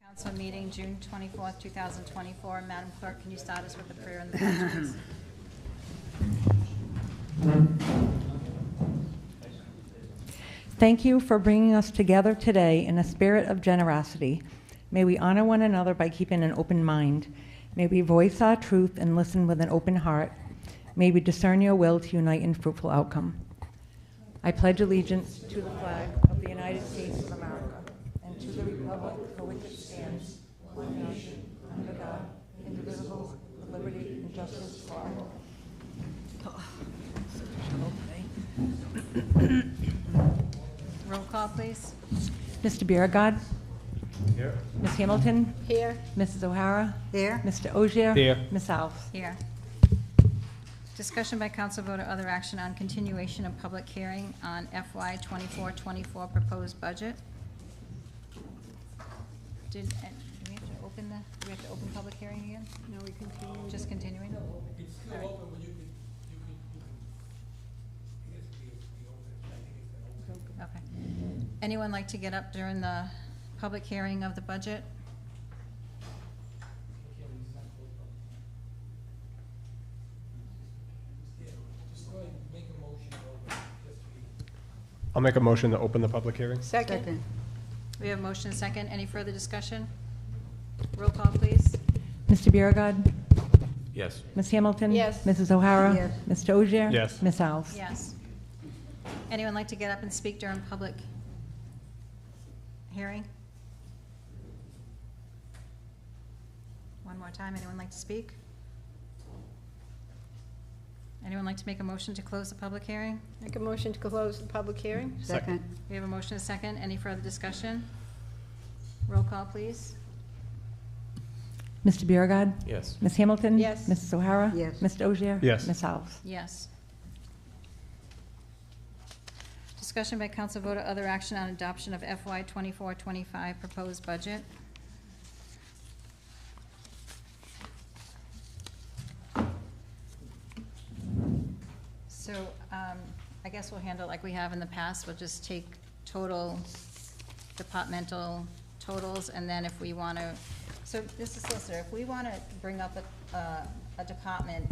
Council meeting, June 24th, 2024. Madam Clerk, can you start us with the prayer and the pledge, please? Thank you for bringing us together today in a spirit of generosity. May we honor one another by keeping an open mind. May we voice our truth and listen with an open heart. May we discern your will to unite in fruitful outcome. I pledge allegiance to the flag of the United States of America and to the republic for which it stands, one nation, under God, indivisible, with liberty and justice for all. Roll call, please. Mr. Biragad. Here. Ms. Hamilton. Here. Mrs. O'Hara. Here. Mr. Ogier. Here. Ms. Alves. Here. Discussion by council vote or other action on continuation of public hearing on FY 24-24 proposed budget. Do we have to open public hearing again? No, we continue. Just continuing? It's still open, but you can, I guess I think it's been open. Okay. Anyone like to get up during the public hearing of the budget? Just go ahead and make a motion to open, just I'll make a motion to open the public hearing. Second. We have a motion and a second. Any further discussion? Roll call, please. Mr. Biragad. Yes. Ms. Hamilton. Yes. Mrs. O'Hara. Yes. Mr. Ogier. Yes. Ms. Alves. Yes. Anyone like to get up and speak during public hearing? One more time. Anyone like to speak? Anyone like to make a motion to close the public hearing? Make a motion to close the public hearing. Second. We have a motion and a second. Any further discussion? Roll call, please. Mr. Biragad. Yes. Ms. Hamilton. Yes. Mrs. O'Hara. Yes. Mr. Ogier. Yes. Ms. Alves. Yes. Discussion by council vote or other action on adoption of FY 24-25 proposed budget. So I guess we'll handle it like we have in the past. We'll just take total departmental totals, and then if we want to, so Mr. Solicitor, if we want to bring up a department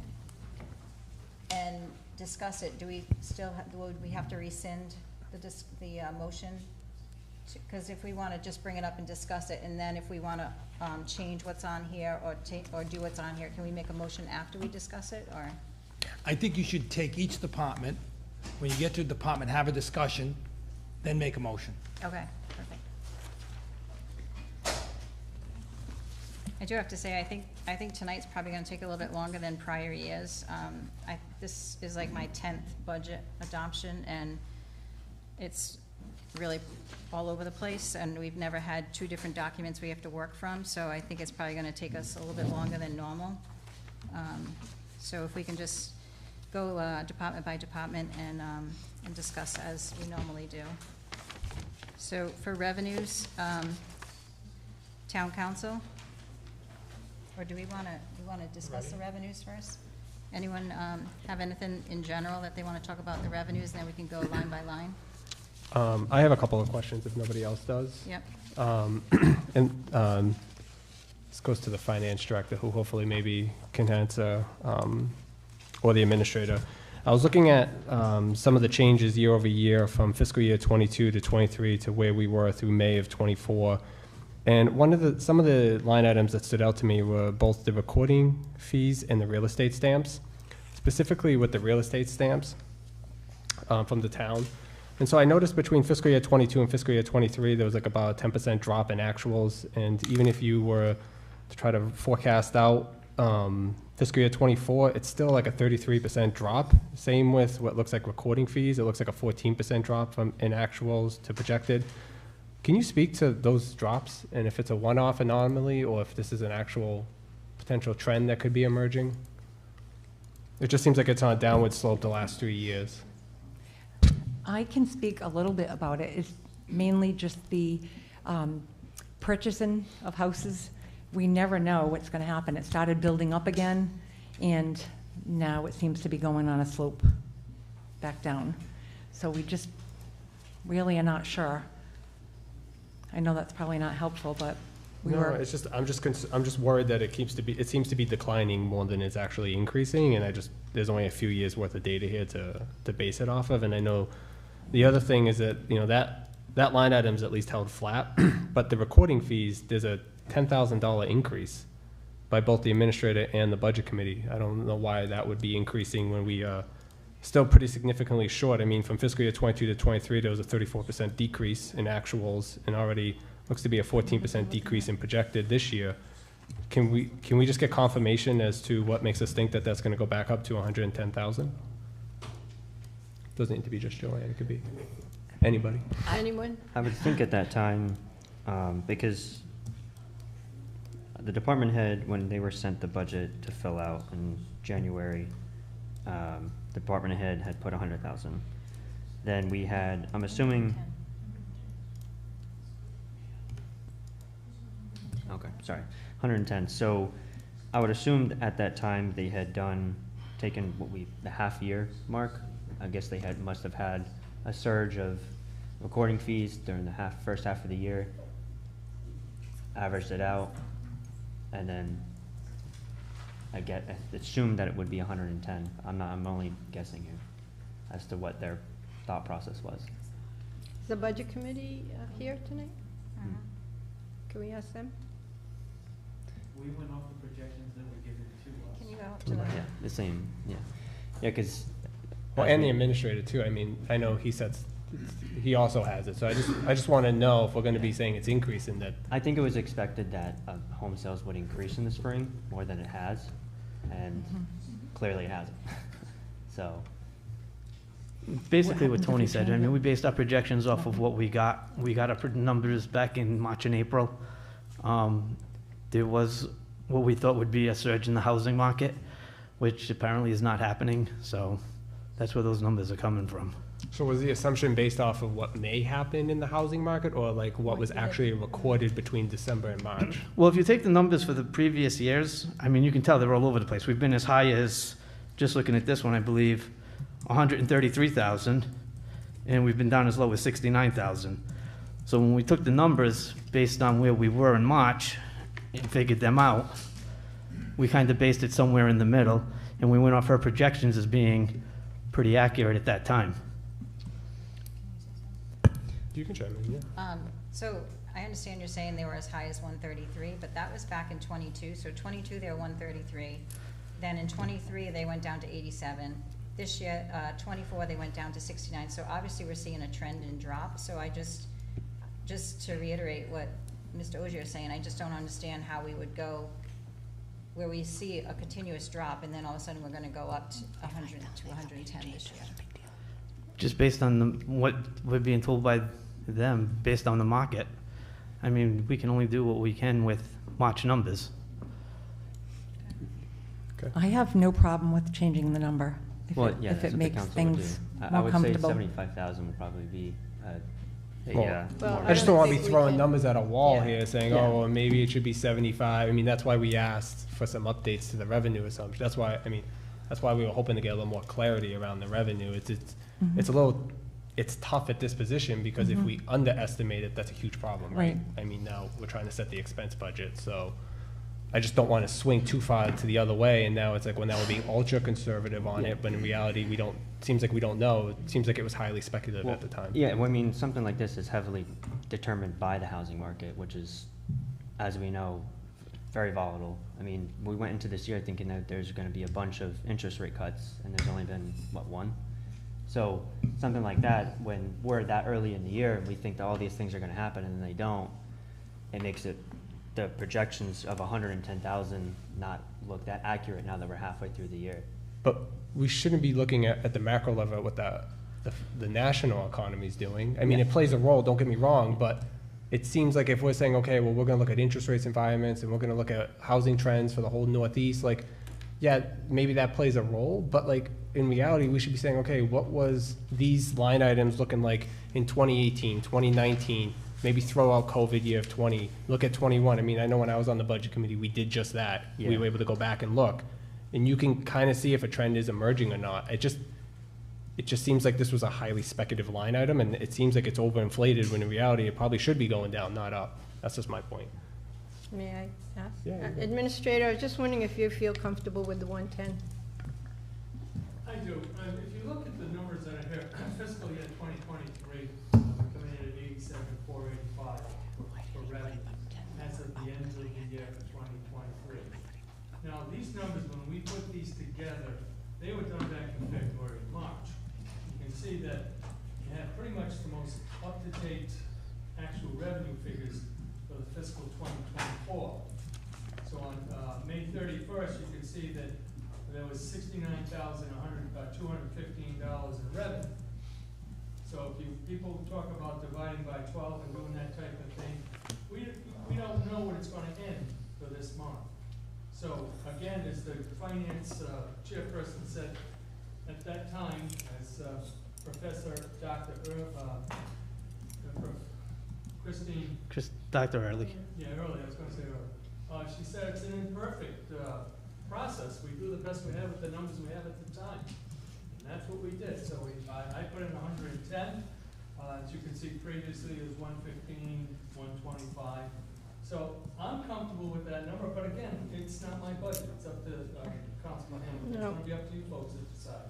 and discuss it, do we still, would we have to rescind the motion? Because if we want to just bring it up and discuss it, and then if we want to change what's on here or do what's on here, can we make a motion after we discuss it, or? I think you should take each department, when you get to a department, have a discussion, then make a motion. Okay, perfect. I do have to say, I think tonight's probably gonna take a little bit longer than prior years. This is like my 10th budget adoption, and it's really all over the place, and we've never had 2 different documents we have to work from, so I think it's probably gonna take us a little bit longer than normal. So if we can just go department by department and discuss as we normally do. So for revenues, town council, or do we want to discuss the revenues first? Anyone have anything in general that they want to talk about the revenues, and then we can go line by line? I have a couple of questions if nobody else does. Yep. And this goes to the finance director, who hopefully maybe can answer, or the administrator. I was looking at some of the changes year over year from fiscal year 22 to 23 to where we were through May of 24. And some of the line items that stood out to me were both the recording fees and the real estate stamps, specifically with the real estate stamps from the town. And so I noticed between fiscal year 22 and fiscal year 23, there was like about a 10% drop in actuals. And even if you were to try to forecast out fiscal year 24, it's still like a 33% drop. Same with what looks like recording fees. It looks like a 14% drop from in actuals to projected. Can you speak to those drops, and if it's a one-off anomaly or if this is an actual potential trend that could be emerging? It just seems like it's on a downward slope the last 3 years. I can speak a little bit about it. It's mainly just the purchasing of houses. We never know what's going to happen. It started building up again, and now it seems to be going on a slope back down. So we just really are not sure. I know that's probably not helpful, but We No, were, it's just, I'm just worried that it seems to be declining more than it's actually increasing, and there's only a few years worth of data here to base it off of, and I know the other thing is that, that line item's at least held flat, but the recording fees, there's a $10,000 increase by both the administrator and the budget committee. I don't know why that would be increasing when we, still pretty significantly short. I mean, from fiscal year 22 to 23, there was a 34% decrease in actuals, and already looks to be a 14% decrease in projected this year. Can we just get confirmation as to what makes us think that that's gonna go back up to 110,000? Doesn't need to be just Joanne, it could be anybody. Anyone? I would think at that time, because the department head, when they were sent the budget to fill out in January, the department head had put 100,000. Then we had, I'm assuming. Okay, sorry, 110. So I would assume that at that time they had taken the half year mark. I guess they must have had a surge of recording fees during the first half of the year, averaged it out, and then I assumed that it would be 110. I'm only guessing here as to what their thought process was. Is the budget committee here tonight? Can we ask them? We went off the projections that were given to us. Can you go up to the? Yeah, the same, yeah. Yeah, because. Well, and the administrator too. I mean, I know he also has it, so I just want to know if we're going to be saying it's increasing that. I think it was expected that home sales would increase in the spring more than it has, and clearly it hasn't. So. Basically what happened to Tony the said, I mean, we based our projections off of what we got. We got our numbers back in March and April. There was what we thought would be a surge in the housing market, which apparently is not happening, so that's where those numbers are coming from. So was the assumption based off of what may happen in the housing market, or like what was actually recorded between December and March? Well, if you take the numbers for the previous years, I mean, you can tell they're all over the place. We've been as high as, just looking at this one, I believe, 133,000, and we've been down as low as 69,000. So when we took the numbers based on where we were in March and figured them out, we kind of based it somewhere in the middle, and we went off our projections as being pretty accurate at that time. You can chime in, yeah. So I understand you're saying they were as high as 133, but that was back in 22. So 22, they were 133. Then in 23, they went down to 87. This year, 24, they went down to 69. So obviously, we're seeing a trend in drop. So I just to reiterate what Mr. Ogier is saying, I just don't understand how we would go where we see a continuous drop, and then all of a sudden, we're gonna go up to 100 to 110 this year. Just based on what we're being told by them, based on the market. I mean, we can only do what we can with March numbers. I have no problem with changing the number Well, yeah, if that's it what the makes council would things do. I more would say comfortable. 75,000 would probably be Well, Well, I just don't want to be think we throwing can- numbers at a wall Yeah. here saying, Yeah. oh, well, maybe it should be 75. I mean, that's why we asked for some updates to the revenue assumption. That's why we were hoping to get a little more clarity around the revenue. It's tough at this position because if we underestimate it, that's a huge problem, right? Right. I mean, now we're trying to set the expense budget, so I just don't want to swing too far to the other way, and now it's like, well, now we're being ultra conservative on it, but in reality, seems like we don't know. It seems like it was highly speculative at the time. Yeah, well, I mean, something like this is heavily determined by the housing market, which is, as we know, very volatile. I mean, we went into this year thinking that there's going to be a bunch of interest rate cuts, and there's only been, one? So something like that, when we're that early in the year and we think that all these things are going to happen and then they don't, it makes the projections of 110,000 not look that accurate now that we're halfway through the year. But we shouldn't be looking at the macro level at what the national economy is doing. I mean, it plays a role, don't get me wrong, but it seems like if we're saying, okay, well, we're gonna look at interest rates environments and we're gonna look at housing trends for the whole Northeast, like, yeah, maybe that plays a role, but like, in reality, we should be saying, okay, what was these line items looking like in 2018, 2019, maybe throw out COVID year of 20, look at 21. I mean, I know when I was on the budget committee, we did just that. We Yeah. were able to go back and look, and you can kind of see if a trend is emerging or not. It just seems like this was a highly speculative line item, and it seems like it's overinflated when in reality, it probably should be going down, not up. That's just my point. May I ask? Yeah, you go. Administrator, I was just wondering if you feel comfortable with the 110? I do. If you look at the numbers that are here, fiscal year 2023, we're coming in at 87,485 for revenue. That's at the end of the year for 2023. Now, these numbers, when we put these together, they were done back in February and March. You can see that you have pretty much the most up-to-date actual revenue figures for the fiscal 2024. So on May 31st, you can see that there was $69,215 in revenue. So if people talk about dividing by 12 and doing that type of thing, we don't know what it's gonna end for this month. So again, as the finance chairperson said at that time, as Professor Christine, Dr. Early. yeah, earlier, I was gonna say earlier, she said it's an imperfect process. We do the best we have with the numbers we have at the time. And that's what we did. So I put in 110. As you can see previously, it was 115, 125. So I'm comfortable with that number, but again, it's not my budget. It's up to Councilman Hamilton. It's No. gonna be up to you folks to decide.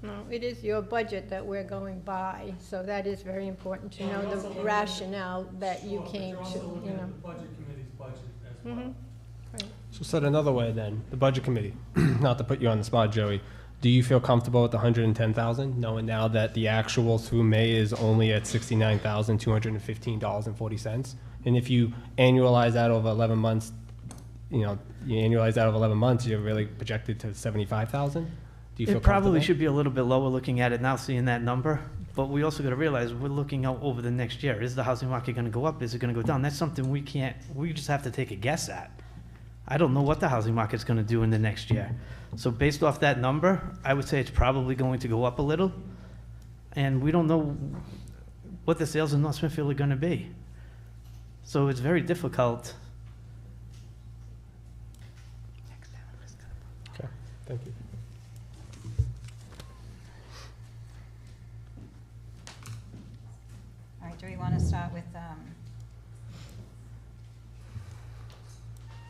No, it is your budget that we're going by, so that is very important to Well, we're know also the looking- rationale that you Sure, but came you're to, also looking you at know. the budget committee's budget as well. Mhm. Right. So said another way then, the budget committee, not to put you on the spot, Joey, do you feel comfortable with the 110,000, knowing now that the actual through May is only at $69,215.40? And if you annualize that over 11 months, you annualize that over 11 months, you're really projected to 75,000? Do you feel It probably comfortable? should be a little bit lower looking at it now, seeing that number. But we also got to realize we're looking out over the next year. Is the housing market going to go up? Is it going to go down? That's something we just have to take a guess at. I don't know what the housing market's going to do in the next year. So based off that number, I would say it's probably going to go up a little. And we don't know what the sales in North Smithfield are going to be. So it's very difficult. Okay, thank you. All right, do we want to start with,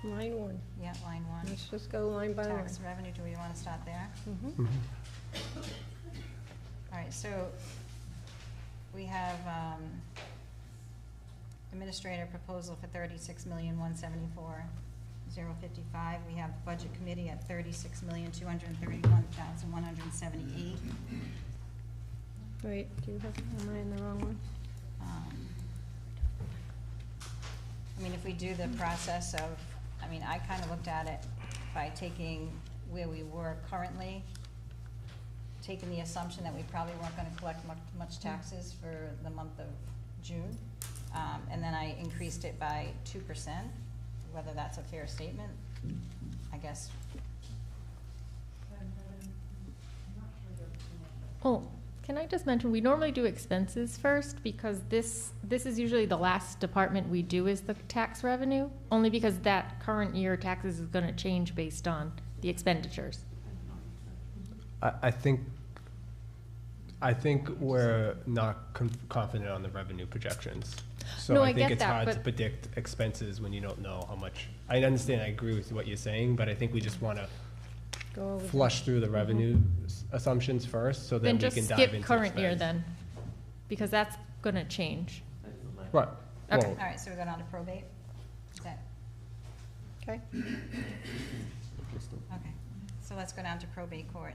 Line 1. yeah, line one? Let's just go line by line. Tax revenue, do we want to start there? Mhm. Mhm. All right, so we have administrator proposal for 36,174,055. We have budget committee at 36,231,178. Wait, do you have, am I in the wrong one? I mean, if we do the process of, I kind of looked at it by taking where we were currently, taking the assumption that we probably weren't gonna collect much taxes for the month of June. And then I increased it by 2%, whether that's a fair statement, I guess. Oh, can I just mention, we normally do expenses first, because this is usually the last department we do is the tax revenue, only because that current year taxes is gonna change based on the expenditures. I think we're not confident on the revenue projections. So No, I I think get it's that, hard to but- predict expenses when you don't know how much. I understand, I agree with what you're saying, but I think we just want to Go over flush through the revenue assumptions first, so Then then we just can dive skip into current year expense. then, because that's gonna change. Right. Okay. Well, All right, so we go down to probate? Is that, Okay. okay, so let's go down to probate court.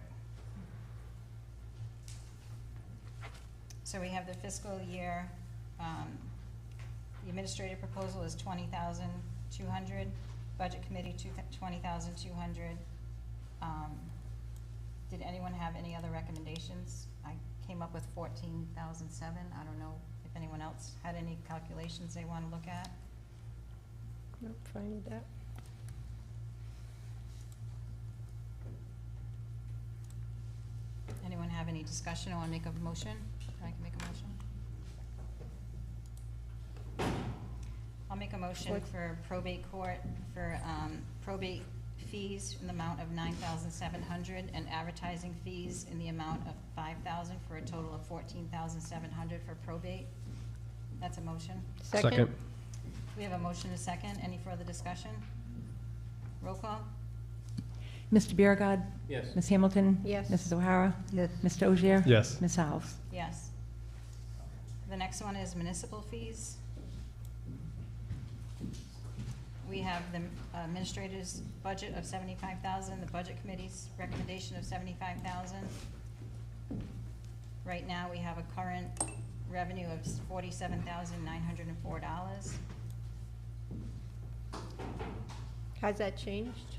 So we have the fiscal year, the administrative proposal is 20,200, budget committee 20,200. Did anyone have any other recommendations? I came up with 14,007. I don't know if anyone else had any calculations they want to look at. Nope, fine with that. Anyone have any discussion or want to make a motion? I can make a motion. I'll make a motion for probate court for probate fees in the amount of $9,700 and advertising fees in the amount of $5,000 for a total of $14,700 for probate. That's a motion. Second. We have a motion and a second. Any further discussion? Roll call? Mr. Biragad. Yes. Ms. Hamilton. Yes. Mrs. O'Hara. Yes. Mr. Ogier. Yes. Ms. Alves. Yes. The next one is municipal fees. We have the administrator's budget of $75,000, the budget committee's recommendation of $75,000. Right now, we have a current revenue of $47,904. Has that changed?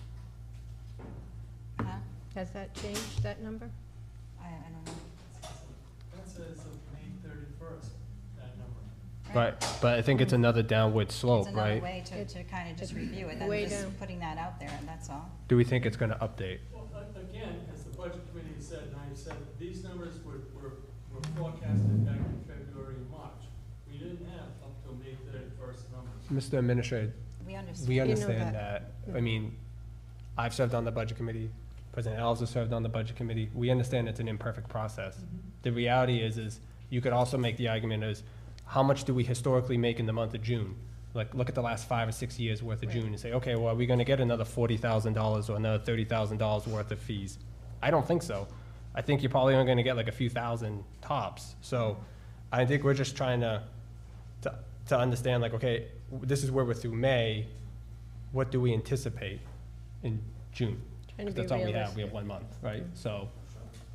Huh? Has that changed, that number? I don't know. That says of May 31st, that number. But I think it's another downward slope, It's another right? way to kind of just review it, Way I'm down. just putting that out there, and that's all. Do we think it's gonna update? Well, again, as the budget committee said, and I said, these numbers were forecasted back in February and March. We didn't have up till May 31st numbers. Mr. Administrator, We understand. we know understand that. that. I mean, I've served on the budget committee, President Alves has served on the budget committee. We understand it's an imperfect process. The reality is you could also make the argument as, how much do we historically make in the month of June? Like, look at the last 5 or 6 years worth of June and say, okay, well, are we gonna get another $40,000 or another $30,000 worth of fees? I don't think so. I think you're probably only gonna get like a few thousand tops. So I think we're just trying to understand, like, okay, this is where we're through May, what do we anticipate in June? Trying to 'Cause be that's all we have, realistic. we have 1 month, right? So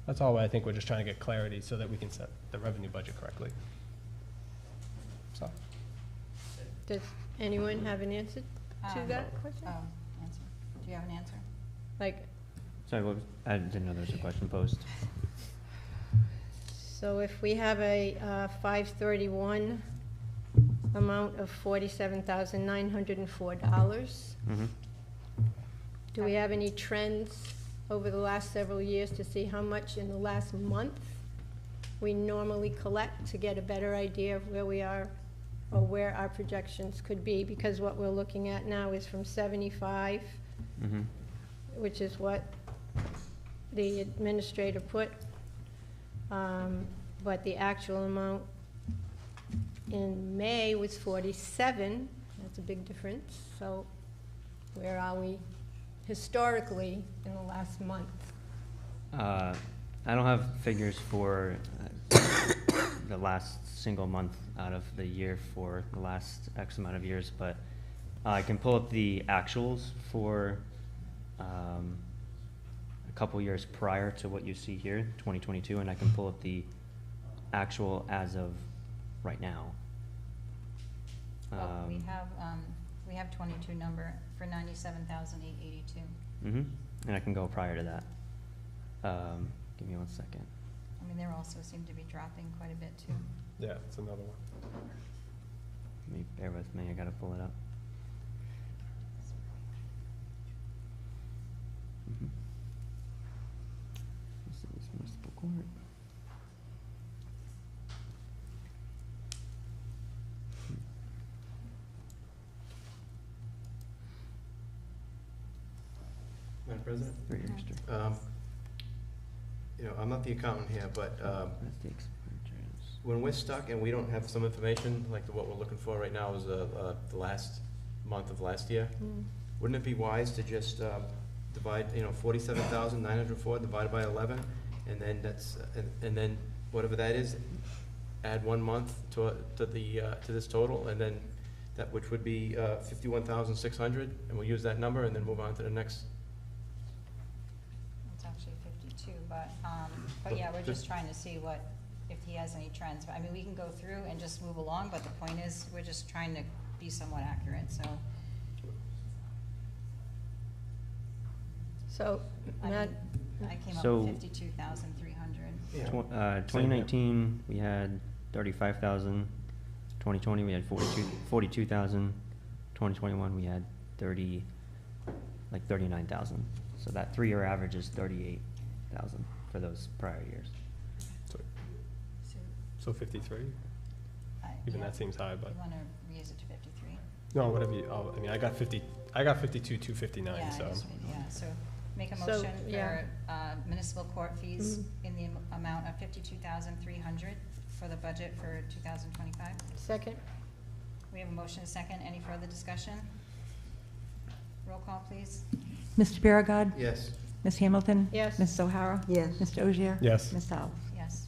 that's all I think we're just trying to get clarity so that we can set the revenue budget correctly. So, Does anyone have an answer to Um, that question? Oh, answer. Do you have an answer? Like, Sorry, what was, I didn't know there was a question posed. so if we have a 531 amount of $47,904, Mm-hmm. do we have any trends over the last several years to see how much in the last month we normally collect to get a better idea of where we are or where our projections could be? Because what we're looking at now is from 75, Mm-hmm. which is what the administrator put. But the actual amount in May was 47. That's a big difference. So where are we historically in the last month? I don't have figures for the last single month out of the year for the last X amount of years, but I can pull up the actuals for a couple years prior to what you see here, 2022, and I can pull up the actual as of right now. Well, we have 22 number for 97,882. Mm-hmm, and I can go prior to that. Give me 1 second. I mean, there also seem to be dropping quite a bit too. yeah, it's another one. Let me, bear with me, I gotta pull it up. Mhm. This is municipal court. Madam President? Through your history. You know, I'm not the accountant here, but That's the expenditures. when we're stuck and we don't have some information, like what we're looking for right now is the last month of last year, wouldn't it be wise to just divide, 47,904 divided by 11, and then that's, and then whatever that is, add 1 month to this total, and then that, which would be 51,600, and we'll use that number and then move on to the next. It's actually 52, but yeah, we're just trying to see if he has any trends. I mean, we can go through and just move along, but the point is, we're just trying to be somewhat accurate, so. So, I Matt, mean, I came up So- with 52,300. Yeah. 2019, we had 35,000. 2020, we had 42,000. 2021, we had 39,000. So that 3-year average is 38,000 for those prior years. So 53? Even Yeah, that seems high, but, You wanna raise it to 53? no, whatever you, I mean, I got 52,259, Yeah, so. yeah, so make a So, motion yeah. for municipal court fees Mhm. in the amount of 52,300 for the budget for 2025. second? We have a motion and a second. Any further discussion? Roll call, please. Mr. Biragad. Yes. Ms. Hamilton. Yes. Ms. O'Hara. Yes. Mr. Ogier. Yes. Ms. Alves. Yes.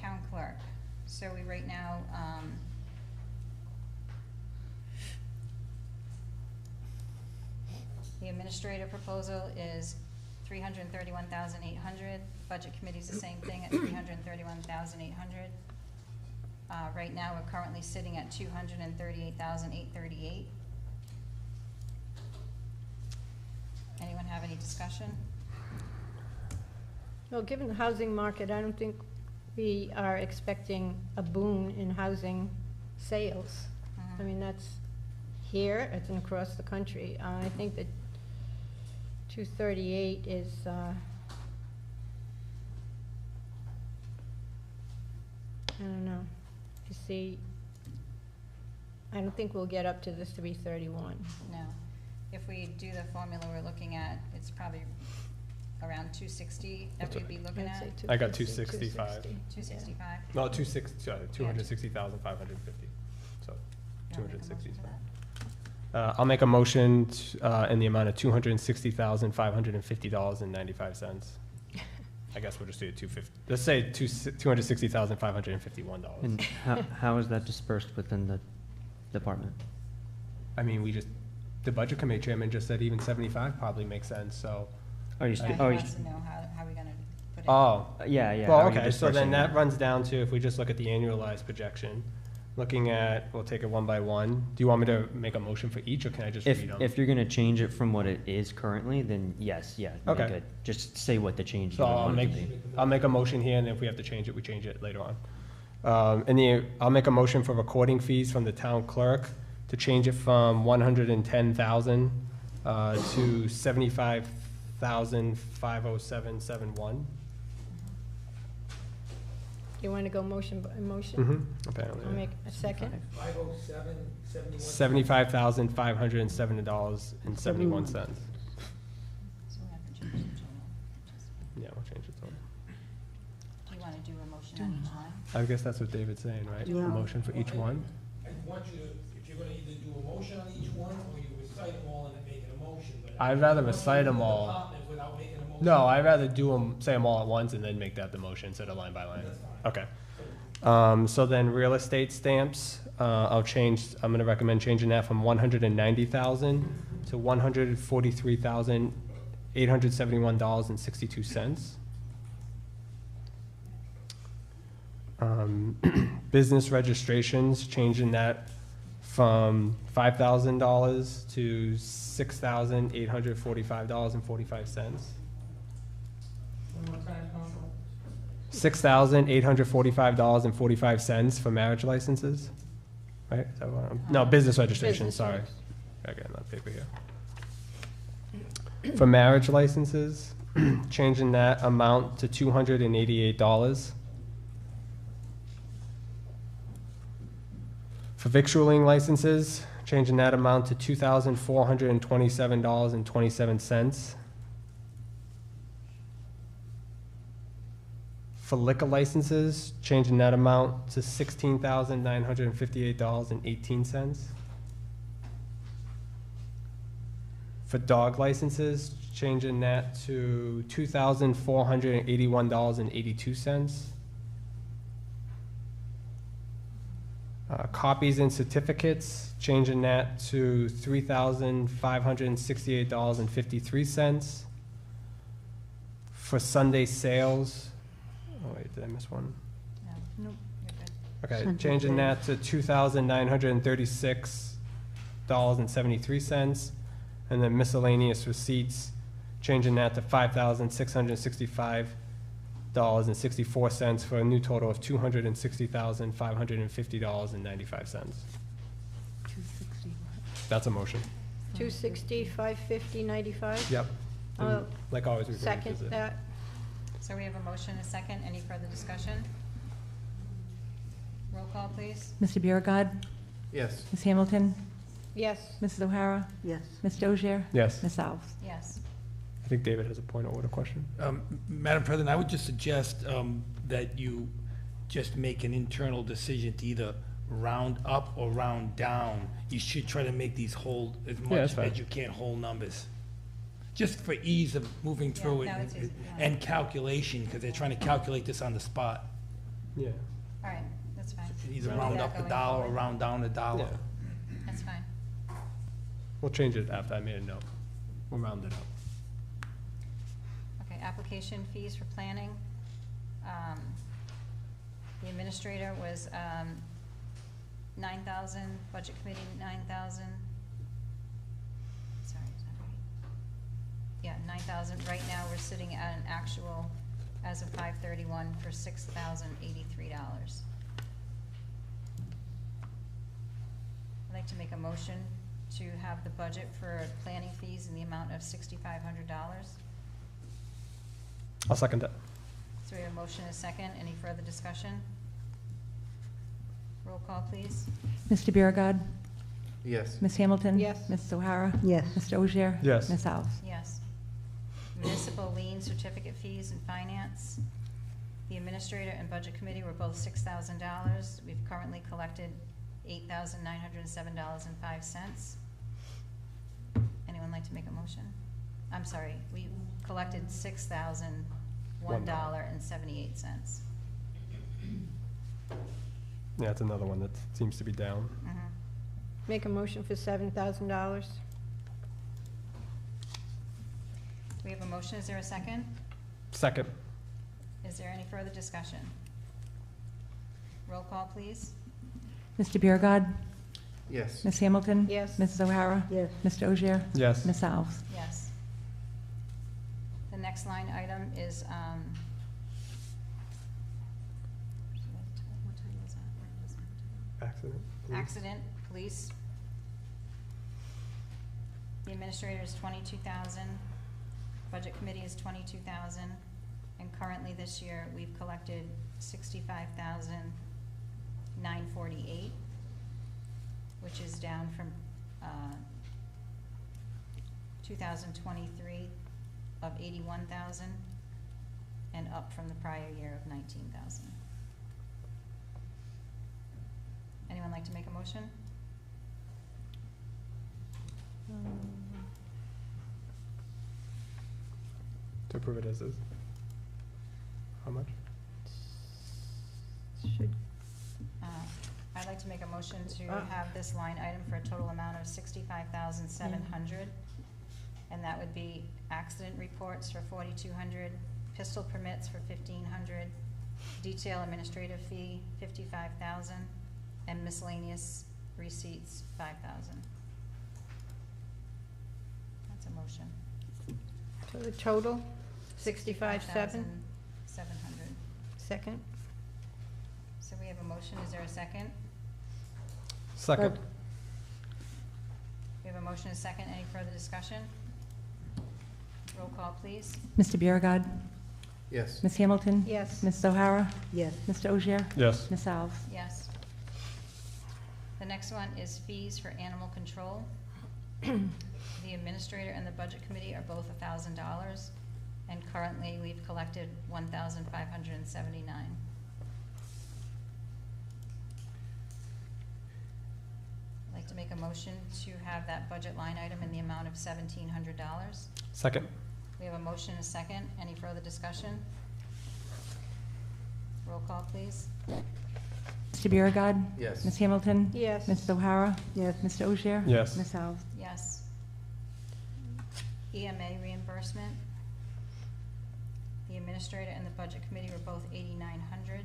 Town clerk. So we right now, the administrative proposal is 331,800. Budget committee's the same thing at 331,800. Right now, we're currently sitting at 238,838. Anyone have any discussion? Well, given the housing market, I don't think we are expecting a boom in housing sales. I mean, that's here, it's across the country. I think that 238 is, I don't know. You see, I don't think we'll get up to the 331. No. If we do the formula we're looking at, it's probably around 260 that we'd be looking I'd at. say I got 260. 265. 265. No, 260,550, so You wanna make a 260 is motion for fine. that? I'll make a motion in the amount of $260,550.95. I guess we'll just do it 250. Let's say $260,551. And how is that dispersed within the department? I mean, the budget committee chairman just said even 75 probably makes sense, so. Are you, He are you, wants to know how we're gonna put it. Oh, yeah. well, how are you okay, so then dispersing that it? runs down to, if we just look at the annualized projection, looking at, we'll take it one by one. Do you want me to make a motion for each, or can I just read them? If you're gonna change it from what it is currently, then yes, yeah. make Okay. it. Just say what the change So you I'll want it make, to be. I'll make a motion here, and if we have to change it, we change it later on. I'll make a motion for recording fees from the town clerk to change it from 110,000 to 75,507.71. You want to go motion by motion? Mm-hmm, apparently. I'll make a second. 507, 71. $75,507.71. So we have to change the total. Yeah, we'll change it to. Do you wanna do a motion on each one? I guess that's what David's saying, right? Yeah. A motion for each one? I want you to, if you're gonna either do a motion on each one, or you recite them all and then make it a motion, but. I'd rather recite them all. Department without making a motion. No, I'd rather say them all at once and then make that the motion instead of line by line. That's fine. Okay. So then real estate stamps, I'm gonna recommend changing that from 190,000 to $143,871.62. Business registrations, changing that from $5,000 to $6,845.45. One more time, Council. $6,845.45 for marriage licenses, right? Is that what no, business registration, Business sorry. ones. I got another paper here. For marriage licenses, changing that amount to $288. For victualling licenses, changing that amount to $2,427.27. For liquor licenses, changing that amount to $16,958.18. For dog licenses, changing that to $2,481.82. Copies and certificates, changing that to $3,568.53. For Sunday sales, oh wait, did I miss one? No. Nope. You're good. Okay, Sunday changing that to $2,936.73. And then miscellaneous receipts, changing that to $5,665.64 for a new total of $260,550.95. That's a motion. 260, 550, 95? Yep. And I'll like always, we can Second revisit. that. So we have a motion, a second. Any further discussion? Roll call, please. Mr. Biragad. Yes. Ms. Hamilton. Yes. Mrs. O'Hara. Yes. Mr. Ogier. Yes. Ms. Alves. Yes. I think David has a point of order question. Madam President, I would just suggest that you just make an internal decision to either round up or round down. You should try to make these hold as that's much fine. as you can whole numbers. Just for ease of moving through it no, it's easy, yeah. and calculation, because they're trying to calculate this on the spot. Yeah. All right, that's fine. Either We'll do round that up a going dollar or forward. round down a dollar. Yeah. That's fine. We'll change it after I made a note. We'll round it up. Okay, application fees for planning. The administrator was, 9,000, budget committee, 9,000. Sorry, is that right? Yeah, 9,000. Right now, we're sitting at an actual, as of 5/31, for $6,083. I'd like to make a motion to have the budget for planning fees in the amount of $6,500. I'll second that. So we have a motion and a second. Any further discussion? Roll call, please. Mr. Biragad. Yes. Ms. Hamilton. Yes. Ms. O'Hara. Yes. Mr. Ogier. Yes. Ms. Alves. Yes. Municipal lien certificate fees and finance. The administrator and budget committee were both $6,000. We've currently collected $8,907.05. Anyone like to make a motion? I'm sorry, we collected $6,001.78. Yeah, it's another one that seems to be down. Make a motion for $7,000. We have a motion. Is there a second? Second. Is there any further discussion? Roll call, please. Mr. Biragad. Yes. Ms. Hamilton. Yes. Mrs. O'Hara. Yes. Mr. Ogier. Yes. Ms. Alves. Yes. The next line item is, what time is that? Accident. Accident, police. The administrator is 22,000, budget committee is 22,000, and currently this year, we've collected 65,948, which is down from, 2023 of 81,000, and up from the prior year of 19,000. Anyone like to make a motion? To approve it as is. How much? I'd like to make a motion to have this line item for a total amount of $65,700. And that would be accident reports for $4,200, pistol permits for $1,500, detail administrative fee $55,000, and miscellaneous receipts $5,000. That's a motion. So the total, 65,700. $700. Second. So we have a motion. Is there a second? Second. We have a motion and a second. Any further discussion? Roll call, please. Mr. Biragad. Yes. Ms. Hamilton. Yes. Mrs. O'Hara. Yes. Mr. Ogier. Yes. Ms. Alves. Yes. The next one is fees for animal control. The administrator and the budget committee are both $1,000, and currently we've collected $1,579. I'd like to make a motion to have that budget line item in the amount of $1,700. Second. We have a motion and a second. Any further discussion? Roll call, please. Mr. Biragad. Yes. Ms. Hamilton. Yes. Mrs. O'Hara. Yes. Mr. Ogier. Yes. Ms. Alves. Yes. EMA reimbursement. The administrator and the budget committee were both $8,900.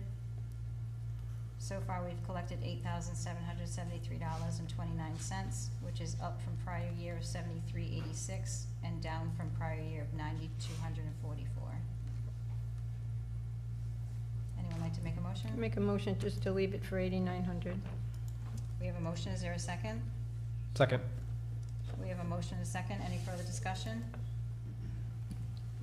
So far, we've collected $8,773.29, which is up from prior year of $73.86 and down from prior year of $9,244. Anyone like to make a motion? Make a motion just to leave it for 8,900. We have a motion. Is there a second? Second. We have a motion and a second. Any further discussion?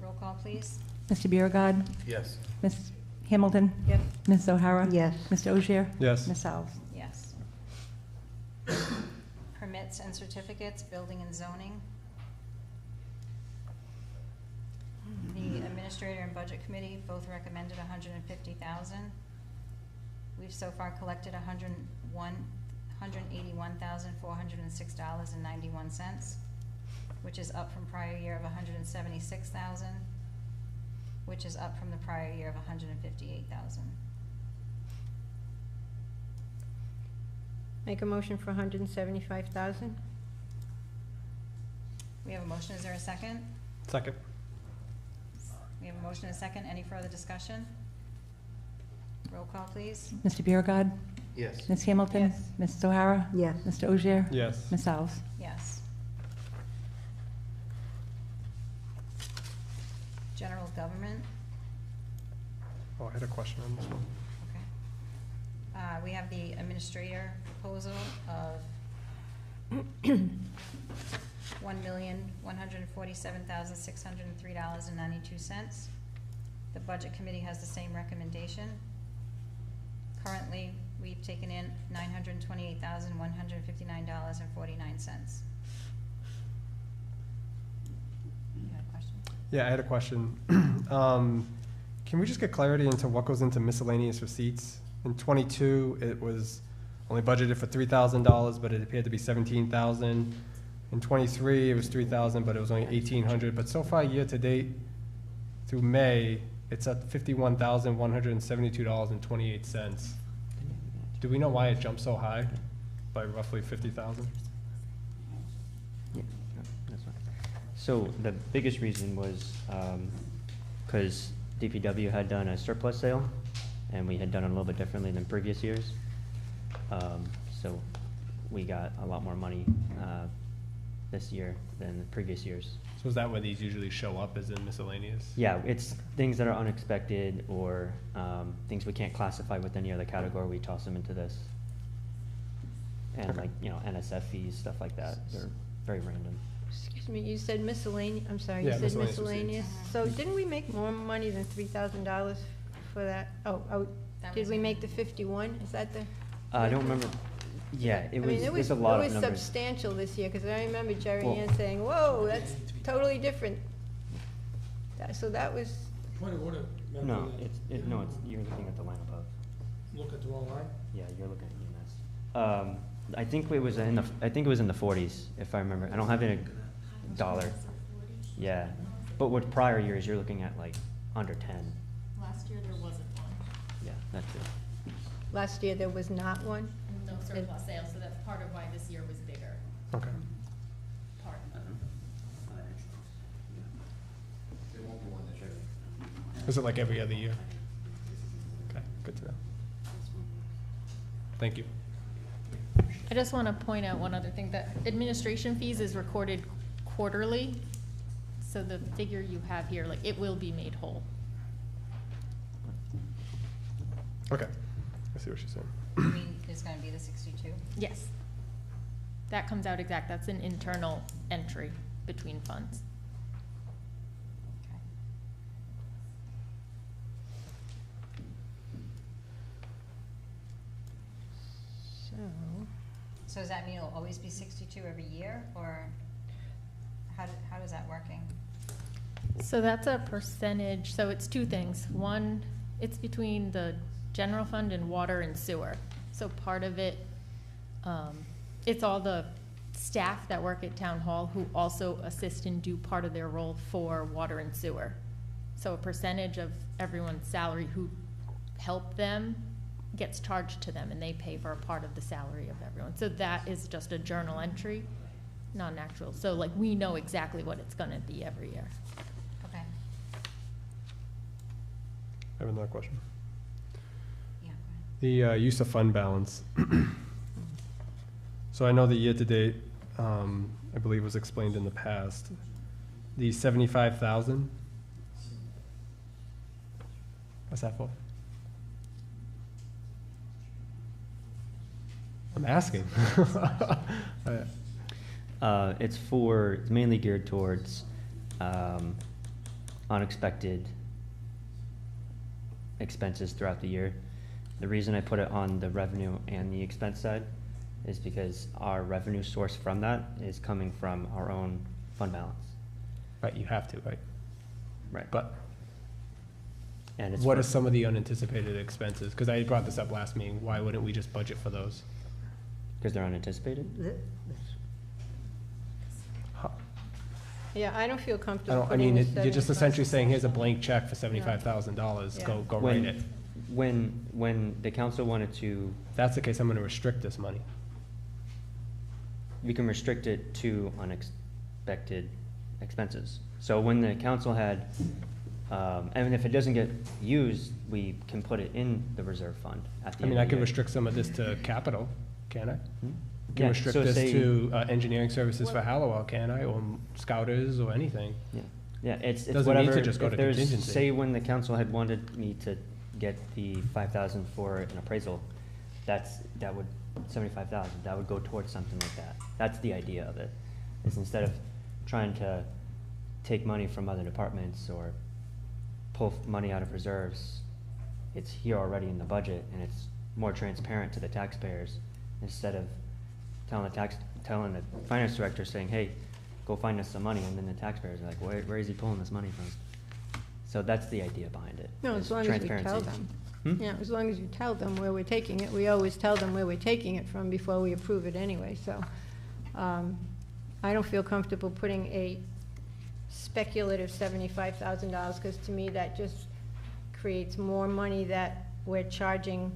Roll call, please. Mr. Biragad. Yes. Ms. Hamilton. Yes. Mrs. O'Hara. Yes. Mr. Ogier. Yes. Ms. Alves. Yes. Permits and certificates, building and zoning. The administrator and budget committee both recommended $150,000. we've so far collected $181,406.91, which is up from prior year of $176,000, which is up from the prior year of $158,000. Make a motion for 175,000. We have a motion, is there a second? Second. We have a motion and a second, any further discussion? Roll call, please. Mr. Biragad. Yes. Ms. Hamilton. Yes. Ms. O'Hara. Yes. Mr. Ogier. Yes. Ms. Alves. Yes. General government, Oh, I had a question on this one. okay. We have the administrator proposal of $1,147,603.92. The budget committee has the same recommendation. Currently, we've taken in $928,159.49. You had a question? Yeah, I had a question. Can we just get clarity into what goes into miscellaneous receipts? In '22, it was only budgeted for $3,000, but it appeared to be $17,000. In '23, it was $3,000, but it was only $1,800. But so far, year to date, through May, it's at $51,172.28. Do we know why it jumped so high by roughly 50,000? Yeah, no, that's fine. So the biggest reason was, because DPW had done a surplus sale, and we had done it a little bit differently than previous years. So we got a lot more money, this year than the previous years. So is that where these usually show up, as in miscellaneous? Yeah, it's things that are unexpected, or, things we can't classify with any other category, we toss them into this. And Okay. like, you know, NSF fees, stuff like that, they're very random. Excuse me, you said miscellaneous, I'm sorry, you Yeah, said miscellaneous miscellaneous. receipts. So didn't we make more money than $3,000 for that? Oh, That did was- we make the 51? Is that the? I don't remember, yeah, I mean, it was a lot of It was numbers. substantial this year, because I remember Jerry Well- Ann saying, whoa, that's totally different. So that was, Point of order. Member No, Lynn. no, it's, you're looking at the line above. Look at the wrong line? Yeah, you're looking at EMS. I think it was in the 40s, if I remember. I don't have it in a dollar. Yeah, but with prior years, you're looking at like under 10. Last year, there wasn't one. Yeah, that's it. last year there was not one. No surplus sales, so that's part of why this year was bigger. Okay. Part of it. Is it like every other year? Okay, good to know. Thank you. I just want to point out one other thing, that administration fees is recorded quarterly, so the figure you have here, like, it will be made whole. Okay, I see what you're saying. You mean it's gonna be the 62? Yes. That comes out exact, that's an internal entry between funds. Okay. So, So does that mean it'll always be 62 every year, or how is that working? So that's a percentage, so it's two things. One, it's between the general fund and water and sewer. So part of it, it's all the staff that work at town hall who also assist and do part of their role for water and sewer. So a percentage of everyone's salary who help them gets charged to them, and they pay for a part of the salary of everyone. So that is just a journal entry, not an actual. So like, we know exactly what it's gonna be every year. Okay, I have another question. yeah, go ahead. The use of fund balance. So I know the year-to-date, I believe was explained in the past. The 75,000? What's that for? I'm asking. It's mainly geared towards unexpected expenses throughout the year. The reason I put it on the revenue and the expense side is because our revenue source from that is coming from our own fund balance. Right, you have to, right? Right. But And it's What for- are some of the unanticipated expenses? Because I brought this up last meeting, why wouldn't we just budget for those? Because they're unanticipated? Yeah, I don't feel I comfortable don't, I putting mean, this you're just 75. essentially saying, here's a blank check for $75,000, Yeah. go write it. When the council wanted to, If that's the case, I'm gonna restrict this money. we can restrict it to unexpected expenses. So when the council had, and if it doesn't get used, we can put it in the reserve fund at the I end mean, of I the can year. restrict some of this to capital, can't I? Hmm? Can Yeah, restrict so this say- to engineering services for Hallowell, can I, or scouters, or anything? Yeah, yeah, it's Doesn't need to whatever, just go if to there's, contingency. say when the council had wanted me to get the 5,000 for an appraisal, that would, 75,000, that would go towards something like that. That's the idea of it, is instead of trying to take money from other departments or pull money out of reserves, it's here already in the budget, and it's more transparent to the taxpayers, instead of telling the finance director saying, hey, go find us some money, and then the taxpayers are like, where is he pulling this money from? So that's the idea behind it. No, is as long as we tell transparency. them. Hmm? Yeah, as long as you tell them where we're taking it. We always tell them where we're taking it from before we approve it anyway, so. I don't feel comfortable putting a speculative $75,000, because to me, that just creates more money that we're charging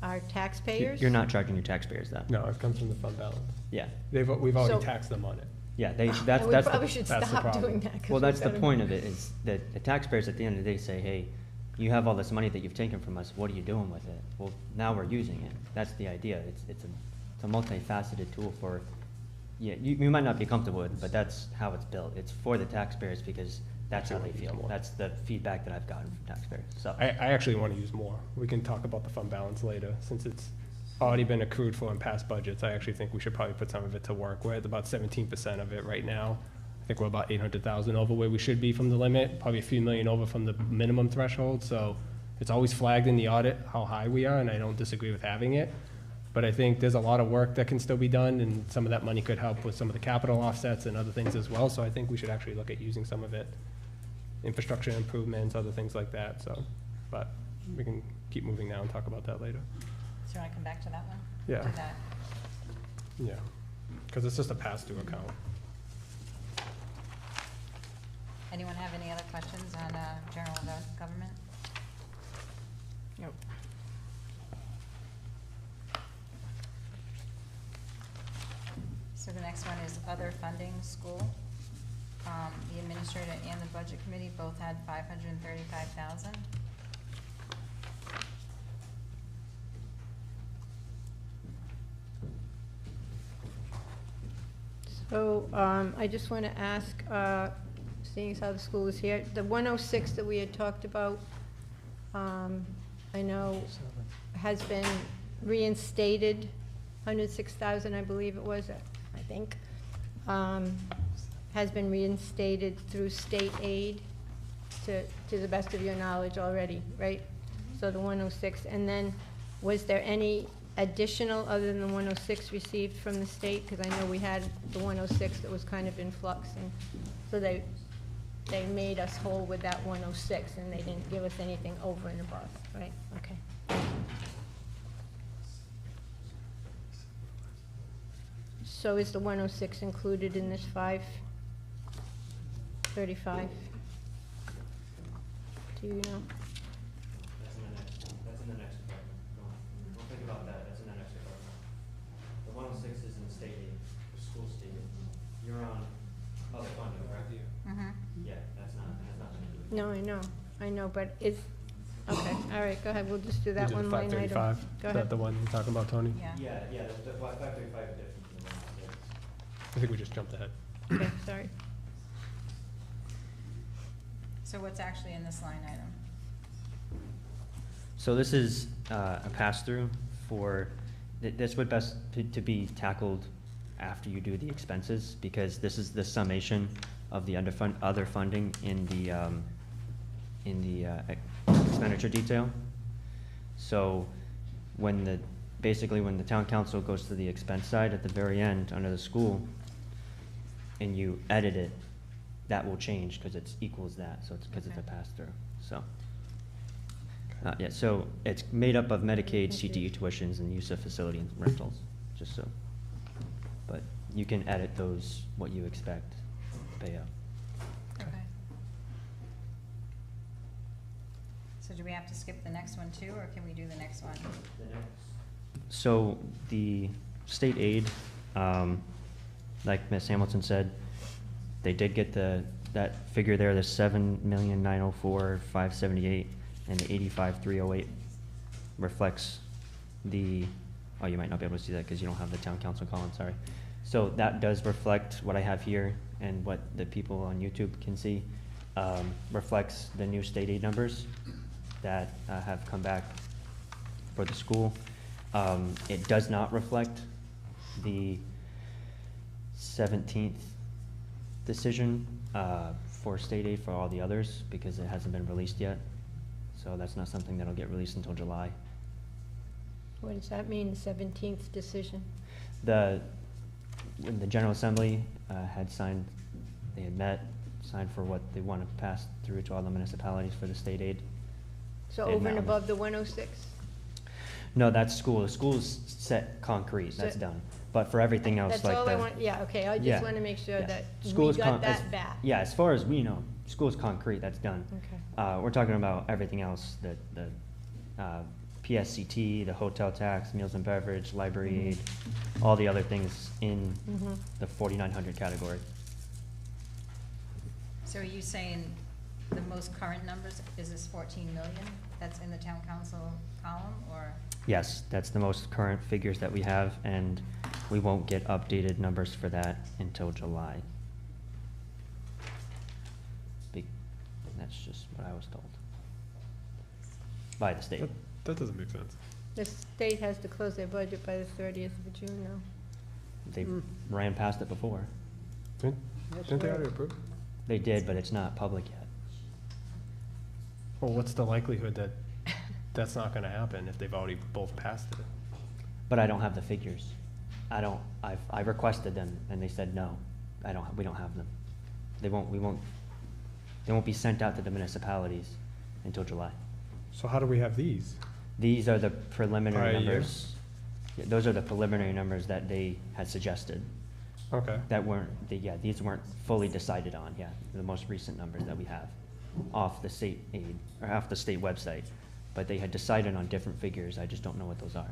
our taxpayers. You're not charging your taxpayers that. No, it comes from the fund balance. Yeah, We've already So- taxed them on it. yeah, that's, And that's we the. probably should that's the stop problem. doing that. 'cause Well, we've that's the gotta- point of it, is that the taxpayers at the end of the day say, hey, you have all this money that you've taken from us, what are you doing with it? Well, now we're using it. That's the idea. It's a multifaceted tool for, yeah, you might not be comfortable with it, but that's how it's built. It's for the taxpayers because that's how they Actually, feel. more. That's the feedback that I've gotten from taxpayers, so. I actually want to use more. We can talk about the fund balance later, since it's already been accrued for in past budgets. I actually think we should probably put some of it to work. We're at about 17% of it right now. I think we're about 800,000 over where we should be from the limit, probably a few million over from the minimum threshold. So it's always flagged in the audit how high we are, and I don't disagree with having it. But I think there's a lot of work that can still be done, and some of that money could help with some of the capital offsets and other things as well. So I think we should actually look at using some of it, infrastructure improvements, other things like that. So, but we can keep moving now and talk about that later. So you wanna come back to that one? Yeah. Do that. Yeah, because it's just a pass-through account. Anyone have any other questions on, general government? Nope. So the next one is other funding, school. The administrator and the budget committee both had 535,000. So, I just want to ask, seeing as how the school is here, the 106 that we had talked about, I know has been reinstated, 106,000, I believe it was, I think, has been reinstated through state aid, to the best of your knowledge already, right? So the 106, and then, was there any additional other than the 106 received from the state? Because I know we had the 106 that was kind of in flux, and so they made us whole with that 106, and they didn't give us anything over and above, right? Okay. So is the 106 included in this 535? Do you know? That's in the next department. Don't think about that, that's in the next department. The 106 is in the state aid, the school state aid. You're on other funding, correct? Mm-hmm. Yeah, that's not, has nothing to do with it. No, I know, but it's, okay, all right, go ahead, we'll just do that We did one the line item. 535. Go Is ahead. that the one you're talking about, Tony? Yeah. Yeah, the 535 is different from the 106. I think we just jumped ahead. Okay, sorry. So what's actually in this line item? So this is a pass-through for, this would best to be tackled after you do the expenses, because this is the summation of the other funding in the expenditure detail. So basically when the town council goes to the expense side at the very end, under the school, and you edit it, that will change, because it equals that, so it's, because it's a Okay. pass-through, so. Yeah, so it's made up of Medicaid, CTE tuitions, and use of facility and rentals, just so. But you can edit those, what you expect payout. Okay. So do we have to skip the next one too, or can we do the next one? So the state aid, like Ms. Hamilton said, they did get that figure there, the 7,904,578 and the 85,308 reflects the, oh, you might not be able to see that because you don't have the town council column, sorry. So that does reflect what I have here and what the people on YouTube can see, reflects the new state aid numbers that have come back for the school. It does not reflect the 17th decision for state aid for all the others because it hasn't been released yet. So that's not something that'll get released until July. What does that mean, the 17th decision? When the General Assembly had signed, they had met, signed for what they want to pass through to all the municipalities for the state aid. So And over and that above the 106? No, that's school. The school's set concrete, that's So- done. But for everything else, That's like all I want, yeah, okay, I Yeah, just want to make sure yeah. that School we is got that back. Yeah, as far as we know, school's concrete, that's done. Okay. We're talking about everything else, the PSCT, the hotel tax, meals and beverage, library aid, all the other things in Mhm. the 4,900 category. So are you saying the most current numbers is this 14 million that's in the town council column, or? Yes, that's the most current figures that we have, and we won't get updated numbers for that until July. That's just what I was told by the state. That doesn't make sense. The state has to close their budget by the 30th of June now. They ran past it before. Didn't they already approve? They did, but it's not public yet. Well, what's the likelihood that that's not gonna happen if they've already both passed it? But I don't have the figures. I requested them and they said, no, we don't have them. They won't be sent out to the municipalities until July. So how do we have these? These are the preliminary Prior year? numbers. Yeah, those are the preliminary numbers that they had suggested. Okay. That weren't, these weren't fully decided on, the most recent numbers that we have off the state aid, or off the state website. But they had decided on different figures, I just don't know what those are.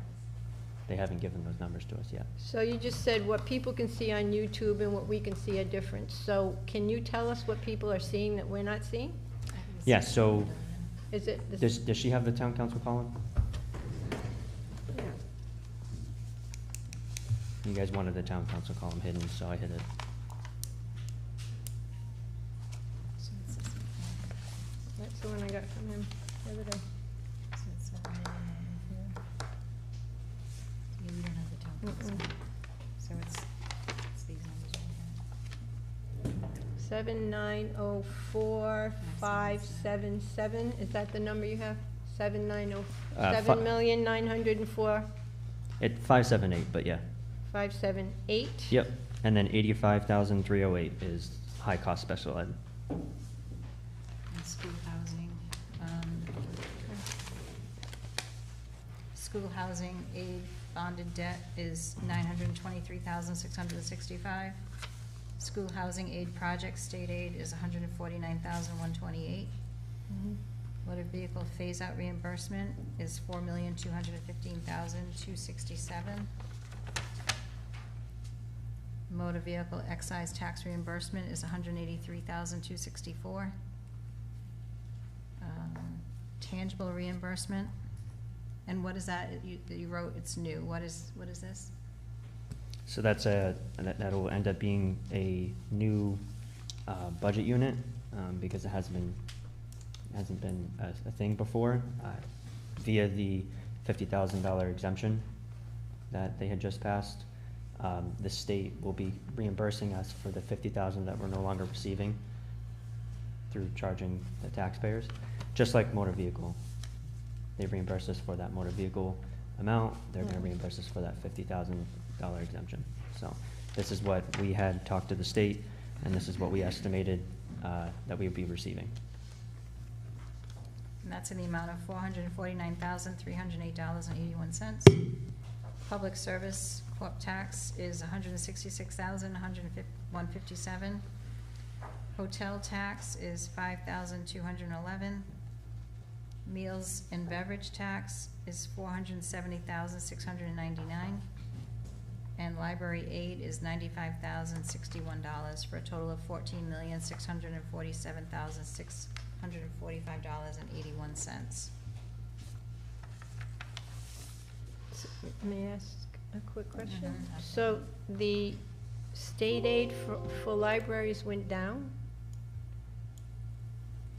They haven't given those numbers to us yet. So you just said what people can see on YouTube and what we can see are different. So can you tell us what people are seeing that we're not seeing? Yeah, so, Is it, this- does she have the town council column? You guys wanted the town council column hidden, so I hid it. So it's this one. that's the one I got from him the other day. So it's 7 million here. Yeah, we don't have the town council. So it's these numbers right here. 7904577, is that the number you have? 790, fi- 7,904,578? It, 578, but yeah. Yep, and then 85,308 is high-cost special ed. And school housing, school housing aid bonded debt is 923,665. School housing aid project state aid is 149,128. Motor vehicle phase-out reimbursement is 4,215,267. Motor vehicle excise tax reimbursement is 183,264. Tangible reimbursement, and what is that? You wrote it's new. What is this? So that'll end up being a new budget unit, because it hasn't been a thing before, via the $50,000 exemption that they had just passed. The state will be reimbursing us for the $50,000 that we're no longer receiving through charging the taxpayers, just like motor vehicle. They reimburse us for that motor vehicle amount, they're gonna reimburse us for that $50,000 exemption. So this is what we had talked to the state, and this is what we estimated that we would be receiving. and that's in the amount of $449,308.81. Public service corp tax is $166,157. Hotel tax is $5,211. Meals and beverage tax is $470,699. And library aid is $95,061 for a total of $14,647,645.81. May I ask a quick question? Mhm. So the state aid for libraries went down?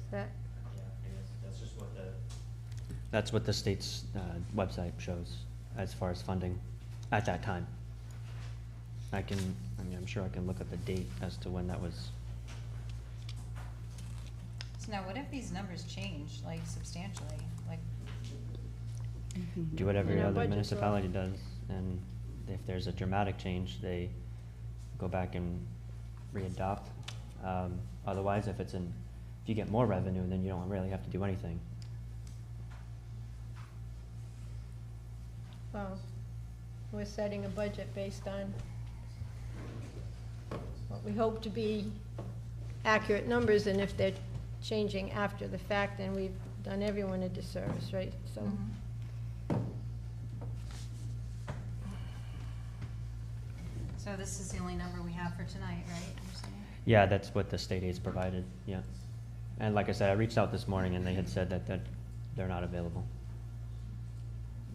Is that, That's what the state's website shows as far as funding at that time. I'm sure I can look at the date as to when that was. So now, what if these numbers change, like substantially, like? Do what every And our other budget's low. municipality does, and if there's a dramatic change, they go back and re-adopt. Otherwise, if you get more revenue, then you don't really have to do anything. well, we're setting a budget based on what we hope to be accurate numbers, and if they're changing after the fact, then we've done everyone a disservice, right? So, So this is the only number we have for tonight, right? You're saying? Yeah, that's what the state aid's provided, yeah. And like I said, I reached out this morning and they had said that they're not available.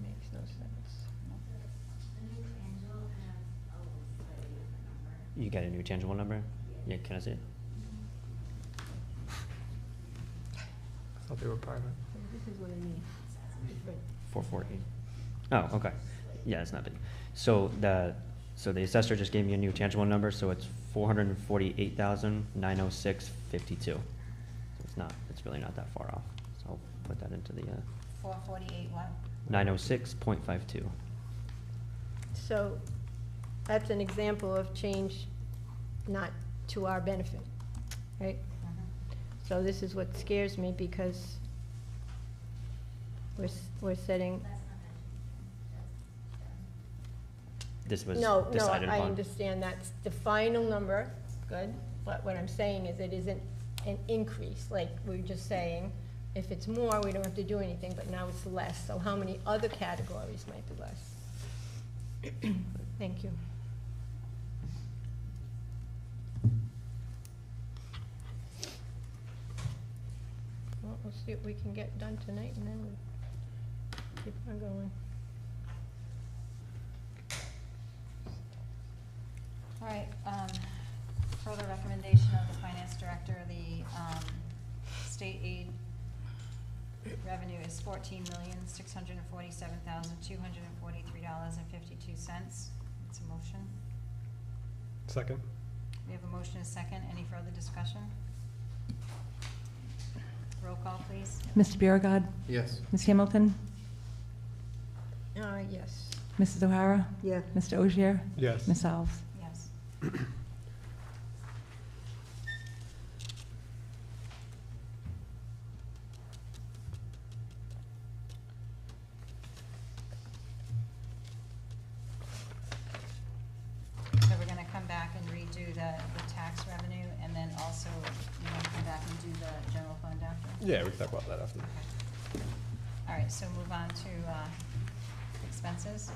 makes no sense. You get a new tangible number? Yeah, can I see it? I thought they were private. This is what I mean. 414. Oh, okay. Yeah, it's not big. So the assessor just gave me a new tangible number, so it's 448,906.52. So it's really not that far off. So I'll put that into the 448 what? 906.52. So that's an example of change not to our benefit, right? So this is what scares me, because we're setting, This was no, decided I upon. understand that's the final number, good, but what I'm saying is it isn't an increase, like we were just saying, if it's more, we don't have to do anything, but now it's less, so how many other categories might be less? Thank you. Well, we'll see what we can get done tonight, and then we'll keep on going. All right, further recommendation of the finance director, the, state aid revenue is $14,647,243.52. It's a motion. Second? We have a motion and a second. Any further discussion? Roll call, please. Mr. Biragad. Yes. Ms. Hamilton. Yes. Mrs. O'Hara. Yeah. Mr. Ogier. Yes. Ms. Alves. Yes. So we're gonna come back and redo the tax revenue, and then also, you wanna come back and do the general fund after? Yeah, we can talk about that after. All right, so move on to, expenses.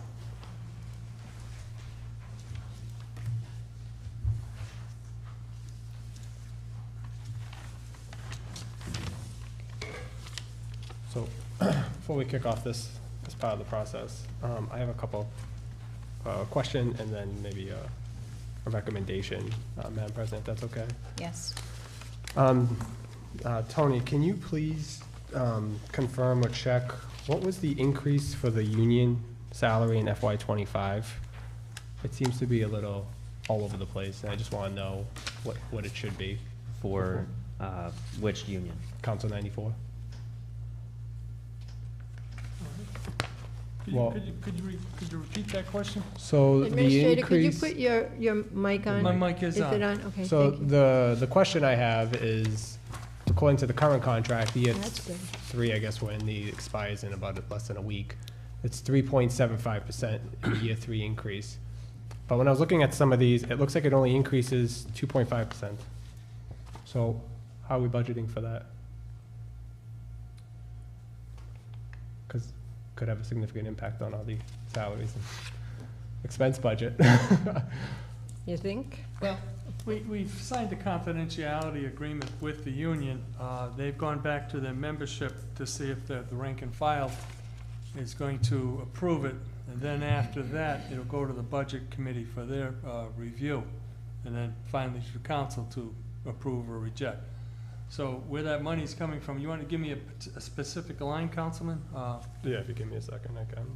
So, before we kick off this part of the process, I have a couple question and then maybe a recommendation, Madam President, if that's okay. Yes. Tony, can you please confirm or check, what was the increase for the union salary in FY '25? It seems to be a little all over the place, and I just want to know what it should be. For which union? Council 94? Could you repeat that question? So the Administrator, could you increase. put your mic on? My mic is Is it on. on? Okay, So thank you. the question I have is, according to the current contract, the year That's good. 3, I guess, when the expires in about less than a week, it's 3.75% in the year 3 increase. But when I was looking at some of these, it looks like it only increases 2.5%. So how are we budgeting for that? Because could have a significant impact on all the salaries and expense budget. You think? Well, we've signed a confidentiality agreement with the union. They've gone back to their membership to see if the rank and file is going to approve it. And then after that, it'll go to the budget committee for their review. And then finally to the council to approve or reject. So where that money's coming from, you want to give me a specific line, Councilman? Yeah, if you give me a second, I can.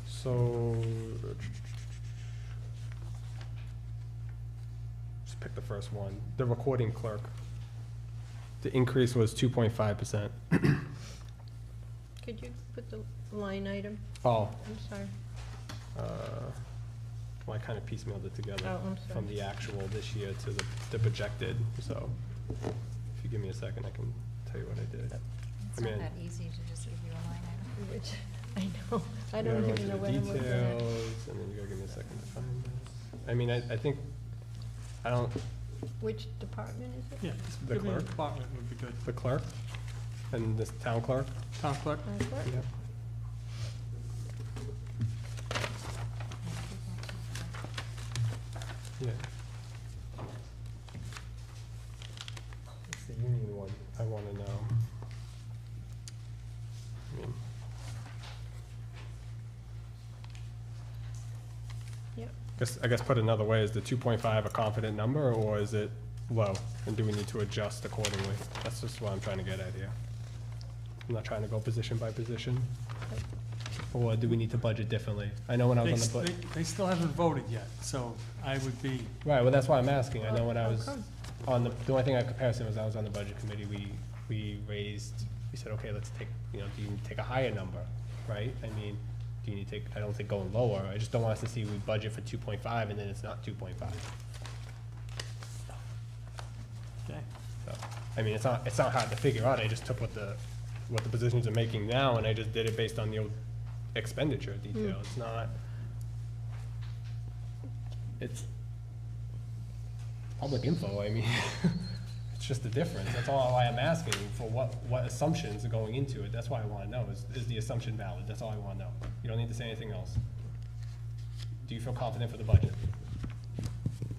So, just pick the first one. The recording clerk. The increase was 2.5%. Could you put the line item? Oh, I'm sorry. well, I kind of piecemealed it together Oh, I'm sorry. from the actual this year to the projected. So, if you give me a second, I can tell you what I did. It's I not mean, that easy to just give you a line item. Which, I know, I you don't gotta go even know into what the I'm looking at. details, and then you gotta give me a second to find this. I mean, I think, I don't, Which department is it? Yeah, just The give me the clerk? department would be good. the clerk and this town clerk. Town clerk? Clerk? Yeah. Yeah. It's the union one, I wanna know. I mean, Yep. I guess put another way, is the 2.5 a confident number, or is it low? And do we need to adjust accordingly? That's just what I'm trying to get at here. I'm not trying to go position by position. Or do we need to budget differently? I know when I was on the They still haven't voted yet, so I would be, right, well, that's why I'm asking. I know when I How was come? on the only thing I have comparison was I was on the budget committee, we said, okay, let's take, do you need to take a higher number, right? I mean, do you need to take, I don't think going lower, I just don't want us to see we budget for 2.5 and then it's not 2.5. okay. So, I mean, it's not hard to figure out, I just took what the positions are making now, and I just did it based on the old expenditure detail. It's not, it's public info, I mean, it's just the difference, that's all why I'm asking, for what assumptions are going into it, that's why I wanna know, is the assumption valid, that's all I wanna know. You don't need to say anything else. Do you feel confident for the budget?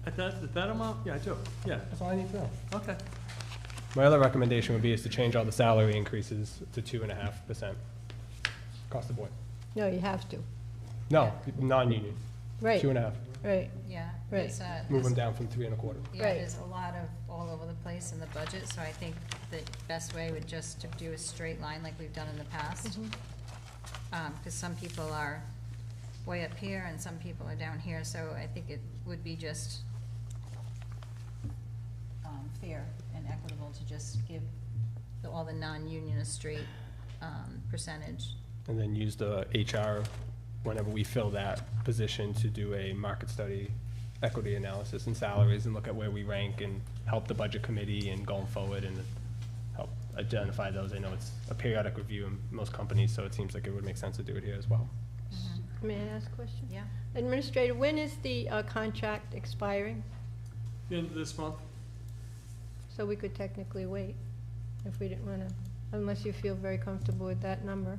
At that amount? Yeah, I do, yeah, That's all I need to know. okay. My other recommendation would be is to change all the salary increases to 2.5% across the board. No, you have to. No, non-union, Right, 2.5. right. Yeah. Right. there's, Move them there's- down from 3.25. Yeah, Right. there's a lot of all over the place in the budget, so I think the best way would just to do a straight line like we've done in the past. Because some people are way up here and some people are down here, so I think it would be just fair and equitable to just give all the non-union a straight percentage. And then use the HR, whenever we fill that position, to do a market study, equity analysis and salaries, and look at where we rank and help the budget committee and going forward and help identify those. I know it's a periodic review in most companies, so it seems like it would make sense to do it here as well. May I ask a question? Yeah. Administrator, when is the contract expiring? The end of this month? So we could technically wait if we didn't wanna, unless you feel very comfortable with that number.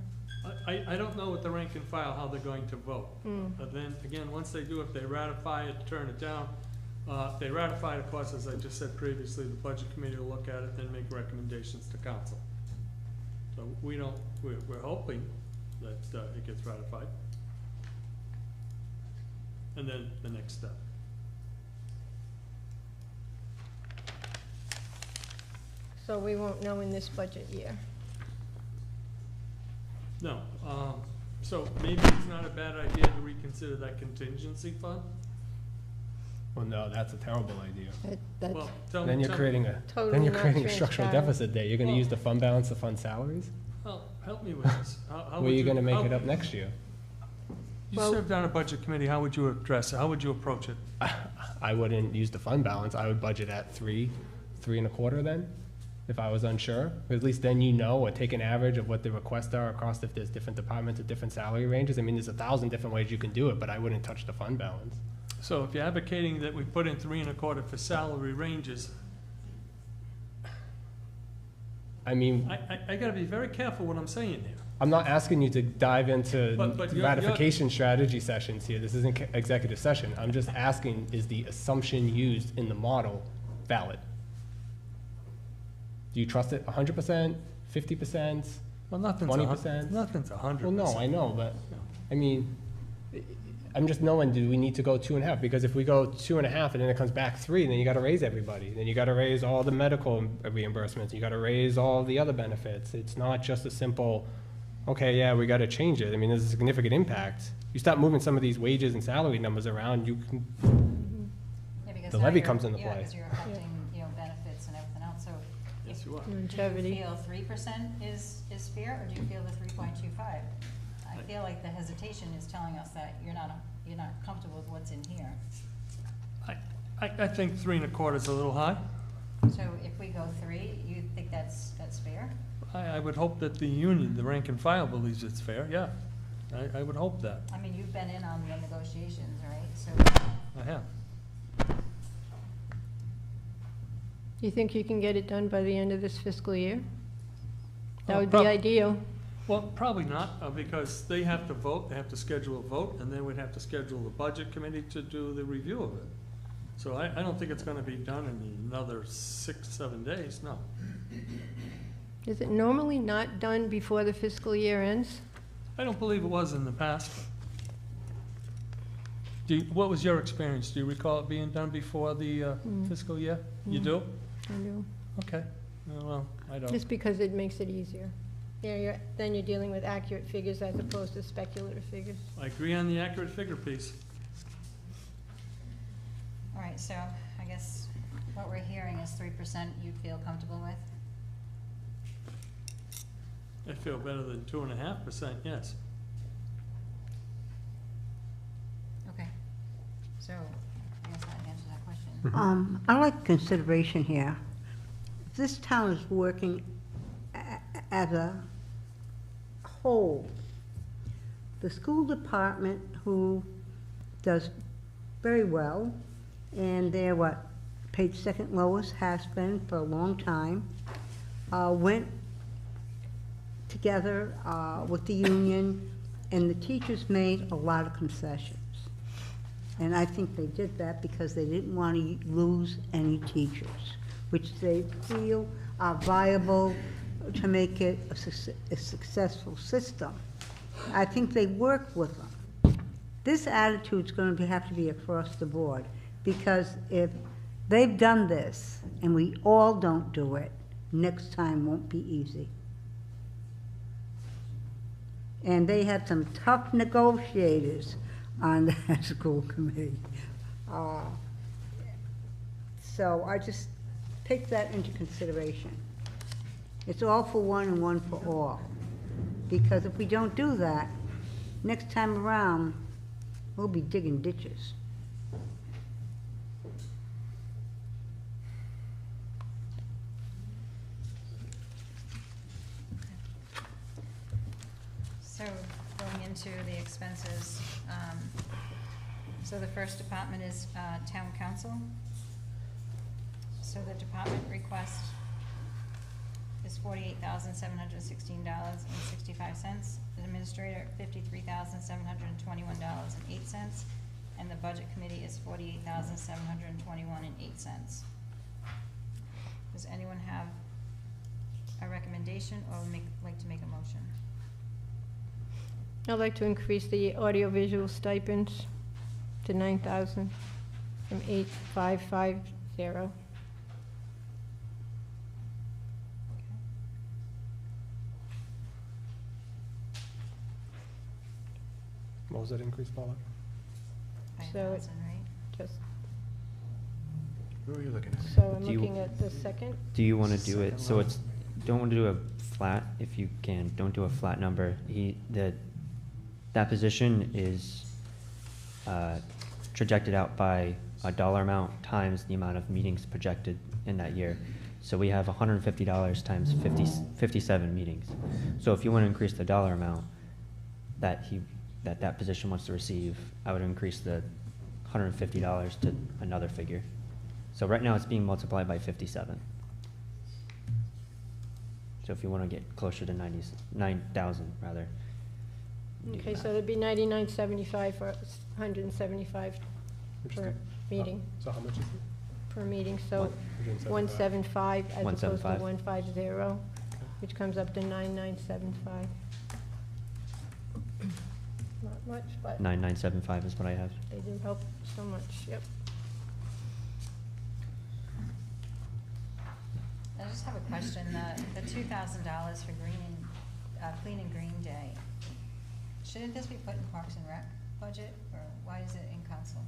I don't know what the rank and file, how they're going to vote. But then, again, once they do, if they ratify it, turn it down, if they ratify it, of course, as I just said previously, the budget committee will look at it, then make recommendations to council. So we're hoping that it gets ratified. And then the next step. So we won't know in this budget year. No, so maybe it's not a bad idea to reconsider that contingency fund? Well, no, that's a terrible idea. That's Well, tell Then me, you're creating a, totally then you're not creating a structural transparent. deficit there. You're gonna Well- use the fund balance to fund salaries? help me with this. How Where are would you gonna make how- it up next year? You Well- served on a budget committee, how would you address it? How would you approach it? I wouldn't use the fund balance. I would budget at 3.25 then, if I was unsure. At least then you know, or take an average of what the requests are across if there's different departments at different salary ranges. I mean, there's 1,000 different ways you can do it, but I wouldn't touch the fund balance. So if you're advocating that we put in 3.25 for salary ranges, I mean, I gotta be very careful what I'm saying here. I'm not asking you to dive into But you're- ratification strategy sessions here. This isn't executive session. I'm just asking, is the assumption used in the model valid? Do you trust it 100%, 50%? Well, nothing's 20%? Nothing's 100%. Well, no, I know, but, I mean, I'm just knowing, do we need to go 2.5? Because if we go 2.5 and then it comes back 3, then you gotta raise everybody. Then you gotta raise all the medical reimbursements, you gotta raise all the other benefits. It's not just a simple, okay, yeah, we gotta change it. I mean, there's a significant impact. You stop moving some of these wages and salary numbers around, you can, Yeah, because The now levy you're- comes into Yeah, play. because you're affecting, benefits and everything else, so. Yes, you are. Do you Longevity. feel 3% is fair, or do you feel the 3.25? I feel like the hesitation is telling us that you're not comfortable with what's in here. I think 3.25 is a little high. So if we go 3, you think that's fair? I would hope that the union, the rank and file, believes it's fair, yeah. I would hope that. I mean, you've been in on the negotiations, right? So, I have. You think you can get it done by the end of this fiscal year? That Well, would be ideal. Well, probably not, because they have to vote, they have to schedule a vote, and then we'd have to schedule the budget committee to do the review of it. So I don't think it's gonna be done in another 6, 7 days, no. Is it normally not done before the fiscal year ends? I don't believe it was in the past. What was your experience? Do you recall it being done before the fiscal year? You do? I do. Okay, well, I don't. Just because it makes it easier. Yeah, then you're dealing with accurate figures as opposed to speculative figures. I agree on the accurate figure piece. all right, so I guess what we're hearing is 3% you'd feel comfortable with? I feel better than 2.5%, yes. Okay, so I guess that answers that question. I like consideration here. If this town is working as a whole, the school department, who does very well, and they're paid second lowest, has been for a long time, went together with the union, and the teachers made a lot of concessions. And I think they did that because they didn't want to lose any teachers, which they feel are viable to make it a successful system. I think they work with them. This attitude's going to have to be across the board, because if they've done this and we all don't do it, next time won't be easy. And they had some tough negotiators on that school committee. So I just take that into consideration. It's all for one and one for all. Because if we don't do that, next time around, we'll be digging ditches. So going into the expenses, so the first department is town council. So the department request is $48,716.65. The administrator, $53,721.08. And the budget committee is $48,721.08. Does anyone have a recommendation or like to make a motion? I'd like to increase the audiovisual stipends to 9,000 from 8,550. what was that increase, Paula? So 5,000, right? Just, Where are you looking at? so I'm Do you- looking at the second. Do you want to do it, so it's, don't want to do a flat, if you can, don't do a flat number. That that position is projected out by a dollar amount times the amount of meetings projected in that year. So we have $150 times 57 meetings. So if you want to increase the dollar amount that position wants to receive, I would increase the $150 to another figure. So right now it's being multiplied by 57. So if you want to get closer to 9,000 rather. do Okay, that. so it'd be 99.75 for 175 per meeting, So how much is it? per meeting, so 175. 175 as opposed to 175. 150, which comes up to 9975. Not much, but 9975 is what I have. they do help so much, yep. I just have a question, the $2,000 for Clean and Green Day, shouldn't this be put in Parks and Rec budget, or why is it in council?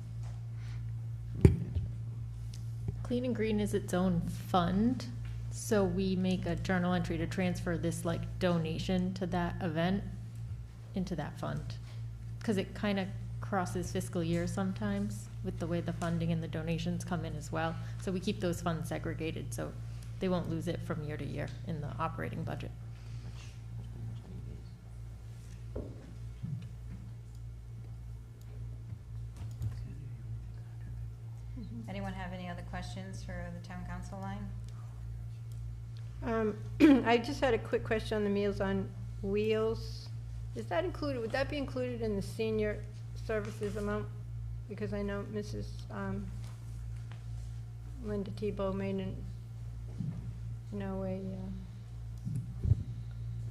Clean and Green is its own fund, so we make a journal entry to transfer this like donation to that event into that fund. Cause it kinda crosses fiscal years sometimes with the way the funding and the donations come in as well. So we keep those funds segregated, so they won't lose it from year to year in the operating budget. Anyone have any other questions for the town council line? I just had a quick question on the Meals on Wheels. Is that included, would that be included in the senior services amount? Because I know Mrs. Linda Tebow made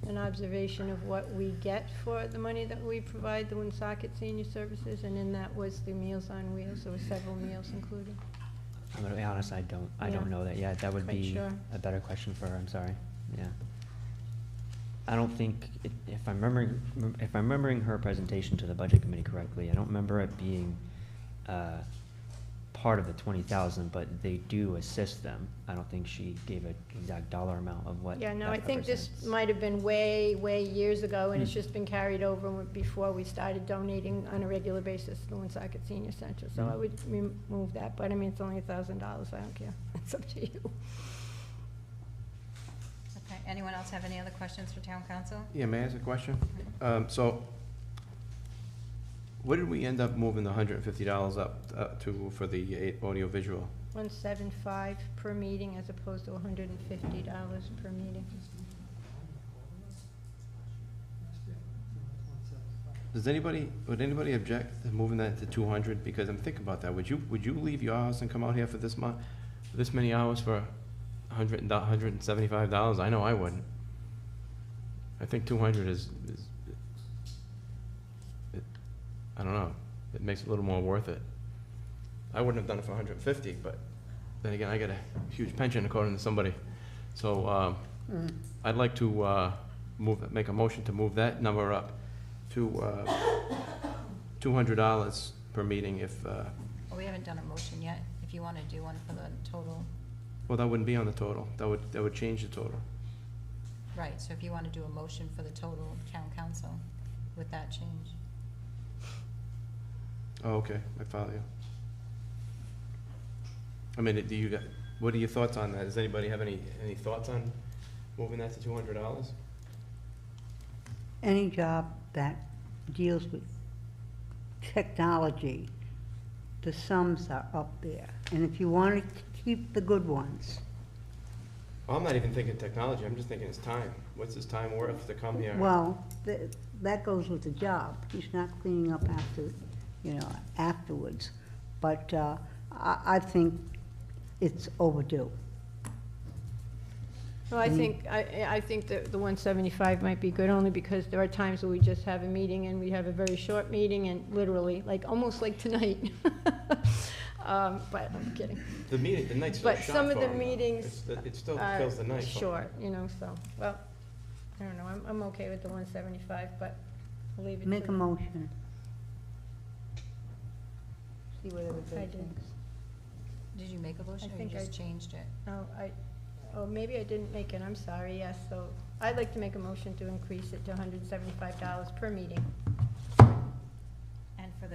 an observation of what we get for the money that we provide the Woonsocket Senior Services, and in that was the Meals on Wheels. There were several meals included. I'm gonna be honest, I don't Yeah. know that yet. That would Quite be sure. a better question for her, I'm sorry. Yeah. I don't think, if I'm remembering her presentation to the budget committee correctly, I don't remember it being, part of the 20,000, but they do assist them. I don't think she gave an exact dollar amount of what Yeah, no, that I think this represents. might have been way, way years ago, and it's Mm. just been carried over before we started donating on a regular basis to the Woonsocket Senior Center, so I Mm. would remove that, but I mean, it's only $1,000, I don't care, it's up to you. Okay, anyone else have any other questions for town council? Yeah, may I ask a question? So, what did we end up moving the $150 up to for the audiovisual? 175 per meeting as opposed to $150 per meeting. Would anybody object to moving that to 200? Because I'm thinking about that. Would you leave your house and come out here for this many hours for $175? I know I wouldn't. I think 200 is I don't know. It makes it a little more worth it. I wouldn't have done it for 150, but then again, I get a huge pension according to somebody. So I'd like to make a motion to move that number up to $200 per meeting if, Well, we haven't done a motion yet, if you want to do one for the total. well, that wouldn't be on the total. That would change the total. Right, so if you want to do a motion for the total town council with that change. Oh, okay, I follow you. I mean, what are your thoughts on that? Does anybody have any thoughts on moving that to $200? Any job that deals with technology, the sums are up there. And if you want to keep the good ones, Well, I'm not even thinking technology, I'm just thinking it's time. What's his time worth to come here? well, that goes with the job. He's not cleaning up afterwards. But I think it's overdue. Well, I think that the 175 might be good, only because there are times where we just have a meeting and we have a very short meeting and literally, almost like tonight. But I'm kidding. The night's still But short some of for the him, though. meetings It still are fills the night for him. short, so, well, I don't know, I'm okay with the 175, but I'll leave it to Make a them. motion. See what everybody I did. thinks. Did you make a motion, or you think just I- changed it? Oh, maybe I didn't make it, I'm sorry, yes, so I'd like to make a motion to increase it to $175 per meeting for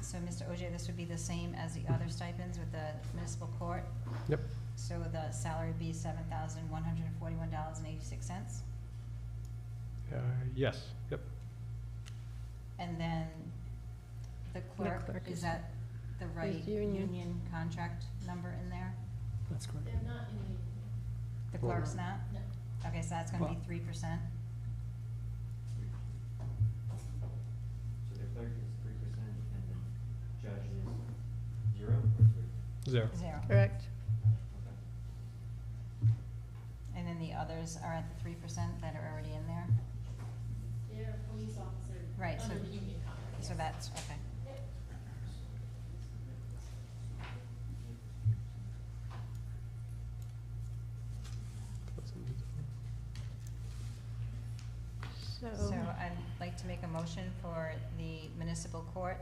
So, Mr. Ogier, this would be the same as the other stipends with the municipal court? Yep. So the salary would be $7,141.86? Yes, yep. And then the clerk, clerk is is- that the right union. union contract number in there? That's correct. They're not in the. The clerk's not? No. Okay, so that's gonna be 3%? So the clerk is 3% and the judge is 0 or 3? 0. 0. Correct. Okay. And then the others are at the 3% that are already in there? They're police officer. Right, so- Under the union contract. So that's, okay. So I'd like to make a motion for the municipal court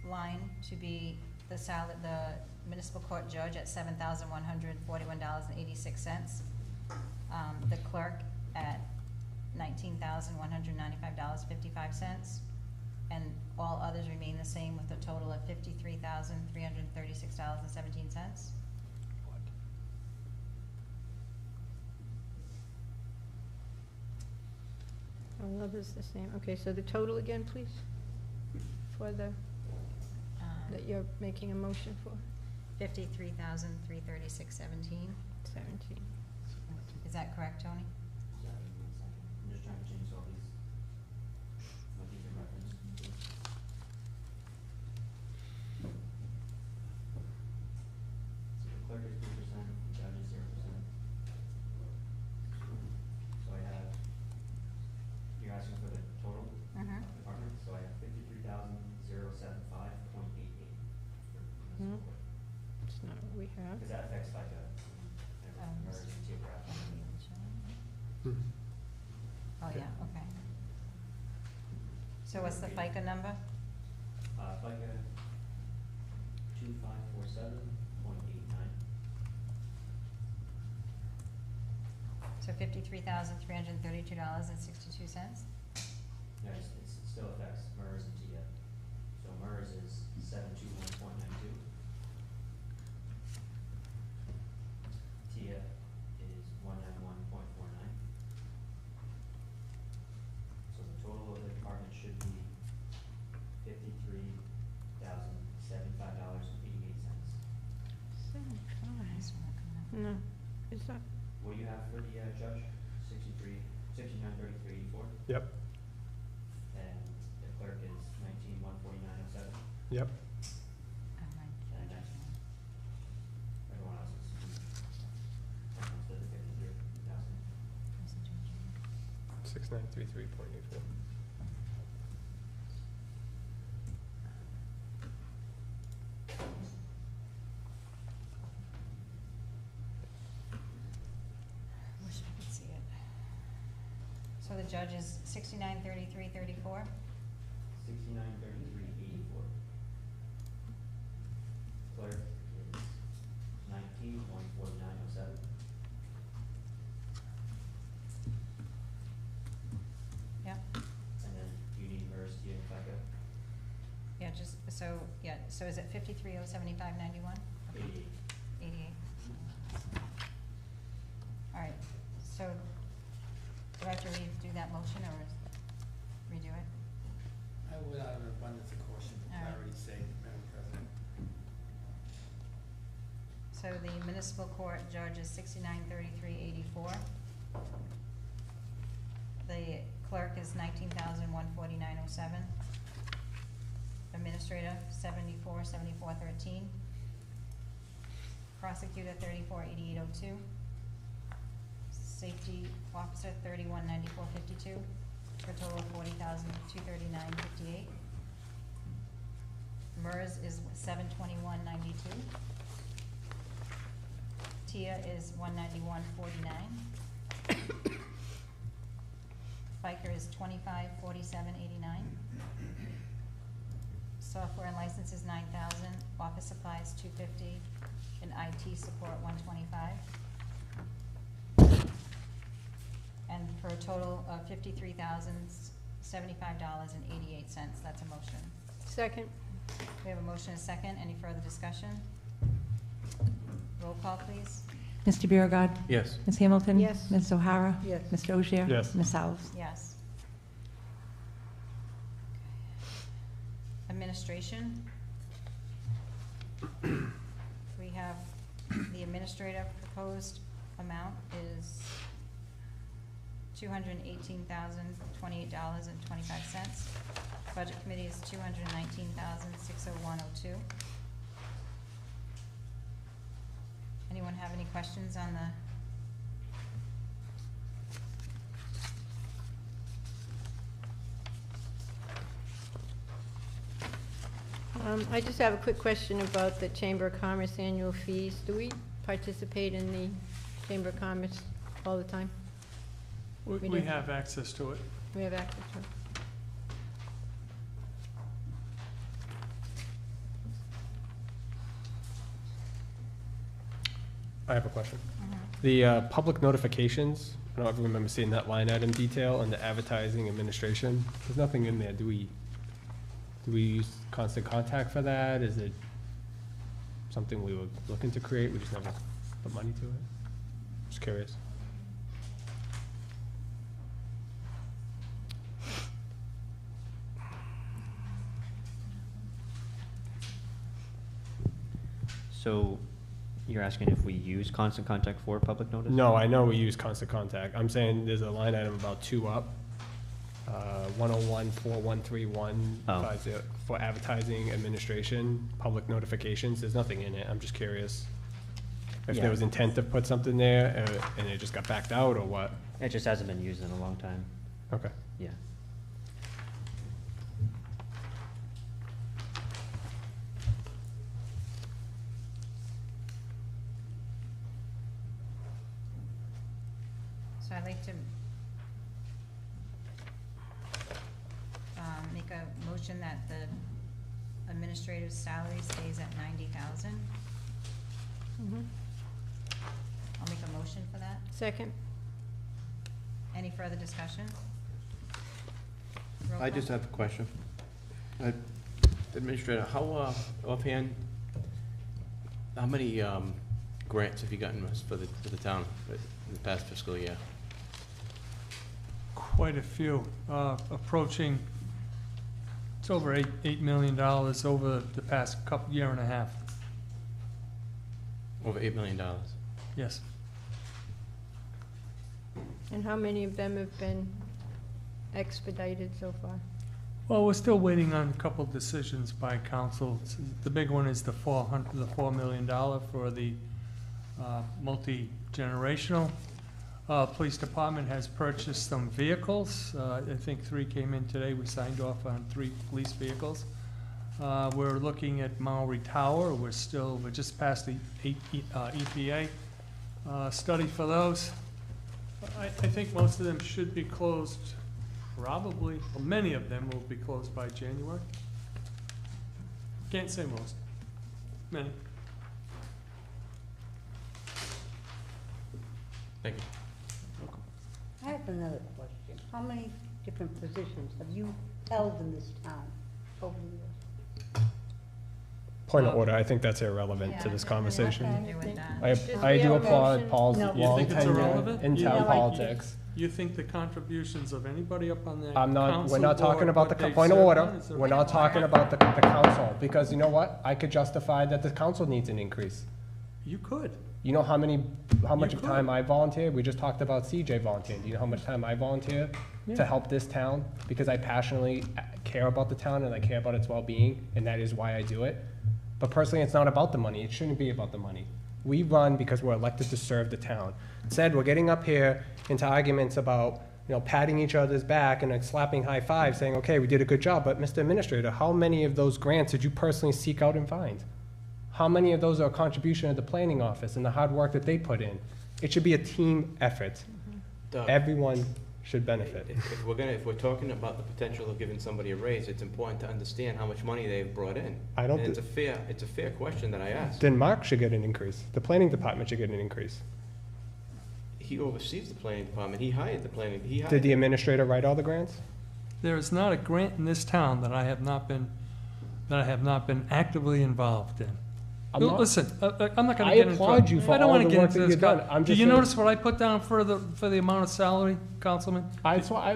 line to be the municipal court judge at $7,141.86. The clerk at $19,195.55. And all others remain the same with a total of $53,336.17. All others the same. Okay, so the total again, please? For the, that you're making a motion for? $53,336.17. 17. Is that correct, Tony? Sorry, 1 second. I'm just trying to change all these. What these are referenced to. So the clerk is 3%, the judge is 0%. So I have, you're asking for the total department, so I have 53,075.88 for municipal court. It's not what we have. Because that affects FICA, MERS, and geographic. Oh, yeah, okay. So what's the FICA number? FICA 2547.89. So $53,332.62? No, it still affects MERS and TIA. So MERS is 721.92. TIA is 191.49. So the total of the department should be $53,075.88. 75. No, is that, What do you have for the judge? 6933.84. Yep, And the clerk is 19,149.07. yep. And that's, everyone else is, everyone's split the 53,000. 6933.84. Wish I could see it. So the judge is 6933.34? 6933.84. Clerk is 19,149.07. Yep. And then you need MERS, TIA, and FICA, Yeah, so is it 53,075.91? 88. 88. All right, so do I have to redo that motion or redo it? I would, out of an abundance of caution, for All right. clarity's sake, Madam President. So the municipal court judge is 6933.84. The clerk is 19,149.07. Administrator, 7474.13. Prosecutor, 3488.02. Safety officer, 3194.52, for a total of 40,239.58. MERS is 721.92. TIA is 191.49. FICA is 2547.89. Software and license is 9,000. Office supplies 250, and IT support 125. And for a total of $53,075.88. That's a motion. Second. We have a motion and a second. Any further discussion? Roll call, please. Mr. Biragad. Yes. Ms. Hamilton. Yes. Ms. O'Hara. Yes. Mr. Ogier. Yes. Ms. Alves. Yes. Administration. We have the administrative proposed amount is $218,028.25. Budget committee is $219,601.02. Anyone have any questions on the? I just have a quick question about the Chamber of Commerce annual fees. Do we participate in the Chamber of Commerce all the time? We We do. have access to it. We have access to it. I have a question. The public notifications, I don't ever remember seeing that line item detail and the advertising administration. There's nothing in there. Do we use constant contact for that? Is it something we were looking to create? We just never put money to it? Just curious. So you're asking if we use constant contact for public notice? No, I know we use constant contact. I'm saying there's a line item about 2 up. 1014131 for advertising administration, public notifications. There's nothing in it. I'm just curious if Yeah. there was intent to put something there and it just got backed out or what. It just hasn't been used in a long time, Okay. yeah. So I'd like to make a motion that the administrative salary stays at 90,000. I'll make a motion for that. Second. Any further discussion? Roll I call. just have a question. Administrator, how, offhand, how many grants have you gotten for the town in the past fiscal year? Quite a few, approaching, it's over $8 million over the past year and a half. Over $8 million. Yes. And how many of them have been expedited so far? Well, we're still waiting on a couple decisions by council. The big one is the $4 million for the multi-generational. Police department has purchased some vehicles. I think 3 came in today. We signed off on 3 police vehicles. We're looking at Maori Tower. We're just past the EPA study for those. I think most of them should be closed probably, well, many of them will be closed by January. Can't say most, many. Thank you. I have another question. How many different positions have you held in this town over the years? Point of order, I think that's irrelevant Yeah, to this it has conversation. nothing to do with that. I do have a applaud motion? Paul's No. You long think it's tenure irrelevant? in You town like- politics. You think the contributions of anybody up on that I'm not, we're council not talking board, about what the, they've point of served order, on is we're not talking about the council, because you know what? I could justify that the council needs an increase. You could. You know how much You of time could. I volunteer? We just talked about CJ volunteering. Do you know how much time I volunteer Yeah. to help this town? Because I passionately care about the town and I care about its well-being, and that is why I do it. But personally, it's not about the money. It shouldn't be about the money. We run because we're elected to serve the town. Instead, we're getting up here into arguments about, patting each other's back and then slapping high fives, saying, okay, we did a good job. But Mr. Administrator, how many of those grants did you personally seek out and find? How many of those are a contribution of the planning office and the hard work that they put in? It should be a team effort. Doug, Everyone should benefit. if we're talking about the potential of giving somebody a raise, it's important to understand how much money they've brought in. I don't And thi- it's a fair question that I asked. Then Mark should get an increase. The planning department should get an increase. He oversees the planning department. He hired the planning, he hired. Did the administrator write all the grants? There is not a grant in this town that I have not been that I have not been actively involved in. I'm not- Listen, I'm not gonna I get into. applaud you for I don't all wanna the get work into that this you've done. guy. I'm Did just you saying- notice what I put down for the amount of salary, Councilman?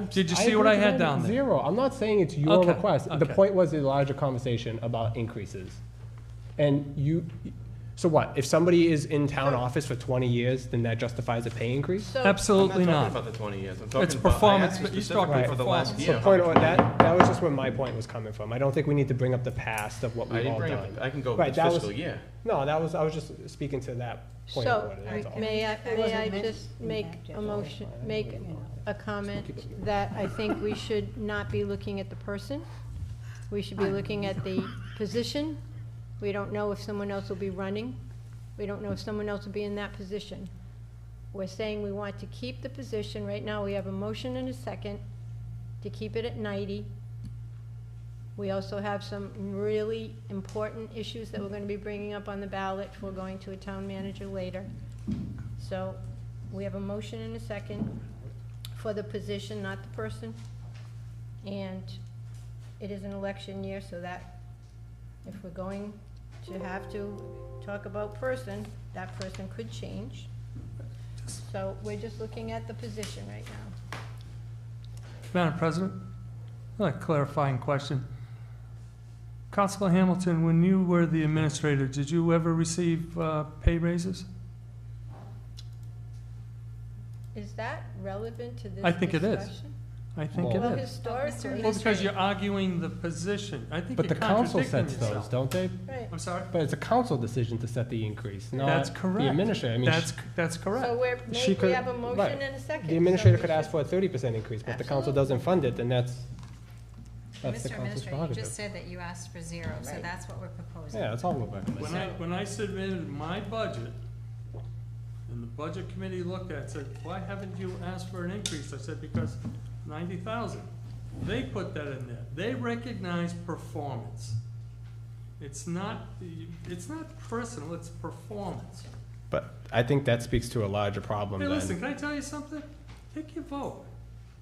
Did you see what agree I had with down there? Zero. I'm not saying it's your Okay, request. The okay. point was a larger conversation about increases. And so what? If somebody is in town office for 20 years, then that justifies a pay increase? So, Absolutely I'm not not. talking about the 20 years. I'm talking It's about, I performance, asked but you're specifically talking for the last performance. year. The point, that was just where my point was coming from. I don't think we need to bring up the past of what I we've didn't all bring done. up, I can go Right, this that was- fiscal year. No, I was just speaking to that point of so, order, that's all. may I wasn't meant just to make impact a it. motion, make a comment that I think we should not be looking at the person. We should be looking at the position. We don't know if someone else will be running. We don't know if someone else will be in that position. We're saying we want to keep the position. Right now, we have a motion and a second to keep it at 90. We also have some really important issues that we're going to be bringing up on the ballot. We're going to a town manager later. So we have a motion and a second for the position, not the person. And it is an election year, so that if we're going to have to talk about person, that person could change. So we're just looking at the position right now. Madam President, a clarifying question. Constable Hamilton, when you were the administrator, did you ever receive pay raises? Is that relevant to this I think it is. discussion? I think it Well, is. historically. Well, because you're arguing the position. I think But the you're council contradicting sets those, yourself. don't they? Right. I'm sorry? But it's a council decision to set the increase, not That's the correct. administrator. I mean, That's correct. So she we could- have a motion right. and a second. The so administrator we could ask should- for a 30% increase, but if the council Absolutely. doesn't fund it, then that's the Mr. council's Administrator, you prerogative. just said that you asked for zero, so Right. that's what we're proposing. Yeah, that's all we're recommending. When I submitted my budget, and the budget committee looked at it, said, why haven't you asked for an increase? I said, because 90,000. They put that in there. They recognize performance. It's not personal, it's performance. But I think that speaks to a larger problem Hey, then. listen, can I tell you something? Take your vote.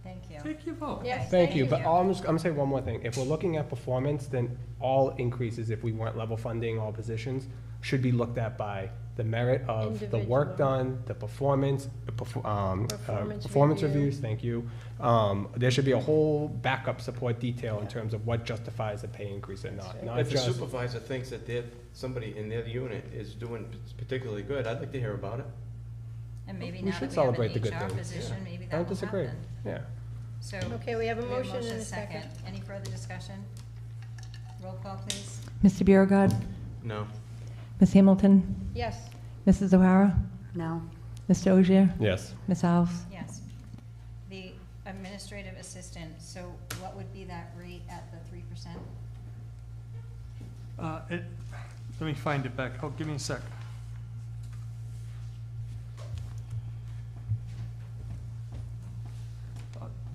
Thank you. Take your vote. Yes, Thank you, but I'm gonna say one more thing. If we're looking at performance, then all increases, if we weren't level funding all positions, should be looked at by the merit of the work Individual. done, the performance, Performance performance review. reviews, thank you. There should be a whole backup support detail in terms of what justifies a pay increase or not, not If the just. supervisor thinks that somebody in their unit is doing particularly good, I'd like to hear about it. And maybe We now should that we have celebrate an the good HR things. position, maybe I that don't will disagree, happen. yeah. So. Okay, we have a we motion and a second. Any further discussion? Roll call, please. Mr. Biragad, No. Ms. Hamilton, Yes, Mrs. O'Hara, No, Mr. Ogier, Yes. Ms. Alves. Yes. The administrative assistant, so what would be that rate at the 3%? Let me find it back. Oh, give me a sec.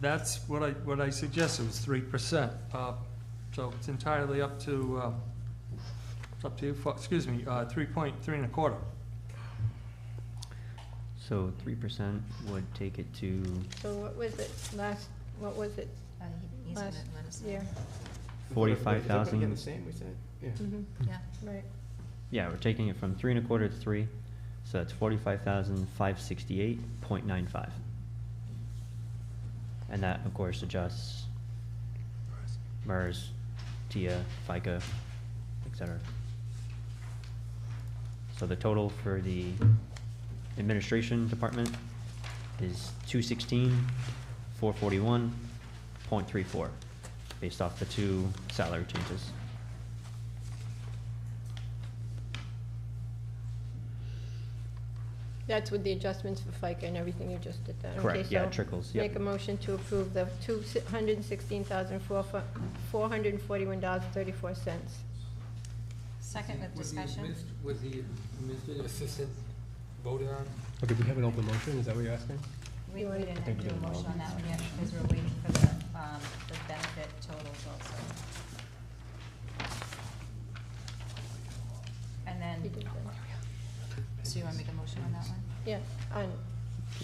That's what I suggested, was 3%. So it's entirely up to, it's up to you, excuse me, 3.325. So 3% would take it to, so what was it what was it He's gonna last let us know. year? 45,000. Getting the same, we said, yeah. Yeah. Right. Yeah, we're taking it from 3.25 to 3, so that's 45,568.95. And that, of course, adjusts MERS, TIA, FICA, etc. So the total for the administration department is 216,441.34, based off the two salary changes. That's with the adjustments for FICA and everything you just did that. Correct, Okay, yeah, so it trickles, yep. Make a motion to approve the $216,441.34. Second with discussion? Was the administrative assistant voted on? Okay, we have an open motion, is that what you're asking? We You wanna- didn't do a motion on that one yet because we're waiting for the benefit totals also. And then, You did that. so you wanna make a motion on that one? Yeah,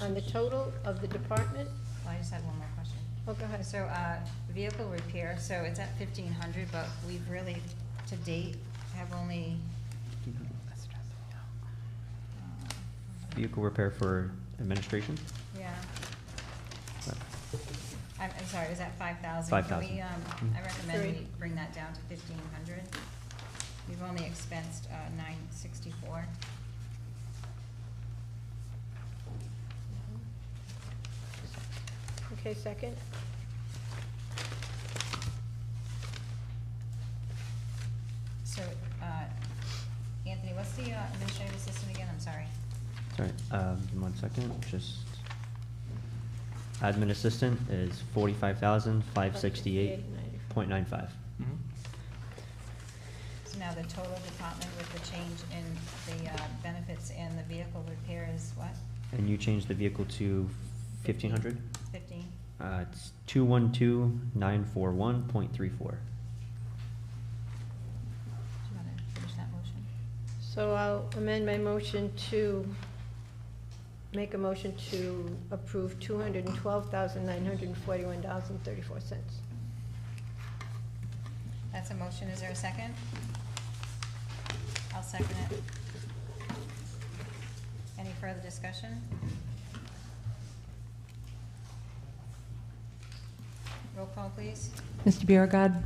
on the total of the department, Well, I just had one more question. oh, go ahead. So, vehicle repair, so it's at 1,500, but we've really to date, have only, Vehicle repair for administration? yeah. What? I'm sorry, was that 5,000? 5,000. Can we, Mhm. I recommend Three. we bring that down to 1,500. We've only expensed 964. Okay, second? So, Anthony, what's the administrative assistant again? I'm sorry. Sorry, 1 second, just, admin assistant is 45,568.95. So now the total department with the change in the benefits and the vehicle repair is what? And you changed the vehicle to 1,500? 15? It's 212,941.34. Do you want to finish that motion? So I'll amend my motion to make a motion to approve $212,941.34. That's a motion. Is there a second? I'll second it. Any further discussion? Roll call, please. Mr. Biragad.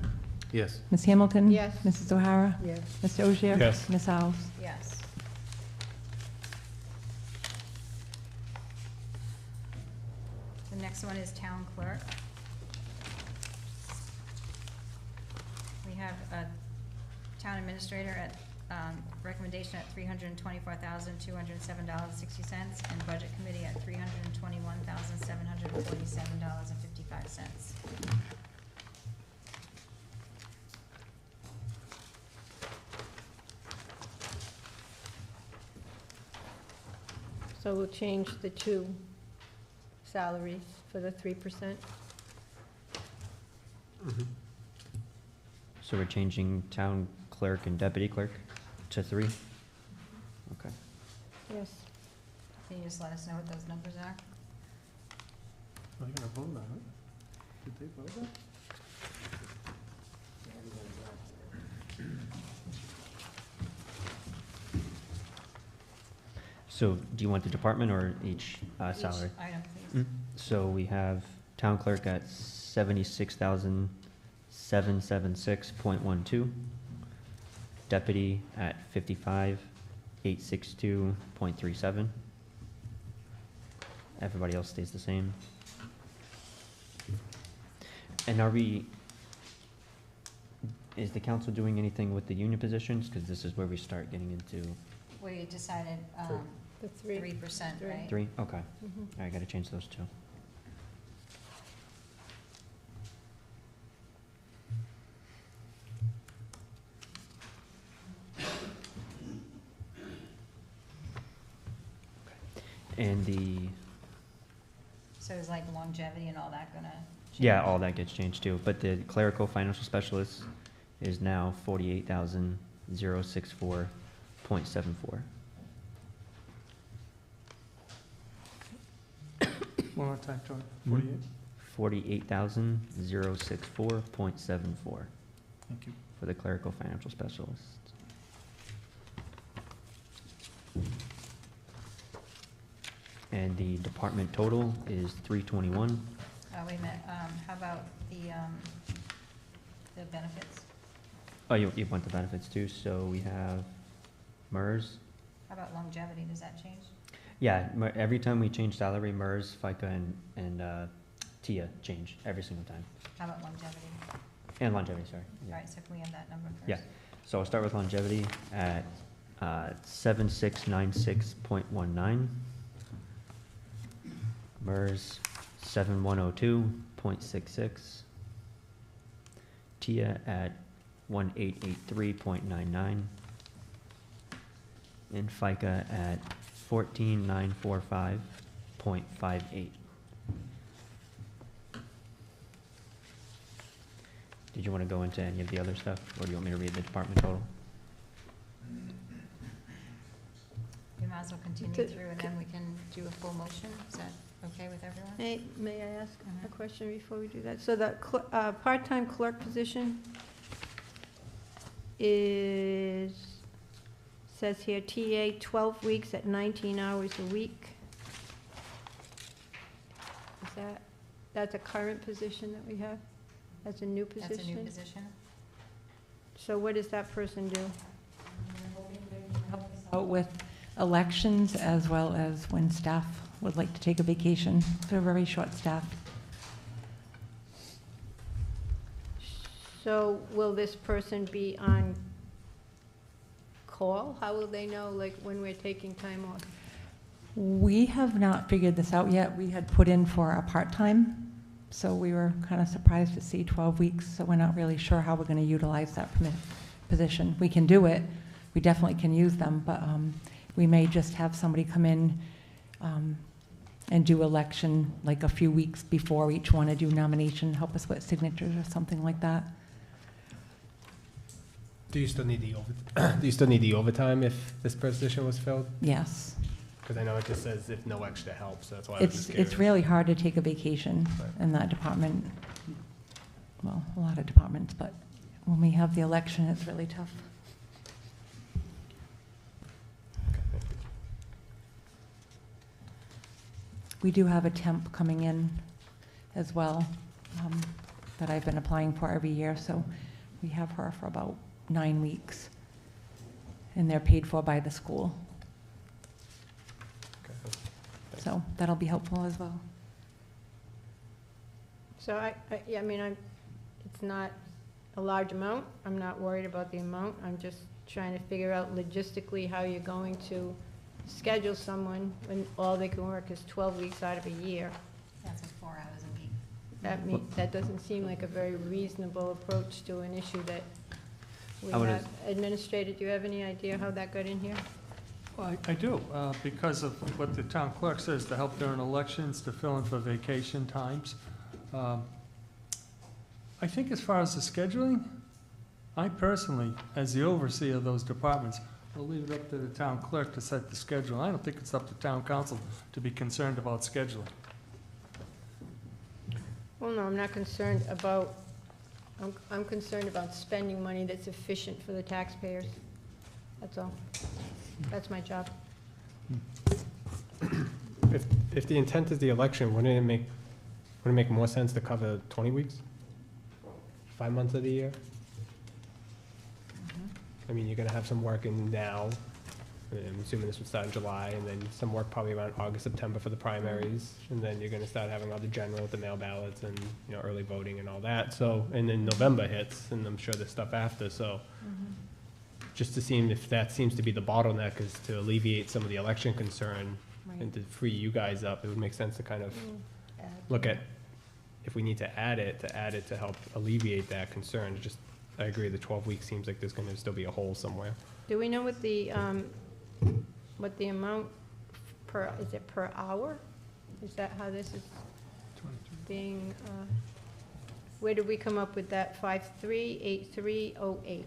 Yes. Ms. Hamilton. Yes. Mrs. O'Hara. Yes. Mr. Ogier. Yes. Ms. Alves. Yes. The next one is town clerk. We have a town administrator at, recommendation at $324,207.60, and budget committee at $321,747.55. So we'll change the two salaries for the 3%. So we're changing town clerk and deputy clerk to 3? Okay. Yes. Can you just let us know what those numbers are? Are you gonna vote on it? Did they vote on it? So do you want the department or each salary? Each item, please. So we have town clerk at 76,776.12. Deputy at 55,862.37. Everybody else stays the same. And is the council doing anything with the union positions? Because this is where we start getting into We decided, The 3. 3%, right? 3? Okay. Mhm. I gotta change those two. And So is like longevity and all that gonna change? yeah, all that gets changed too, but the clerical financial specialist is now 48,064.74. One more time, John. 48? 48,064.74 Thank you. for the clerical financial specialist. And the department total is 321. Wait a minute, how about the benefits? Oh, you want the benefits too, so we have MERS. How about longevity, does that change? Yeah, every time we change salary, MERS, FICA, and TIA change every single time. How about longevity? And longevity, sorry. All Yeah. right, so can we have that number first? Yeah, so I'll start with longevity at 7696.19. MERS 7102.66. TIA at 1883.99. And FICA at 14945.58. Did you want to go into any of the other stuff, or do you want me to read the department total? We might as well continue Th- through and then we can do a full motion. Is that okay with everyone? May I ask a Mhm. question before we do that? So the part-time clerk position, is, says here, TA 12 weeks at 19 hours a week. Is that's a current position that we have? That's a new position? That's a new position. So what does that person do? Out with elections as well as when staff would like to take a vacation. They're very short-staffed. So will this person be on call? How will they know, like, when we're taking time off? We have not figured this out yet. We had put in for a part-time, so we were kind of surprised to see 12 weeks, so we're not really sure how we're going to utilize that position. We can do it. We definitely can use them, but we may just have somebody come in and do election like a few weeks before each one to do nomination, help us with signatures or something like that. Do you still need the overtime if this position was filled? Yes. Because I know it just says if no extra help, so that's why I was just It's curious. really hard to take a vacation Right. in that department. Well, a lot of departments, but when we have the election, it's really tough. Okay, thank you. We do have a temp coming in as well, that I've been applying for every year, so we have her for about 9 weeks. And they're paid for by the school, Okay, thanks. so that'll be helpful as well. So yeah, I mean, it's not a large amount. I'm not worried about the amount. I'm just trying to figure out logistically how you're going to schedule someone when all they can work is 12 weeks out of a year. That's with 4 hours a week. That doesn't seem like a very reasonable approach to an issue that we I would have. Administrator, do you have any idea how that got in here? Well, I do, because of what the town clerk says, to help during elections, to fill in for vacation times. I think as far as the scheduling, I personally, as the overseer of those departments, will leave it up to the town clerk to set the schedule. I don't think it's up to town council to be concerned about scheduling. Well, no, I'm not concerned about, I'm concerned about spending money that's efficient for the taxpayers. That's all. That's my job. If the intent is the election, wouldn't it make more sense to cover 20 weeks? 5 months of the year? I mean, you're gonna have some work in now, and I'm assuming this would start in July, and then some work probably around August, September for the primaries, and then you're gonna start having all the general with the mail ballots and, you know, early voting and all that, so, and then November hits, and I'm sure there's stuff after, so. Just to see if that seems to be the bottleneck, is to alleviate some of the election concern and to free you guys up, it would make sense to kind of look at, if we need to add it to help alleviate that concern. Just, I agree, the 12 weeks seems like there's gonna still be a hole somewhere. Do we know what the amount per, is it per hour? Is that how this is being, where did we come up with that 538308?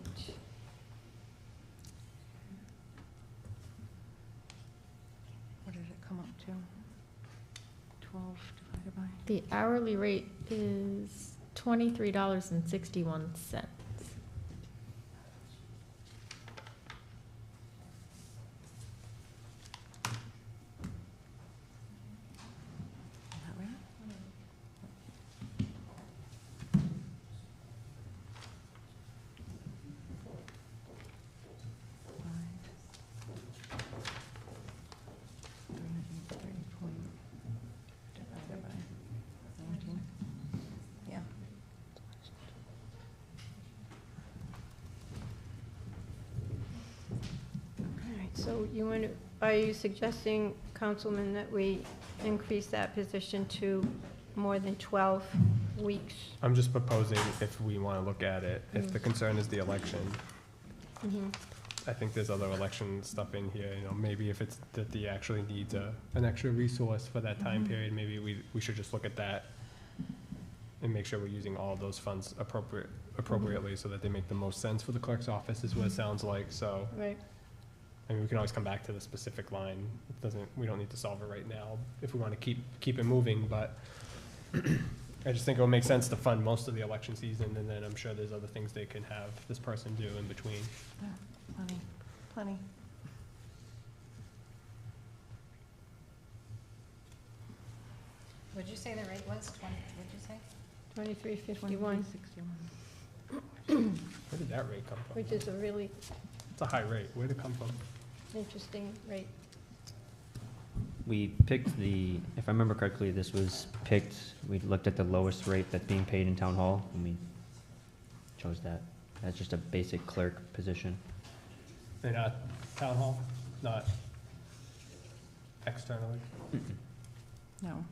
What did it come up to? 12 divided by? The hourly rate is $23.61. Is that right? Divided by 19. Yeah. All right, so you want to, are you suggesting, Councilman, that we increase that position to more than 12 weeks? I'm just proposing, if we wanna look at it, if the concern is the election, Mhm. I think there's other election stuff in here, you know, maybe if it's that the actually needs an extra resource for that time period, maybe we should just look at that and make sure we're using all of those funds appropriately so that they make the most sense for the clerk's office, is what it sounds like, so. Right. I mean, we can always come back to the specific line. It doesn't, we don't need to solve it right now if we want to keep it moving, but I just think it would make sense to fund most of the election season, and then I'm sure there's other things they can have this person do in between. Plenty, plenty. What'd you say the rate was? What'd you say? 2351, 61. Where did that rate come from? which is a really It's a high rate. Where'd it come from? interesting rate. We picked the, if I remember correctly, this was picked, we looked at the lowest rate that's being paid in town hall, and we chose that. That's just a basic clerk position. They're not town hall, not externally? No.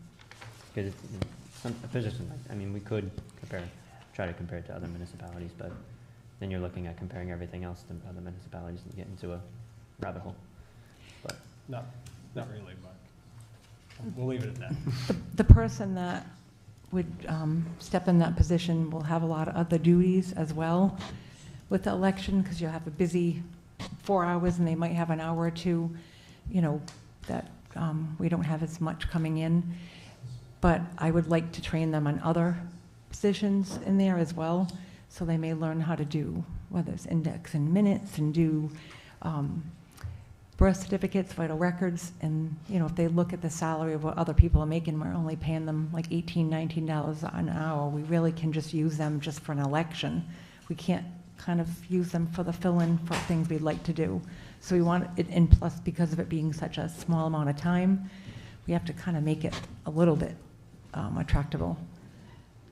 Because it's some, a position, like, I mean, we could try to compare it to other municipalities, but then you're looking at comparing everything else to other municipalities and get into a rabbit hole. But Not really, but we'll leave it at that. The person that would step in that position will have a lot of other duties as well with the election, because you'll have a busy 4 hours and they might have an hour or two, you know, that we don't have as much coming in. But I would like to train them on other positions in there as well, so they may learn how to do, whether it's index and minutes and do birth certificates, vital records, and, you know, if they look at the salary of what other people are making, we're only paying them like $18, $19 an hour. We really can just use them just for an election. We can't kind of use them for the fill-in for things we'd like to do. So we want it, and plus because of it being such a small amount of time, we have to kind of make it a little bit attractable,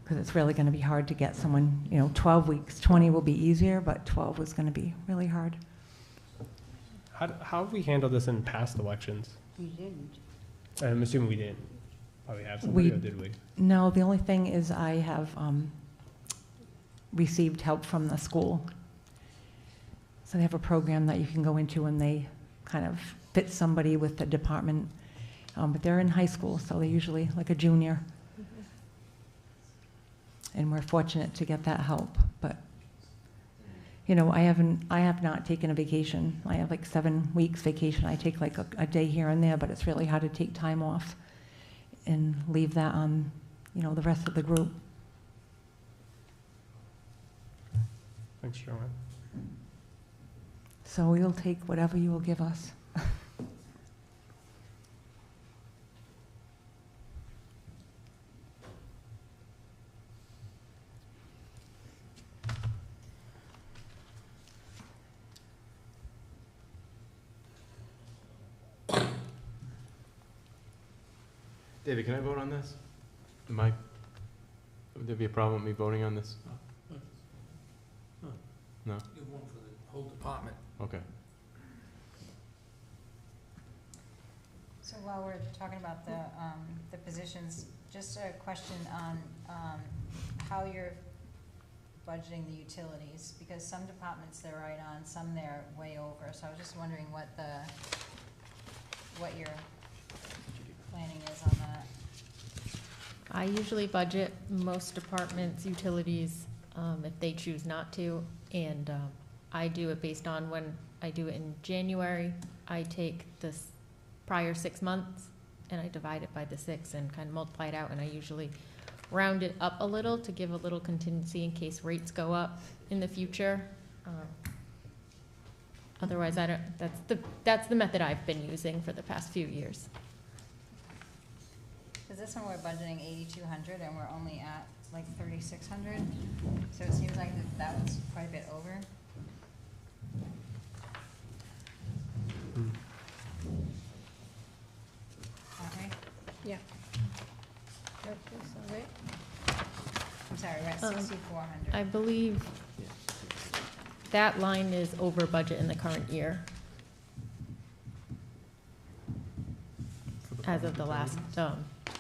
because it's really going to be hard to get someone, you know, 12 weeks. 20 will be easier, but 12 is going to be really hard. How have we handled this in past elections? We didn't. I'm assuming we didn't. Probably have somebody, or did we? No, the only thing is I have received help from the school. So they have a program that you can go into and they kind of fit somebody with the department. But they're in high school, so they're usually like a junior. And we're fortunate to get that help. But, you know, I have not taken a vacation. I have like 7 weeks vacation. I take like a day here and there, but it's really hard to take time off and leave that on, you know, the rest of the group. Thanks, Joanne. So we'll take whatever you will give us. David, can I vote on this? Would there be a problem with me voting on this? No? You want for the whole department. Okay. So while we're talking about the positions, just a question on how you're budgeting the utilities, because some departments they're right on, some they're way over. So I was just wondering what your planning is on that. I usually budget most departments' utilities if they choose not to, and I do it based on when I do it in January. I take this prior 6 months and I divide it by the 6 and kind of multiply it out, and I usually round it up a little to give a little contingency in case rates go up in the future. Otherwise, I don't. That's the method I've been using for the past few years. Because this one we're budgeting 8,200 and we're only at like 3,600, so it seems like that was quite a bit over. Okay. Yeah. Okay, so, right? I'm sorry, we're at 6,400. I believe that line is over budget in the current year, as of the last,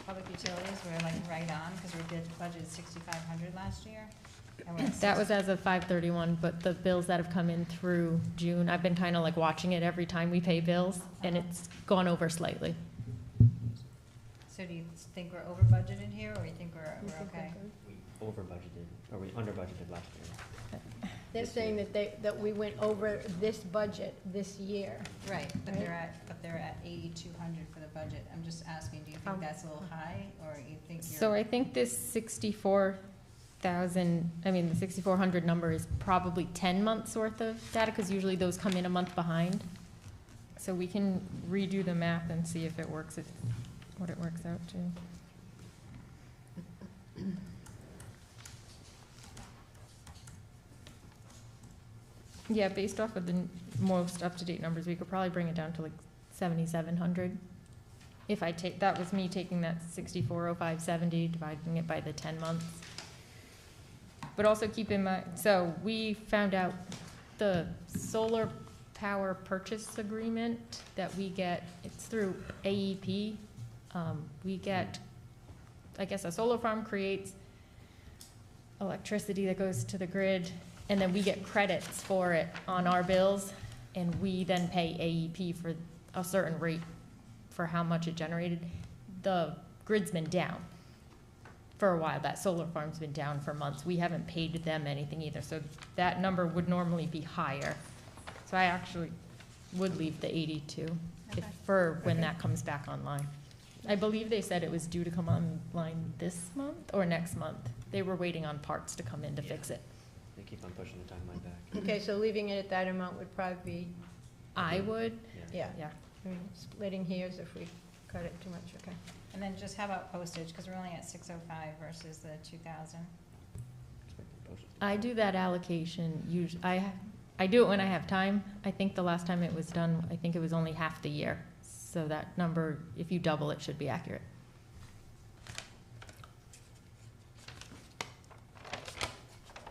Public utilities, we're like right on, because we did budget 6,500 last year. And we're at that was as of 5/31, but the bills that have come in through June, I've been kind of like watching it every time we pay bills, and it's gone over slightly. So do you think we're over budgeted here, or you think we're okay? We over budgeted, or we under budgeted last year. They're saying that we went over this budget this year. Right, but Right. they're at 8,200 for the budget. I'm just asking, do you think that's a little high, or you think you're? So I think this 64,000, the 6,400 number is probably 10 months worth of data, because usually those come in a month behind. So we can redo the math and see if it works, what it works out to. Yeah, based off of the most up-to-date numbers, we could probably bring it down to like 7,700. If I take, that was me taking that 64,0570, dividing it by the 10 months. But also keep in mind, so we found out the solar power purchase agreement that we get, it's through AEP. We get, I guess a solar farm creates electricity that goes to the grid, and then we get credits for it on our bills, and we then pay AEP for a certain rate for how much it generated. The grid's been down for a while. That solar farm's been down for months. We haven't paid them anything either, so that number would normally be higher. So I actually would leave the 82 Okay. for when that comes back online. I believe they said it was due to come online this month or next month. They were waiting on parts to come in to fix it. They keep on pushing the timeline back. Okay, so leaving it at that amount would probably be, I would, yeah, yeah. I mean, splitting hairs if we cut it too much, okay. And then just how about postage, because we're only at 605 versus the 2,000. I do that allocation I do it when I have time. I think the last time it was done, I think it was only half the year. So that number, if you double it, should be accurate.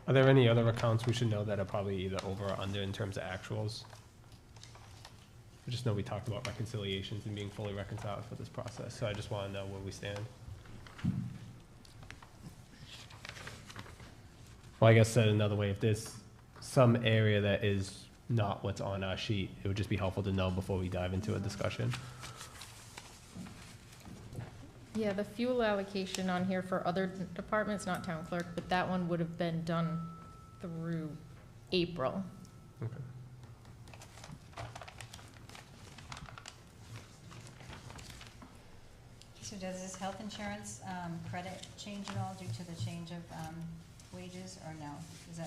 Are there any other accounts we should know that are probably either over or under in terms of actuals? I just know we talked about reconciliations and being fully reconciled for this process, so I just want to know where we stand. Well, I guess said another way, if there's some area that is not what's on our sheet, it would just be helpful to know before we dive into a discussion. Yeah, the fuel allocation on here for other departments, not town clerk, but that one would have been done through April. Okay. So does this health insurance credit change at all due to the change of wages, or no? Is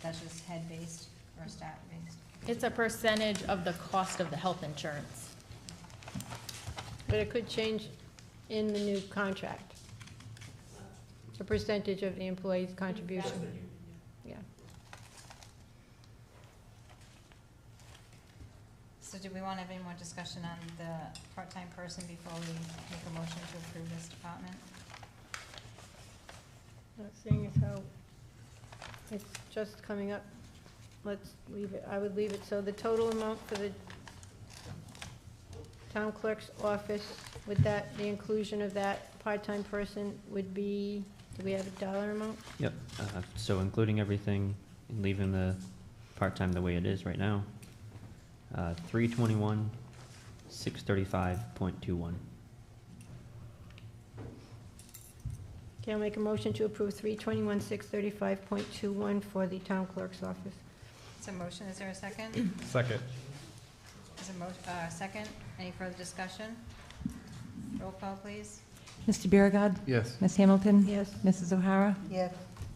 that's just head-based or stat-based? It's a percentage of the cost of the health insurance. But it could change in the new contract. A percentage of the employee's contribution. Yeah. So do we want to have any more discussion on the part-time person before we make a motion to approve this department? Not seeing as how it's just coming up, let's leave it, I would leave it. So the total amount for the town clerk's office, with that, the inclusion of that part-time person would be, do we have a dollar amount? Yep, so including everything, and leaving the part-time the way it is right now, 321, 635.21. Okay, I'll make a motion to approve 321,635.21 for the town clerk's office. It's a motion, is there a second? Second. Is a second? Any further discussion? Roll call, please. Mr. Biragad. Yes. Ms. Hamilton. Yes. Mrs. O'Hara. Yes.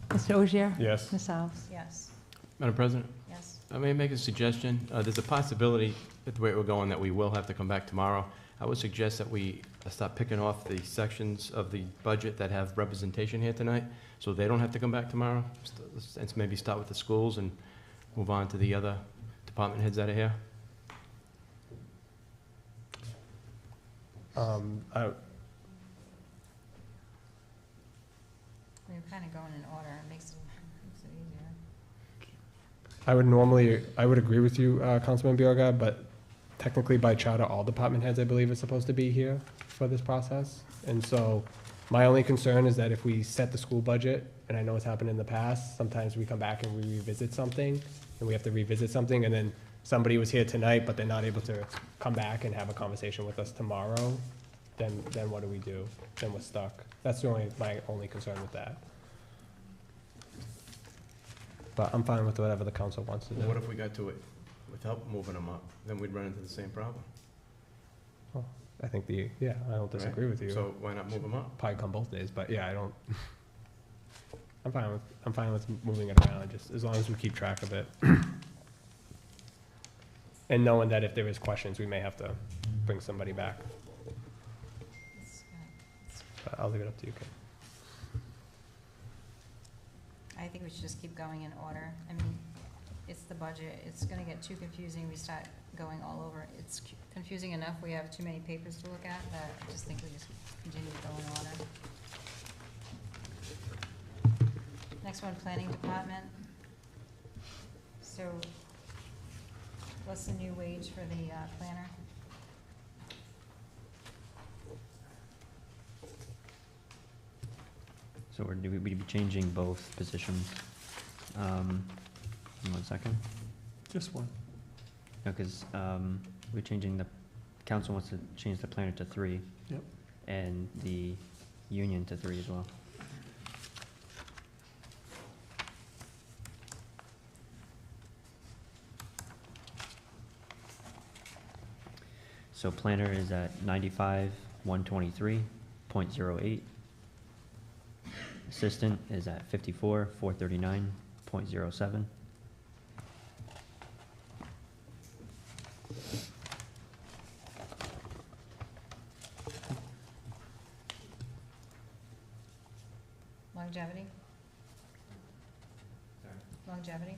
Mr. Ogier. Yes. Ms. Alves. Yes. Madam President, Yes. I may make a suggestion. There's a possibility, with the way we're going, that we will have to come back tomorrow. I would suggest that we start picking off the sections of the budget that have representation here tonight, so they don't have to come back tomorrow. And maybe start with the schools and move on to the other department heads that are here. We're kind of going in order, it makes it easier. I would agree with you, Councilman Biragad, but technically by charter, all department heads, I believe, are supposed to be here for this process. And so my only concern is that if we set the school budget, and I know it's happened in the past, sometimes we come back and we revisit something, and we have to revisit something, and then somebody was here tonight, but they're not able to come back and have a conversation with us tomorrow, then what do we do? Then we're stuck. That's my only concern with that. But I'm fine with whatever the council wants to do. Well, what if we got to it without moving them up? Then we'd run into the same problem. I think I don't disagree right? with you. So why not move them up? Probably come both days, but yeah, I don't. I'm fine with moving it around, just as long as we keep track of it. And knowing that if there is questions, we may have to bring somebody back. But I'll leave it up to you, Kate. I think we should just keep going in order. I mean, it's the budget, it's gonna get too confusing, we start going all over. It's confusing enough, we have too many papers to look at, that I just think we just continue to go in order. Next one, planning department. So, what's the new wage for the planner? So we'd be changing both positions. 1 second. Just one. No, because we're changing council wants to change the planner to 3. Yep. And the union to 3 as well. So planner is at 95,123.08. Assistant is at 54,439.07. Longevity? Longevity?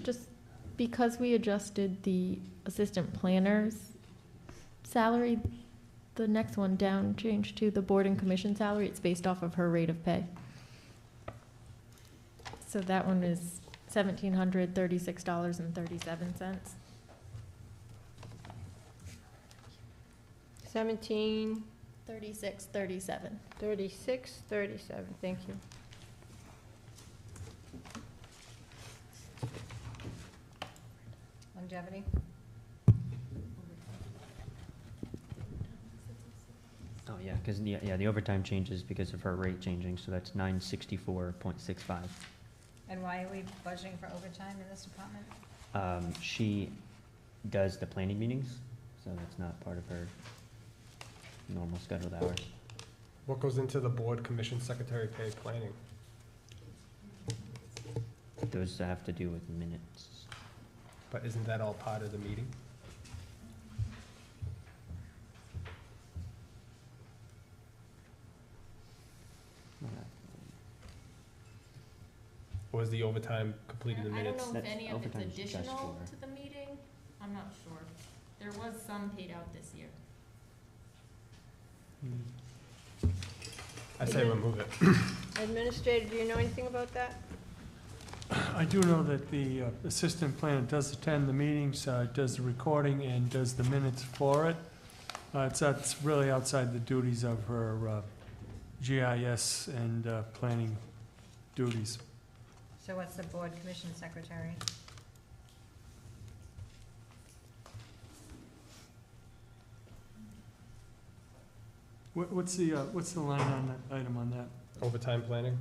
Just because we adjusted the assistant planner's salary, the next one down changed to the board and commission salary. It's based off of her rate of pay. So that one is $1,736.37. 17, 36.37. 36, 37, thank you. Longevity? Oh, yeah, because, the overtime changes because of her rate changing, so that's 964.65. And why are we budgeting for overtime in this department? She does the planning meetings, so that's not part of her normal scheduled hours. What goes into the board commission secretary pay planning? Those have to do with minutes. But isn't that all part of the meeting? Or is the overtime completed in I don't minutes? know if That's- any of it's overtime's just additional for- to the meeting. I'm not sure. There was some paid out this year. I say remove it. Administrator, do you know anything about that? I do know that the assistant planner does attend the meetings, does the recording, and does the minutes for it. That's really outside the duties of her GIS and planning duties. So what's the board commission secretary? What's the line on that, item on that? Overtime planning?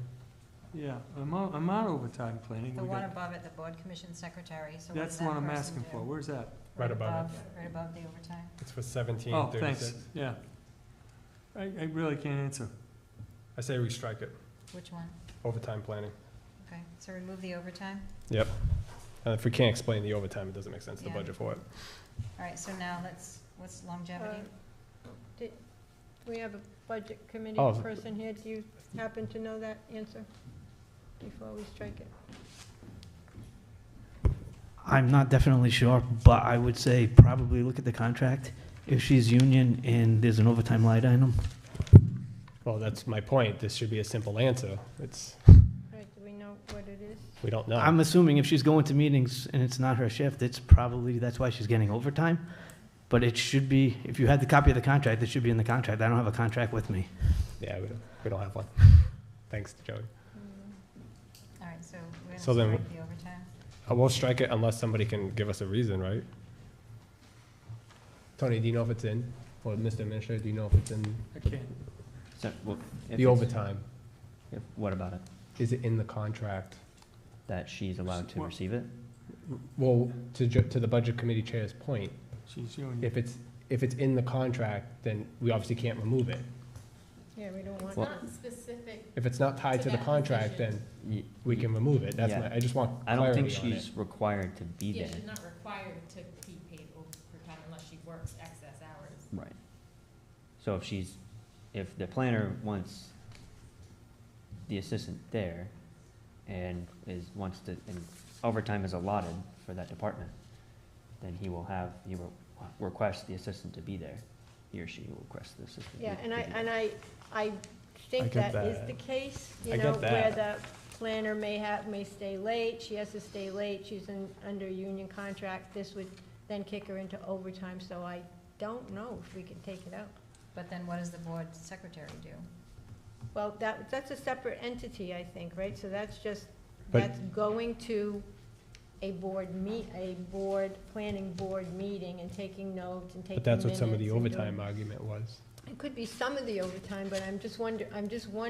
Yeah, I'm on overtime planning. The We one got- above it, the board commission secretary, so what That's does the that one I'm person asking do? for. Where's that? Right above Right above the overtime. It's for 17, Oh, 36. thanks, yeah. I really can't answer. I say we strike it, Which one? overtime planning. Okay, so remove the overtime? Yep. If we can't explain the overtime, it doesn't make sense to Yeah. budget for it. All right, so now what's longevity? Do we have a budget committee Oh. person here? Do you happen to know that answer before we strike it? I'm not definitely sure, but I would say probably look at the contract. If she's union and there's an overtime line item, Well, that's my point. This should be a simple answer. It's, Right, do we know what it is? we don't know. I'm assuming if she's going to meetings and it's not her shift, it's probably, that's why she's getting overtime. But it should be, if you had the copy of the contract, it should be in the contract. I don't have a contract with me. Yeah, we don't have one. Thanks, Joey. All right, so we're So gonna then- strike the overtime? We'll strike it unless somebody can give us a reason, right? Tony, do you know if it's in? Or Mr. Administrator, do you know if it's in So, well, if the it's- overtime? What about it? Is it in the contract? That she's allowed to receive it? Well, to the Budget Committee Chair's point, if it's in the contract, then we obviously can't remove it. Yeah, we don't want. Well- Not specific. If it's not tied to the that contract, then Y- we can remove it. That's Yeah. my, I just want I don't think clarity on it. she's required to be Yeah, there. she's not required to be paid overtime unless she works excess hours. Right. So if the planner wants the assistant there and wants to, and overtime is allotted for that department, then he will request the assistant to be there. He or she will request the assistant. Yeah, to and be there. I I think get that is that. the case, I you get know, where that. the planner may stay late, she has to stay late, she's under union contract, this would then kick her into overtime, so I don't know if we can take it out. But then what does the board secretary do? Well, that's a separate entity, I think, right? So that's just, But- that's going to a planning board meeting and taking notes and taking But that's what minutes some of the and doing- overtime argument was. It could be some of the overtime, but I'm just wondering,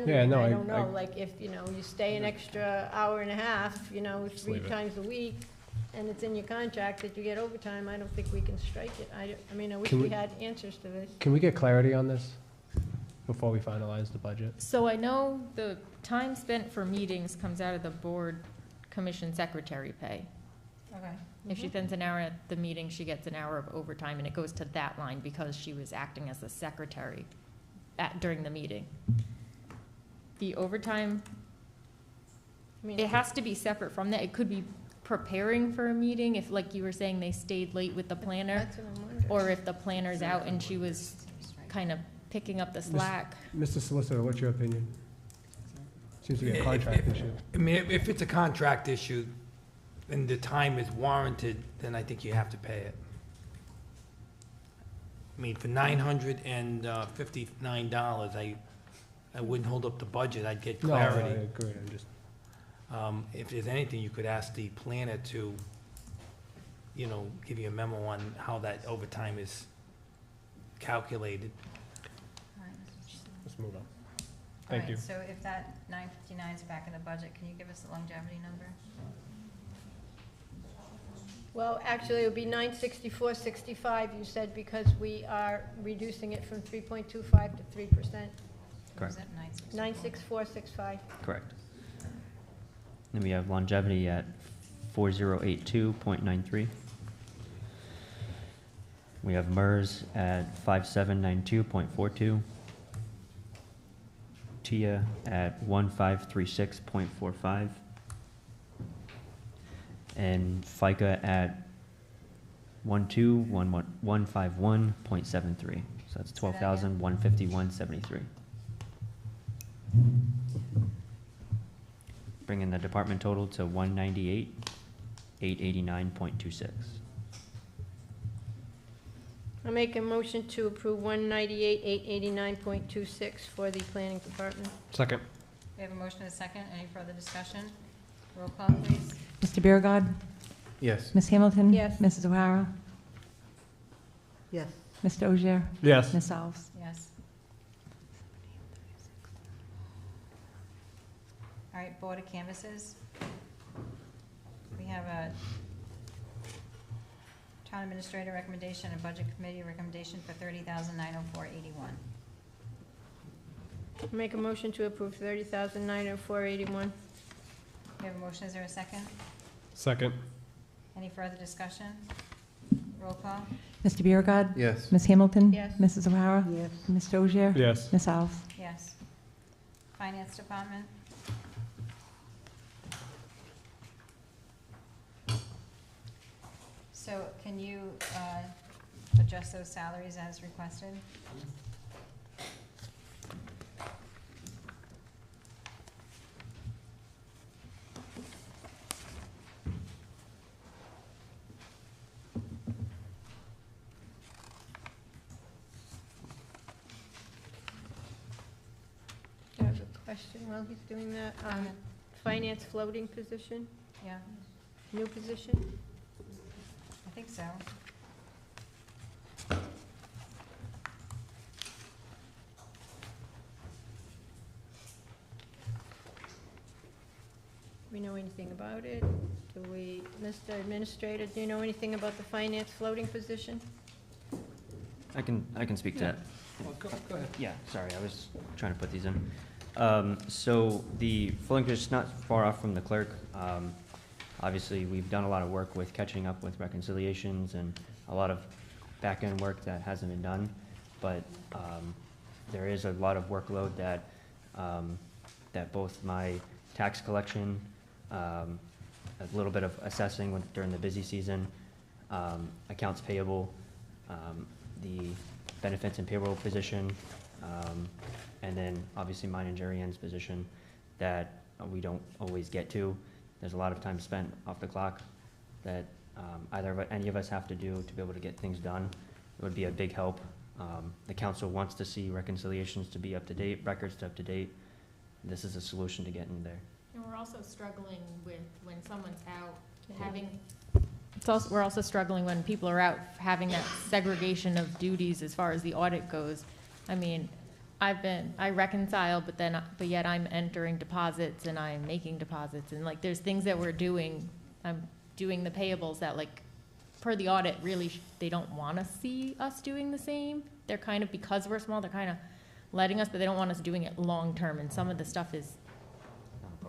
Yeah, no, I don't I- know, like, if, you stay an extra hour and a half, Just 3 leave it. times a week, and it's in your contract that you get overtime, I don't think we can strike it. I mean, I wish Can we we- had answers to this. Can we get clarity on this before we finalize the budget? So I know the time spent for meetings comes out of the board commission secretary pay. Okay. If she spends an hour at the meeting, she gets an hour of overtime, and it goes to that line because she was acting as the secretary during the meeting. The overtime, I mean, it has to be separate from that. It could be preparing for a meeting, if, like you were saying, they stayed late with the planner, That's what I'm wondering. or if the planner's out and she was kind of picking up the slack. Mr. Solicitor, what's your opinion? Seems to be a contract issue. I mean, if it's a contract issue and the time is warranted, then I think you have to pay it. I mean, for $959, I wouldn't hold up the budget, I'd get No, I clarity. agree, I'm just, If there's anything, you could ask the planner to, give you a memo on how that overtime is calculated. All right, let's move on. All Thank right, you. so if that 959 is back in the budget, can you give us the longevity number? Well, actually, it would be 964.65, you said, because we are reducing it from 3.25 to 3%. Or Correct. is it 964? 96465. Correct. Then we have longevity at 4082.93. We have MERS at 5792.42. TIA at 1536.45. And FICA at 15151.73. So that's 12,151.73. Bringing the department total to 198,889.26. I'll make a motion to approve 198,889.26 for the planning department. Second. We have a motion and a second. Any further discussion? Roll call, please. Mr. Biragad. Yes. Ms. Hamilton. Yes. Mrs. O'Hara. Yes. Mr. Ogier. Yes. Ms. Alves. Yes. All right, Board of Canvassers. We have a Town Administrator recommendation and Budget Committee recommendation for $30,904.81. Make a motion to approve 30,904.81. We have a motion. Is there a second? Second. Any further discussion? Roll call. Mr. Biragad. Yes. Ms. Hamilton. Yes. Mrs. O'Hara. Yes. Mr. Ogier. Yes. Ms. Alves. Yes. Finance Department. So can you adjust those salaries as requested? I have a question while he's doing that. Finance floating position, Yeah, new position? I think so. we know anything about it? Do we, Mr. Administrator, do you know anything about the finance floating position? I can speak to that. Well, go ahead. Yeah, sorry, I was trying to put these in. So the floating is not far off from the clerk. Obviously, we've done a lot of work with catching up with reconciliations and a lot of back-end work that hasn't been done. But there is a lot of workload that, that both my tax collection, a little bit of assessing during the busy season, accounts payable, the benefits and payroll position, and then obviously mine and Jerry Ann's position that we don't always get to. There's a lot of time spent off the clock that any of us have to do to be able to get things done. It would be a big help. The council wants to see reconciliations to be up to date, records to up to date. This is a solution to getting there. And we're also struggling with when someone's out, having, we're also struggling when people are out, having that segregation of duties as far as the audit goes. I mean, I reconcile, but yet I'm entering deposits and I'm making deposits, and like, there's things that we're doing, I'm doing the payables that, like, per the audit, really, they don't want to see us doing the same. They're kind of, because we're small, they're kind of letting us, but they don't want us doing it long-term, and some of the stuff is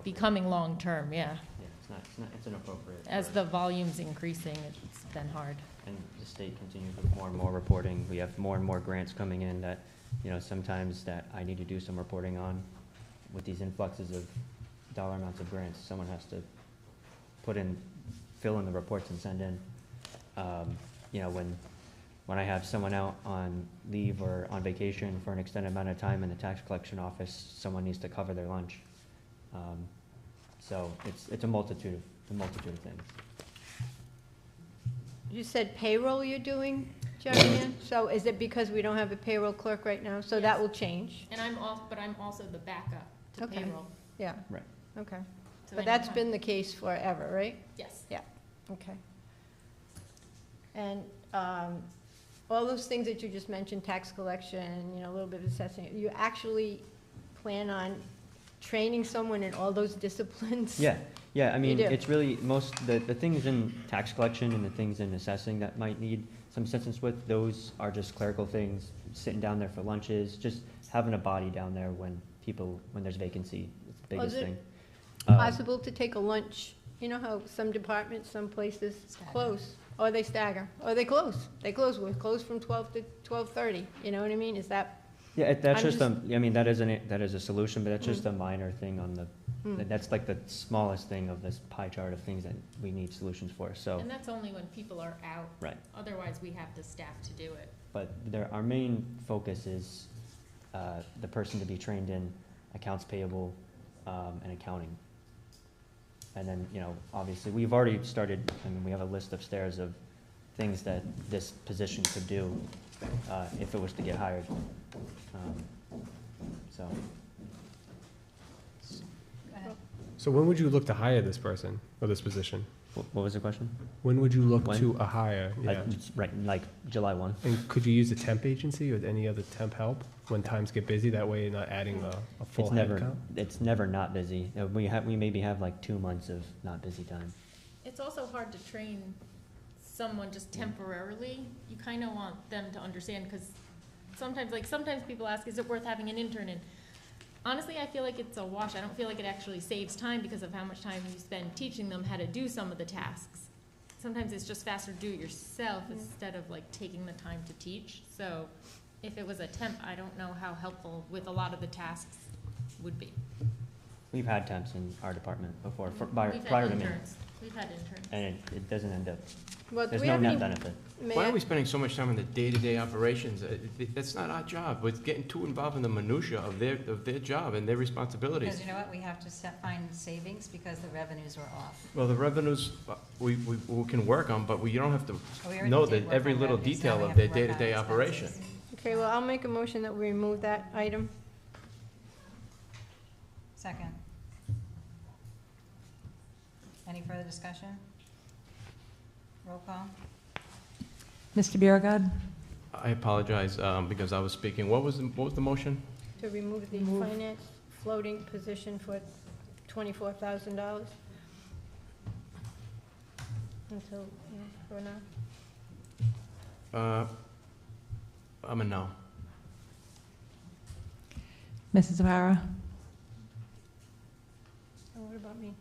becoming long-term, yeah. Yeah, it's inappropriate. As the volume's increasing, it's been hard. And the state continues with more and more reporting. We have more and more grants coming in that, you know, sometimes that I need to do some reporting on. With these influxes of dollar amounts of grants, someone has to fill in the reports and send in. You know, when I have someone out on leave or on vacation for an extended amount of time in the tax collection office, someone needs to cover their lunch. So it's a multitude of things. You said payroll you're doing, Jerry Ann? So is it because we don't have a payroll clerk right now? So that Yes. will change? And I'm also the backup to Okay. payroll. Yeah. Right. Okay. So But that's anytime- been the case forever, right? Yes. Okay. And all those things that you just mentioned, tax collection, you know, a little bit of assessing, you actually plan on training someone in all those disciplines? Yeah, I mean, do? it's really the things in tax collection and the things in assessing that might need some assistance with, those are just clerical things, sitting down there for lunches, just having a body down there when there's vacancy, it's the Well, is biggest it thing. Possible to take a lunch, you know how some departments, some places close, or they stagger, or they close. We're closed from 12 to 12:30, you know what I mean? Is that, Yeah, that's I'm just, just- I mean, that is a solution, but that's just a minor thing on Mm. that's like the smallest thing of this pie chart of things that we need solutions for, so. And that's only when people are out. Right. Otherwise, we have the staff to do it. But our main focus is the person to be trained in accounts payable and accounting. And then, you know, obviously, we've already started, I mean, we have a list upstairs of things that this position could do if it was to get hired. So, Go ahead. So when would you look to hire this person or this position? what was the question? When would you look When? to a hire? Like, Yeah. right, like July 1? And could you use a temp agency or any other temp help when times get busy? That way you're not adding a full It's head never, count? it's never not busy. We maybe have like 2 months of not busy time. It's also hard to train someone just temporarily. You kind of want them to understand, because sometimes people ask, is it worth having an intern? And honestly, I feel like it's a wash. I don't feel like it actually saves time because of how much time you spend teaching them how to do some of the tasks. Sometimes it's just faster to do it yourself instead of like taking the time to teach. So if it was a temp, I don't know how helpful with a lot of the tasks would be. We've had temps in our department before, We've prior had to me, interns. We've had interns. and it doesn't end up, well, do there's we no have net any? benefit. Why are we spending so much time on the day-to-day operations? That's not our job. We're getting too involved in the minutia of their job and their responsibilities. Because you know what, we have to find savings because the revenues were off. Well, the revenues, we can work on, but you don't have to We already know did that work every on little revenues, now detail we of have their to work on day-to-day operation. expenses. Okay, well, I'll make a motion that we remove that item. Second. Any further discussion? Roll call? Mr. Biragad? I apologize, because I was speaking. What was the motion? To remove the finance floating position for $24,000. until, for now? I'm a no. Mrs. O'Hara? And what about me?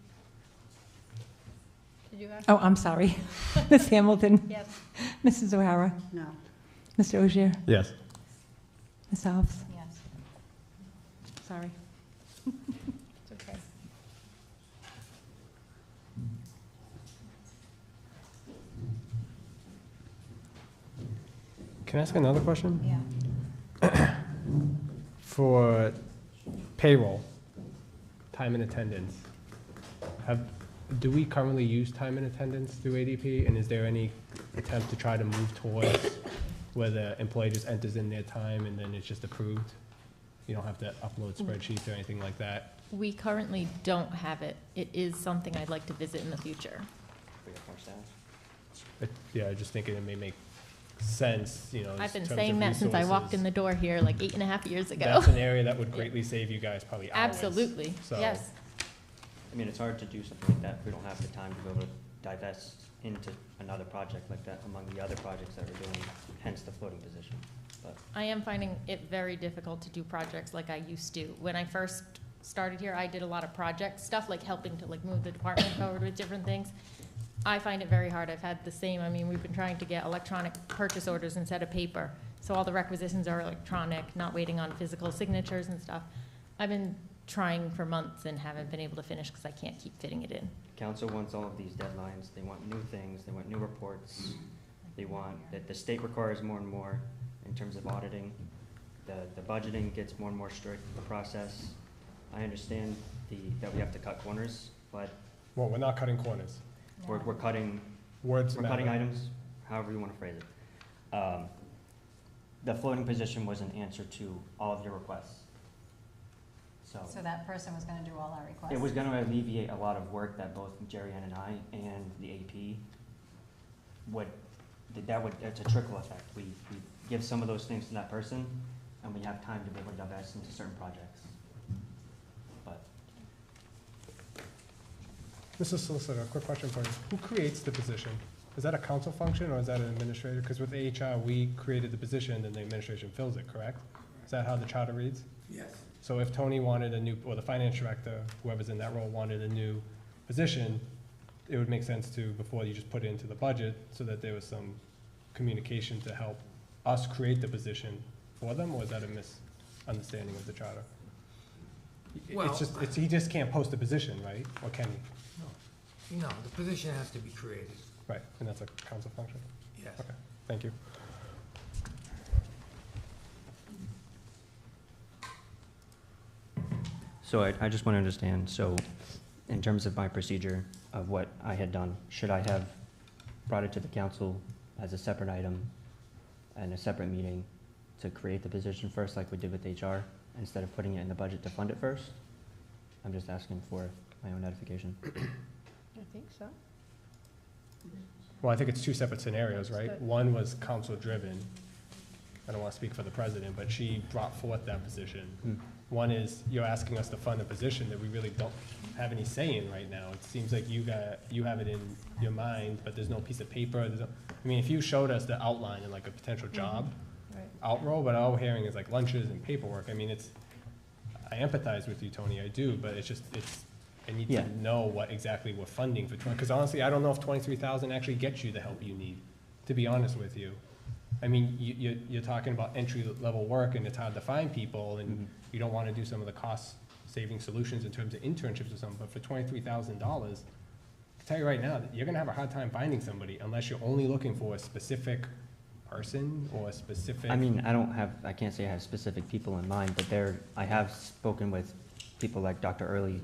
Did you ask? Oh, I'm sorry. Ms. Hamilton? Yes. Mrs. O'Hara? No. Mr. Ogier? Yes. Ms. Alves? Yes. Sorry. It's okay. Can I ask another question? Yeah. For payroll, time and attendance, do we currently use time and attendance through ADP? And is there any attempt to try to move towards where the employee just enters in their time and then it's just approved? You don't have to upload spreadsheets or anything like that? We currently don't have it. It is something I'd like to visit in the future. We got more staff. Yeah, just thinking it may make sense, you know. I've been in terms saying of that since I walked in resources. the door here like 8.5 years ago. That's an area that would greatly save you guys probably hours. Absolutely, So- yes. I mean, it's hard to do something like that if we don't have the time to be able to divest into another project like that among the other projects that we're doing, hence the floating position. But I am finding it very difficult to do projects like I used to. When I first started here, I did a lot of project stuff, like helping to like move the department forward with different things. I find it very hard. I've had the same, I mean, we've been trying to get electronic purchase orders instead of paper. So all the requisitions are electronic, not waiting on physical signatures and stuff. I've been trying for months and haven't been able to finish because I can't keep fitting it in. council wants all of these deadlines, they want new things, they want new reports, they want, that the state requires more and more in terms of auditing. The budgeting gets more and more strict, the process. I understand that we have to cut corners, but Well, we're not cutting corners. we're cutting, Words we're cutting matter. items, however you want to phrase it. The floating position was an answer to all of your requests. So that person was gonna do all our requests? It was gonna alleviate a lot of work that both Jerry Ann and I and the AP it's a trickle effect. We give some of those things to that person, and we have time to be able to divest into certain projects. But Mr. Solicitor, a quick question for you. Who creates the position? Is that a council function or is that an administrator? Because with HR, we created the position and the administration fills it, correct? Is that how the charter reads? Yes. So if Tony wanted a new, or the finance director, whoever's in that role wanted a new position, it would make sense to, before you just put it into the budget, so that there was some communication to help us create the position for them, or is that a misunderstanding of the charter? Well- He just can't post a position, right? Or can he? No, the position has to be created, Right, and that's a council function? yes. Okay, thank you. So I just want to understand, so in terms of my procedure of what I had done, should I have brought it to the council as a separate item and a separate meeting to create the position first, like we did with HR, instead of putting it in the budget to fund it first? I'm just asking for my own edification. I think so. Well, I think it's two separate scenarios, right? One was council-driven. I don't want to speak for the president, but she brought forth that position. One is, you're asking us to fund a position that we really don't have any say in right now. It seems like you have it in your mind, but there's no piece of paper. I mean, if you showed us the outline and like a potential job Right. outroll, but all we're hearing is like lunches and paperwork. I mean, I empathize with you, Tony, I do, but I need Yeah. to know what exactly we're funding for because honestly, I don't know if 23,000 actually gets you the help you need, to be honest with you. I mean, you're talking about entry-level work, and it's hard to find people, and you don't want to do some of the cost-saving solutions in terms of internships or something, but for $23,000, I tell you right now, that you're gonna have a hard time finding somebody unless you're only looking for a specific person or a specific. I mean, I can't say I have specific people in mind, but I have spoken with people like Dr. Early,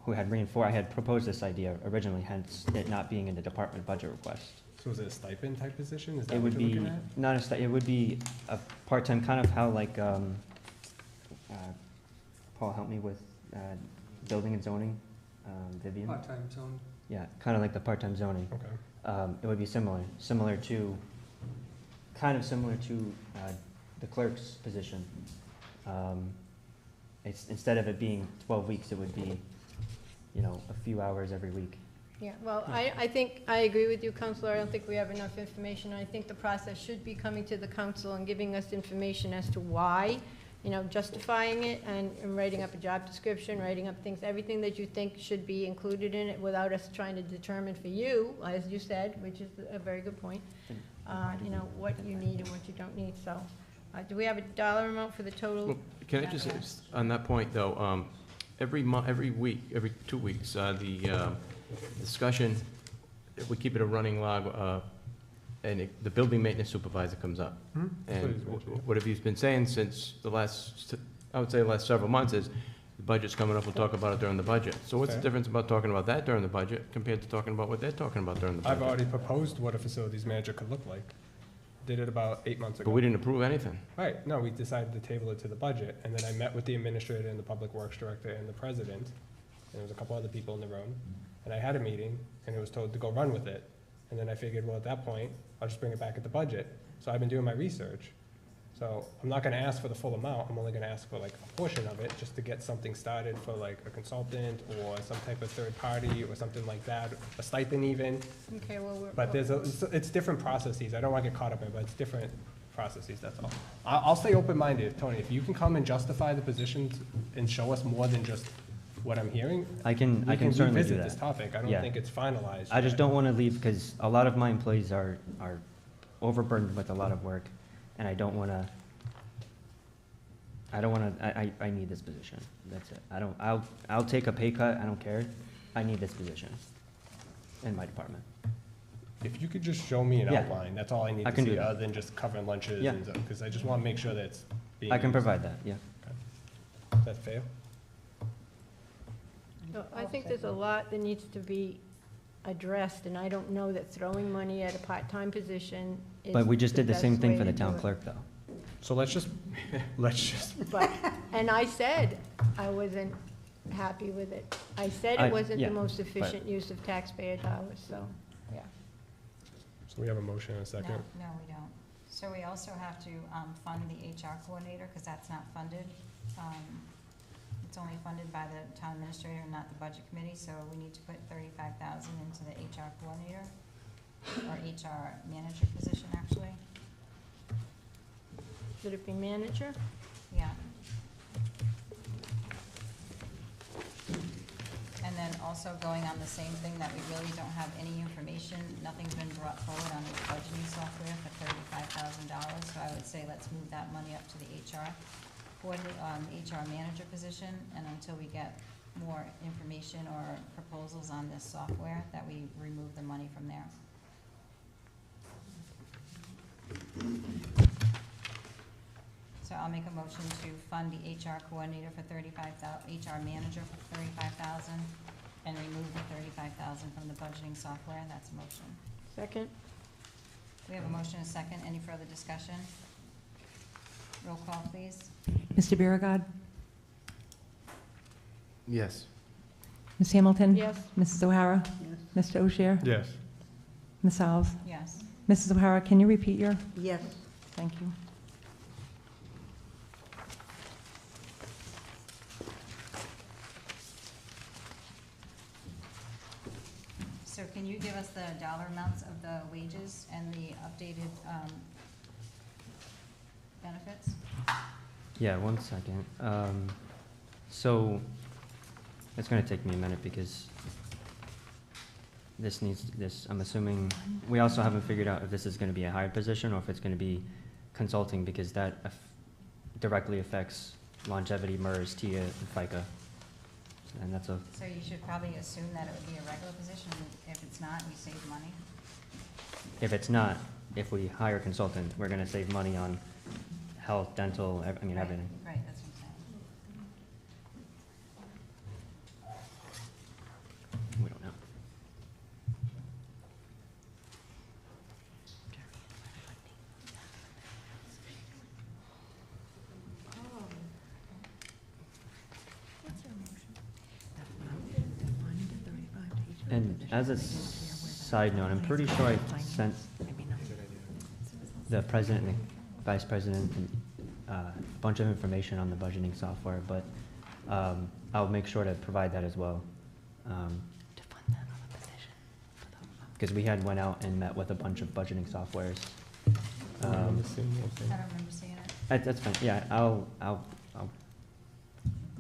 who had I had proposed this idea originally, hence it not being in the department budget request. So is it a stipend type position? Is It that what would you're be, looking at? not a it would be a part-time, kind of how like, Paul helped me with, building and zoning, Vivian. Part-time zone. Yeah, kind of like the part-time zoning. Okay. It would be similar to the clerk's position. It's, instead of it being 12 weeks, it would be, a few hours every week. Yeah, well, I think, I agree with you, Counselor. I don't think we have enough information. I think the process should be coming to the council and giving us information as to why, you know, justifying it and writing up a job description, writing up things, everything that you think should be included in it without us trying to determine for you, as you said, which is a very good point, you know, what you need and what you don't need. So, do we have a dollar amount for the total? Well, can I just, on that point, though, every week, every 2 weeks, the discussion, if we keep it a running log, and the building maintenance supervisor comes up. Mhm. That's what And he's mentioned, yeah. what have you been saying since the last, I would say the last several months is, the budget's coming up, we'll talk about it during the budget. So what's the Okay. difference about talking about that during the budget compared to talking about what they're talking about during the budget? I've already proposed what a facilities manager could look like. Did it about 8 months ago. But we didn't approve anything. Right, no, we decided to table it to the budget, and then I met with the administrator and the public works director and the president, and there was a couple other people in the room, and I had a meeting, and it was told to go run with it. And then I figured, well, at that point, I'll just bring it back at the budget. So I've been doing my research. So I'm not gonna ask for the full amount, I'm only gonna ask for like a portion of it, just to get something started for like a consultant, or some type of third party, or something like that, a stipend even. Okay, well, But it's different processes, I don't wanna get caught up in it, but it's different processes, that's all. I'll stay open-minded, Tony, if you can come and justify the positions and show us more than just what I'm hearing, I can we can certainly do revisit this that. topic, I don't Yeah. think it's finalized. I just yet. don't want to leave, because a lot of my employees are overburdened with a lot of work, and I don't want to, I need this position, that's it. I'll take a pay cut, I don't care, I need this position in my department. If you could just show me an Yeah. outline, that's all I need I to can do see, that. other than just covering lunches Yeah. and stuff, because I just wanna make sure that it's being I can used. provide that, yeah. Is that fair? So I think there's a lot that needs to be addressed, and I don't know that throwing money at a part-time position is But we just did the best same thing way for to the do town it. clerk, though. So let's just, But, and I said I wasn't happy with it. I said it wasn't yeah, the most but- efficient use of taxpayer dollars, so, yeah. so we have a motion and a second. No, we don't. So we also have to fund the HR coordinator, because that's not funded. It's only funded by the town administrator, not the budget committee, so we need to put 35,000 into the HR coordinator, or HR manager position, actually. Should it be manager? Yeah. And then also going on the same thing, that we really don't have any information, nothing's been brought forward on this budgeting software for $35,000, so I would say let's move that money up to the HR HR manager position, and until we get more information or proposals on this software, that we remove the money from there. So I'll make a motion to fund the HR coordinator for HR manager for 35,000, and remove the 35,000 from the budgeting software. That's a motion. Second? We have a motion and a second. Any further discussion? Roll call, please. Mr. Biragad. Yes. Ms. Hamilton. Yes. Mrs. O'Hara. Yes. Mr. O'Shea. Yes. Ms. Alves. Yes. Mrs. O'Hara, can you repeat your? Yes. Thank you. So can you give us the dollar amounts of the wages and the updated benefits? Yeah, one second. So, it's gonna take me a minute because I'm assuming, we also haven't figured out if this is gonna be a hired position or if it's gonna be consulting, because that directly affects longevity, MERS, TIA, and FICA. And that's a, So you should probably assume that it would be a regular position. If it's not, we save money. if it's not, if we hire a consultant, we're gonna save money on health, dental, Right, everything. Right, that's what I'm saying. We don't know. And as a side note, I'm pretty sure I sent the president and the vice president a bunch of information on the budgeting software, but I'll make sure to provide that as well. To fund that other position. because we had went out and met with a bunch of budgeting softwares. I don't remember seeing I anything. don't remember seeing it. That's fine, yeah, I'll Go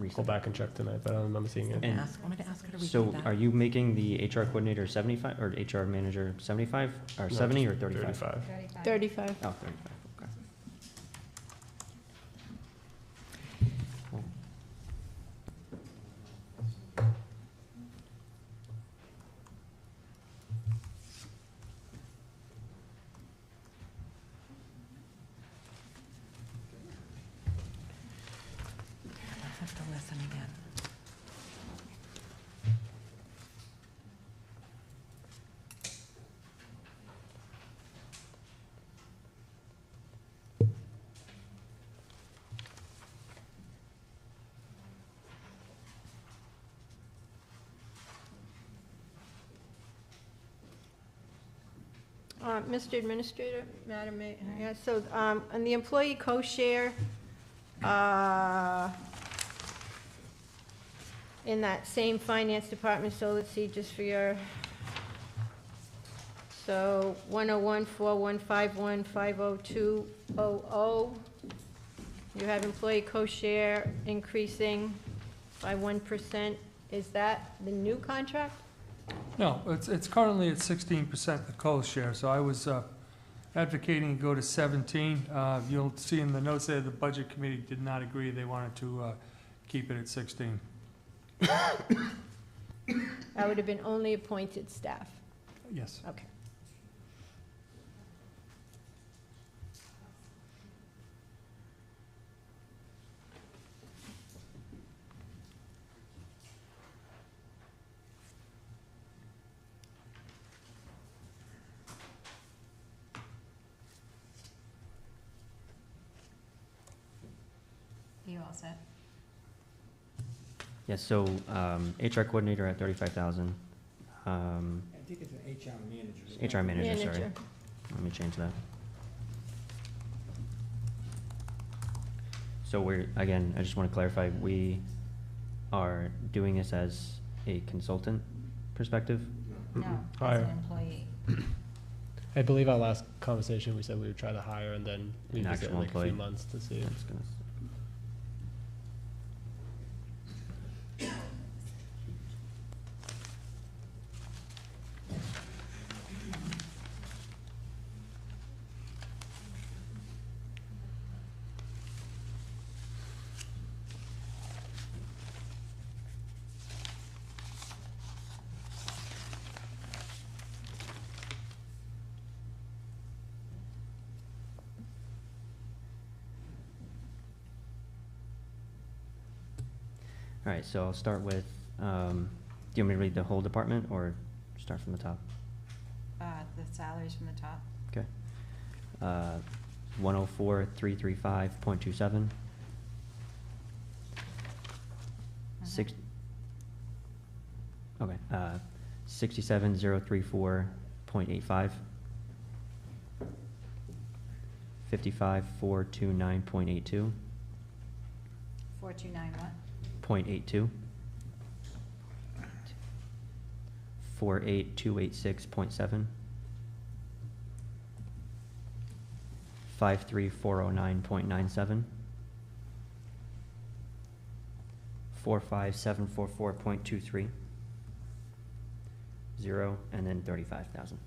resend. back and check tonight, but I don't remember seeing it. And Want me to ask her to repeat so that? are you making the HR coordinator 75, or HR manager 75, or No, 70 or just 35? 35. 35. 35. Oh, 35, okay. Cool. Let's have to listen again. Mr. Administrator, Madam Mayor, yeah, so, on the employee co-share, in that same finance department, so let's see, just for your, so 101-4151-50200, you have employee co-share increasing by 1%. Is that the new contract? No, it's currently at 16%, the co-share, so I was advocating to go to 17. You'll see in the notes there, the Budget Committee did not agree, they wanted to keep it at 16. That would have been only appointed staff. Yes. Okay. You all set? Yeah, so, HR coordinator at 35,000. I think it's an HR manager. HR manager, sorry. Manager. Let me change that. So we're, again, I just want to clarify, we are doing this as a consultant perspective? No, as Higher. an employee. I believe our last conversation, we said we would try to hire and then An revisit in actual like a few employee. months to see. That's gonna All right, so I'll start with, do you want me to read the whole department or start from the top? The salaries from the top. Okay. 104,335.27. Six, okay, 67,034.85. 55,429.82. 429 what? 0.82. 48286.7. 53409.97. 45744.23. 0, and then 35,000.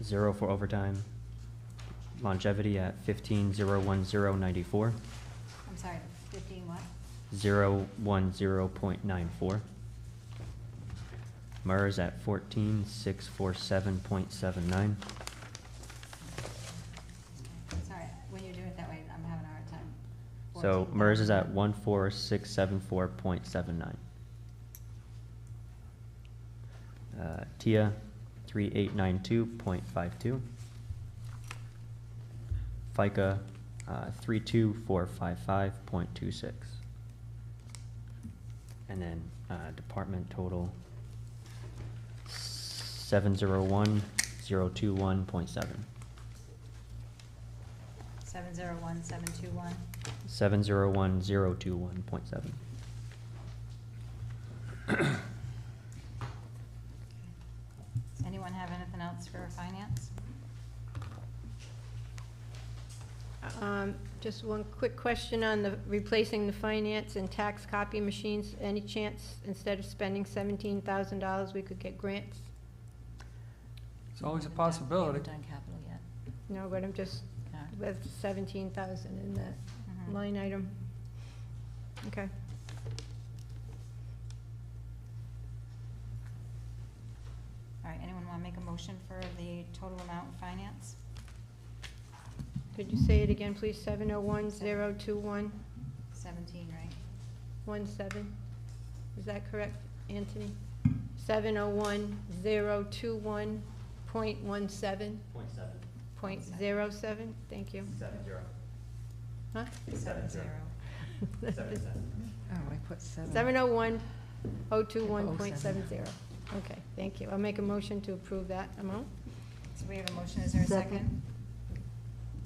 0 for overtime. Longevity at 15,010.94. I'm sorry, 15 what? 010.94. MERS at 14,647.79. Sorry, when you do it that way, I'm having a hard time. So MERS is at 14,000. 14674.79. TIA 3892.52. FICA 32455.26. And then department total 701,021.7. 701721. 701,021.7. Does anyone have anything else for finance? Just one quick question on the replacing the finance and tax copy machines. Any chance, instead of spending $17,000, we could get grants? It's always a We possibility. haven't done capital yet. No, but I'm just, Yeah. with 17,000 in that Mhm. line item. Okay. All right, anyone want to make a motion for the total amount in finance? Could you say it again, please? 701-021-17? 17, right? Is that correct, Anthony? 701-021.17? .07? Thank you. 7-0. Huh? 7-0. Oh, I put 7. 701-021.70. Okay, thank you. I'll make a motion to approve that amount. So we have a motion, is there a Second. second?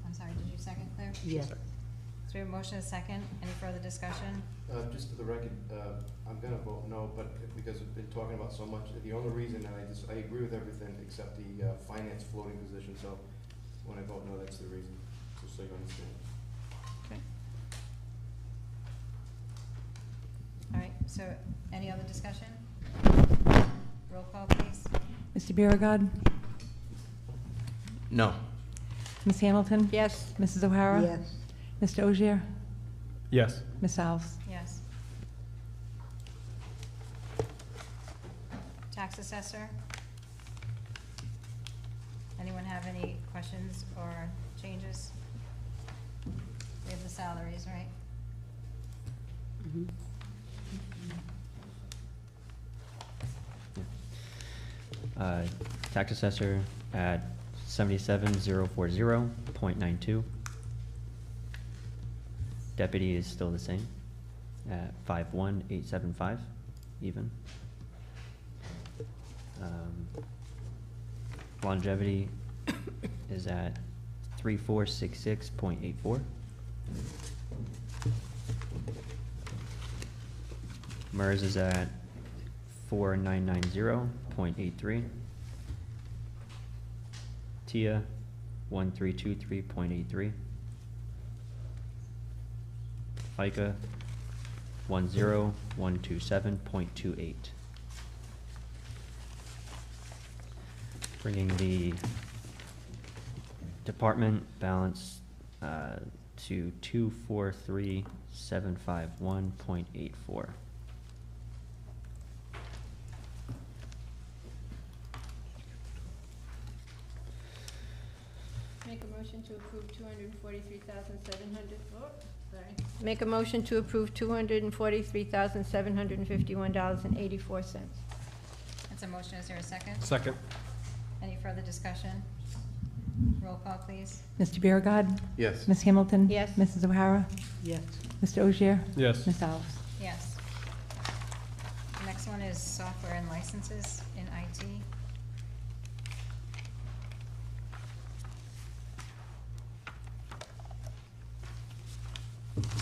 I'm sorry, did you second, Claire? Yes. So we have a motion, a second, any further discussion? Just for the record, I'm gonna vote no, but because we've been talking about so much, the only reason, and I agree with everything except the finance floating position, so when I vote no, that's the reason, just so you understand. Okay. All right, so any other discussion? Roll call, please. Mr. Biragad. No. Ms. Hamilton. Yes. Mrs. O'Hara. Yes. Mr. Ogier. Yes. Ms. Alves. Yes. Tax assessor? Anyone have any questions or changes? We have the salaries, right? Tax assessor at 77,040.92. Deputy is still the same at 51,875, even. Longevity is at 3466.84. MERS is at 4990.83. TIA 1323.83. FICA 10127.28. Bringing the department balance to 243,751.84. Make a motion to approve $243,700. Sorry. Make a motion to approve $243,751.84. That's a motion, is there a second? Second. Any further discussion? Roll call, please. Mr. Biragad. Yes. Ms. Hamilton. Yes. Mrs. O'Hara. Yes. Mr. Ogier. Yes. Ms. Alves. Yes. The next one is software and licenses in IT.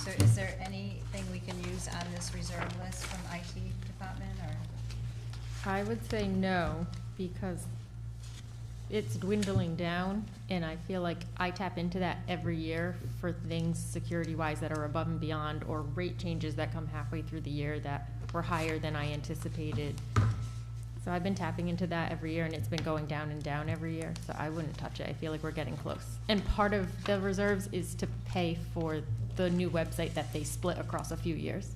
So is there anything we can use on this reserve list from IT department, or? I would say no, because it's dwindling down, and I feel like I tap into that every year for things security-wise that are above and beyond, or rate changes that come halfway through the year that were higher than I anticipated. So I've been tapping into that every year, and it's been going down and down every year, so I wouldn't touch it. I feel like we're getting close. And part of the reserves is to pay for the new website that they split across a few years.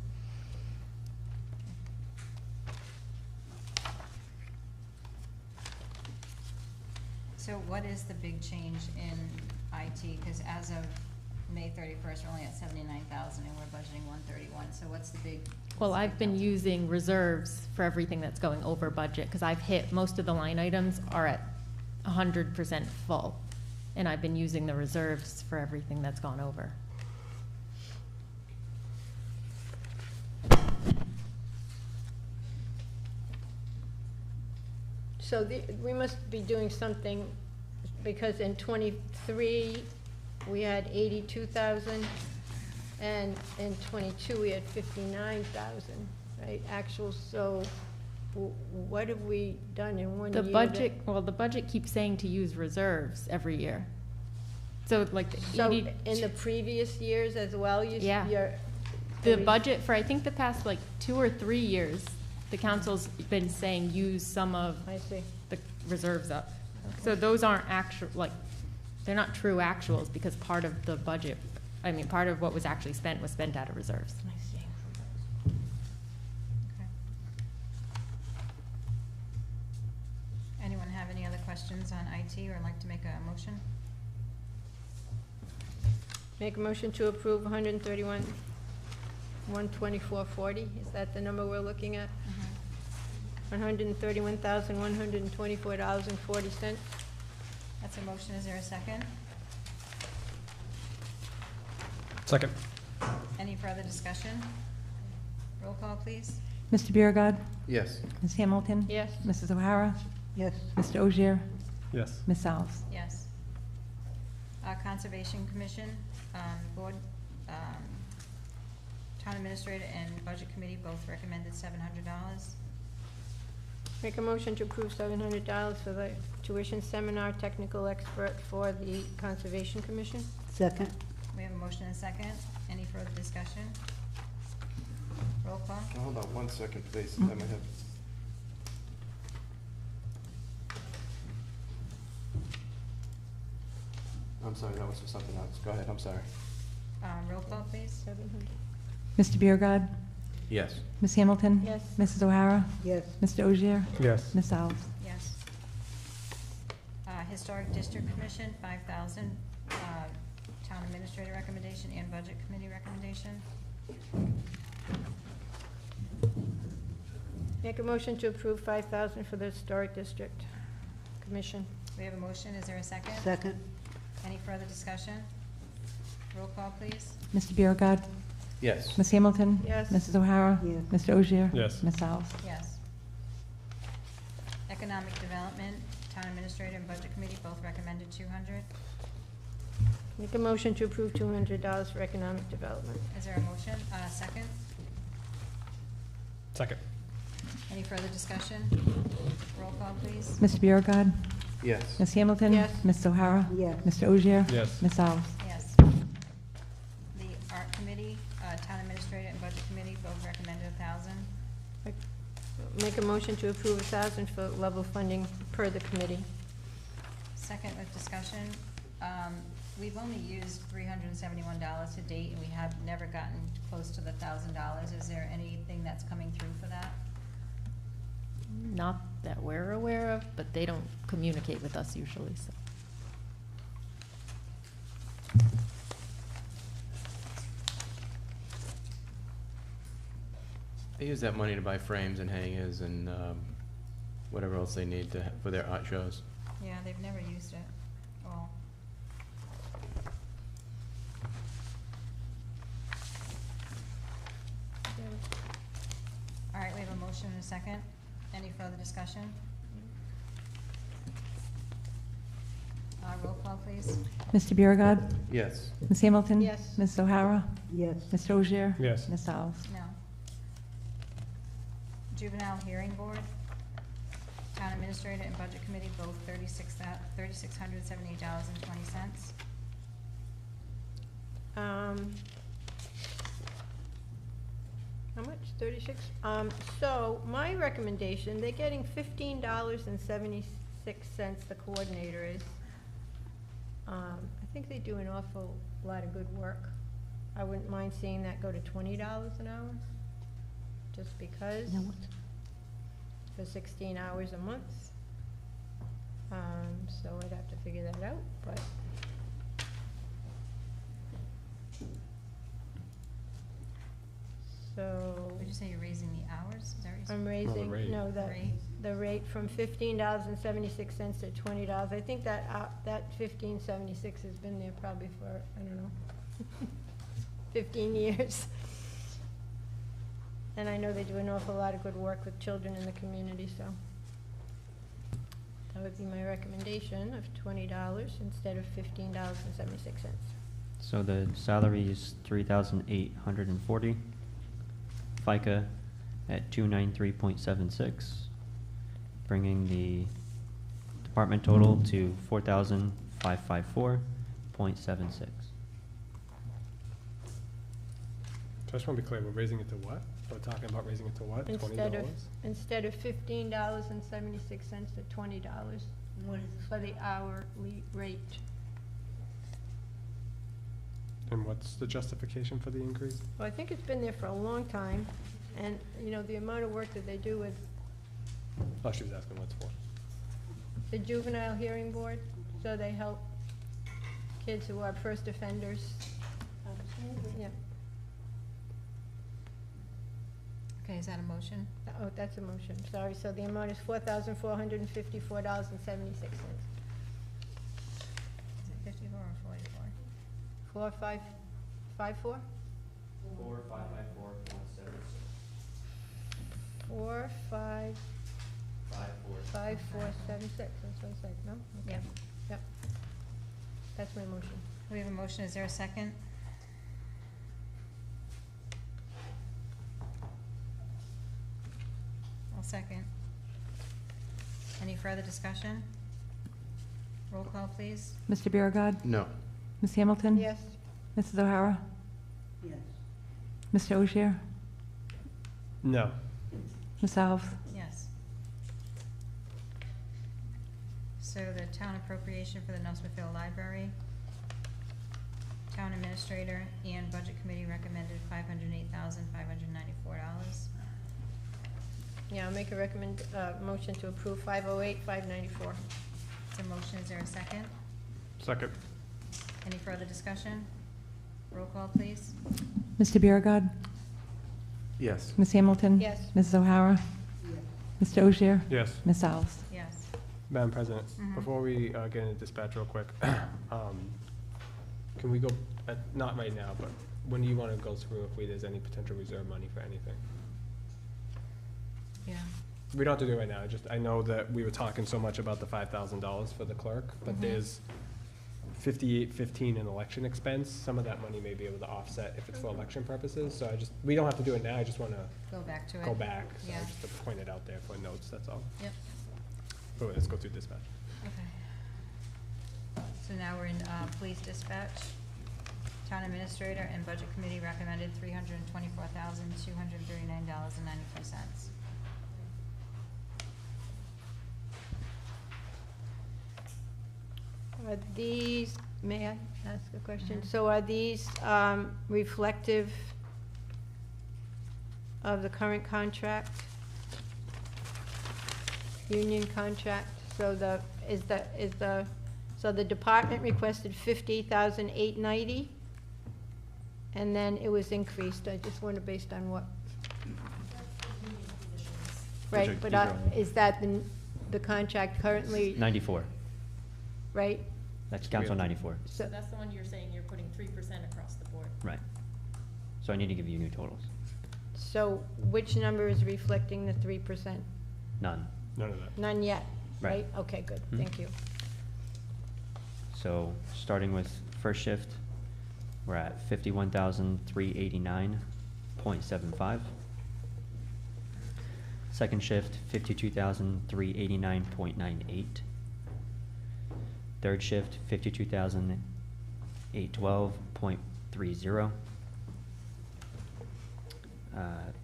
So what is the big change in IT? Because as of May 31st, we're only at 79,000 and we're budgeting 131. So what's the big? Well, I've been using reserves for everything that's going over budget, because I've hit, most of the line items are at 100% full. And I've been using the reserves for everything that's gone over. So we must be doing something, because in '23, we had 82,000, and in '22, we had 59,000. right, actuals, so what have we done in one year? The budget, well, the budget keeps saying to use reserves every year. So like the So ED in the previous years as well, Yeah. you're. the budget for, I think, the past like 2 or 3 years, the council's been saying use some of I see. the reserves up. So those aren't actual, like, they're not true actuals because part of the budget, I mean, part of what was actually spent was spent out of reserves. I see. Okay. Anyone have any other questions on IT or like to make a motion? Make a motion to approve 131, 124.40, is that the number we're looking at? $131,124.40. That's a motion, is there a second? Second. Any further discussion? Roll call, please. Mr. Biragad. Yes. Ms. Hamilton. Yes. Mrs. O'Hara. Yes. Mr. Ogier. Yes. Ms. Alves. Yes. Conservation Commission, Board, Town Administrator and Budget Committee both recommended $700. Make a motion to approve $700 for the tuition seminar technical expert for the Conservation Commission. Second. We have a motion and a second. Any further discussion? Roll call. Hold on 1 second, please. I might have. I'm sorry, that was for something else. Go ahead, I'm sorry. Roll call, please. 700. Mr. Biragad. Yes. Ms. Hamilton. Yes. Mrs. O'Hara. Yes. Mr. Ogier. Yes. Ms. Alves. Yes. Historic District Commission, 5,000. Town Administrator recommendation and Budget Committee recommendation. Make a motion to approve 5,000 for the Historic District Commission. We have a motion. Is there a second? Second. Any further discussion? Roll call, please. Mr. Biragad. Yes. Ms. Hamilton. Yes. Mrs. O'Hara. Yes. Mr. Ogier. Yes. Ms. Alves. Yes. Economic Development, Town Administrator and Budget Committee both recommended 200. Make a motion to approve $200 for Economic Development. Is there a motion? Second? Second. Any further discussion? Roll call, please. Mr. Biragad. Yes. Ms. Hamilton. Yes. Mrs. O'Hara. Yes. Mr. Ogier. Yes. Ms. Alves. Yes. The Art Committee, Town Administrator and Budget Committee both recommended 1,000. Make a motion to approve 1,000 for level funding per the committee. Second with discussion. We've only used $371 to date, and we have never gotten close to the $1,000. Is there anything that's coming through for that? Not that we're aware of, but they don't communicate with us usually, so. They use that money to buy frames and hangers and whatever else they need to, for their art shows. Yeah, they've never used it. Well, all right, we have a motion and a second. Any further discussion? Roll call, please. Mr. Biragad. Yes. Ms. Hamilton. Yes. Mrs. O'Hara. Yes. Mr. Ogier. Yes. Ms. Alves. No. Juvenile Hearing Board, Town Administrator and Budget Committee, both $3,678.20. How much, 36? So, my recommendation, they're getting $15.76, the coordinator is. I think they do an awful lot of good work. I wouldn't mind seeing that go to $20 an hour, just because, Now what? for 16 hours a month. So I'd have to figure that out, but. So, Would you say you're raising the hours? Is that what you said? I'm raising, rate. no, Rate? the rate from $15.76 to $20. I think that, that $15.76 has been there probably for, I don't know, 15 years. And I know they do an awful lot of good work with children in the community, so. That would be my recommendation of $20 instead of $15.76. So the salary is 3,840. FICA at 293.76, bringing the department total to 4,554.76. I just want to be clear, we're raising it to what? We're talking about raising it to what? $20? Instead of $15.76 to $20 for the hourly rate. And what's the justification for the increase? Well, I think it's been there for a long time, and, you know, the amount of work that they do with Oh, she was asking what's for. the juvenile hearing board, so they help kids who are first offenders. Yeah, Okay, is that a motion? oh, that's a motion, sorry, so the amount is $4,454.76. Is it 54 or 44? 4554? 4,554.76. 455476, that's what I said, no? Okay. Yep. Yep. That's my motion. We have a motion, is there a second? I'll second. Any further discussion? Roll call, please. Mr. Biragad. No. Ms. Hamilton. Yes, Mrs. O'Hara. Yes. Mr. Ogier. No. Ms. Alves. Yes. So the town appropriation for the Smithfield Library, town administrator and budget committee recommended $508,594. yeah, I'll make a motion to approve 508,594. It's a motion, is there a second? Second. Any further discussion? Roll call, please. Mr. Biragad. Yes. Ms. Hamilton. Yes. Mrs. O'Hara. Mr. Ogier. Yes. Ms. Alves. Yes. Madam President, Mhm. before we get into dispatch real quick, can we go, not right now, but when do you want to go through if there's any potential reserve money for anything? Yeah. We don't have to do it right now, I know that we were talking so much about the $5,000 for the clerk, but Mhm. there's 5815 in election expense. Some of that money may be able to offset if it's for election purposes, so we don't have to do it now, I just want to Go back to it. go back, so Yeah. just to point it out there for notes, that's all. Yep. But let's go through dispatch. Okay. So now we're in police dispatch. Town administrator and budget committee recommended $324,239.93. Are these, may I ask a question? Mhm. So are these reflective of the current contract? Union contract? So so the department requested 50,890, and then it was increased. I just wonder based on what? Right, but is that the contract currently, 94. right? That's council 94. So That's the one you're saying you're putting 3% across the board. Right. So I need to give you new totals. So which number is reflecting the 3%? None. None of that. None yet, Right. right? Okay, good, Mhm. thank you. So starting with first shift, we're at 51,389.75. Second shift, 52,389.98. Third shift, 52,812.30.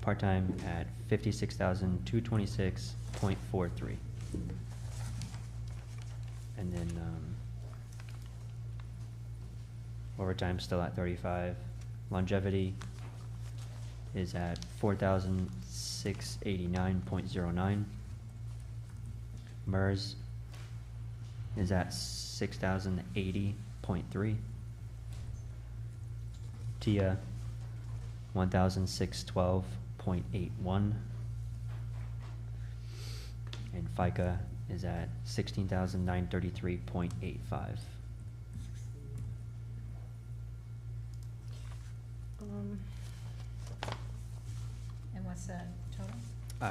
Part-time at 56,226.43. And then, overtime still at 35. Longevity is at 4,689.09. MERS is at 6,080.3. TIA, 1,612.81. And FICA is at 16,933.85. And what's the total?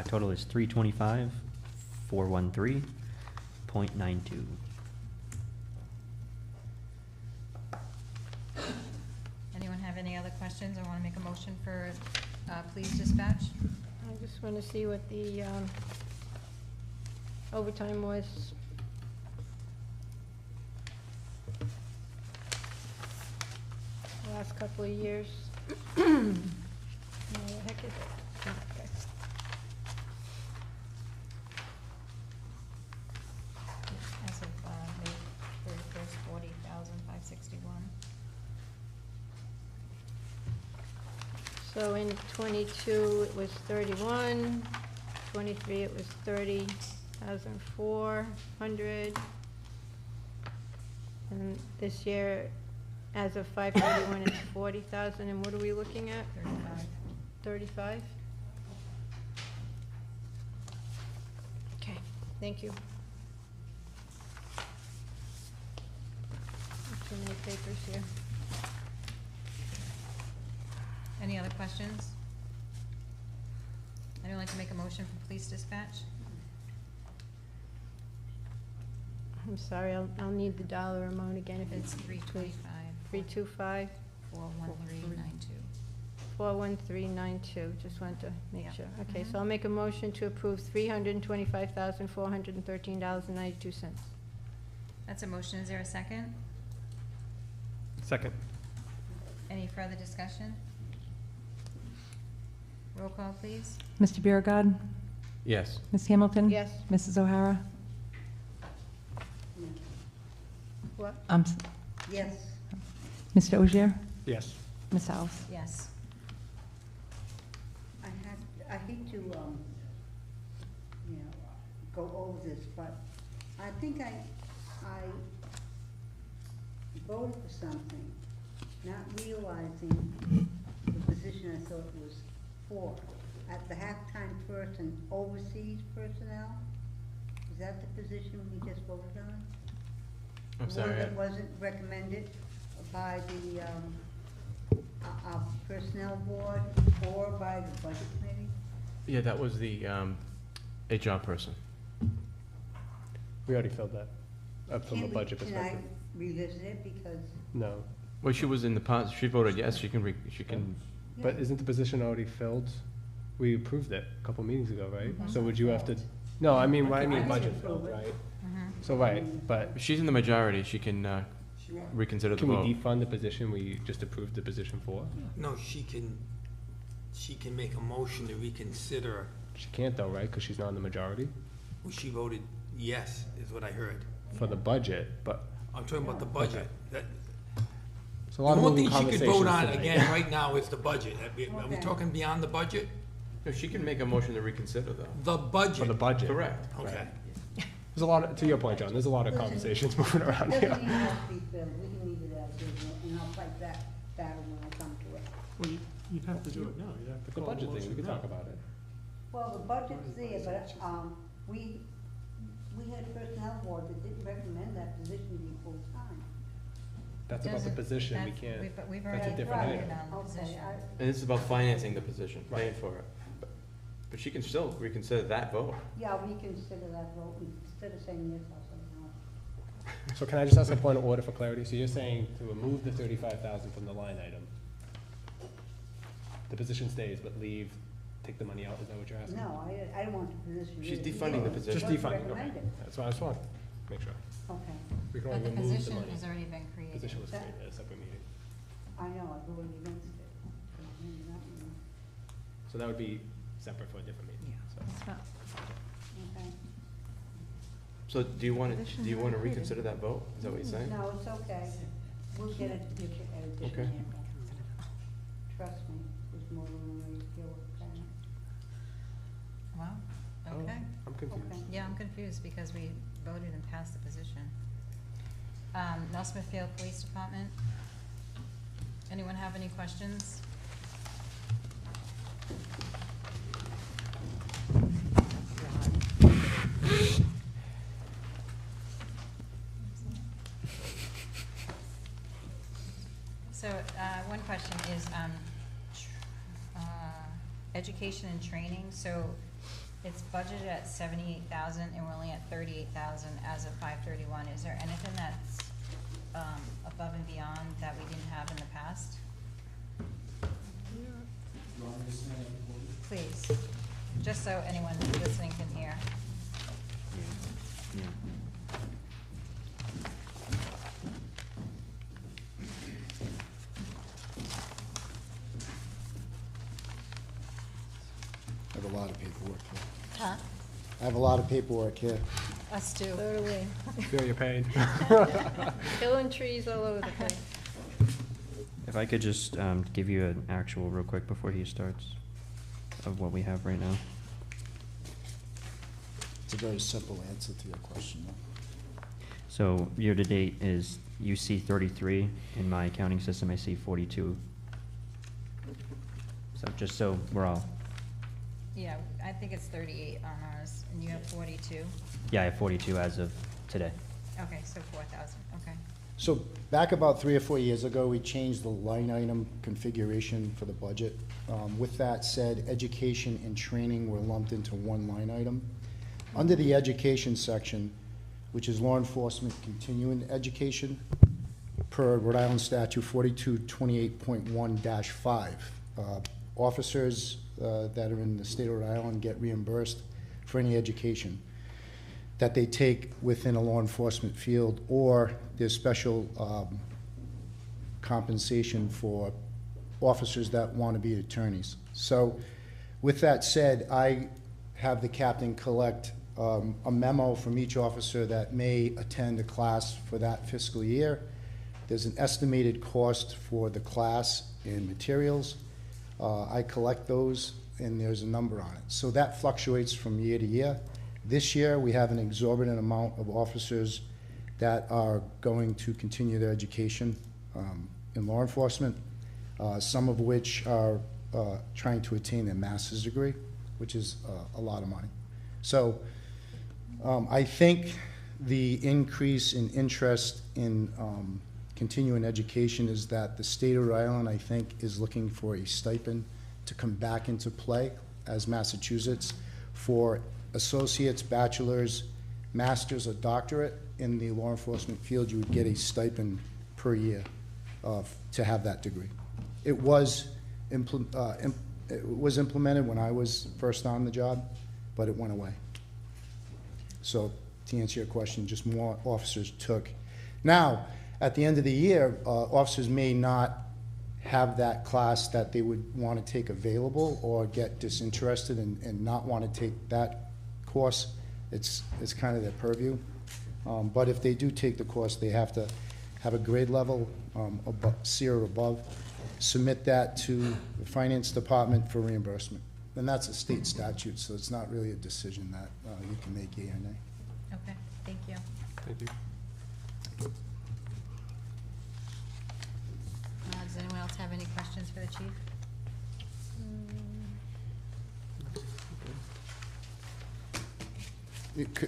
Total is 325,413.92. Anyone have any other questions or want to make a motion for police dispatch? I I just want to see what the overtime was. The last couple of years. Where the heck is it? Okay. As of May 31st, 40,561. So in 22, it was 31, 23, it was 30,400. And this year, as of 5/31, it's 40,000, and what are we looking at? 35? Okay, thank you. Too many papers here. Any other questions? Anyone like to make a motion for police dispatch? I'm sorry, I'll need the dollar amount again if It's it's 325. 325. 41392. 41392, just wanted to make Yep. sure. Okay, Mhm. so I'll make a motion to approve $325,413.92. That's a motion. Is there a second? Second. Any further discussion? Roll call, please. Mr. Biragad. Yes. Ms. Hamilton. Yes. Mrs. O'Hara. What? Yes. Mr. Ogier. Yes. Ms. House. Yes. I hate to, go over this, but I think I voted for something, not realizing the position I thought it was for. At the halftime person, overseas personnel, is that the position we just voted on? I'm sorry. The one that wasn't recommended by the, our personnel board or by the budget committee? Yeah, that was the HR person. We already filled that up from a Can't we- budget Can perspective. I revisit it, because, No. Well, she was in the past, she voted yes, she can, But isn't the position already filled? We approved it a couple meetings ago, right? So would you have to, no, I mean, I mean budget filled, right? So, right, but if she's in the majority, she can reconsider the can we vote. defund the position we just approved the position for? No, she can make a motion to reconsider. She can't though, right? Because she's not in the majority Well, she voted yes, is what I heard. for the budget, but, I'm talking about the budget. That- so a lot The of only moving thing she could conversations vote on tonight. again right now is the budget. Are we Okay. talking beyond the budget? No, she can make a motion to reconsider though. The budget. For the budget. Correct. Okay. There's a lot of, to your point, John, there's a lot of conversations moving around doesn't here. even have to be filled, we can leave it as is, and I'll fight that battle when I come to it. Well, you'd have to do it now, you'd have to The call the budget thing, we motion could now. talk about it. Well, the budget's there, but, we had a personnel board that didn't recommend that position be full-time. That's about the Doesn't- position, we that- can't, we've that's a already different Right. item. voted on the Okay, position. And this is about financing the position, paying Right. for it. But she can still reconsider that vote. Yeah, we consider that vote, instead of saying yes, I'll say no. So can I just ask a point of order for clarity? So you're saying to remove the 35,000 from the line item? The position stays, but leave, take the money out, is that what you're asking? No, I don't want the position. She's really defunding the filled. position. Just It wasn't defunding, okay. recommended. That's what I just want to make sure. Okay, We can But only the remove the position money. has already been created. Position was created at a separate meeting. I know, I voted against it. So that would be separate for a different meeting, so. Okay. So do you want to reconsider that vote? Is that what you're saying? No, it's okay, we'll get it at a different Okay. angle. Trust me, there's more than one way to deal with that. Wow, Oh, okay. I'm confused. Okay. Yeah, I'm confused because we voted and passed the position. North Smithfield Police Department. Anyone have any questions? So, one question is, education and training, so it's budgeted at 78,000 and we're only at 38,000 as of 5/31. Is there anything that's, above and beyond that we didn't have in the past? Please. just so anyone listening can hear. Yeah. I have a lot of paperwork here. Huh? I have a lot of paperwork here. Us too. Totally. Feel your pain. Killing trees all over the place. If I could just give you an actual real quick before he starts of what we have right now. It's a very simple answer to your question, though. So year-to-date is, you see 33. In my accounting system, I see 42. So just so we're all, Yeah, I think it's 38 on ours, and you have 42. yeah, I have 42 as of today. Okay, so 4,000, okay. So back about 3 or 4 years ago, we changed the line item configuration for the budget. With that said, education and training were lumped into one line item. Under the education section, which is law enforcement continuing education, per Rhode Island Statute 4228.1-5, officers that are in the state of Rhode Island get reimbursed for any education that they take within a law enforcement field, or there's special compensation for officers that want to be attorneys. So with that said, I have the captain collect a memo from each officer that may attend a class for that fiscal year. There's an estimated cost for the class and materials. I collect those, and there's a number on it. So that fluctuates from year to year. This year, we have an exorbitant amount of officers that are going to continue their education in law enforcement, some of which are trying to attain their master's degree, which is a lot of money. So I think the increase in interest in continuing education is that the state of Rhode Island, I think, is looking for a stipend to come back into play as Massachusetts for associates, bachelors, masters, or doctorate in the law enforcement field. You would get a stipend per year to have that degree. It was implemented when I was first on the job, but it went away. So to answer your question, just more officers took. Now, at the end of the year, officers may not have that class that they would want to take available, or get disinterested and not want to take that course. It's kind of their purview. But if they do take the course, they have to have a grade level C or above, submit that to the finance department for reimbursement. And that's a state statute, so it's not really a decision that you can make yea or nay. Okay, thank you. Thank you. Does anyone else have any questions for the chief?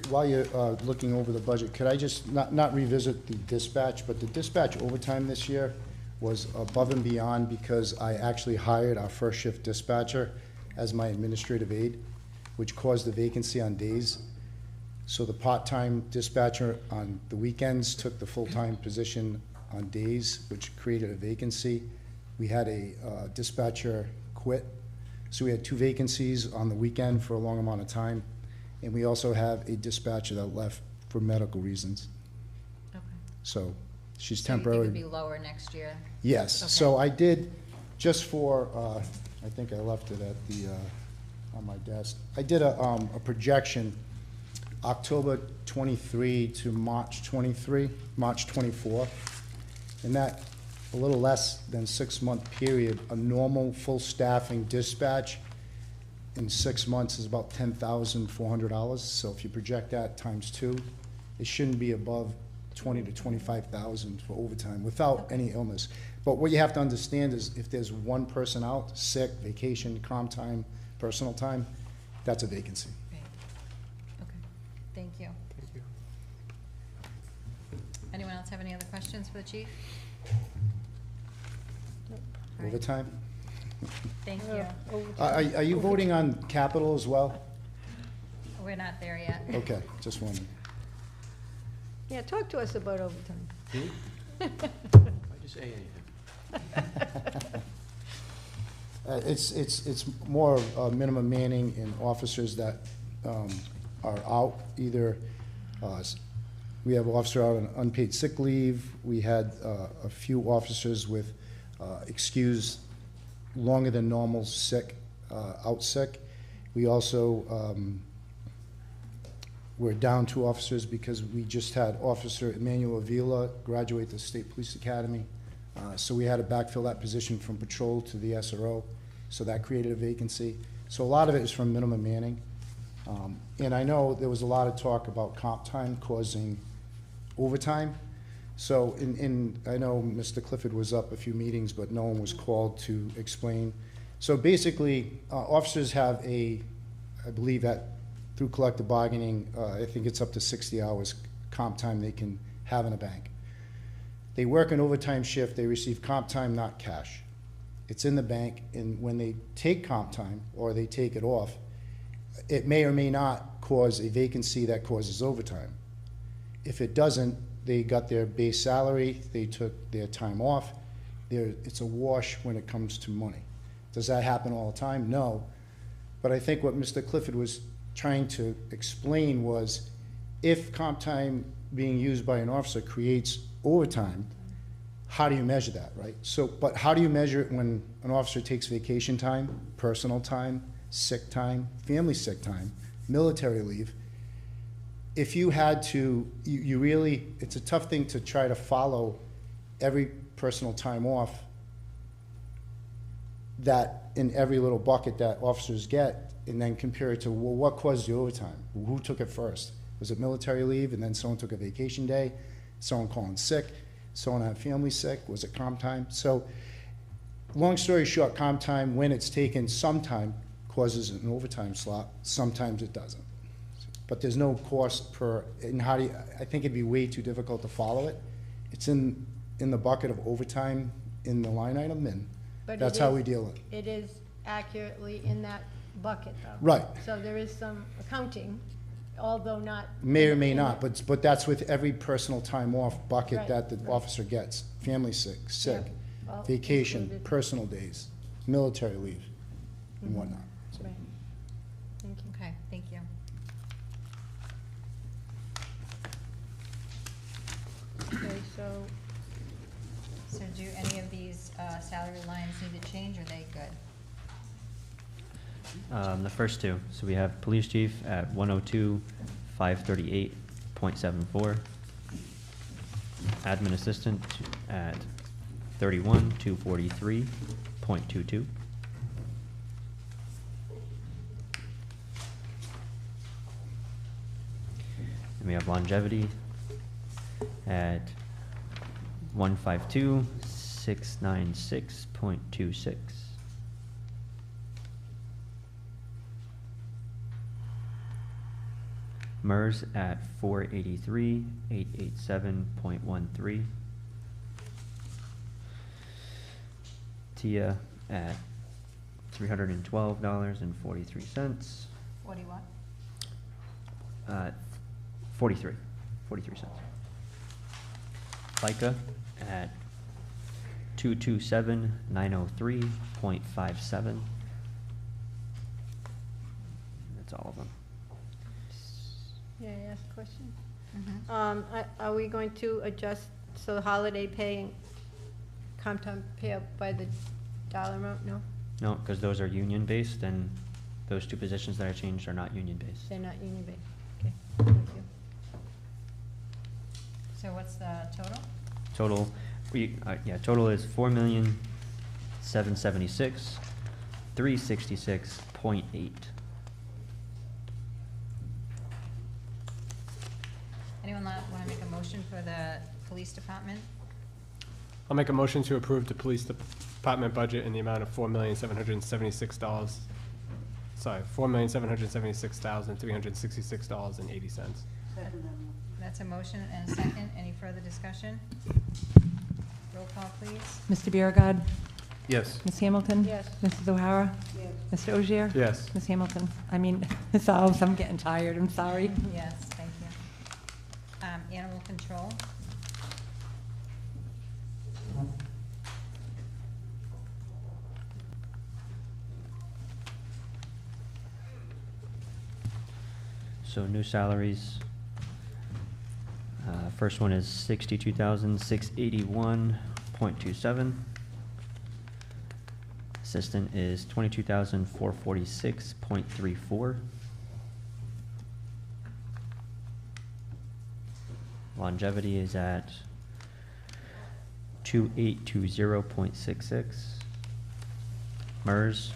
While you're looking over the budget, could I just not revisit the dispatch, but the dispatch overtime this year was above and beyond, because I actually hired our first shift dispatcher as my administrative aide, which caused a vacancy on days. So the part-time dispatcher on the weekends took the full-time position on days, which created a vacancy. We had a dispatcher quit, so we had 2 vacancies on the weekend for a long amount of time. And we also have a dispatcher that left for medical reasons. Okay. So she's So temporary. it would be lower next year? Yes. Okay. So I did, just for, I think I left it at the, on my desk. I did a projection, October 23 to March 23, March 24. And that, a little less than 6-month period, a normal full staffing dispatch in 6 months is about $10,400. So if you project that times 2, it shouldn't be above $20,000 to $25,000 for overtime without any illness. But what you have to understand is, if there's one person out, sick, vacation, comp time, personal time, that's a vacancy. Great. Okay, thank you. Thank you. Anyone else have any other questions for the chief? All right. Overtime? Thank you. Are you voting on capital as well? We're not there yet. Okay, just wondering. Yeah, talk to us about overtime. Why'd you say anything? It's more minimum manning in officers that are out, either, we have an officer out on unpaid sick leave, we had a few officers with excused longer than normal sick, out sick. We also, we're down 2 officers because we just had Officer Emmanuel Avila graduate the State Police Academy. So we had to backfill that position from patrol to the SRO, so that created a vacancy. So a lot of it is from minimum manning. And I know there was a lot of talk about comp time causing overtime. So I know Mr. Clifford was up a few meetings, but no one was called to explain. So basically, officers have I believe that through collective bargaining, I think it's up to 60 hours comp time they can have in a bank. They work an overtime shift, they receive comp time, not cash. It's in the bank, and when they take comp time, or they take it off, it may or may not cause a vacancy that causes overtime. If it doesn't, they got their base salary, they took their time off. It's a wash when it comes to money. Does that happen all the time? No. But I think what Mr. Clifford was trying to explain was, if comp time being used by an officer creates overtime, how do you measure that, right? So, but how do you measure it when an officer takes vacation time, personal time, sick time, family sick time, military leave? If you had to, you really, it's a tough thing to try to follow every personal time off that in every little bucket that officers get, and then compare it to, well, what caused the overtime? Who took it first? Was it military leave, and then someone took a vacation day, someone calling sick, someone had family sick, was it comp time? So, long story short, comp time, when it's taken, sometime causes an overtime slot, sometimes it doesn't. But there's no cost per, and how do you, I think it'd be way too difficult to follow it. It's in the bucket of overtime in the line item, and But that's how we deal with it. It is accurately in that bucket, though. Right. So there is some accounting, although not. May or may in not, it. but that's with every personal time off bucket Right, that the right. officer gets. Family sick, Yeah, well, vacation, included. personal days, military leave, and Mhm. whatnot. So, Right. Thank you. Okay, thank you. Okay, so, So do any of these salary lines need to change, or are they good? The first 2, so we have police chief at 102, 538.74. Admin assistant at 31, 243.22. And we have longevity at 152, 696.26. MERS at 483, 887.13. TIA at $312.43. 40 what? 43 cents. FICA at 227,903.57. That's all of them. yeah, I asked a question. Mhm. Are we going to adjust, so the holiday pay and comp time pay up by the dollar amount? No, No, because those are union-based, and those 2 positions that I changed are not union-based. they're not union based. Okay, thank you. So what's the total? Total, total is 4,776,366.8. Anyone want to make a motion for the police department? I'll make a motion to approve the police department budget in the amount of $4,776. Sorry, $4,776,366.80. That's a motion and a second. Any further discussion? Roll call, please. Mr. Biragad. Yes. Ms. Hamilton? Yes. Mrs. O'Hara? Yes. Mr. Ogier? Yes. Ms. Hamilton? I mean, Ms. Alves, I'm getting tired, I'm sorry. Yes, thank you. Animal control? So new salaries. First one is 62,681.27. Assistant is 22,446.34. Longevity is at 2820.66. MERS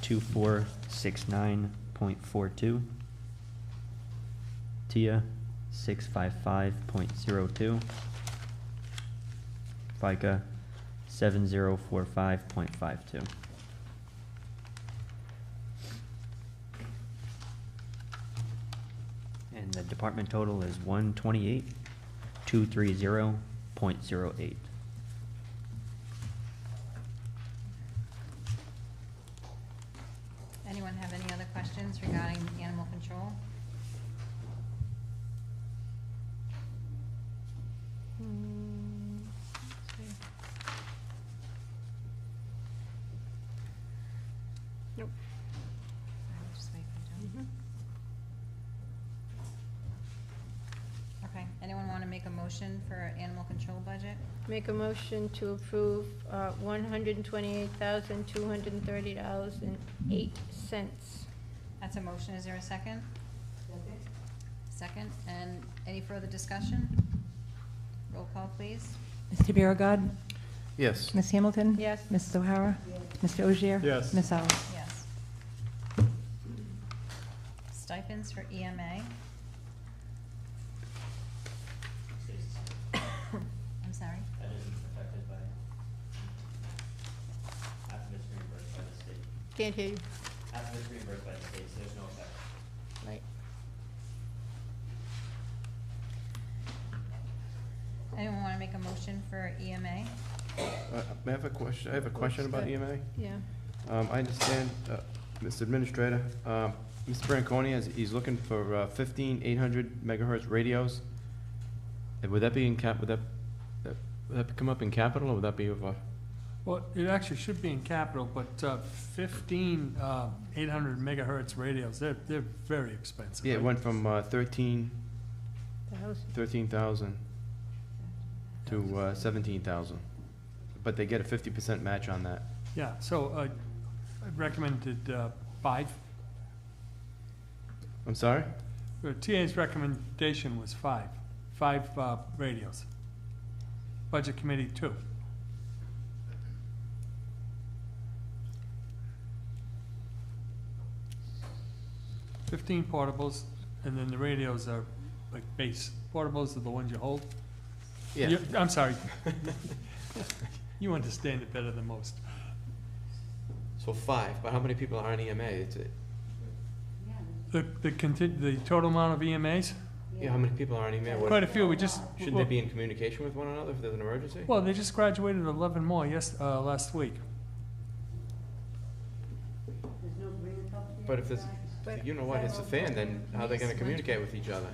2469.42. TIA 655.02. FICA 7045.52. And the department total is 128,230.08. Anyone have any other questions regarding animal control? Let's see. Nope. I'll just wait for Joe. Okay, anyone want to make a motion for animal control budget? Make a motion to approve $128,230.08. That's a motion, is there a second? Second, and any further discussion? Roll call, please. Mr. Biragad. Yes. Ms. Hamilton. Yes. Mrs. O'Hara. Mr. Ogier. Yes. Ms. Alves. Yes. Stipends for EMA. I'm sorry? That isn't affected by, after it's reimbursed by the state. Can't hear you. After it's reimbursed by the state, so there's no effect. Right. Anyone want to make a motion for EMA? May I have a question? I have a question about Good. EMA. Yeah. I understand, Mr. Administrator, Mr. Branconi, he's looking for 15 800 megahertz radios. Would that be in would that come up in capital, or would that be of a? Well, it actually should be in capital, but 15 800 megahertz radios, they're very expensive. Yeah, it right? went from 13,000 to 17,000, but they get a 50% match on that. Yeah, so I recommended 5. I'm sorry? TA's recommendation was 5 radios. Budget committee 2. $15 portables, and then the radios are like base. Portables are the ones you hold. Yeah. I'm sorry. You understand it better than most. So 5, but how many people are on EMA? The total amount of EMAs? Yeah, how many people are on EMA? Quite a few. We just Shouldn't they be in communication with one another if there's an emergency? well, they just graduated 11 more last week. But if there's, you know what, it's a fan, then how are they gonna communicate with each other?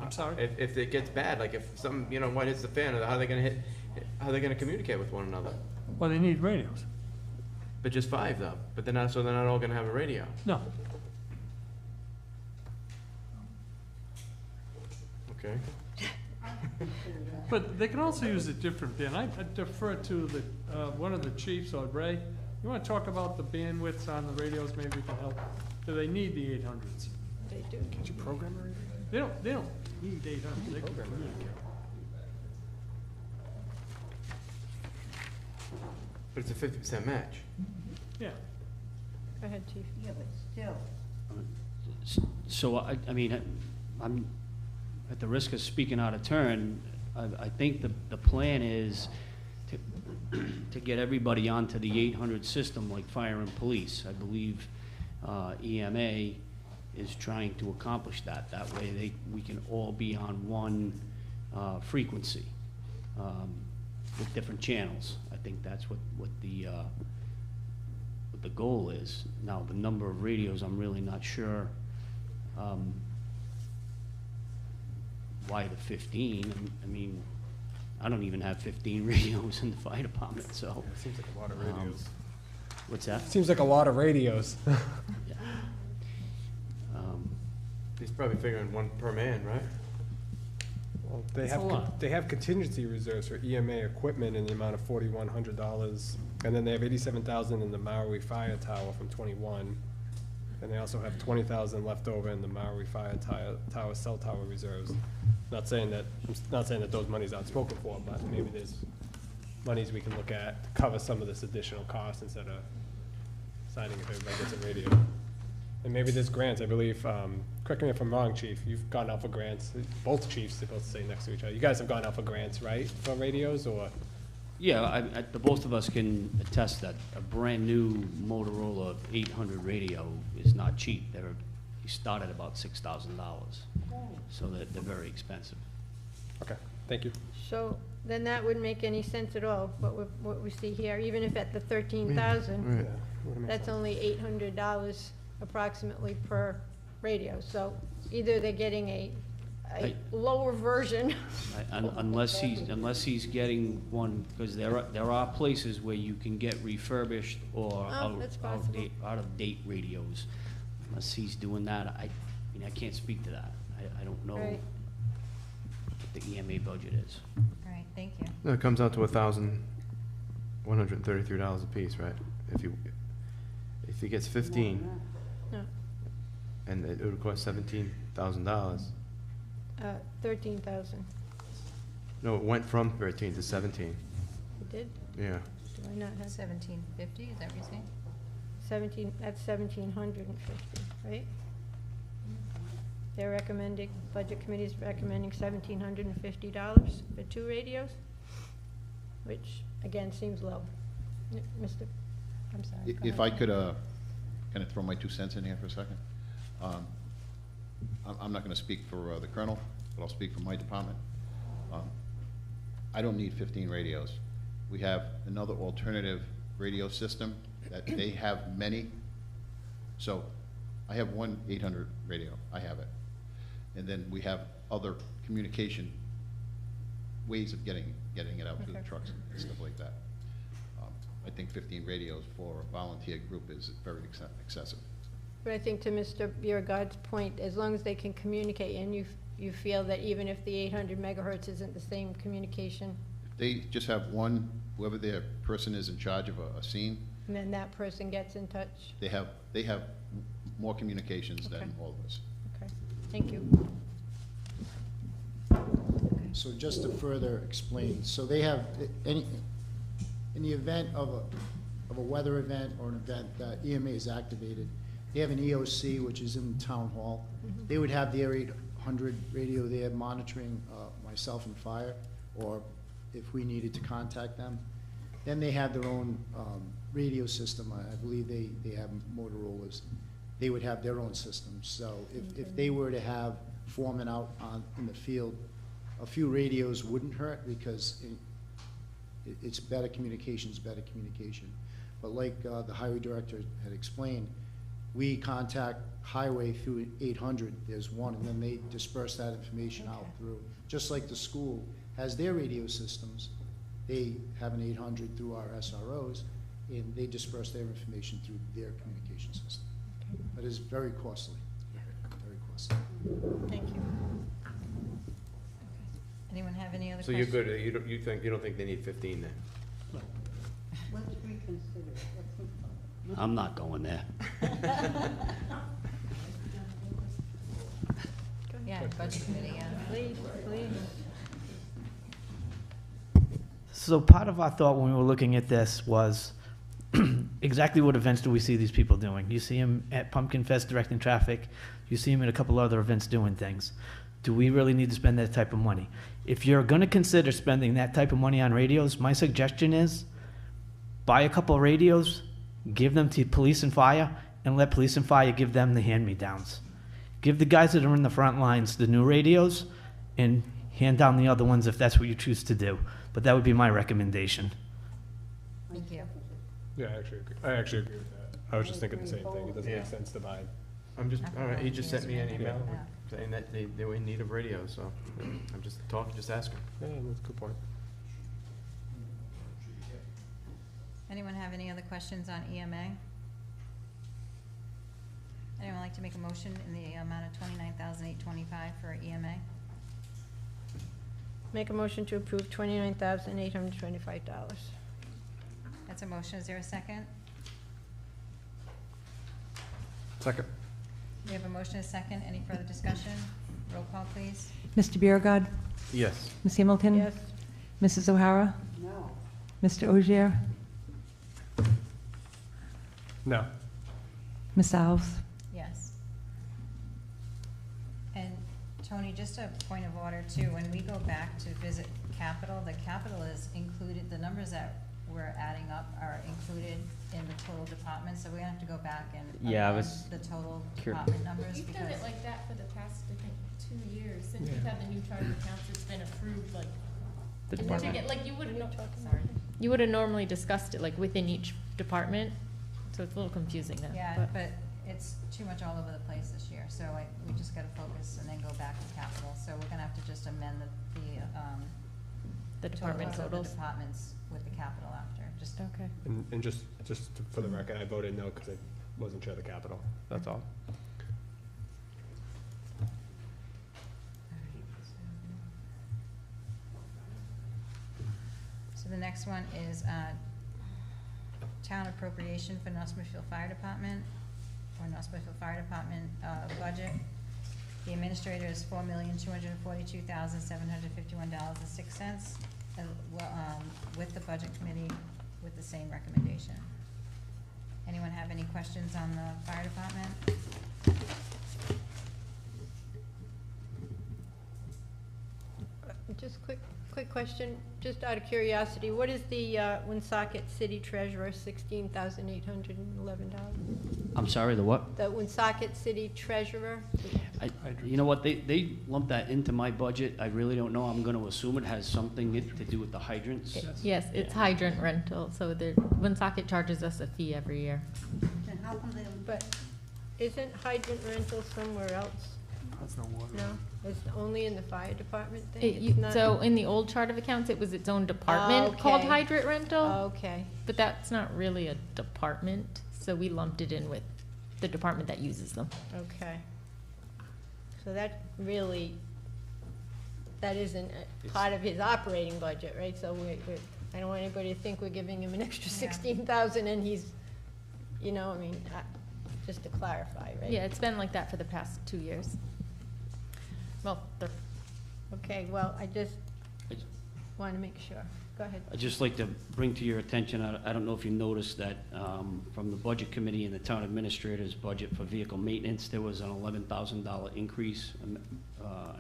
I'm sorry? If it gets bad, like if some, you know what, hits the fan, how are they gonna communicate with one another? Well, they need radios. But just 5 though, but they're not all gonna have a radio. No. Okay. But they can also use a different band. I defer to the, one of the chiefs, or Ray. You wanna talk about the bandwidths on the radios, maybe we can help. Do they need the 800s? They do. Did you program it? They don't need 800s, they can communicate. But it's a 50% match. Yeah. Go ahead, Chief. Yeah, but still. So, I mean, I'm, at the risk of speaking out of turn, I think the plan is to get everybody onto the 800 system like fire and police. I believe EMA is trying to accomplish that. That way we can all be on one frequency with different channels. I think that's what the goal is. Now, the number of radios, I'm really not sure why the 15. I mean, I don't even have 15 radios in the fire department, so. It seems like a lot of radios. What's that? Seems like a lot of radios. Yeah. He's probably figuring one per man, right? Well, they That's a have, lot. they have contingency reserves for EMA equipment in the amount of $4,100. And then they have 87,000 in the Maui Fire Tower from 21. And they also have 20,000 left over in the Maui Fire Tower cell tower reserves. Not saying that those monies aren't spoken for, but maybe there's monies we can look at to cover some of this additional cost instead of signing if everybody gets a radio. And maybe there's grants, I believe, correct me if I'm wrong, chief, you've gone out for grants, both chiefs, they're both sitting next to each other. You guys have gone out for grants, right, for radios, or? Yeah, the both of us can attest that a brand-new Motorola 800 radio is not cheap. They start at about $6,000, so they're very expensive. Okay, thank you. So then that wouldn't make any sense at all, what we see here, even if at the 13,000, Right. Wouldn't make that's sense. only $800 approximately per radio. So either they're getting a Hey. lower version. Unless he's getting one, because there are places where you can get refurbished or that's possible. out of date radios. Unless he's doing that, I mean, I can't speak to that. I don't know Right. what the EMA budget is. All right, thank you. No, it comes out to $1,133 a piece, right? If he gets 15, No, and it would cost $17,000. 13,000. No, it went from 13 to 17. It did? Yeah. Do I not have 1750, is that what you're saying? 17, that's 1,750, right? They're recommending, Budget Committee's recommending $1,750 for 2 radios, which, again, seems low. Mr., I'm sorry. go If ahead. I could kind of throw my 2 cents in here for a second. I'm not going to speak for the colonel, but I'll speak for my department. I don't need 15 radios. We have another alternative radio system that they have many. So I have one 800 radio, I have it. And then we have other communication ways of getting it out to the Okay. trucks and stuff like that. I think 15 radios for a volunteer group is very excessive. But I think to Mr. Beauregard's point, as long as they can communicate, and you feel that even if the 800 megahertz isn't the same communication, They just have one, whoever their person is in charge of a scene, and then that person gets in touch. they have more communications than Okay. all of us. Okay, thank you. So just to further explain, so they have, in the event of a weather event or an event that EMA is activated, they have an EOC, which is in the town hall. They would have their 800 radio there monitoring myself and fire, or if we needed to contact them. Then they have their own radio system. I believe they have Motorola's. They would have their own system. So if they were to have foremen out in the field, a few radios wouldn't hurt because it's better communication is better communication. But like the highway director had explained, we contact highway through 800, there's one, and then they disperse that information out through. Just like the school has their radio systems, they have an 800 through our SROs, and they disperse their information through their communication system. But it's very costly, very costly. Thank you. Anyone have any other So questions? you're good, you don't think they need 15 then? Let's reconsider. Let's think about it. I'm not going there. Yeah, budget committee, yeah. Please, please. So part of our thought when we were looking at this was exactly what events do we see these people doing? You see them at Pumpkin Fest directing traffic. You see them at a couple other events doing things. Do we really need to spend that type of money? If you're going to consider spending that type of money on radios, my suggestion is buy a couple of radios, give them to police and fire, and let police and fire give them the hand-me-downs. Give the guys that are in the front lines the new radios and hand down the other ones if that's what you choose to do. But that would be my recommendation. Thank you. Yeah, I actually agree with that. I was just thinking the same thing. It doesn't Yeah. make sense to buy. I'm just, I all right, he forgot just he sent me an has email one. saying that they were in need of radios, so I'm just just asking. Yeah, that's a good point. Anyone have any other questions on EMA? Anyone like to make a motion in the amount of $29,825 for EMA? Make a motion to approve $29,825. That's a motion. Is there a second? Second. We have a motion and a second. Any further discussion? Roll call, please. Mr. Biragad. Yes. Ms. Hamilton. Yes. Mrs. O'Hara. No. Mr. Ogier. No. Ms. Alves. Yes. And Tony, just a point of order too, when we go back to visit capital, the capital is included, the numbers that we're adding up are included in the total department, so we're gonna have to go back and Yeah, I amend was the total cur- department numbers We've done because. it like that for the past, I think, 2 years, since we've had the new chart of accounts, it's been approved, like, The to department. get, like, you would've, sorry, you would've normally discussed it, like, within each department, so it's a little confusing now. Yeah, but it's too much all over the place this year, so we just gotta focus and then go back to capital, so we're gonna have to just amend The department totals of the totals. departments with the capital after, just. Okay. And just for the record, I voted no because I wasn't sure of the capital. That's all. So the next one is town appropriation for North Smithfield Fire Department, or North Smithfield Fire Department budget. The administrator is $4,242,751.06, with the budget committee with the same recommendation. Anyone have any questions on the fire department? Just quick question, just out of curiosity, what is the Woonsocket City Treasurer, $16,811? I'm sorry, the what? The Woonsocket City Treasurer? You know what, they lumped that into my budget. I really don't know. I'm gonna assume it has something to do with the hydrants. Yes, it's hydrant rental, so Woonsocket charges us a fee every year. And how come they, But isn't hydrant rental somewhere else? That's no water. No, it's only in the fire department thing? It, It's not- so in the old chart of accounts, it was its own department called Okay. hydrant rental, Okay, but that's not really a department, so we lumped it in with the department that uses them. okay. So that really, that isn't a part of his operating budget, right? So I don't want anybody to think we're giving him an extra Yeah. 16,000 and he's, you know, I mean, just to clarify, right? Yeah, it's been like that for the past 2 years. Well, Okay, well, I just I- want to make sure. Go ahead. I'd just like to bring to your attention, I don't know if you noticed that from the Budget Committee and the Town Administrator's budget for vehicle maintenance, there was an $11,000 increase, an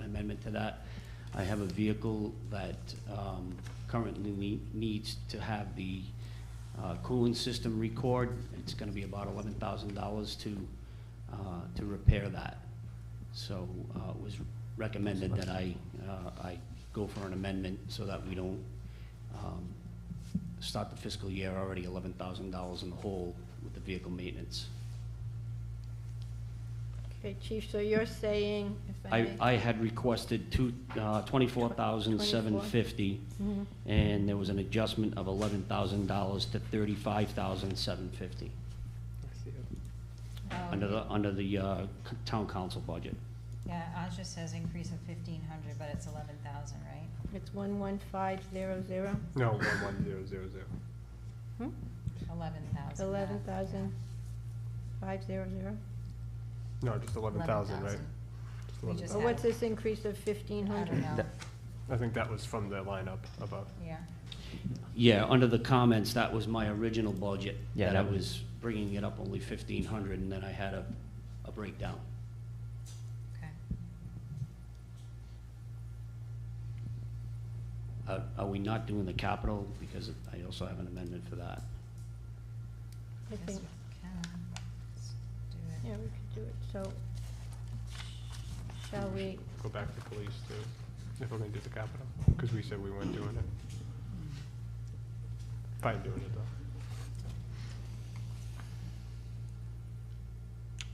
amendment to that. I have a vehicle that currently needs to have the cooling system record. It's gonna be about $11,000 to repair that. So it was recommended that I go for an amendment so that we don't start the fiscal year already $11,000 in the hole with the vehicle maintenance. Okay, Chief, so you're saying, if I may. I had requested $24,750, Mhm. and there was an adjustment of $11,000 to $35,750 under the town council budget. Yeah, ours just says increase of 1,500, but it's 11,000, right? It's 11500? No, 11000. 11,000. 11,500? No, just 11,000, right? 11,000. Just We 11,000. just Or what's this increase of 1,500? I don't know, I think that was from the lineup above. yeah. Yeah, under the comments, that was my original budget. Yeah, that I that was- was bringing it up only 1,500, and then I had a breakdown. Okay. Are we not doing the capital? Because I also have an amendment for that. I Guess think, we can. Let's do it. yeah, we could do it, so, shall we, Go back to police too, if we're gonna do the capital, because we said we weren't doing it. Fine doing it though.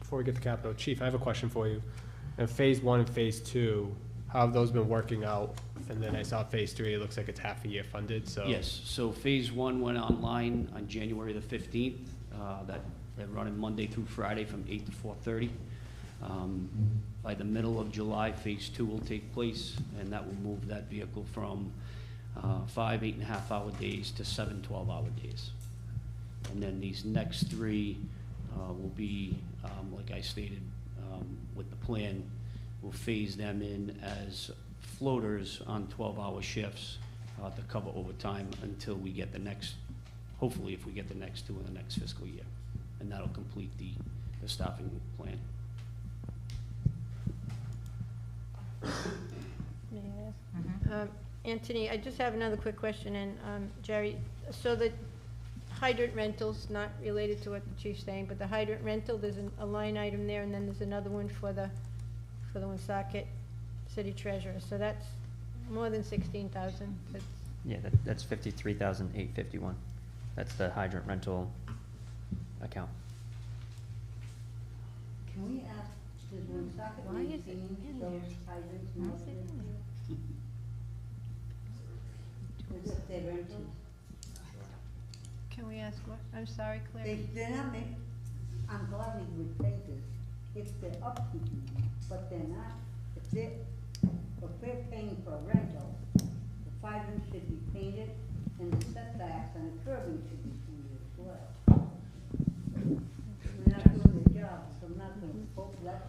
Before we get to capital, Chief, I have a question for you. In phase 1 and phase 2, how have those been working out? And then I saw phase 3, it looks like it's half a year funded, so. Yes, so phase 1 went online on January the 15th. That They're running Monday through Friday from 8 to 4:30. By the middle of July, Phase 2 will take place, and that will move that vehicle from 5 8.5-hour days to 7 12-hour days. And then these next 3 will be, like I stated, with the plan, we'll phase them in as floaters on 12-hour shifts to cover overtime until we get the next, hopefully if we get the next 2 in the next fiscal year. And that'll complete the staffing plan. May I ask? Anthony, I just have another quick question, and Jerry, so the hydrant rentals, not related to what the chief's saying, but the hydrant rental, there's a line item there, and then there's another one for the Woonsocket city treasurer, so that's more than 16,000. Yeah, that's 53,851. That's the hydrant rental account. Can we ask, does Woonsocket Why is it maintain in those there? hydrants? Why is it in there? Is it their rental? Can we ask what? I'm sorry, Claire. They're not making, I'm glad we would pay this, if they're upkeeping, but they're not. If we're paying for a rental, the hydrants should be painted, and the setbacks and the curbing should be painted as well. They're not doing their job, so I'm not gonna quote that.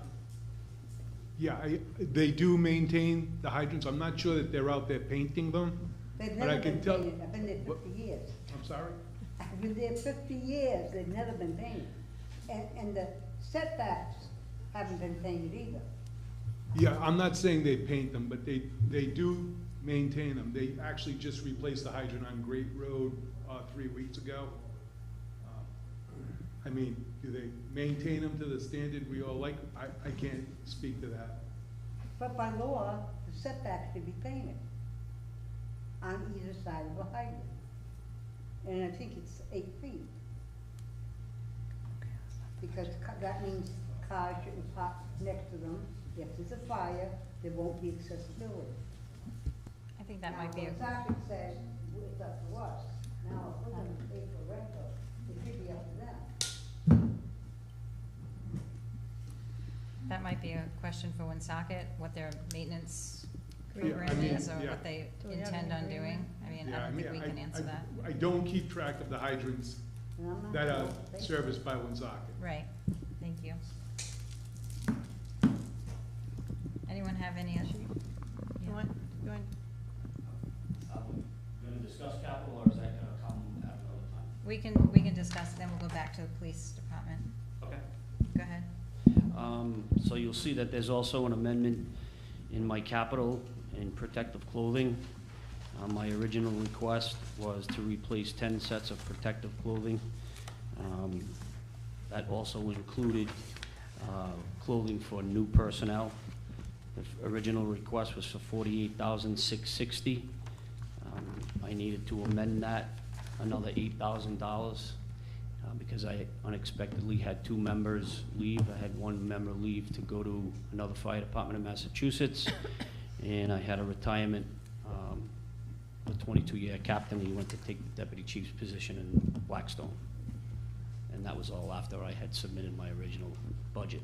Yeah, they do maintain the hydrants. I'm not sure that they're out there painting them. They've But I never can been tell- painted, I've been there What- 50 years. I'm sorry? I've been there 50 years, they've never been painted. And the setbacks haven't been painted either. Yeah, I'm not saying they paint them, but they do maintain them. They actually just replaced the hydrant on Great Road 3 weeks ago. I mean, do they maintain them to the standard we all like? I can't speak to that. But by law, the setbacks should be painted on either side of a hydrant. And I think it's 8 feet. Because that means cars shouldn't park next to them. If there's a fire, there won't be accessibility. I think that might be, Now, Woonsocket says, it's up to us. Now, if we're gonna pay for rental, it should be up to them. that might be a question for Woonsocket, what their maintenance Yeah, program I mean, is, or yeah. what they Do we have intend an on doing. agreement? I mean, Yeah, I don't think we can answer that. I don't keep track of the hydrants And I'm not that are gonna pay for it. serviced by Woonsocket. Right, thank you. Anyone have any other? You want, Gonna discuss capital, or is that gonna come at another time? We can discuss, then we'll go back to the police department. Okay. Go ahead. So you'll see that there's also an amendment in my capital in protective clothing. My original request was to replace 10 sets of protective clothing. That also included clothing for new personnel. The original request was for $48,660. I needed to amend that another $8,000 because I unexpectedly had 2 members leave. I had 1 member leave to go to another fire department in Massachusetts, and I had a retirement, a 22-year captain. He went to take the deputy chief's position in Blackstone. And that was all after I had submitted my original budget.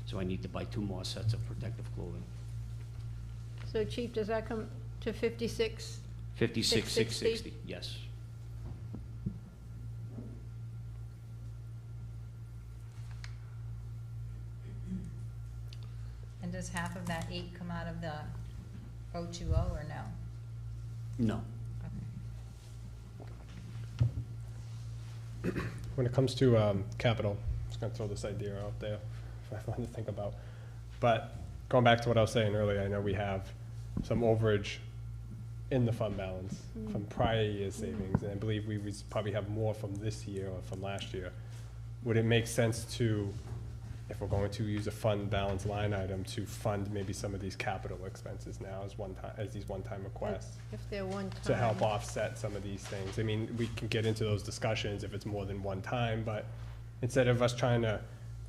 So I need to buy 2 more sets of protective clothing. so Chief, does that come to 56? 56,660, yes. And does half of that 8 come out of the 020 or no? No. When it comes to capital, I'm just gonna throw this idea out there for everyone to think about. But going back to what I was saying earlier, I know we have some overage in the fund balance from prior year's savings, and I believe we would probably have more from this year or from last year. Would it make sense to, if we're going to use a fund balance line item, to fund maybe some of these capital expenses now as these one-time requests? If they're one time. To help offset some of these things. I mean, we can get into those discussions if it's more than one time, but instead of us trying to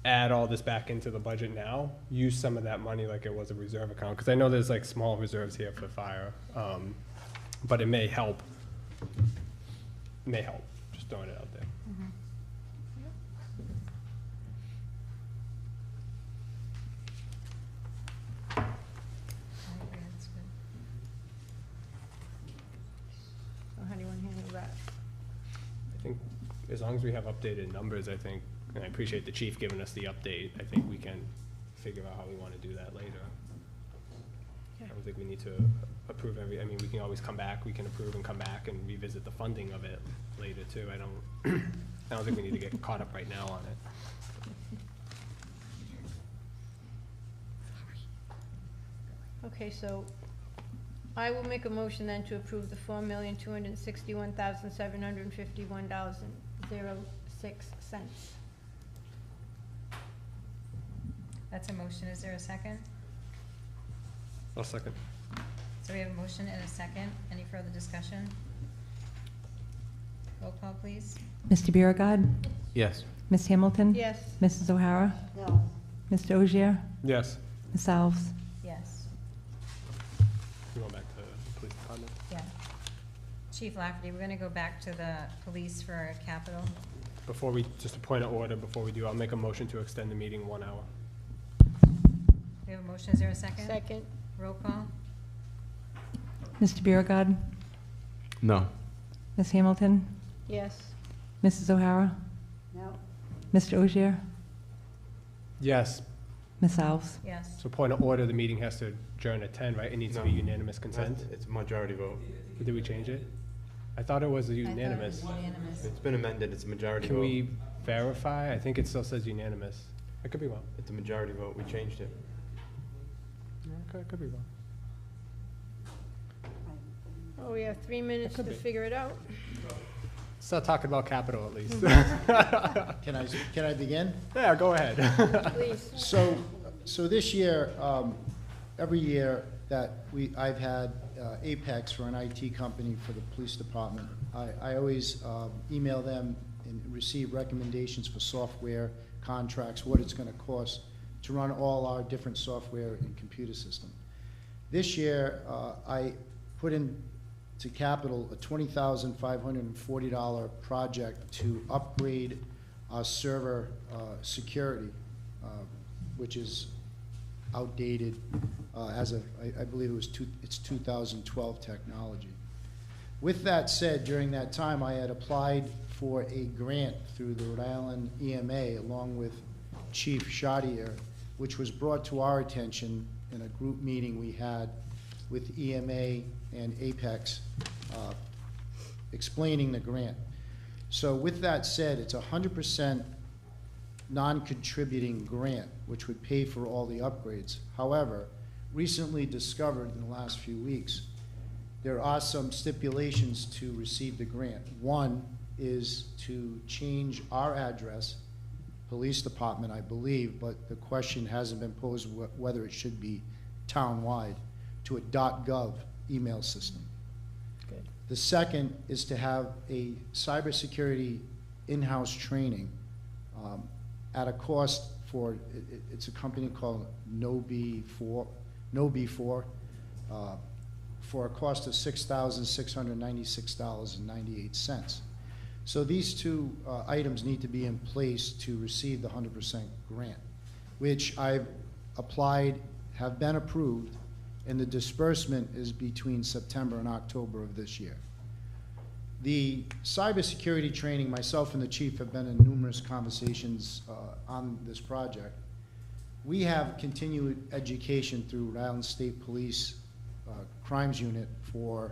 add all this back into the budget now, use some of that money like it was a reserve account. Because I know there's like small reserves here for fire, but it may help. Just throwing it out there. as long as we have updated numbers, I think, and I appreciate the chief giving us the update, I think we can figure out how we want to do that later. I don't think we need to approve I mean, we can always come back, we can approve and come back and revisit the funding of it later too. I don't think we need to get caught up right now on it. Okay, so I will make a motion then to approve the $4,261,751.06. That's a motion. Is there a second? I'll second. So we have a motion and a second. Any further discussion? Roll call, please. Mr. Biragad. Yes. Ms. Hamilton. Yes. Mrs. O'Hara. No. Mr. Ogier. Yes. Ms. Alves. Yes. You going back to the police department? Yeah. Chief Lafferty, we're gonna go back to the police for capital. Before we, just a point of order, before we do, I'll make a motion to extend the meeting 1 hour. We have a motion. Is there a second? Second. Roll call. Mr. Biragad. No. Ms. Hamilton. Yes. Mrs. O'Hara. No. Mr. Ogier. Yes. Ms. Alves. Yes. So point of order, the meeting has to adjourn at 10, right? It needs to be No. unanimous consent? It's majority vote. Did we change it? I thought it was unanimous. Unanimous. It's been amended, it's a majority vote. Can we verify? I think it still says unanimous. I could be wrong. It's a majority vote, we changed it. I could be wrong. Oh, we have 3 minutes to could be. figure it out. Start talking about capital at least. Can I begin? Yeah, go ahead. Please. So this year, every year that I've had Apex for an IT company for the police department, I always email them and receive recommendations for software, contracts, what it's gonna cost to run all our different software and computer system. This year, I put into capital a $20,540 project to upgrade our server security, which is outdated as of, I believe it's 2012 technology. With that said, during that time, I had applied for a grant through the Rhode Island EMA along with Chief Chaudier, which was brought to our attention in a group meeting we had with EMA and Apex explaining the grant. So with that said, it's 100% non-contributing grant, which would pay for all the upgrades. However, recently discovered in the last few weeks, there are some stipulations to receive the grant. One is to change our address, police department, I believe, but the question hasn't been posed whether it should be town-wide, to a .gov email system. Good. The second is to have a cybersecurity in-house training at a cost for, it's a company called No-B4, for a cost of $6,696.98. So these two items need to be in place to receive the 100% grant, which I've applied, have been approved, and the disbursement is between September and October of this year. The cybersecurity training, myself and the chief have been in numerous conversations on this project. We have continued education through Rhode Island State Police Crimes Unit to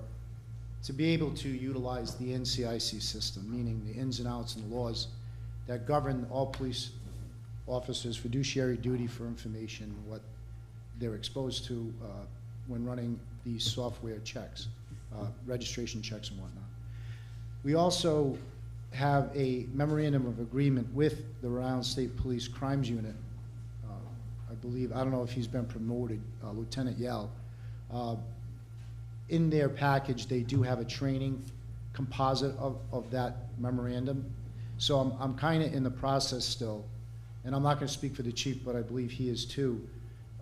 be able to utilize the NCIC system, meaning the ins and outs and the laws that govern all police officers' fiduciary duty for information, what they're exposed to when running these software checks, registration checks and whatnot. We also have a memorandum of agreement with the Rhode Island State Police Crimes Unit. I believe, I don't know if he's been promoted, Lieutenant Yell. In their package, they do have a training composite of that memorandum. So I'm kind of in the process still, and I'm not going to speak for the chief, but I believe he is too,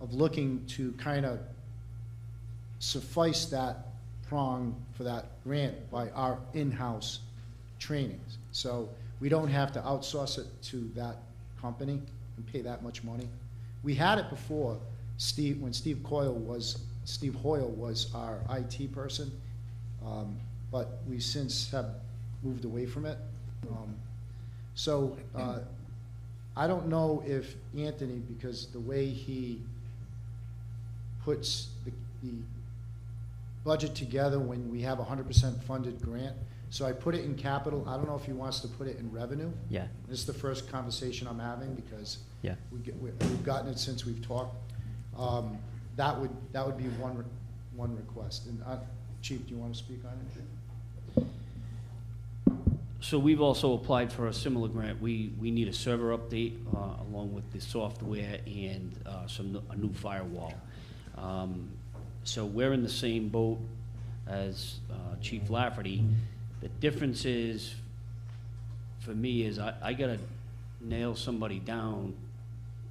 of looking to kind of suffice that prong for that grant by our in-house trainings. So we don't have to outsource it to that company and pay that much money. We had it before, when Steve Hoyle was our IT person, but we since have moved away from it. So, I don't know if Anthony, because the way he puts the budget together when we have a 100% funded grant, so I put it in capital. I don't know if he wants to put it in revenue. Yeah, This is the first conversation I'm having because yeah. we've gotten it since we've talked. That would be one request. And Chief, do you want to speak on it? So we've also applied for a similar grant. We need a server update along with the software and a new firewall. So we're in the same boat as Chief Lafferty. The difference is, for me, is I gotta nail somebody down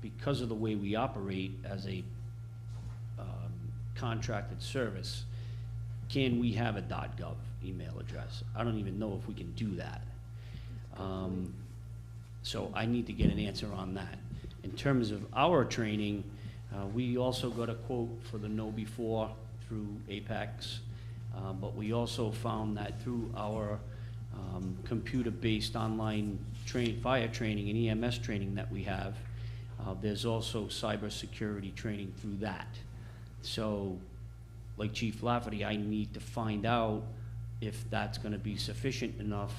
because of the way we operate as a contracted service. Can we have a .gov email address? I don't even know if we can do that. So I need to get an answer on that. In terms of our training, we also got a quote for the Know Before through Apex, but we also found that through our computer-based online fire training and EMS training that we have, there's also cybersecurity training through that. So, like Chief Lafferty, I need to find out if that's gonna be sufficient enough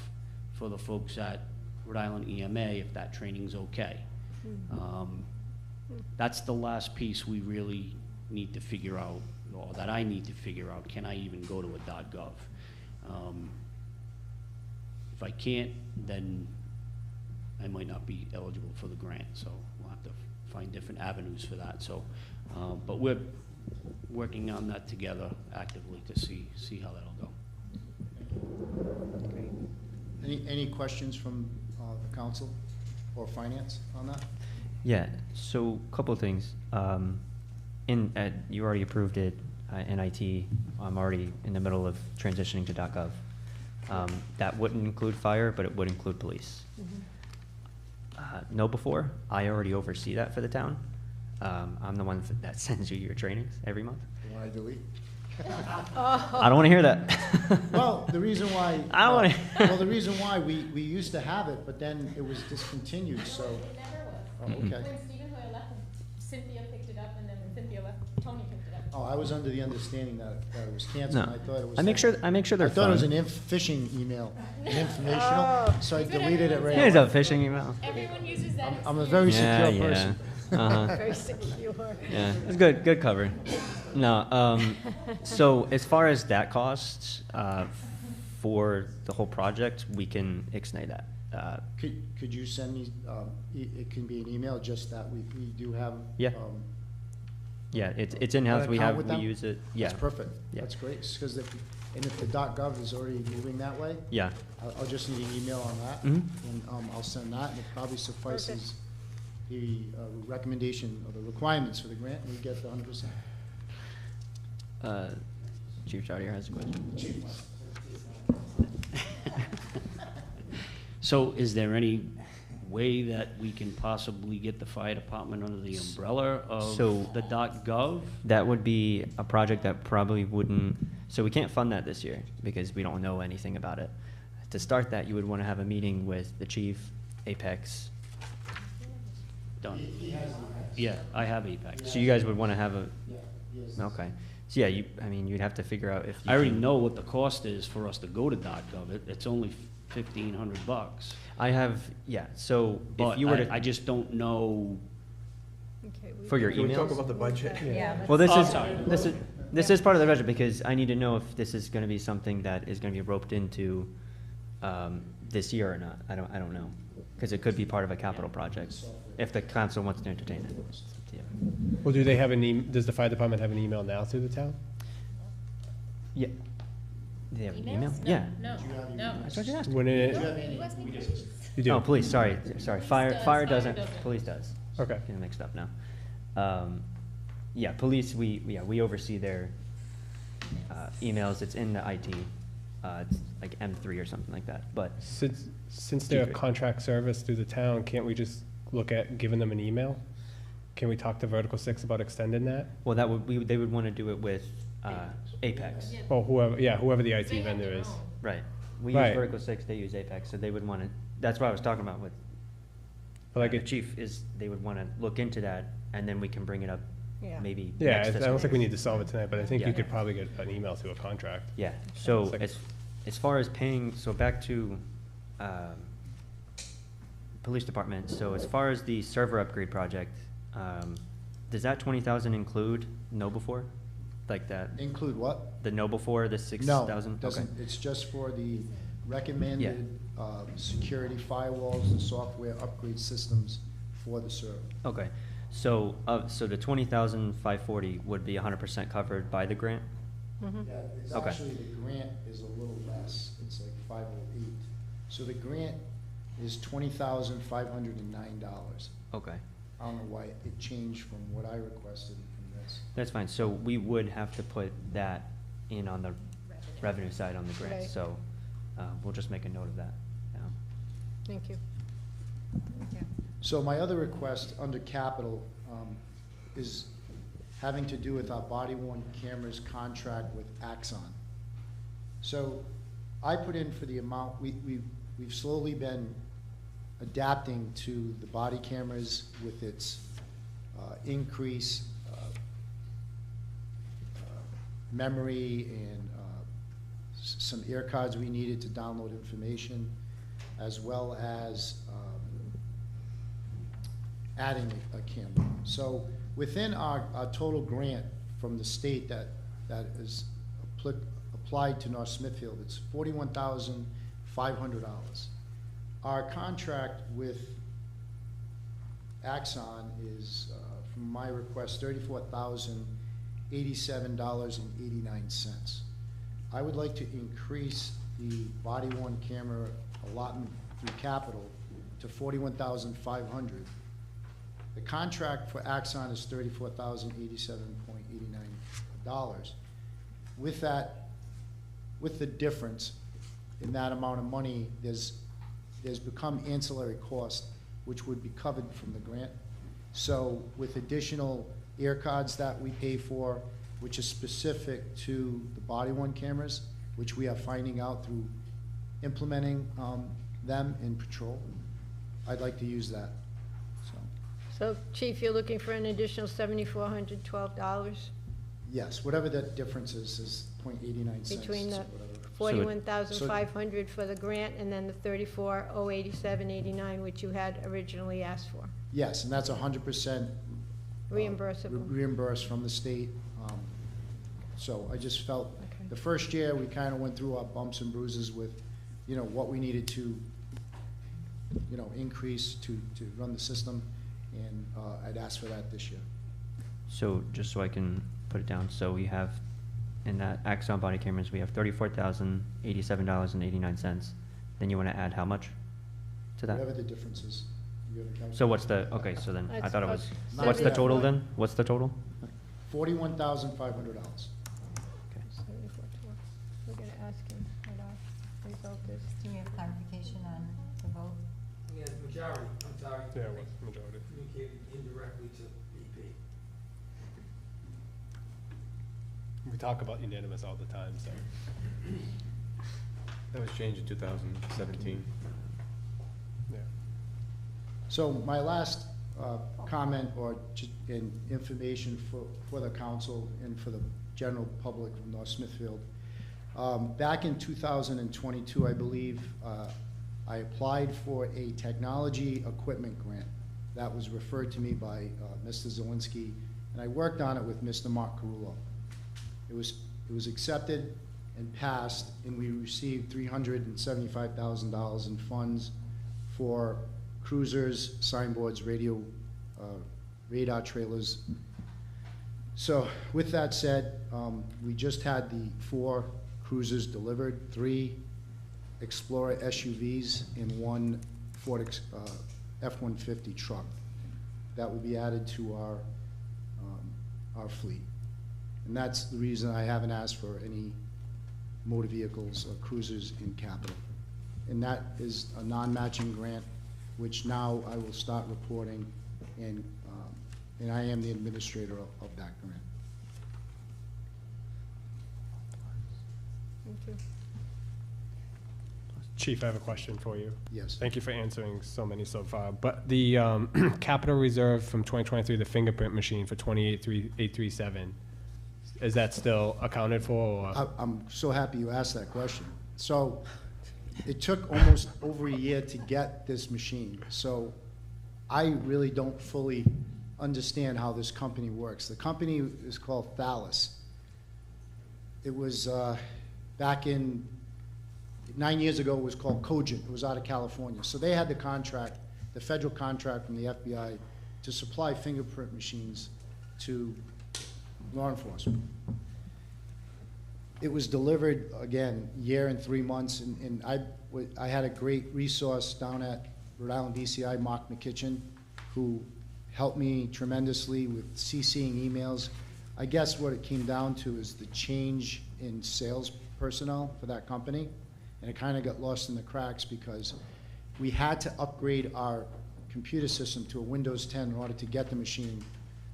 for the folks at Rhode Island EMA, if that training's okay. That's the last piece we really need to figure out, or that I need to figure out. Can I even go to a .gov? If I can't, then I might not be eligible for the grant, so we'll have to find different avenues for that. So, but we're working on that together actively to see how that'll go. Any questions from the council or finance on that? Yeah, so a couple of things. You already approved it in IT. I'm already in the middle of transitioning to .gov. That wouldn't include fire, but it would include police. Know Before, I already oversee that for the town. I'm the one that sends you your trainings every month. You want to delete? I don't want to hear that. Well, the reason why. I don't want to. Well, the reason why we used to have it, but then it was discontinued. So. It never was. Oh, okay. When Stephen Hoyle left, Cynthia picked it up, and then when Cynthia left, Tony picked it up. Oh, I was under the understanding that it was canceled. No. And I thought it was. I make sure they're I thought it was fun. an phishing email, an informational. So I deleted it right Here's away. a phishing email. Everyone uses that. I'm a very secure person. Very secure. Yeah, it's good covered. No, so as far as that costs, for the whole project, we can ixnay that. Could you send me, it can be an email, just that we do have. Yeah. Yeah, it's in-house, an we account with we them? use it, yeah. That's perfect. Yeah. That's great, because if the .gov is already moving that way. Yeah. I'll just need an email on that. Mhm. And I'll send that, and it probably suffices the recommendation or the requirements for the grant, and we get the 100%. Chief Chartier has a question. So is there any way that we can possibly get the fire department under the umbrella of So- the .gov? That would be a project that probably wouldn't, so we can't fund that this year because we don't know anything about it. To start that, you would want to have a meeting with the chief, Apex. Done. Yeah, I have Apex. So you guys would want to have a, Yeah, yes. okay. So yeah, you'd have to figure out if you I already can- know what the cost is for us to go to .gov. It's only $1,500. I have, yeah, so if But you were to, I just don't know. Okay, for your Can we talk emails? about the budget? Yeah. Well, Oh, sorry. this is part of the budget because I need to know if this is gonna be something that is gonna be roped into, this year or not. I don't know. Cause it could be part of a capital project, if the council wants to entertain it. It's up to you. Well, do they have does the fire department have an email now through the town? Yeah. Do they have an Emails? email? No, Yeah. No. That's what you asked. When it, You asked me. you do? Oh, police, sorry. Fire Fire doesn't, doesn't. police does. Okay. Getting mixed up now. Yeah, police, we oversee their, emails. It's in the IT. It's like M3 or something like that, but. Since they're a Secret. contract service through the town, can't we just look at giving them an email? Can we talk to Vertical 6 about extending that? Well, they would want to do it with, Apex. Or whoever the IT vendor is. Right. We Right. use Vertical 6, they use Apex, so they would want to That's what I was talking about with But like the it, chief, is they would wanna look into that, and then we can bring it up Yeah. maybe yeah, next I fiscal don't think we year. need to solve it tonight, but I think Yeah. you could probably get an email to a contract. Yeah, so It's like- as far as paying, so back to, police department, so as far as the server upgrade project, does that 20,000 include know before? Like that, Include what? the know before, the No, 6,000? it doesn't. Okay. It's just for the recommended security firewalls and software upgrade systems for the server. Okay, so, so the 20,540 would be 100% covered by the grant? Yeah, it's Okay. actually, the grant is a little less. It's like 508. So the grant is $20,509. Okay, I don't know why it changed from what I requested from this. that's fine, so we would have to put that in on the revenue side on the grant, Right. so, we'll just make a note of that. Thank you. So my other request under capital is having to do with our body-worn cameras contract with Axon. So I put in for the amount, we've slowly been adapting to the body cameras with its increase, memory and some air cards we needed to download information, as well as adding a camera. So within our total grant from the state that is applied to North Smithfield, it's $41,500. Our contract with Axon is, from my request, $34,087.89. I would like to increase the body-worn camera allotment through capital to $41,500. The contract for Axon is $34,087.89. With that, with the difference in that amount of money, there's become ancillary cost, which would be covered from the grant. So with additional air cards that we pay for, which is specific to the body-worn cameras, which we are finding out through implementing them in patrol, I'd like to use that, so. So, Chief, you're looking for an additional $7,412 Yes, whatever that difference is .89 cents. between the or whatever. 41,500 for the grant and then the 34,087.89, which you had originally asked for. Yes, and that's 100% Reimbursable. reimbursed from the state. So I just felt, Okay. the first year, we kind of went through our bumps and bruises with, what we needed to, increase to run the system, and I'd asked for that this year. So, just so I can put it down, so we have, in that Axon body cameras, we have $34,087.89. Then you wanna add how much to that? Whatever the difference is. You have a calculator? So what's the, okay, so then, I That's thought it was, about what's the total 74. then? What's the total? $41,500. Okay. 7412. We're gonna ask him what our result is. Do we have clarification on the vote? Yeah, the majority, I'm sorry. Yeah, what's the majority? Communicated indirectly to BP. We talk about unanimous all the time, so. That was changed in 2017. Yeah. So my last comment or information for the council and for the general public of North Smithfield. Back in 2022, I believe, I applied for a technology equipment grant that was referred to me by Mr. Zawinski, and I worked on it with Mr. Mark Carullo. It was accepted and passed, and we received $375,000 in funds for cruisers, signboards, radar trailers. So with that said, we just had the 4 cruisers delivered, 3 Explorer SUVs and 1 Ford F-150 truck. That will be added to our fleet. And that's the reason I haven't asked for any motor vehicles or cruisers in capital. And that is a non-matching grant, which now I will start reporting, and I am the administrator of that grant. Thank you. Chief, I have a question for you. Yes. Thank you for answering so many so far. But the capital reserve from 2023, the fingerprint machine for 28837, is that still accounted for? Or? I'm so happy you asked that question. So it took almost over a year to get this machine. So I really don't fully understand how this company works. The company is called Thales. It was back in 9 years ago, it was called Cogent. It was out of California. So they had the contract, the federal contract from the FBI to supply fingerprint machines to law enforcement. It was delivered, again, year and 3 months, and I had a great resource down at Rhode Island DCI, Mark McKitchen, who helped me tremendously with CCing emails. I guess what it came down to is the change in sales personnel for that company, and it kind of got lost in the cracks because we had to upgrade our computer system to a Windows 10 in order to get the machine.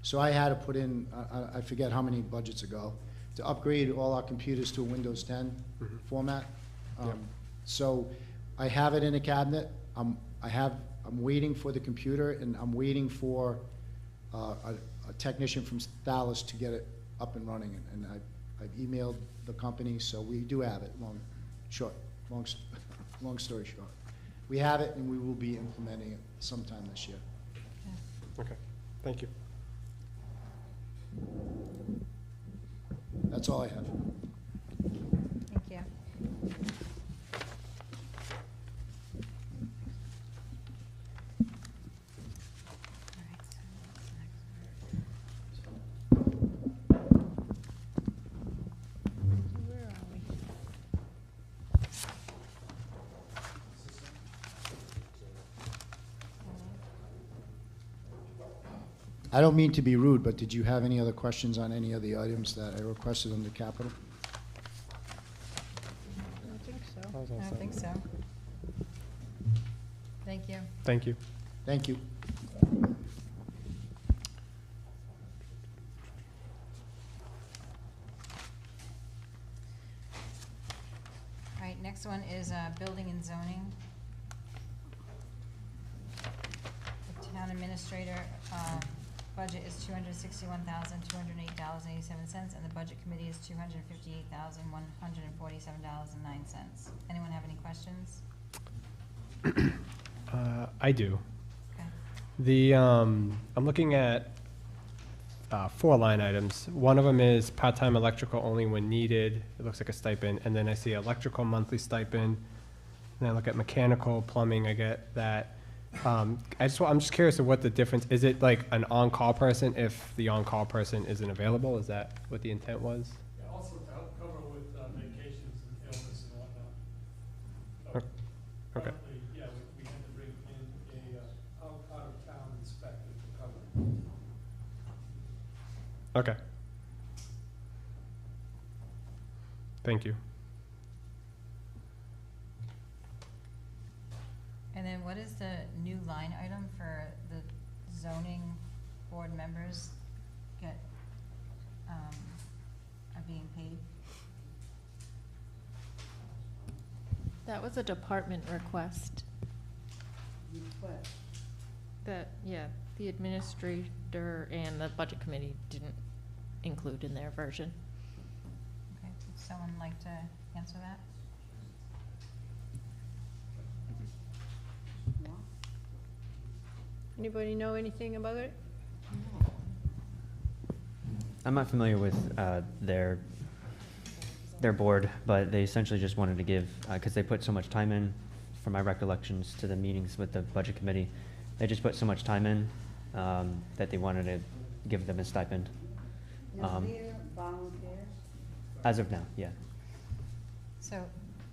So I had to put in, I forget how many budgets ago, to upgrade all our computers to a Windows 10 format. So I have it in a cabinet. I'm waiting for the computer, and I'm waiting for a technician from Thales to get it up and running. And I've emailed the company, so we do have it. Long story short, we have it, and we will be implementing it sometime this year. Okay, thank you. That's all I have. Thank you. I don't mean to be rude, but did you have any other questions on any of the items that I requested under capital? I don't think so. I don't think so. Thank you. Thank you. Thank you. All right, next one is building and zoning. The town administrator budget is $261,208.87, and the budget committee is $258,147.09. Anyone have any questions? I do. Okay. I'm looking at 4 line items. One of them is part-time electrical only when needed. It looks like a stipend. And then I see electrical monthly stipend. And I look at mechanical, plumbing, I get that. I'm just curious of what the difference, is it like an on-call person if the on-call person isn't available? Is that what the intent was? Yeah, also to help cover with vacations and illness and whatnot. So Okay. probably, yeah, we had to bring in a out-of-town inspector to cover. Okay. Thank you. And then what is the new line item for the zoning board members are being paid? That was a department request that, yeah, the administrator and the budget committee didn't include in their version. Okay, would someone like to answer that? Anybody know anything about it? I'm not familiar with their board, but they essentially just wanted to give, because they put so much time in, from my recollections to the meetings with the budget committee, they just put so much time in that they wanted to give them a stipend. Volunteers? As of now, yeah. So,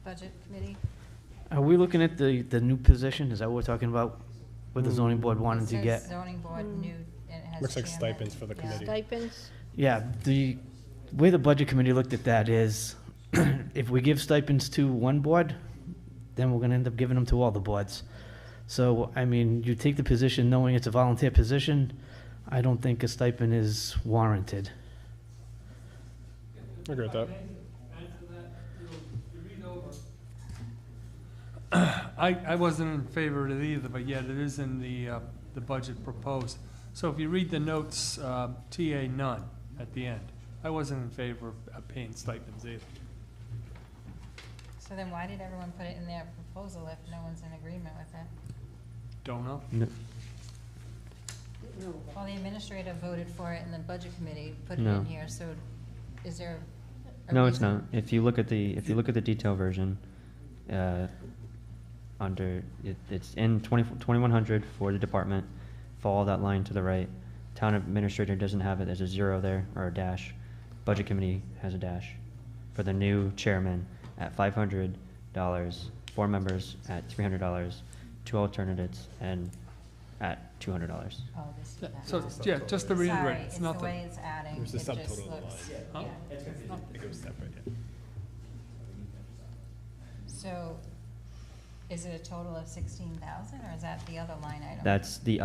budget committee? Are we looking at the new position? Is that what we're talking about? What the zoning board wanted to It get? says zoning board new, and it has. Looks like chairman. stipends for the Yeah. committee. Stipends? Yeah, the way the budget committee looked at that is, if we give stipends to one board, then we're gonna end up giving them to all the boards. So, I mean, you take the position knowing it's a volunteer position, I don't think a stipend is warranted. I agree with that. And for that, you read over I wasn't in favor of it either, but yet it is in the budget proposed. So if you read the notes, TA none at the end. I wasn't in favor of paying stipends either. So then why did everyone put it in their proposal if no one's in agreement with it? Don't know. No. Well, the administrator voted for it and the budget committee put it No. in here, so is there a No, it's reason? not. If you look at the detail version, it's in 2100 for the department. Follow that line to the right. Town administrator doesn't have it. There's a 0 there, or a dash. Budget committee has a dash. For the new chairman at $500, 4 members at $300, 2 alternates, and at $200. Oh, this, Yeah, that. so, yeah, just to reiterate, Sorry, it's it's the nothing. way it's adding, it There's a just subtotal looks, of the line. Huh? yeah. It goes separate, yeah. So, is it a total of 16,000, or is that the other line item? That's the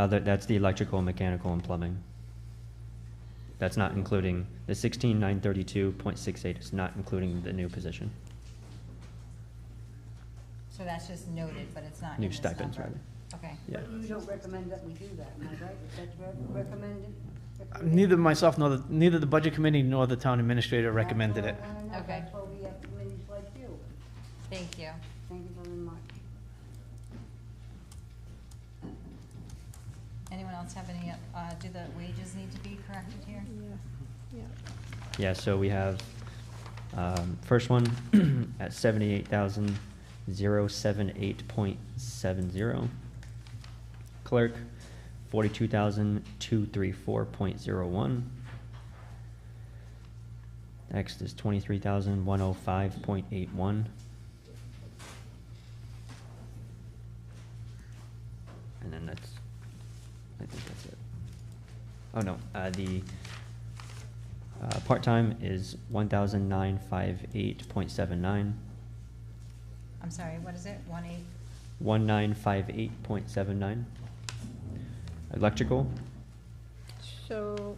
electrical, mechanical, and plumbing. That's not including the 16,932.68 is not including the new position. So that's just noted, but it's not in New this stipends, number. rather. Okay. Yeah. But you don't recommend that we do that, am I right? Is that recommended? Neither myself nor neither the budget committee nor the town administrator recommended it. Okay. That's why we have committees like you. Thank you. Thank you very much. Anyone else have any, do the wages need to be corrected here? Yeah. Yeah, so we have, first one at 78,078.70. Clerk, 42,234.01. Next is 23,105.81. And then I think that's it. Oh, no, the part-time is 1,958.79. I'm sorry, what is it, 1/8? 1958.79. Electrical, So,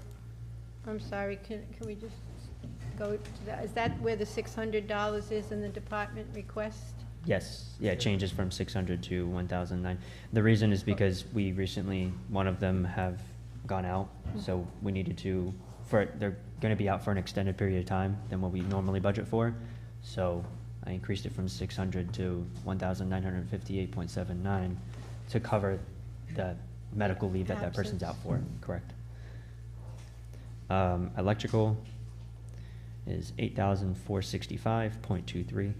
I'm sorry, can we just go to that? Is that where the $600 is in the department request? yes, yeah, it changes from 600 to 1,009. The reason is because we recently, one of them have gone out, so we needed to, they're gonna be out for an extended period of time than what we normally budget for. So I increased it from 600 to 1,958.79 to cover the medical leave that person's out for, correct? Electrical is 8,465.23.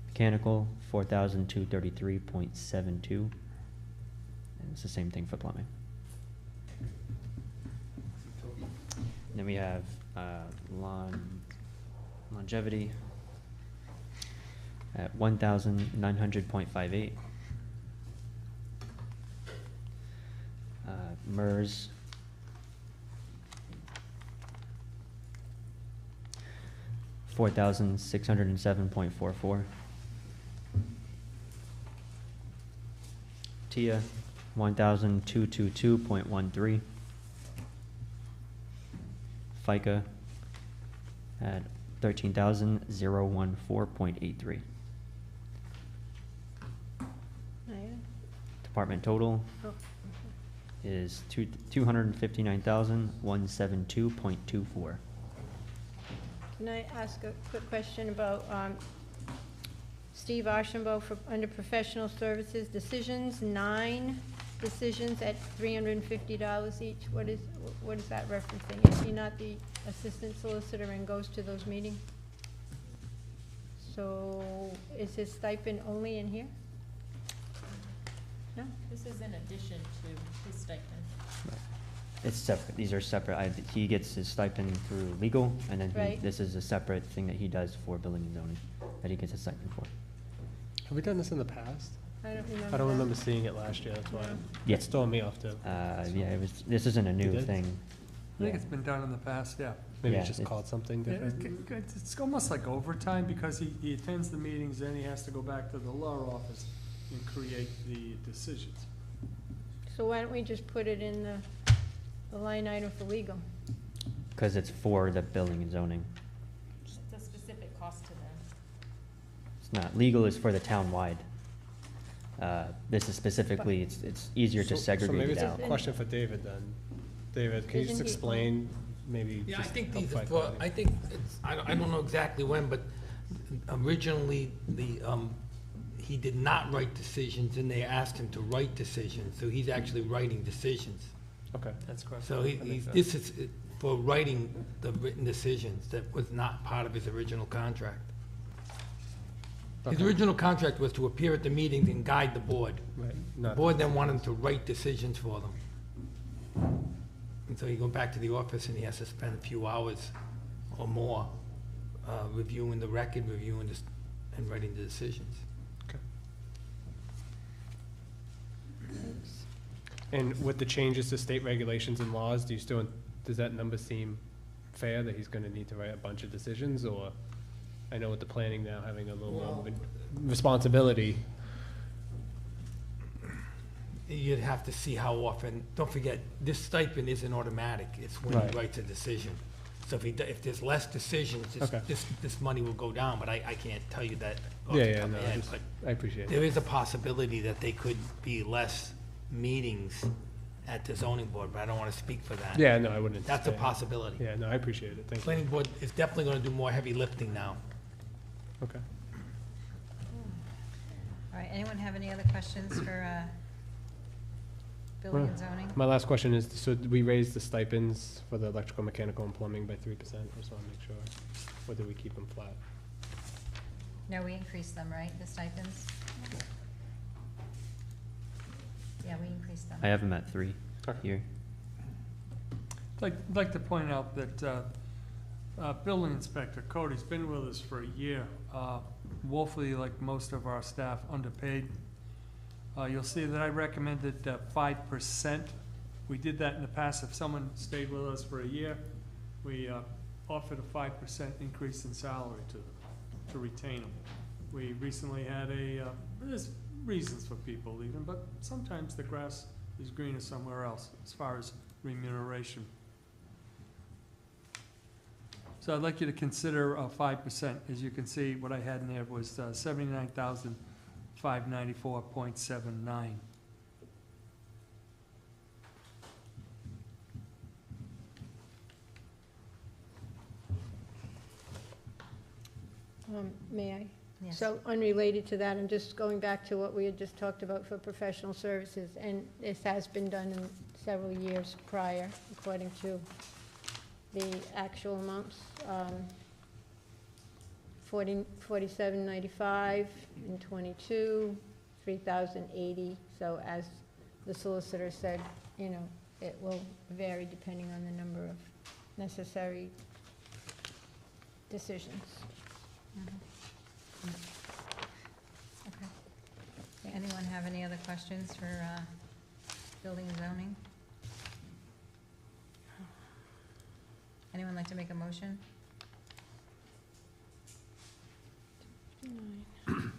Mechanical, 4,233.72. And it's the same thing for plumbing. Then we have longevity at 1,900.58. MERS, $4,607.44. TIA, 1,222.13. FICA at 13,014.83. Department total Oh. is 259,172.24. Can I ask a quick question about Steve Archambault for, under professional services, decisions, 9 decisions at $350 each? What is that referencing? Is he not the assistant solicitor and goes to those meetings? So is his stipend only in here? No? This is in addition to his stipend. It's separate, these are separate. He gets his stipend through legal, and then Right. this is a separate thing that he does for building and zoning, that he gets a stipend for. Have we done this in the past? I don't remember. I don't that. remember seeing it last year, that's why Yeah. it's throwing me off too. Yeah, this isn't a new did? thing. I think it's been done in the past, yeah. Maybe Yeah, it's just it's- called something Yeah, different. It's almost like overtime because he attends the meetings, then he has to go back to the law office and create the decisions. So why don't we just put it in the line item for legal? Because it's for the building and zoning. It's a specific cost to them. It's not. Legal is for the town-wide. This is specifically, it's easier to So segregate maybe it it's out. a question for David then. David, can you just Isn't he- explain, maybe Yeah, I just think help these are fight for, quality? I think it's, I don't know exactly when, but originally, he did not write decisions, and they asked him to write decisions, so he's actually writing decisions. Okay. That's correct. So this is for writing the written decisions, that was not part of his original contract. His Okay. original contract was to appear at the meetings and guide the board. Right. The Not- board then wanted him to write decisions for them. And so you go back to the office and he has to spend a few hours or more reviewing the record, reviewing this, and writing the decisions. Okay. And with the changes to state regulations and laws, does that number seem fair that he's gonna need to write a bunch of decisions, or? I know with the planning now having a little more of a responsibility. You'd have to see how often, don't forget, this stipend isn't automatic, it's when Right. he writes a decision. So if there's less decisions, Okay. this money will go down, but I can't tell you that off Yeah, the yeah, top of no, my head, I appreciate it. there is a possibility that they could be less meetings at the zoning board, but I don't want to speak for that. Yeah, no, I wouldn't. That's a anticipate it. possibility. Yeah, no, I appreciate it, thank you. Planning board is definitely going to do more heavy lifting now. Okay. All right, anyone have any other questions for building and zoning? My last question is, so did we raise the stipends for the electrical, mechanical, and plumbing by 3%? I just want to make sure, or did we keep them flat? No, we increased them, right, the stipends? Yeah, we increased them. I have them at 3 Okay. here. I'd like to point out that building inspector Cody's been with us for a year. Woefully, like most of our staff, underpaid. You'll see that I recommended 5%. We did that in the past. If someone stayed with us for a year, we offered a 5% increase in salary to them, to retain them. We recently had there's reasons for people leaving, but sometimes the grass is greener somewhere else as far as remuneration. So I'd like you to consider 5%. As you can see, what I had in there was 79,594.79. May I? Yes. So unrelated to that, I'm just going back to what we had just talked about for professional services, and this has been done in several years prior, according to the actual amounts. 4795 in 22, 3,080. So as the solicitor said, you know, it will vary depending on the number of necessary decisions. Okay. Okay, anyone have any other questions for building and zoning? Anyone like to make a motion?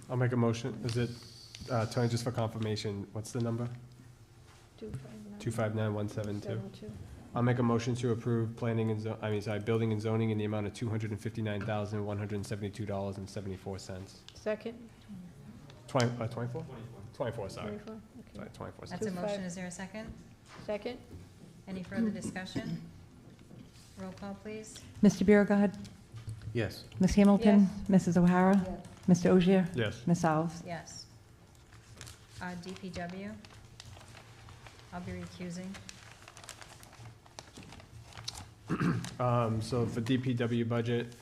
I'll make a motion. Is it, Tony, just for confirmation, what's the number? 259-172. I'll make a motion to approve planning and building and zoning in the amount of $259,172.74. Second? 24? 24, sorry. 24? Okay. Sorry, 24 cents. That's a motion, is there a second? Second? Any further discussion? Roll call, please. Mr. Biragad. Yes. Ms. Hamilton. Mrs. O'Hara. Mr. Ogier. Yes. Ms. Alves. Yes. DPW? I'll be recusing. So for DPW budget,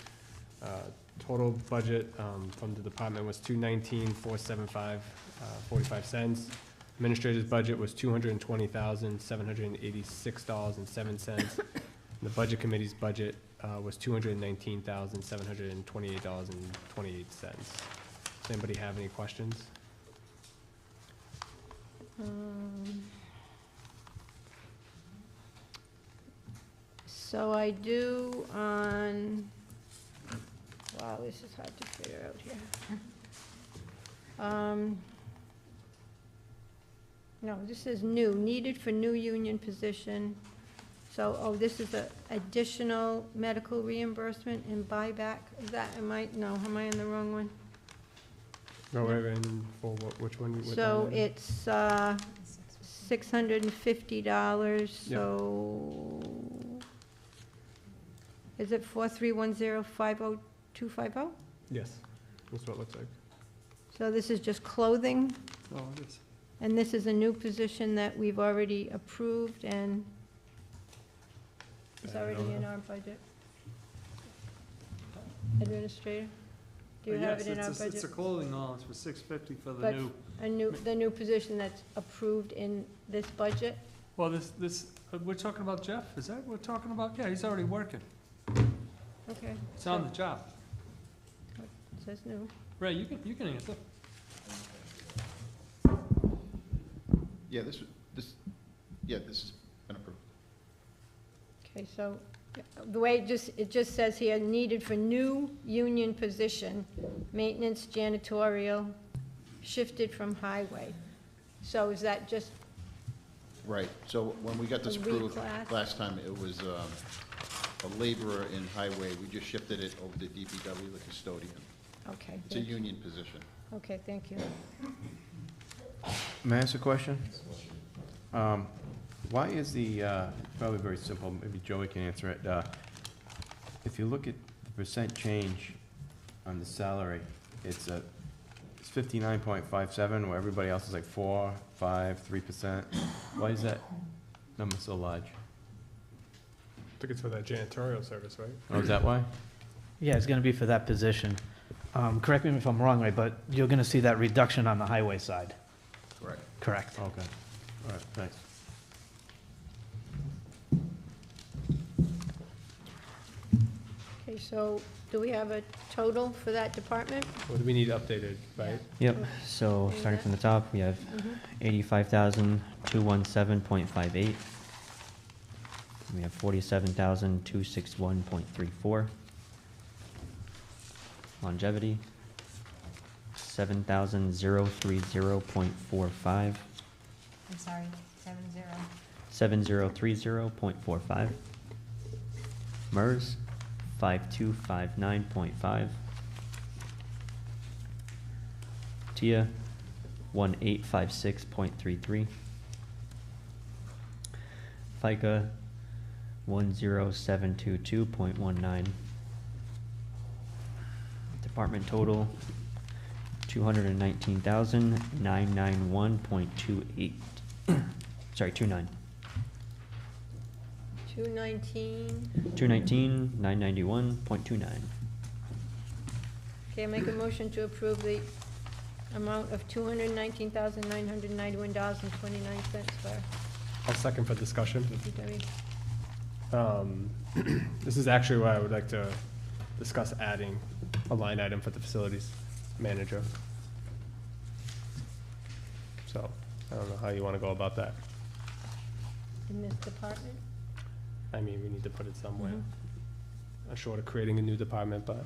total budget from the department was $219,475.45. Administrator's budget was $220,786.07. The budget committee's budget was $219,728.28. Does anybody have any questions? So I do on, wow, this is hard to figure out here. No, this is new, needed for new union position. So, oh, this is a additional medical reimbursement and buyback. Is that, am I on the wrong one? No, wait, and for what, which one? what So line item? it's $650, Yep. so is it 4310-50250? Yes, that's what it looks like. So this is just clothing, Oh, it is. and this is a new position that we've already approved and is I don't already in know. our budget. Administrator, do you But have yes, it in our it's a- It's a budget? clothing allowance for $650 for the But new. the new position that's approved in this budget? Well, we're talking about Jeff, is that what we're talking about? Yeah, he's already working. Okay. It's on the job. It says new. Ray, you can answer. Yeah, this has been approved. Okay, so the way it just says here, needed for new union position, maintenance janitorial, shifted from highway. So is that just, Right, so when we got this A approved reclass? last time, it was a laborer in highway. We just shifted it over to DPW, the custodian. okay. It's a union position. Okay, thank you. May I ask a question? Why is probably very simple, maybe Joey can answer it. If you look at the percent change on the salary, it's 59.57, where everybody else is like 4, 5, 3%. Why is that number so large? I think it's for that janitorial service, right? Oh, is that why? Yeah, it's gonna be for that position. Correct me if I'm wrong, Ray, but you're gonna see that reduction on the highway side. Correct. Correct. Okay, all right, thanks. Okay, so do we have a total for that department? What do we need updated, right? Yep, so starting from the top, we have Mhm. 85,217.58. We have 47,261.34. Longevity, 7,030.45. I'm sorry, 70. 7030.45. MERS, 5259.5. TIA, 1856.33. FICA, 10722.19. Department total, 219,991.28. Sorry, 29. 219. 219,991.29. Okay, I make a motion to approve the amount of $219,991.29 for I'll second for discussion. DPW. This is actually why I would like to discuss adding a line item for the facilities manager. So, I don't know how you want to go about that. In this department? I mean, we need to put it somewhere. Mhm. Not short of creating a new department, but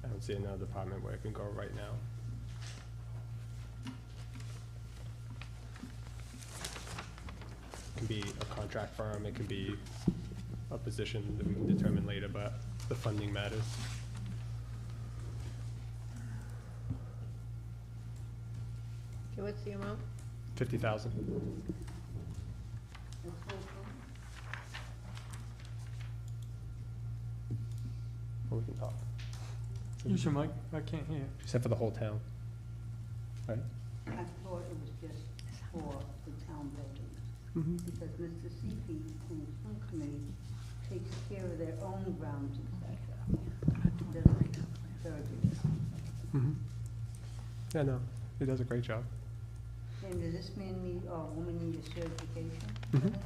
I don't see another department where it can go right now. It can be a contract firm, it can be a position that we can determine later, but the funding matters. Okay, what's the amount? 50,000. Well, we can talk. Use your mic, I can't hear you. She said for the whole town, right? I thought it was just for the town buildings, Mm-hmm. because Mr. Seepy and the school committee takes care of their own grounds, etc. Does a very good job. Mm-hmm. Yeah, no, he does a great job. And does this man need, or woman need a certification? Mhm. for this?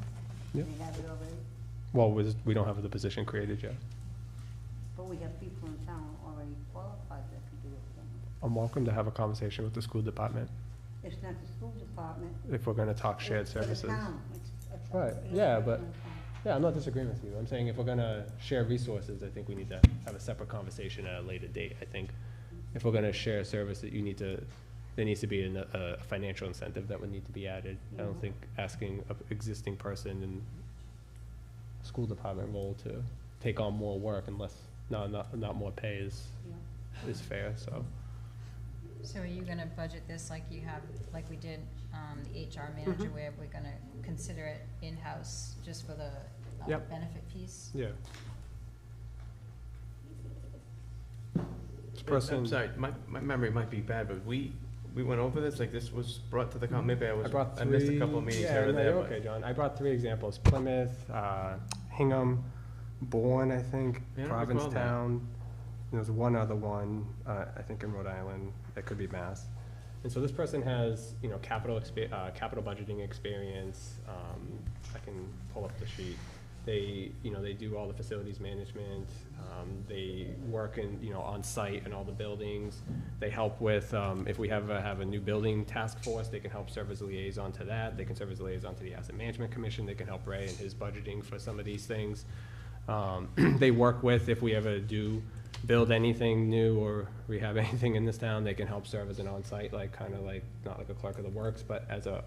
Yep. They have it already? Well, we don't have the position created yet. But we have people in town already qualified that can do it for them. I'm welcome to have a conversation with the school department It's not the school department. if we're gonna talk shared it's for the services. town. Right, yeah, but, yeah, I'm not disagreeing with you. I'm saying if we're gonna share resources, I think we need to have a separate conversation at a later date. I think if we're gonna share a service, that there needs to be a financial incentive that would need to be added. I don't think asking an existing person in school department role to take on more work unless, not more pay is fair, so. So are you gonna budget this like you have, like we did, the HR manager, where we're gonna consider it in-house just for the Yep. benefit piece? Yeah. This I'm person, sorry, my memory might be bad, but we went over this, like this was brought to the maybe I missed a couple of meetings here or no, there. you're but- okay, John. I brought 3 examples: Plymouth, Hingham, Bourne, I think, Yeah, I don't recall that. Provincetown. There was one other one, I think in Rhode Island, that could be Mass. And so this person has, capital budgeting experience. I can pull up the sheet. They, they do all the facilities management. They work on site in all the buildings. They help with, if we have a new building task force, they can help serve as a liaison to that. They can serve as a liaison to the Asset Management Commission. They can help Ray in his budgeting for some of these things. They work with, if we ever do build anything new or we have anything in this town, they can help serve as an on-site, not like a clerk of the works, but as a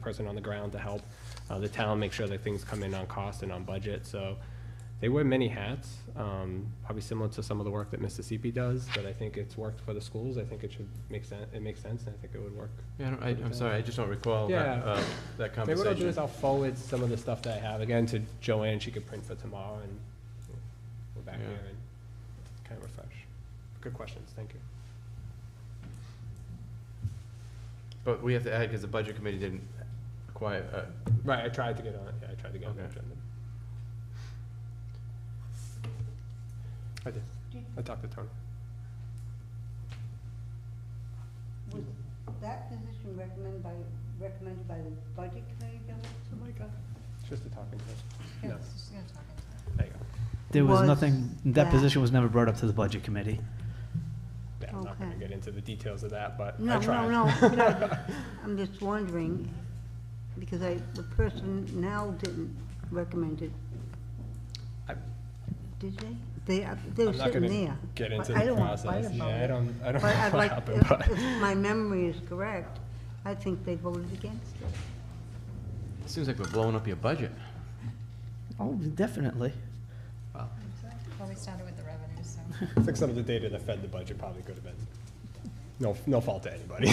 person on the ground to help the town make sure that things come in on cost and on budget. So they wear many hats, probably similar to some of the work that Mississippi does, but I think it's worked for the schools. I think it should make sense. It makes sense, and I think it would work. Yeah, I'm sorry, I just don't recall that conversation. Maybe what I'll do is I'll forward some of the stuff that I have again to Joanne. She could print for tomorrow, and we're back here and kind of refresh. Good questions, thank you. But we have to add, because the budget committee didn't acquire, Right, I tried to get on it. Yeah, I tried to get on the Okay. agenda. I did. I talked to Tony. Was that position recommended by the budget committee, Bill? Oh my God. It's just a talking point. Yeah, No. it's just gonna talk into it. There you go. There was Was nothing, that that- position was never brought up to the budget committee. Yeah, I'm not gonna Okay. get into the details of that, but I No, tried. no. I'm just wondering, because the person now didn't recommend it. I- Did they? They were I'm not sitting gonna there. get But into I the don't wanna fight process. about Yeah, it. I don't know But I'd what like, happened, but. if my memory is correct, I think they voted against it. it seems like we're blowing up your budget. Oh, definitely. Wow. Well, we started with the revenues, so. I think some of the data that fed the budget probably could have been, no fault to anybody.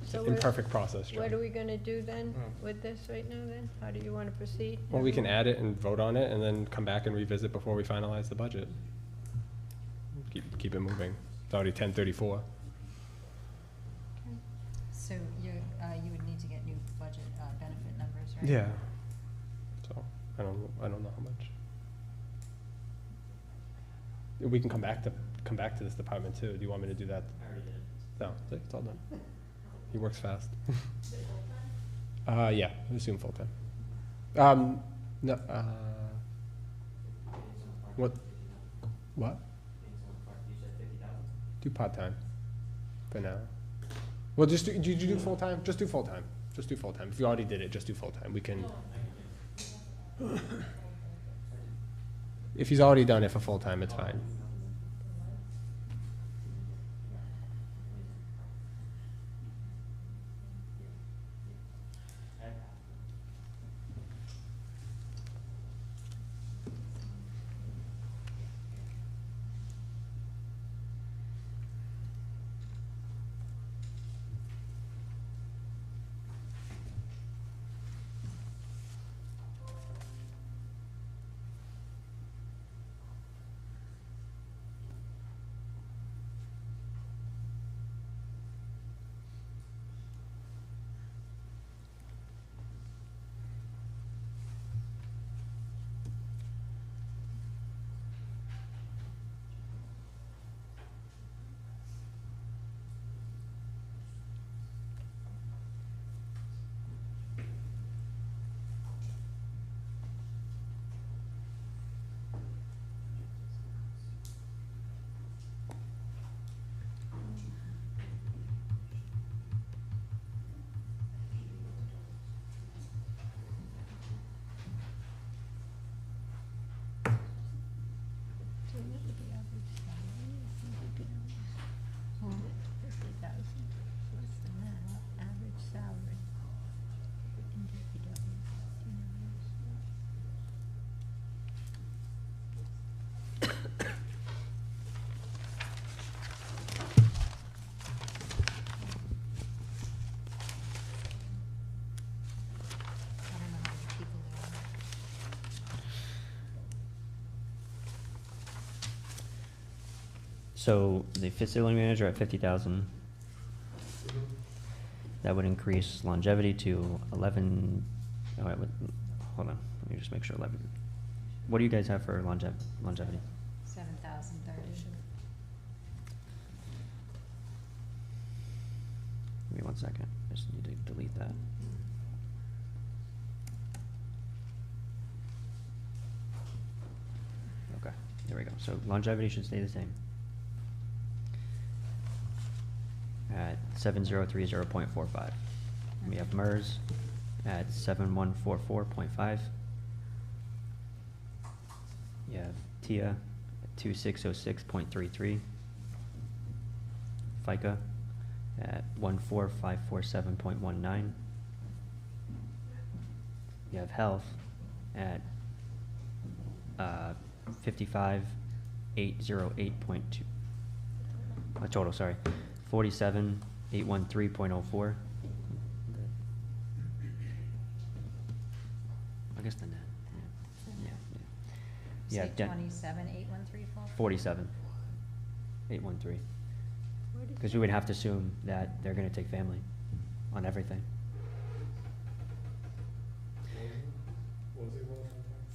So Imperfect process, John. what are we gonna do then with this right now then? How do you wanna proceed? Well, we can add it and vote on it, and then come back and revisit before we finalize the budget. Keep it moving. It's already 10:34. So you would need to get new budget, benefit numbers, right? Yeah. So, I don't know how much. We can come back to this department too. Do you want me to do that? I already did. No, it's all done. He works fast. Yeah, I assume full-time. No, what? Do part-time for now. Well, did you do full-time? Just do full-time. Just do full-time. If you already did it, just do full-time. We can. If he's already done it for full-time, it's fine. So the facility manager at 50,000. That would increase longevity to 11, oh, hold on, let me just make sure 11. What do you guys have for longevity? 7,030. Give me 1 second, I just need to delete that. Okay, there we go. So longevity should stay the same. At 7030.45. We have MERS at 7144.5. You have TIA at 2606.33. FICA at 14547.19. You have health at 55808.2. Total, sorry. 47,813.04. I guess the net, yeah. Say 27,813. 47,813. Because we would have to assume that they're gonna take family on everything.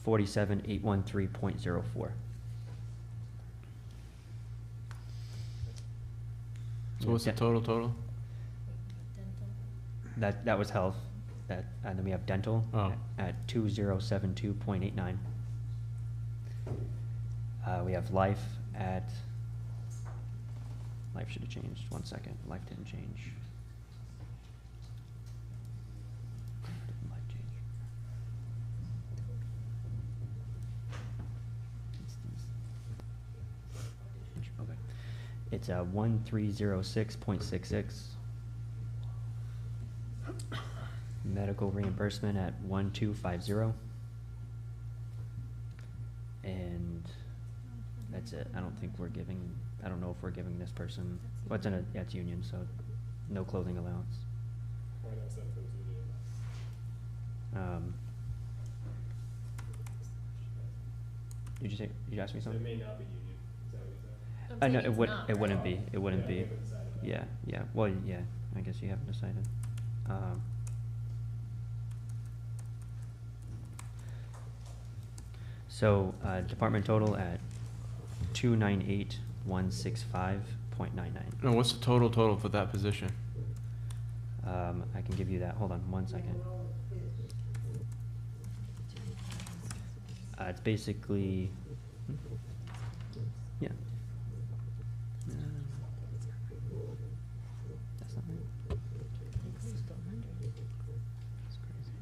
47,813.04. So what's the total? That was health, and then we have dental at 2072.89. We have life at, life should have changed, 1 second, life didn't change. Didn't life change? Okay. It's 1306.66. Medical reimbursement at 1250. And that's it. I don't think we're giving, I don't know if we're giving this person, what's in yeah, it's union, so no clothing allowance. Did you ask me something? It may not be union, is that what you said? No, it wouldn't be, it wouldn't be. Yeah, yeah, well, yeah, I guess you haven't decided. So, department total at 298,165.99. No, what's the total for that position? I can give you that, hold on 1 second. It's basically, yeah. That's not right. That's crazy.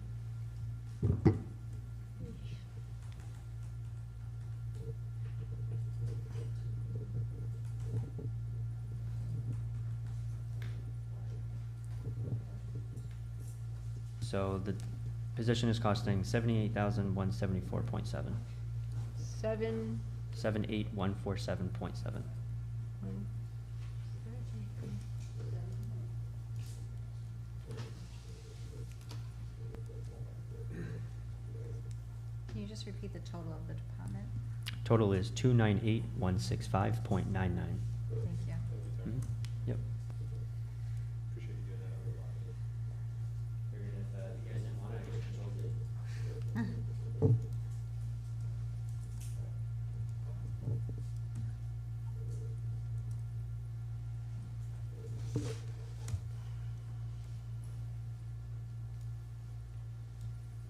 So the position is costing 78,174.7. 78,147.7. Can you just repeat the total of the department? Total is 298,165.99. Thank you. Mhm. Yep. Appreciate you doing that.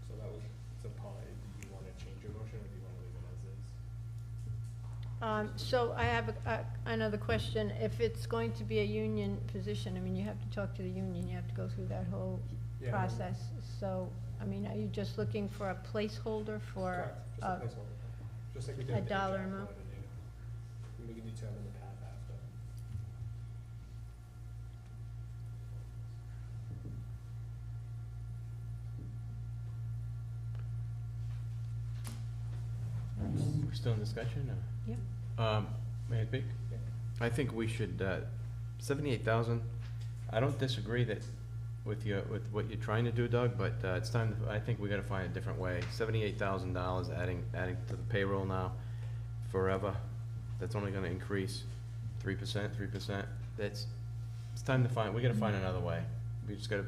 So that was, so Paul, do you want to change your motion, or do you want to leave it as is? So I have another question. If it's going to be a union position, I mean, you have to talk to the union, you have to go through that whole Yeah. process. So, I mean, are you just looking for a placeholder for Correct, just a placeholder. Just like we did a with the dollar ADJOURN amount? coordinator. And we can determine the path after. We're still in discussion, or? Yep. May I speak? I think we should, 78,000, I don't disagree with what you're trying to do, Doug, but, it's time, I think we gotta find a different way. $78,000 adding to the payroll now, forever, that's only gonna increase 3%. It's time to find, we gotta find another way. We just gotta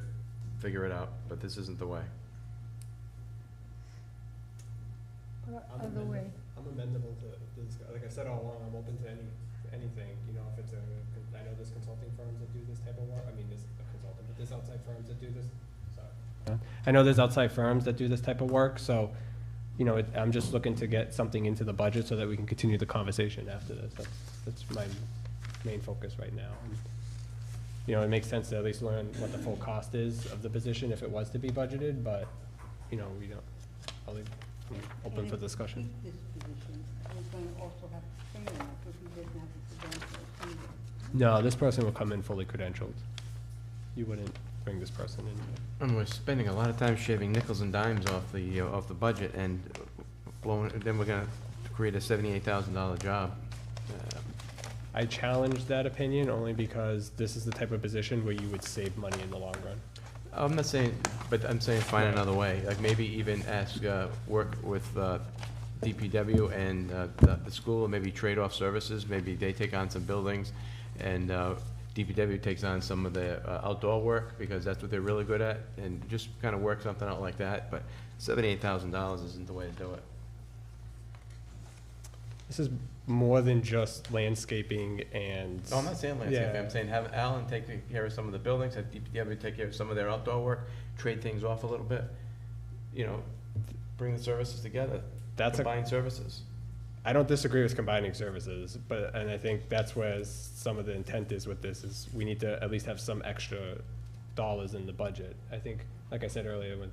figure it out, but this isn't the way. Other way. I'm amendable to this, like I said all along, I'm open to anything, you know, if it's I know there's consulting firms that do this type of work, I mean, there's a consultant, but there's outside firms that do this, sorry. I know there's outside firms that do this type of work, so, you know, I'm just looking to get something into the budget so that we can continue the conversation after this. That's my main focus right now. And, you know, it makes sense to at least learn what the full cost is of the position if it was to be budgeted, but, you know, we don't, I'll leave, I'm open for discussion. Keep this position, we're going to also have to train him if he doesn't have the credentials either. No, this person will come in fully credentialed. You wouldn't bring this person in. And we're spending a lot of time shaving nickels and dimes off the budget and blowing, then we're gonna create a $78,000 job. I challenge that opinion only because this is the type of position where you would save money in the long run. I'm not saying, but I'm saying find another way, like maybe even ask, work with DPW and the school, maybe trade off services, maybe they take on some buildings, and DPW takes on some of the outdoor work, because that's what they're really good at, and just kind of work something out like that, but $78,000 isn't the way to do it. This is more than just landscaping and. No, I'm not saying landscaping, Yeah. I'm saying have Alan take care of some of the buildings, have DPW take care of some of their outdoor work, trade things off a little bit, you know, bring the services together, combine services. I don't disagree with combining services, and I think that's where some of the intent is with this, is we need to at least have some extra dollars in the budget. I think, like I said earlier when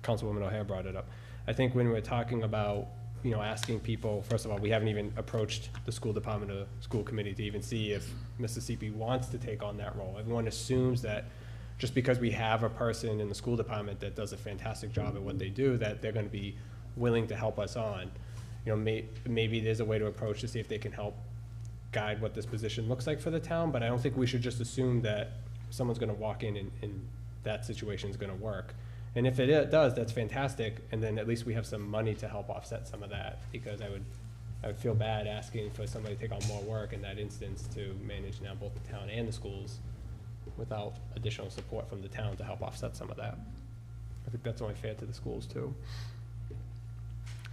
Councilwoman O'Hare brought it up, I think when we're talking about, you know, asking people, first of all, we haven't even approached the school department or school committee to even see if Mississippi wants to take on that role. Everyone assumes that just because we have a person in the school department that does a fantastic job at what they do, that they're gonna be willing to help us on. You know, maybe there's a way to approach to see if they can help guide what this position looks like for the town, but I don't think we should just assume that someone's gonna walk in and that situation's gonna work. And if it does, that's fantastic, and then at least we have some money to help offset some of that, because I would feel bad asking for somebody to take on more work in that instance to manage now both the town and the schools without additional support from the town to help offset some of that. I think that's only fair to the schools too.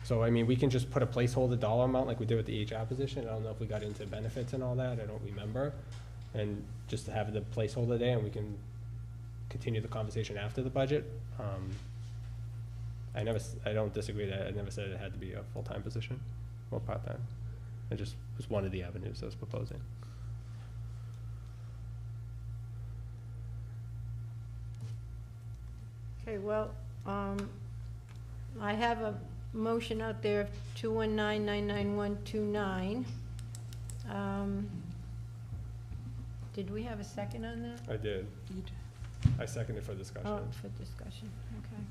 So, I mean, we can just put a placeholder dollar amount like we did with the HR position. I don't know if we got into benefits and all that, I don't remember. And just to have the placeholder there, and we can continue the conversation after the budget. I don't disagree that, I never said it had to be a full-time position or part-time. It just was one of the avenues I was proposing. Okay, well, I have a motion out there of 219-99129. Did we have a second on that? I did. I seconded for discussion. Oh, for discussion, okay.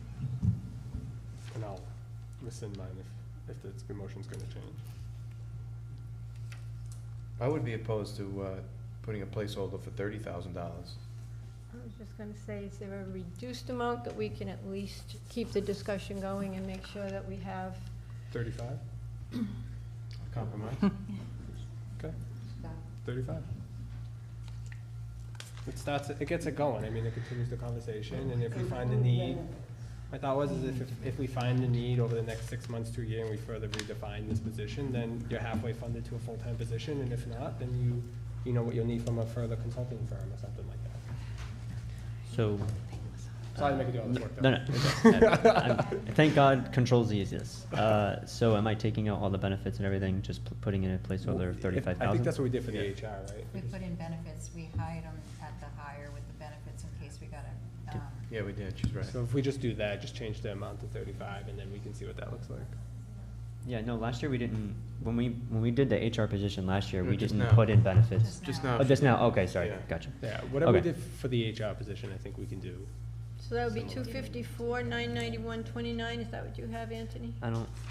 And I'll rescind mine if the motion's gonna change. I would be opposed to putting a placeholder for $30,000. I was just gonna say, is there a reduced amount that we can at least keep the discussion going and make sure that we have? 35? Compromise. Okay. 35. It gets it going. I mean, it continues the conversation, and if we find the need, my thought was is if we find the need over the next 6 months to a year and we further redefine this position, then you're halfway funded to a full-time position, and if not, then you know what you'll need from a further consulting firm or something like that. So. Sorry to make you do all this work, though. No, thank God control's the easiest. So am I taking out all the benefits and everything, just putting in a placeholder of 35,000? I think that's what we did for the HR, right? We put in benefits, we hired them at the hire with the benefits in case we got a, Yeah, we did, she's right. So if we just do that, just change the amount to 35, and then we can see what that looks like. Yeah, no, last year we didn't, when we did the HR position last year, No, we just didn't now. put in benefits. Just now. Oh, just now, okay, sorry, Yeah. gotcha. Yeah, whatever we Okay. did for the HR position, I think we can do. So that would be 254-991-29, is that what you have, Anthony?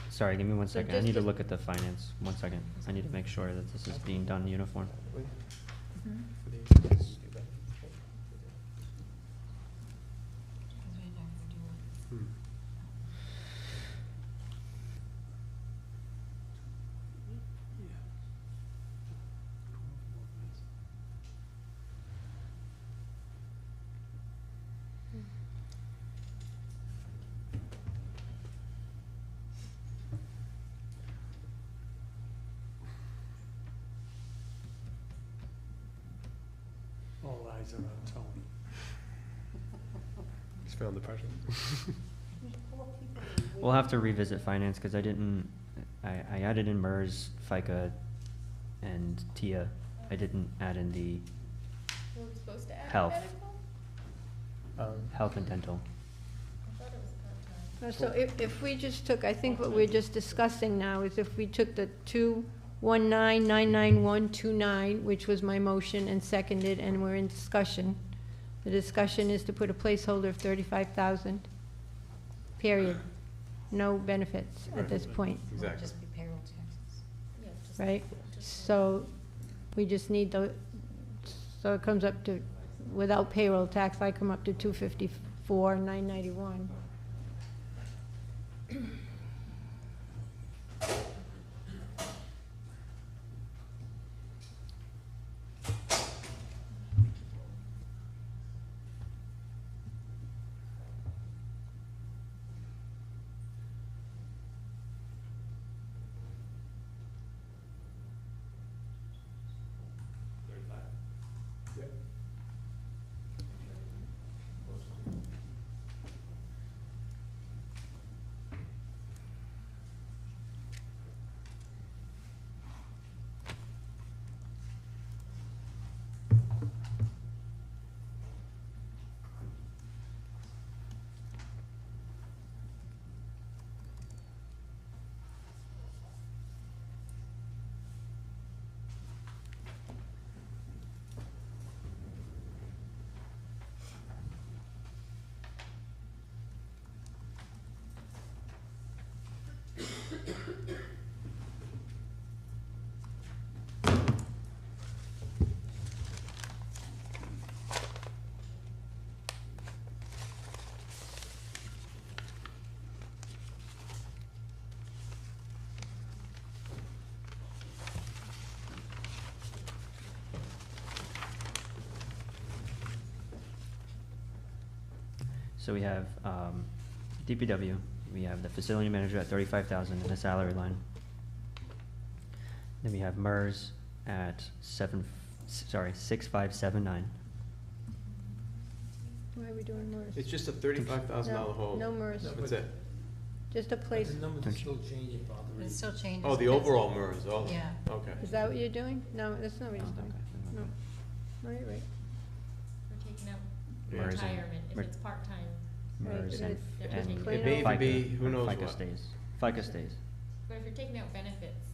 Sorry, give me one So second, I just need to to- look at the finance, 1 second. I need to make sure that this is being done uniform. advisor on Tony. Just feeling the pressure. We'll have to revisit finance, because I added in MERS, FICA, and TIA. I didn't add in the Were we supposed to add Health. medical? health and dental. I thought it was part-time. So if we just took, I think what we're just discussing now is if we took the 219,99129, which was my motion and seconded, and we're in discussion. The discussion is to put a placeholder of 35,000, period. No benefits at this point, Exactly. Just be payroll taxes. Yeah, just- right? just- So we just need the, so it comes up to, without payroll tax, I come up to 254,991. So we have DPW, we have the facility manager at 35,000 in the salary line. Then we have MERS at 6579. Why are we doing MERS? It's just a $35,000 hole. No MERS, That's it. just a place. The numbers are still changing, Bob. It still changes. Oh, the because- overall MERS, oh. Yeah. Okay. Is that what you're doing? No, that's not what he's Oh, doing. okay. No. No, you're right. We're taking out MERS and- retirement, if mer- it's part-time. MERS Right, and, but it's- and Plain It may old- even be, FICA, who knows FICA what. stays. FICA stays. But if you're taking out benefits.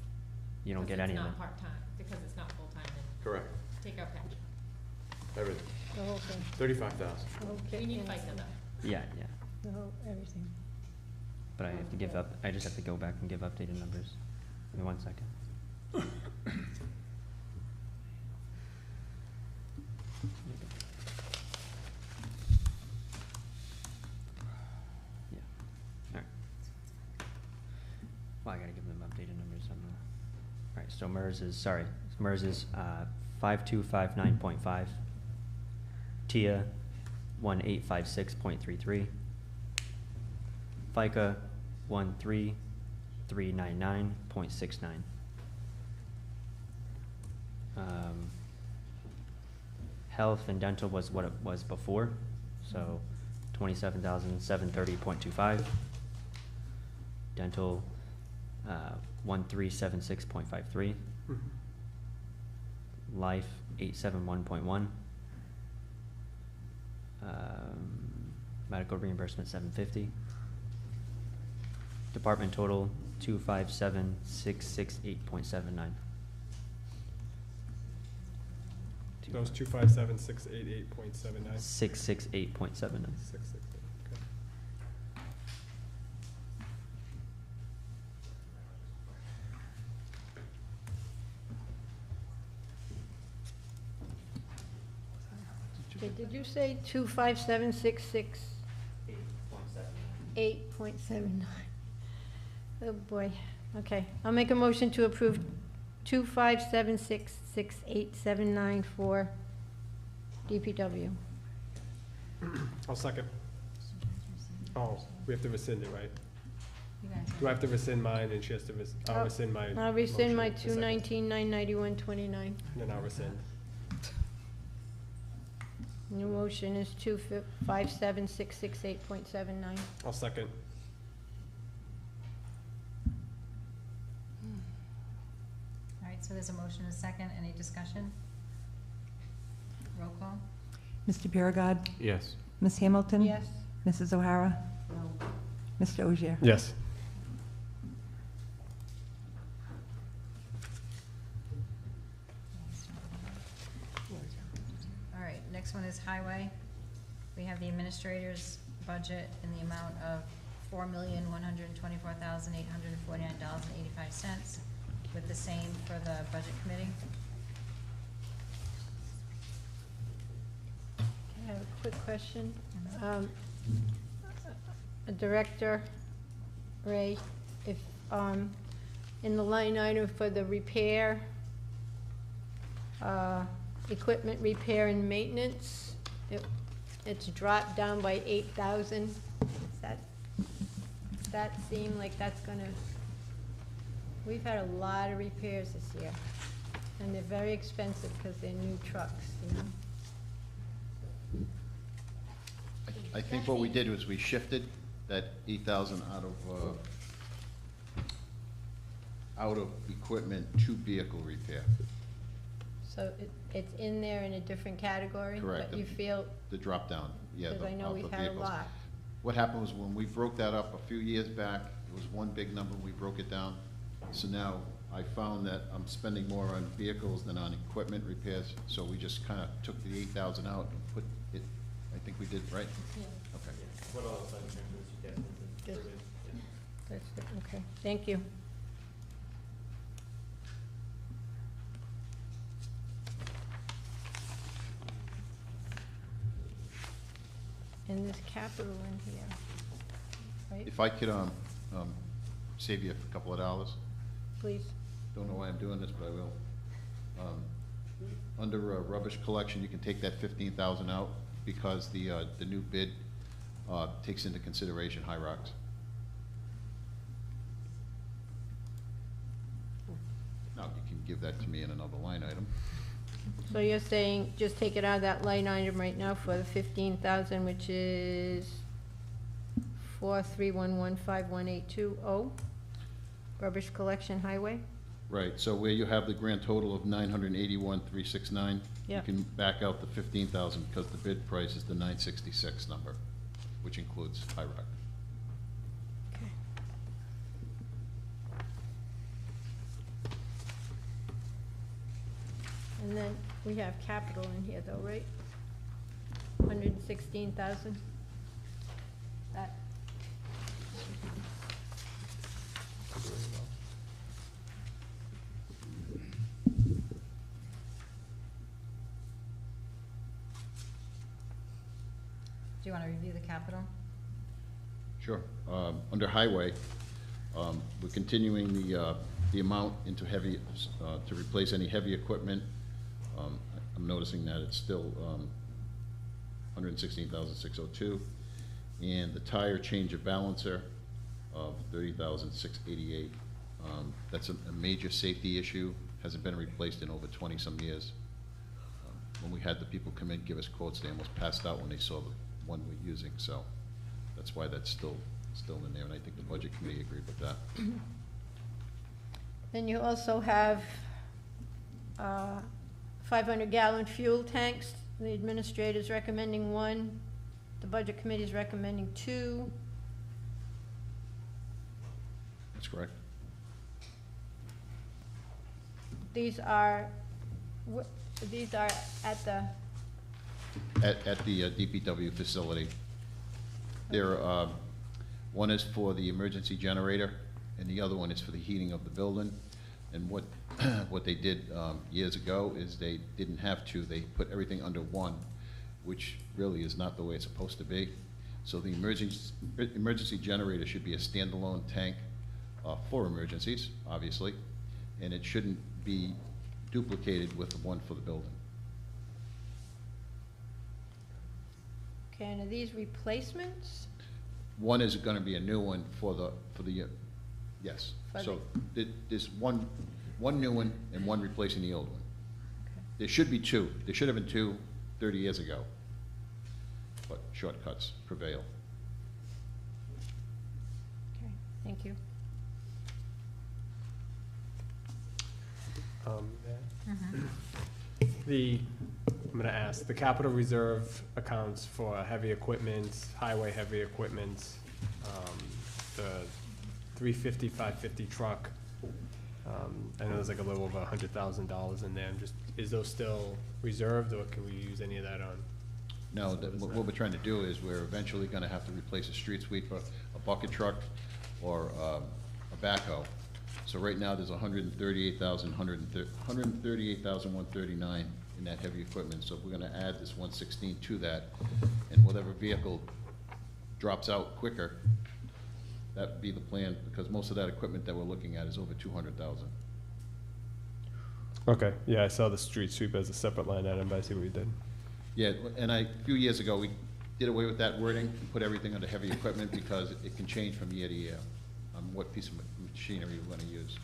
You don't because get any it's of not it. part-time, because it's not full-time, then Correct. take out pension. Everything. The whole thing, 35,000. the whole We kit need and FICA though. Yeah, yeah. the whole, everything. But I have to give up, I just have to go back and give updated numbers. Give me 1 second. Yeah, alright. Well, I gotta give them updated numbers on the, alright, so MERS is, sorry, MERS is, 5259.5. TIA, 1856.33. FICA, 13399.69. Health and dental was what it was before, so 27,730.25. Dental, 1376.53. Life, 871.1. Medical reimbursement, 750. Department total, 257,668.79. Those 257,688.79. 668.79. 668, okay. Okay, did you say 25766? 8.79. Oh, boy. Okay, I'll make a motion to approve 25766.879 for DPW. I'll second. Oh, we have to rescind it, right? You guys- Do I have to rescind mine and she has to I'll rescind my I'll rescind my motion, the second. 219,991.29. And then I'll rescind. New motion is 257,668.79. I'll second. All right, so there's a motion and a second. Any discussion? Roll call? Mr. Biragad. Yes. Ms. Hamilton. Yes. Mrs. O'Hara. Mr. Ogier. Yes. All right, next one is highway. We have the administrator's budget in the amount of $4,124,849.85, with the same for the budget committee. I have a quick question. Director Ray, if, in the line item for the repair, equipment repair and maintenance, it's dropped down by 8,000. That seem like that's gonna, we've had a lot of repairs this year, and they're very expensive because they're new trucks, you know? I think what we did was we shifted that 8,000 out of equipment to vehicle repair. So it's in there in a different category? Correct. But you feel, The drop down, yeah. because I know off we've the had a vehicles. lot. What happened was when we broke that up a few years back, it was one big number, we broke it down. So now I found that I'm spending more on vehicles than on equipment repairs, so we just kind of took the 8,000 out and put it, I think we did, right? Yeah. Okay. What all the sudden changes you get? Good. That's good, okay, thank you. And there's capital in here, right? If I could, save you a couple of dollars, Please. don't know why I'm doing this, but I will. Under rubbish collection, you can take that 15,000 out because the new bid, takes into consideration high rocks. Now, you can give that to me in another line item. So you're saying just take it out of that line item right now for the 15,000, which is 431151820, rubbish collection highway? Right, so where you have the grand total of 981,369, you Yeah. can back out the 15,000 because the bid price is the 966 number, which includes high rock. Okay. And then we have capital in here though, right? 116,000? That, Do you want to review the capital? Sure. Under highway, we're continuing the amount into heavy, to replace any heavy equipment. I'm noticing that it's still 116,602. And the tire change of balancer of 30,688. That's a major safety issue, hasn't been replaced in over 20-some years. When we had the people come in, give us quotes, they almost passed out when they saw the one we're using, so that's why that's still in there, and I think the budget committee agreed with that. then you also have 500-gallon fuel tanks. The administrator's recommending 1, the budget committee's recommending 2. That's correct. These are at the, At the DPW facility. There, one is for the emergency generator, and the other one is for the heating of the building. And what, what they did years ago is they didn't have to, they put everything under one, which really is not the way it's supposed to be. So the emergency generator should be a standalone tank for emergencies, obviously, and it shouldn't be duplicated with the one for the building. okay, and are these replacements? One is gonna be a new one for the, yes. For So there's one new one and one replacing the old one. There should be 2. There should have been 2 30 years ago. but shortcuts prevail. Okay, thank you. I'm gonna ask, the capital reserve accounts for heavy equipment, highway heavy equipment, the 350, 550 truck. I know there's like a little over $100,000 in there. Is those still reserved, or can we use any of that on? No, what we're trying to do is we're eventually gonna have to replace a street sweeper, a bucket truck, or a backhoe. So right now, there's $138,139 in that heavy equipment. So we're gonna add this 116 to that, and whatever vehicle drops out quicker, that would be the plan, because most of that equipment that we're looking at is over 200,000. Okay, yeah, I saw the street sweep as a separate line item, but I see what you did. Yeah, and a few years ago, we did away with that wording and put everything under heavy equipment because it can change from year to year on what piece of machinery we're gonna use.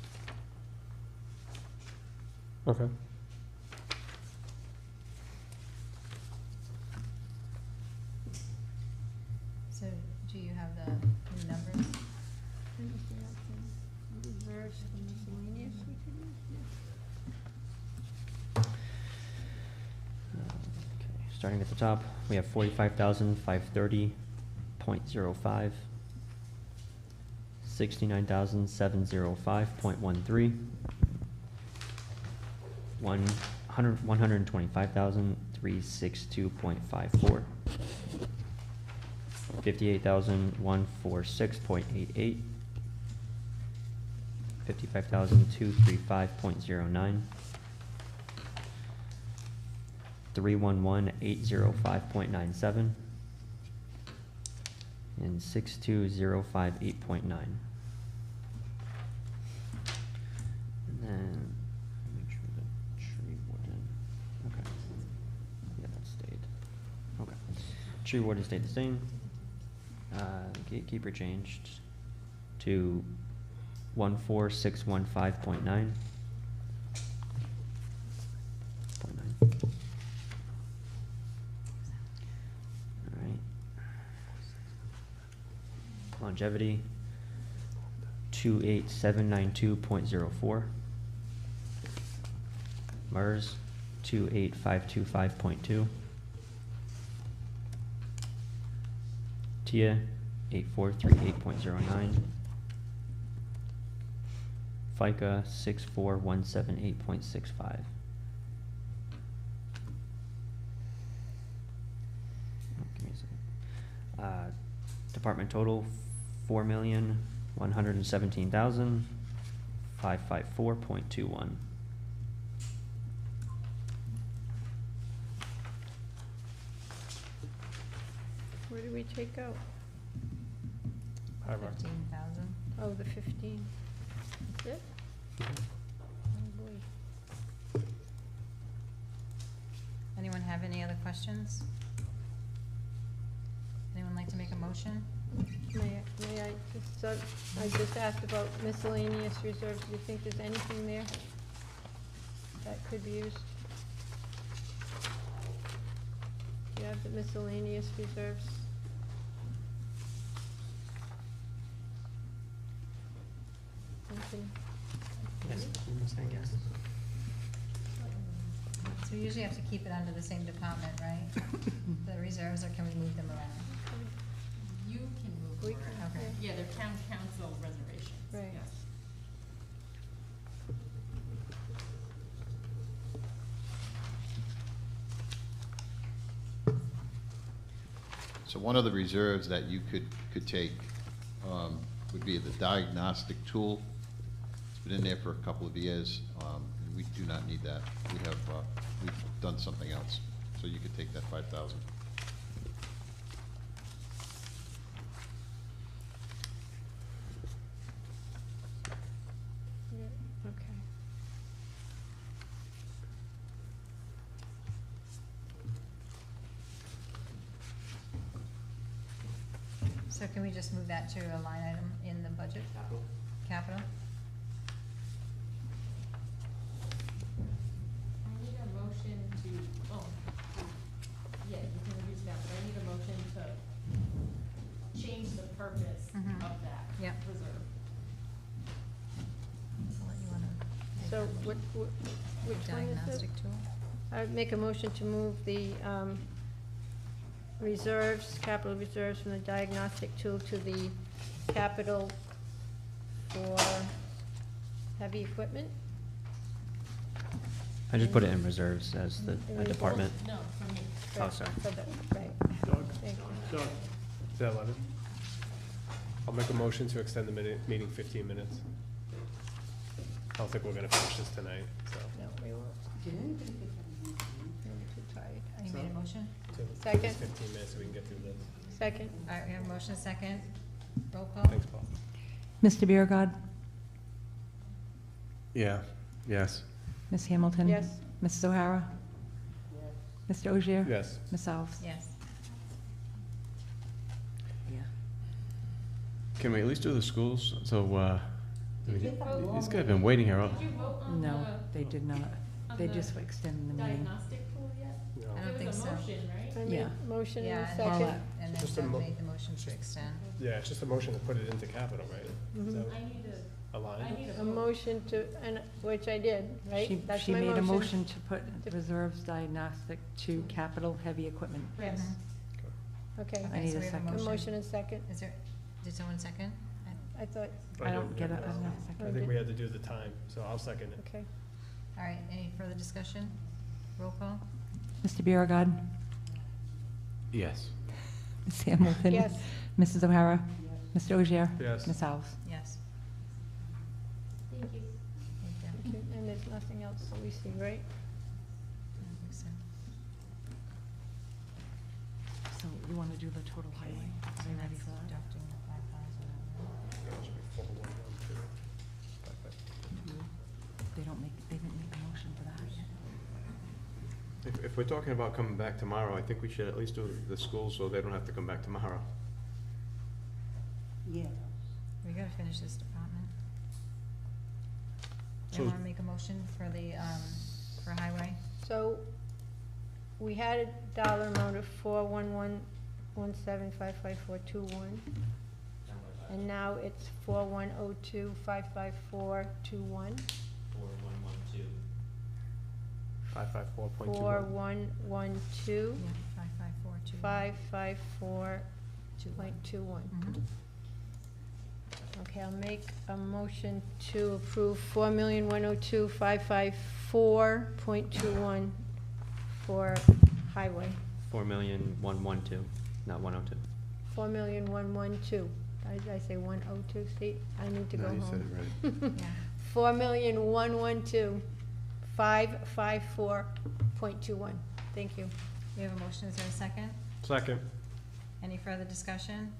Okay. So do you have the new numbers? Reserves for miscellaneous we could use, Okay, starting at the top, we have 45,530.05, 69,705.13, 125,362.54, 58,146.88, 55,235.09, 311,805.97, and 62,058.9. And then, make sure the tree warden, okay. Yeah, that stayed. Okay. Tree warden stayed the same. Gatekeeper changed to 14615.9. Alright. Longevity, 28792.04. MERS, 28525.2. TIA, 8438.09. FICA, 64178.65. Give me a second. Department total, 4,117,554.21. Where do we take out? 15,000. Oh, the 15. That's it? Oh, boy. Anyone have any other questions? Anyone like to make a motion? May I just, I just asked about miscellaneous reserves. Do you think there's anything there that could be used? Do you have the miscellaneous reserves? Anything? Yes, So we usually have to keep it under the same department, right? The reserves, or can we move them around? You can move We forward. can, Okay. Yeah, they're town council reservations, Right. yes. So one of the reserves that you could take would be the diagnostic tool. It's been in there for a couple of years, and we do not need that. We have, we've done something else, so you could take that 5,000. Yeah, okay. So can we just move that to a line item in the budget? Capital? I need a motion to, yeah, you can reduce that, but I need a motion purpose Mhm. of that Yep. reserve. I'll let you wanna- So which one is it? Diagnostic tool? I would make a motion to move the reserves, capital reserves from the diagnostic tool to the capital for heavy equipment. I just put it in reserves as the In a department. No, for me. Oh, sorry. For the- Right. Doug? Thank you. Doug? Is that 11? I'll make a motion to extend the meeting 15 minutes. I don't think we're gonna finish this tonight, so. No, we won't. I'm too tired. You made a motion? Second. Just 15 minutes so we can get through this. Second. All right, we have a motion, second. Roll call? Thanks, Paul. Mr. Biragad. Yeah, yes. Ms. Hamilton. Yes. Mrs. O'Hara. Mr. Ogier. Yes. Ms. Alves. Yes. Can we at least do the schools? So, I mean, Did you vote? these guys have been waiting here. Did you vote on the? No, they did not. on They the just extended the meeting. Diagnostic tool yet? No. I don't There think was a so. motion, right? I Yeah. made a motion Yeah, and a and second. then- and then Just a Doug mo- made the motion to extend. Yeah, it's just a motion to put it into capital, right? Is that I need a, a line? I need a A vote. motion to, and, which I did, right? She, That's she my made a motion to put reserves diagnostic to capital heavy equipment. Yes. Okay. I need so a we have second. A motion and second. Is there, did someone second? I thought, I don't get it, I don't have a I second. think we had to do the time, so I'll second it. okay. All right, any further discussion? Roll call? Mr. Biragad. Yes. Ms. Hamilton. Yes. Mrs. O'Hara. Mr. Ogier. Yes. Ms. Alves. Yes. Thank you. Thank you. Okay, and there's nothing else that we see, right? I don't think so. So you want to do the total highway? Are you ready for that? Deducting the 5,000. They don't make, they didn't make a motion for that yet. If we're talking about coming back tomorrow, I think we should at least do the schools so they don't have to come back tomorrow. Yeah. We gotta finish this department. You So- wanna make a motion for the, for highway? So, we had a dollar amount of 41117555421, and now it's 4102554421. 554.21. 4112 Yeah, 55421. 554.21. Mhm. Okay, I'll make a motion to approve 4,102,554.21 for highway. 4,112,000, not 102. 4,112. Did I say 102? See, I need to go No, home. you said it right. Yeah. 4,112,554.21. Thank you. We have a motion, is there a second? Second. Any further discussion?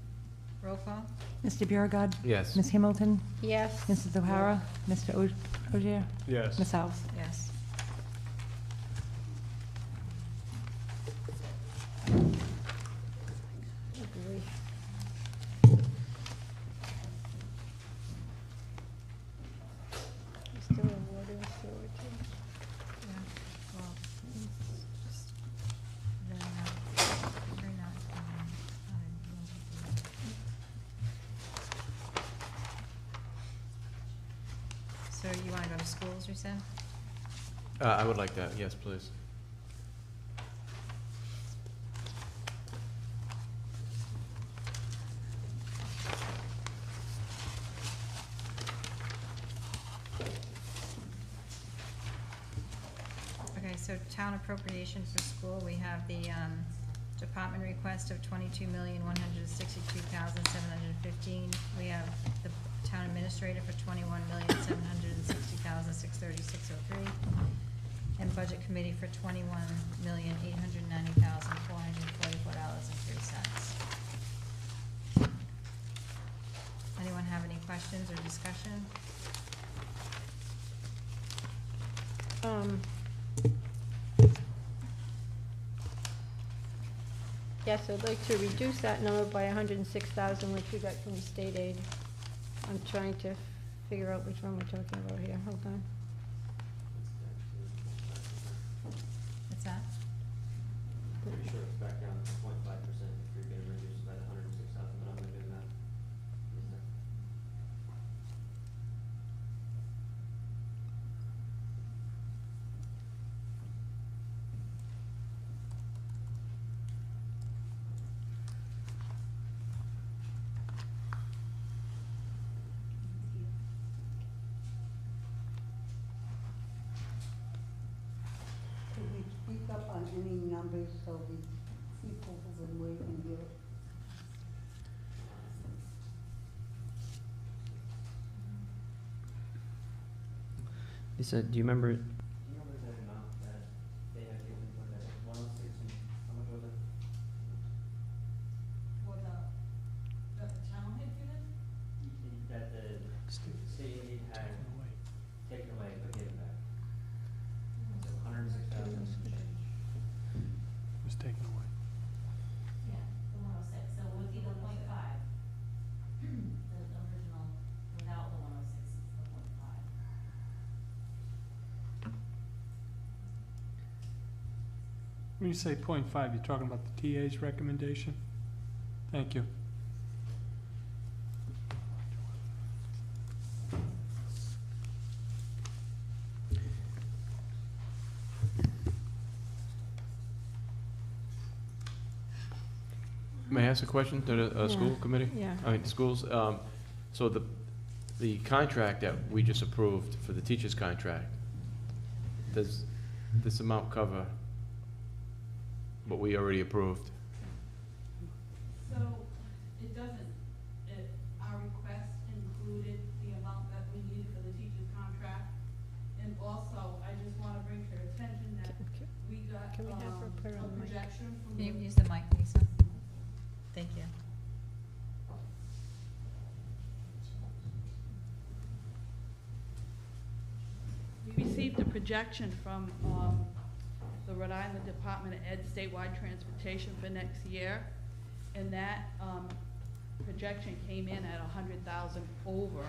Roll call? Mr. Biragad. Yes. Ms. Hamilton. Yes. Mrs. O'Hara. Mr. Ogier. Yes. Ms. Alves. Yes. Agree. Still in water and sewer too. Yeah, well, just, they're not, So you wanna go to schools, you said? I would like that, yes, please. Okay, so town appropriation for school, we have the, department request of 22,162,715. We have the town administrator for 21,760,636.03. And budget committee for $21,890,444.03. Anyone have any questions or discussion? Yes, I'd like to reduce that number by 106,000, which we got from the state aid. I'm trying to figure out which one we're talking about here. Hold on. What's that? Pretty sure it's back down to 0.5% if you're gonna reduce by the 106,000, but I'm gonna do that. on any numbers so the people who've been waiting here. Lisa, do you remember? Do you remember that amount that they had given for that 106 and how much was it? For the town had given? That the city had taken away but given back. So 106,000 and change. It was taken away. Yeah, the 106, so it would be the 0.5. The original, without the 106, it's the 0.5. When you say 0.5, you're talking about the TA's recommendation? Thank you. May I ask a question to the school committee? Yeah. I mean, schools, so the contract that we just approved for the teacher's contract, does this amount cover what we already approved? So, it doesn't, our request included the amount that we needed for the teacher's contract. And also, I just wanna bring to your attention that we got, Can we have her put her a on the mic? projection from Can you the. use the mic, Lisa? Thank you. We received a projection from the Rhode Island Department of Ed statewide transportation for next year, and that projection came in at 100,000 over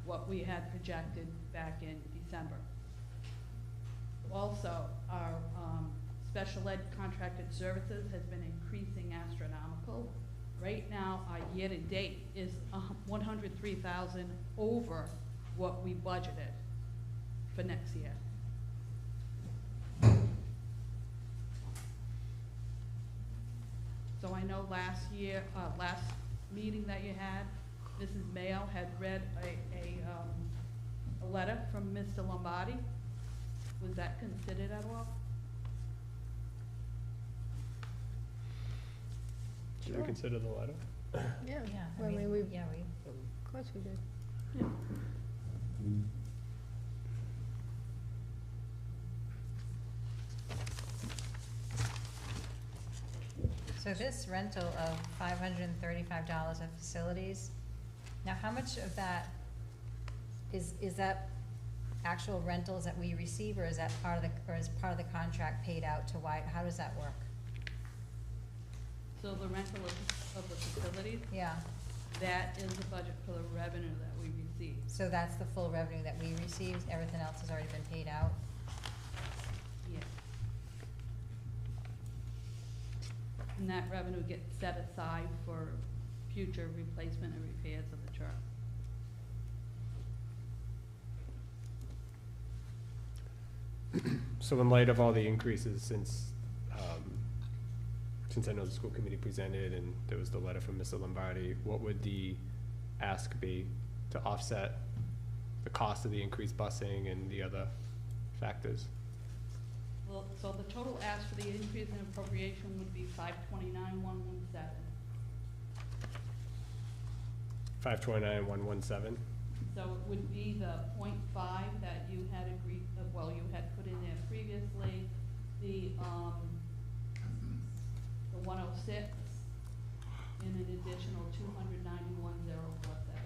what we had projected back in December. Also, our special ed contracted services has been increasing astronomical. Right now, our year-to-date is 103,000 over what we budgeted for next year. So I know last year, last meeting that you had, Mrs. Mayo had read a letter from Mr. Lombardi. Was that considered at all? Should we consider the letter? Yeah, Yeah, well, I mean, we, of yeah, course we did. So this rental of $535 of facilities, now how much of that is that actual rentals that we receive, or is that part of the, or is part of the contract paid out to White? How does that work? So the rental of the facilities, Yeah, that is the budget for the revenue that we receive. so that's the full revenue that we received, everything else has already been paid out? Yeah. And that revenue gets set aside for future replacement and repairs of the truck. So in light of all the increases since I know the school committee presented and there was the letter from Mr. Lombardi, what would the ask be to offset the cost of the increased busing and the other factors? Well, so the total ask for the increase in appropriation would be 529,117. 529,117? So it would be the 0.5 that you had agreed, well, you had put in there previously, the 106, and an additional 291,000 plus that.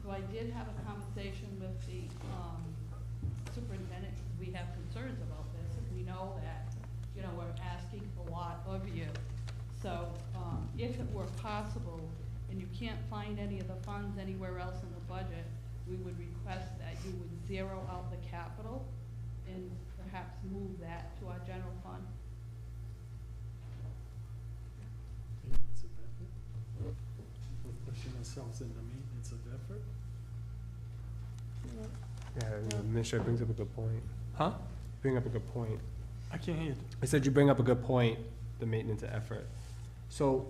So I did have a conversation with the superintendent, 'cause we have concerns about this, and we know that, you know, we're asking a lot of you. So, if it were possible, and you can't find any of the funds anywhere else in the budget, we would request that you would zero out the capital and perhaps move that to our general fund. Maintenance of effort. We're pushing ourselves into maintenance of effort. Yeah, the administrator brings up a good point. Huh? Bring up a good point. I can't hear you. I said you bring up a good point, the maintenance of effort. So,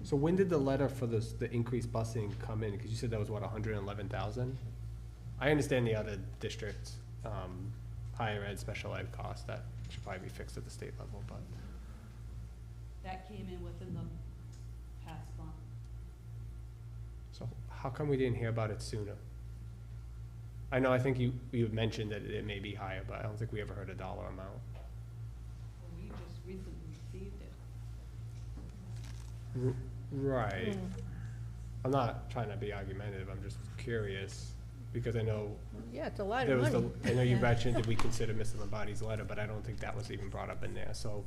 So when did the letter for this, the increased busing come in? Because you said that was what, 111,000? I understand the other districts, higher ed, special ed costs, that should probably be fixed at the state level, but. That came in within the past month. So how come we didn't hear about it sooner? I know, I think you had mentioned that it may be higher, but I don't think we ever heard a dollar amount. Well, we just recently received it. Right. I'm not trying to be argumentative, I'm just curious, because I know Yeah, it's a lot there of was money. I know you mentioned that we consider Mr. Lombardi's letter, but I don't think that was even brought up in there, so.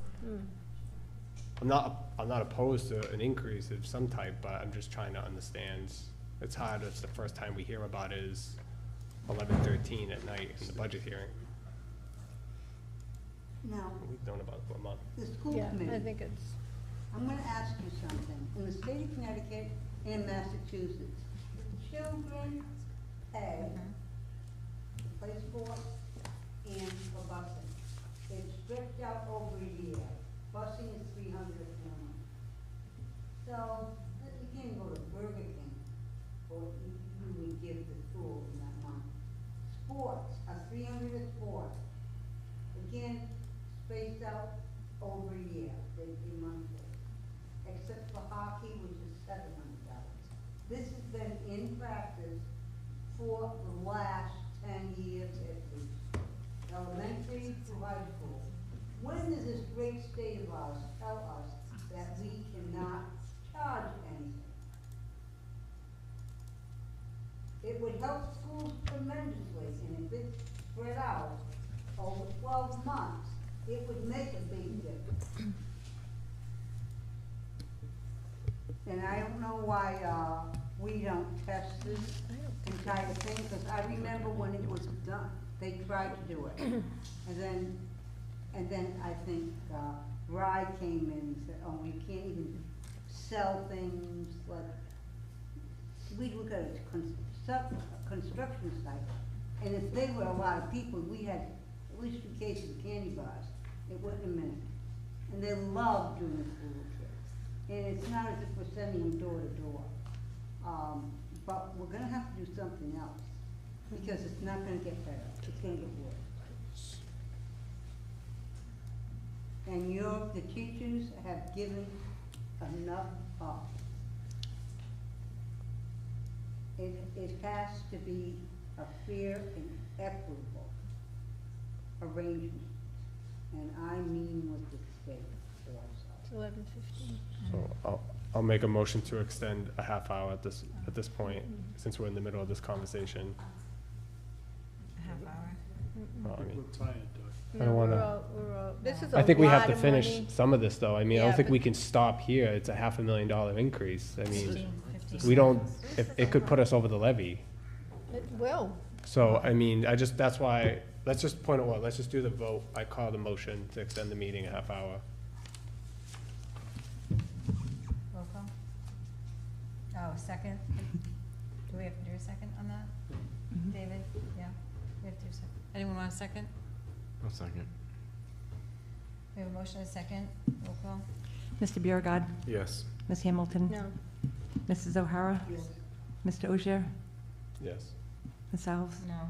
I'm not opposed to an increase of some type, but I'm just trying to understand. It's hard, it's the first time we hear about it is 11:13 at night in the budget hearing. Now, We've known about it for a month. the school Yeah, committee. I think it's, I'm gonna ask you something. In the state of Connecticut and Massachusetts, children pay to play sports and for busing. It's stretched out over a year. Busing is $300 a family. So, you can't go to Burger King, or you would give the school in that month. Sports are $300 a sport. Again, spaced out over a year, they'd be monthly. Except for hockey, which is $700. This has been in practice for the last 10 years at least, elementary to high school. When does this great state of ours tell us that we cannot charge anything? It would help schools tremendously, and if it's spread out over 12 months, it would make a big difference. And I don't know why, we don't test this entire thing, because I remember when it was done, they tried to do it. And then I think, Rye came in and said, oh, you can't even sell things like, we look at a construction site, and if there were a lot of people, we had at least 2 cases of candy bars, it wasn't a minute. And they love doing this for little kids. And it's not as if we're sending them door to door. But we're gonna have to do something else, because it's not gonna get better, it's gonna get worse. And the teachers have given enough up. It has to be a fair and equitable arrangement, and I mean with the state also. it's 11:15. So I'll make a motion to extend a half hour at this point, since we're in the middle of this conversation. A half hour. Well, I mean, We're tired, Doug. I don't wanna- We're all, this is a I think we have lot to of finish money. some of this, though. I mean, I Yeah, don't think but- we can stop here. It's a $500,000 increase. I mean, 15. we don't, it could put us over the levy. It will. So, I mean, that's why, let's just point it out, let's just do the vote. I call the motion to extend the meeting a half hour. Roll call? Oh, second? Do we have to do a second on that? David? Yeah, we have to do a second. Anyone want a second? I'll second. We have a motion and a second. Roll call? Mr. Biragad. Yes. Ms. Hamilton. No. Mrs. O'Hara. Yes. Mr. Ogier. Yes. Ms. Alves. No.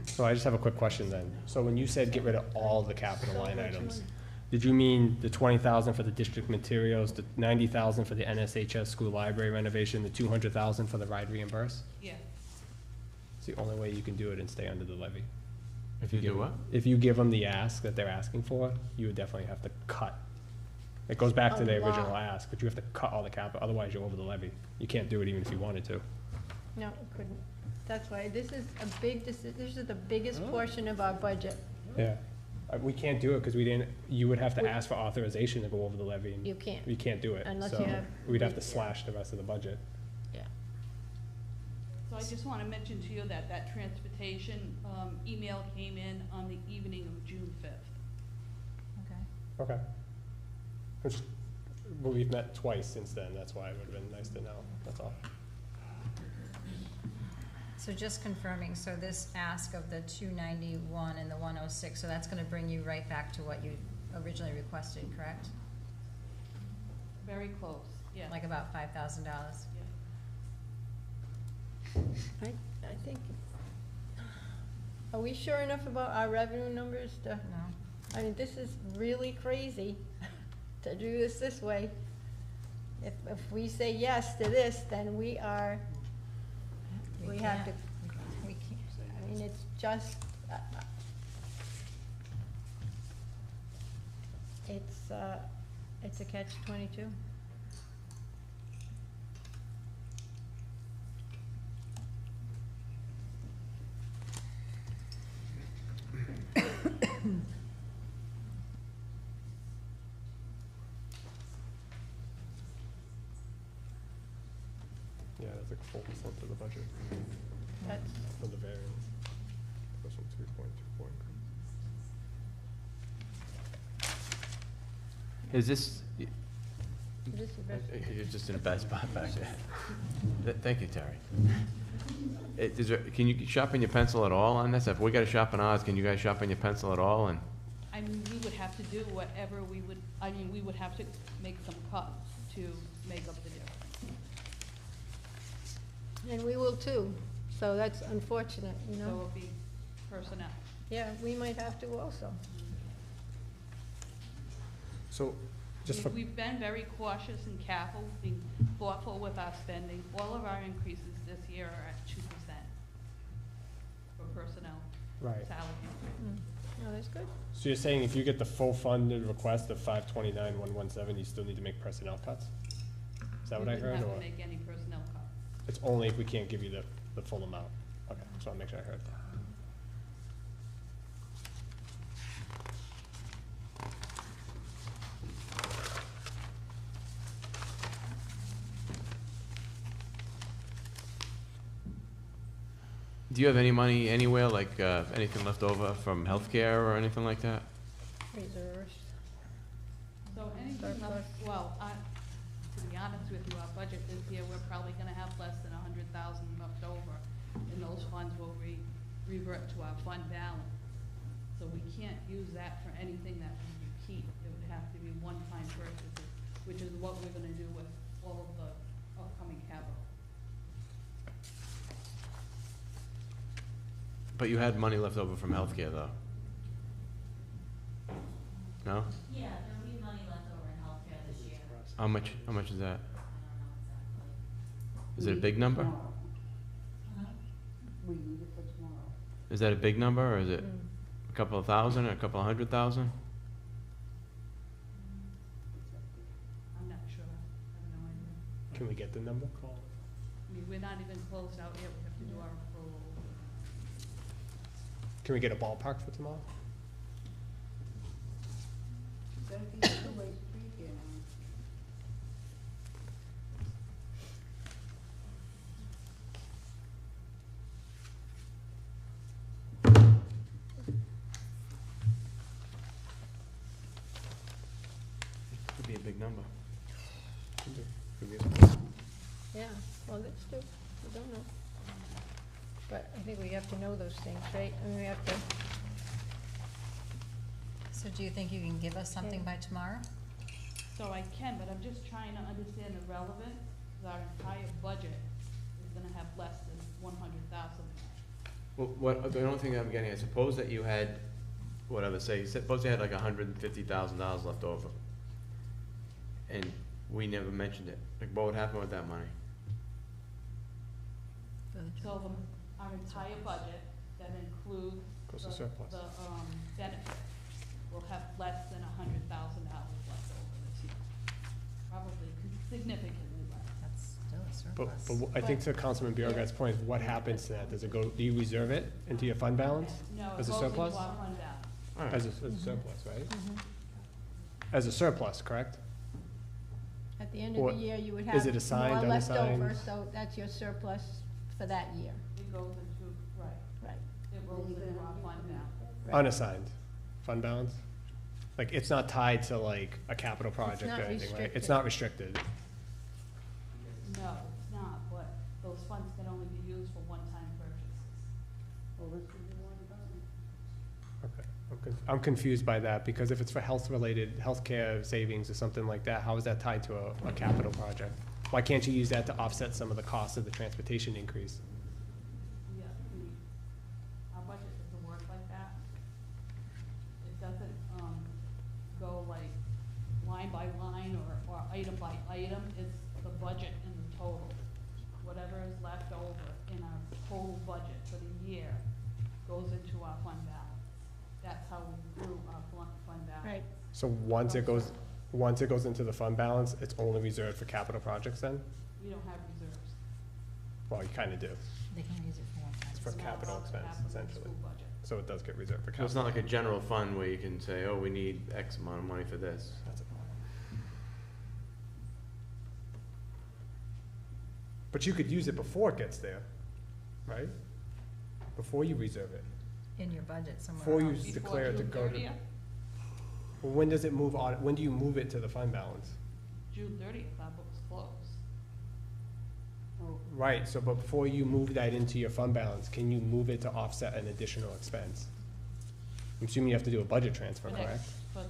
So I just have a quick question then. So when you said get rid of all the capital line items, did you mean the 20,000 for the district materials, the 90,000 for the NSHS school library renovation, the 200,000 for the ride reimburse? Yeah. It's the only way you can do it and stay under the levy. If you do what? If you give them the ask that they're asking for, you would definitely have to cut. It goes back to A the lot. original ask, but you have to cut all the capital, otherwise you're over the levy. You can't do it even if you wanted to. No, it couldn't. That's why, this is a big, this is the biggest portion of our budget. Yeah. We can't do it because we didn't, you would have to ask for authorization to go over the levy. And You can't. We can't do it. Unless So you have- we'd have to slash the rest of the budget. Yeah. So I just want to mention to you that that transportation email came in on the evening of June 5th. Okay. Okay. Well, we've met twice since then, that's why it would have been nice to know, that's all. So just confirming, so this ask of the 291 and the 106, so that's gonna bring you right back to what you originally requested, correct? Very close. Yeah. like about $5,000. I think, are we sure enough about our revenue numbers to? No. I mean, this is really crazy to do this way. If we say yes to this, then we are, we have to, We can't. I mean, it's just, it's a catch-22. Yeah, that's like 4% of the budget That's, for the variance. Goes from 3.24 increase. Is this, this is the best. you're just in a bad spot back there. Thank you, Terry. Can you sharpen your pencil at all on this? If we gotta sharpen ours, can you guys sharpen your pencil at all? And I mean, we would have to do whatever we would, I mean, we would have to make some cuts to make up the difference. And we will too, so that's unfortunate, you So know? it'll be personnel. Yeah, we might have to also. So, just for, We've been very cautious and careful, being thoughtful with our spending. All of our increases this year are at 2% for personnel. right. Salary increase. No, that's good. So you're saying if you get the full funded request of 529,117, you still need to make personnel cuts? Is that what I heard, We wouldn't or? have to make any personnel cuts. It's only if we can't give you the full amount? Okay, just wanna make sure I heard that. do you have any money anywhere, like, anything left over from healthcare or anything like that? Reserves. So anything Surplus. left, well, to be honest with you, our budget this year, we're probably gonna have less than 100,000 left over. And those funds will revert to our fund balance. So we can't use that for anything that we repeat. It would have to be one-time purchases, which is what we're gonna do with all of the upcoming capital. But you had money left over from healthcare, though? No? Yeah, there'll be money left over in healthcare this year. How much is that? I don't know exactly. Is it a big number? Uh-huh. We need it for tomorrow. Is that a big number, or is it a couple of thousand, or a couple of 100,000? I'm not sure. I have no idea. Can we get the number? I mean, we're not even closed out yet. We have to do our approval. Can we get a ballpark for tomorrow? It's gonna be a two-way street here now. Could be a big number. Yeah, well, that's true. We don't know. But I think we have to know those things, right? I mean, we have to, So do you think you can give us something by tomorrow? So I can, but I'm just trying to understand the relevance, 'cause our entire budget is gonna have less than 100,000. Well, the only thing I'm getting, I suppose that you had, suppose you had like $150,000 left over. And we never mentioned it. Like, what would happen with that money? So our entire budget, that includes Goes to the surplus. benefits, will have less than $100,000 left over this year. Probably significantly less. That's still a But, surplus. I think to Councilman Biergart's point, what happens to that? Does it go, do you reserve it into your fund balance? No, it As a goes into surplus? our fund balance. All right. As a surplus, right? As a surplus, correct? at the end Or of the year, you would is have it assigned, more left over, unassigned? so that's your surplus for that year. It goes into, right, Right. it rolls into our fund balance. Unassigned fund balance? Like, it's not tied to like a capital project or not anything, right? It's restricted. not restricted. No, it's not, but those funds can only be used for one-time purchases. Well, this is the one about it. Okay, I'm I'm confused by that, because if it's for health-related, healthcare savings or something like that, how is that tied to a capital project? Why can't you use that to offset some of the costs of the transportation increase? Yeah, our budget doesn't work like that. It doesn't, go like line by line or item by item. It's the budget and the total. Whatever is left over in our total budget for the year goes into our fund balance. That's how we grew our fund balance. Right. So once it goes into the fund balance, it's only reserved for capital projects then? We don't have reserves. Well, you kinda do. They can use it for one time. It's for It's not capital allowed to expense, happen in the essentially. school budget. So it does get reserved for So capital. it's not like a general fund where you can say, oh, we need X amount of money for this. That's a problem. But you could use it before it gets there, right? Before you reserve it. In your budget somewhere Before you else. declare it to June go to. 30th? Well, when does it move on, when do you move it to the fund balance? June 30th, our books close. Right, so but before you move that into your fund balance, can you move it to offset an additional expense? I'm assuming you have to do a budget transfer, For correct? next, for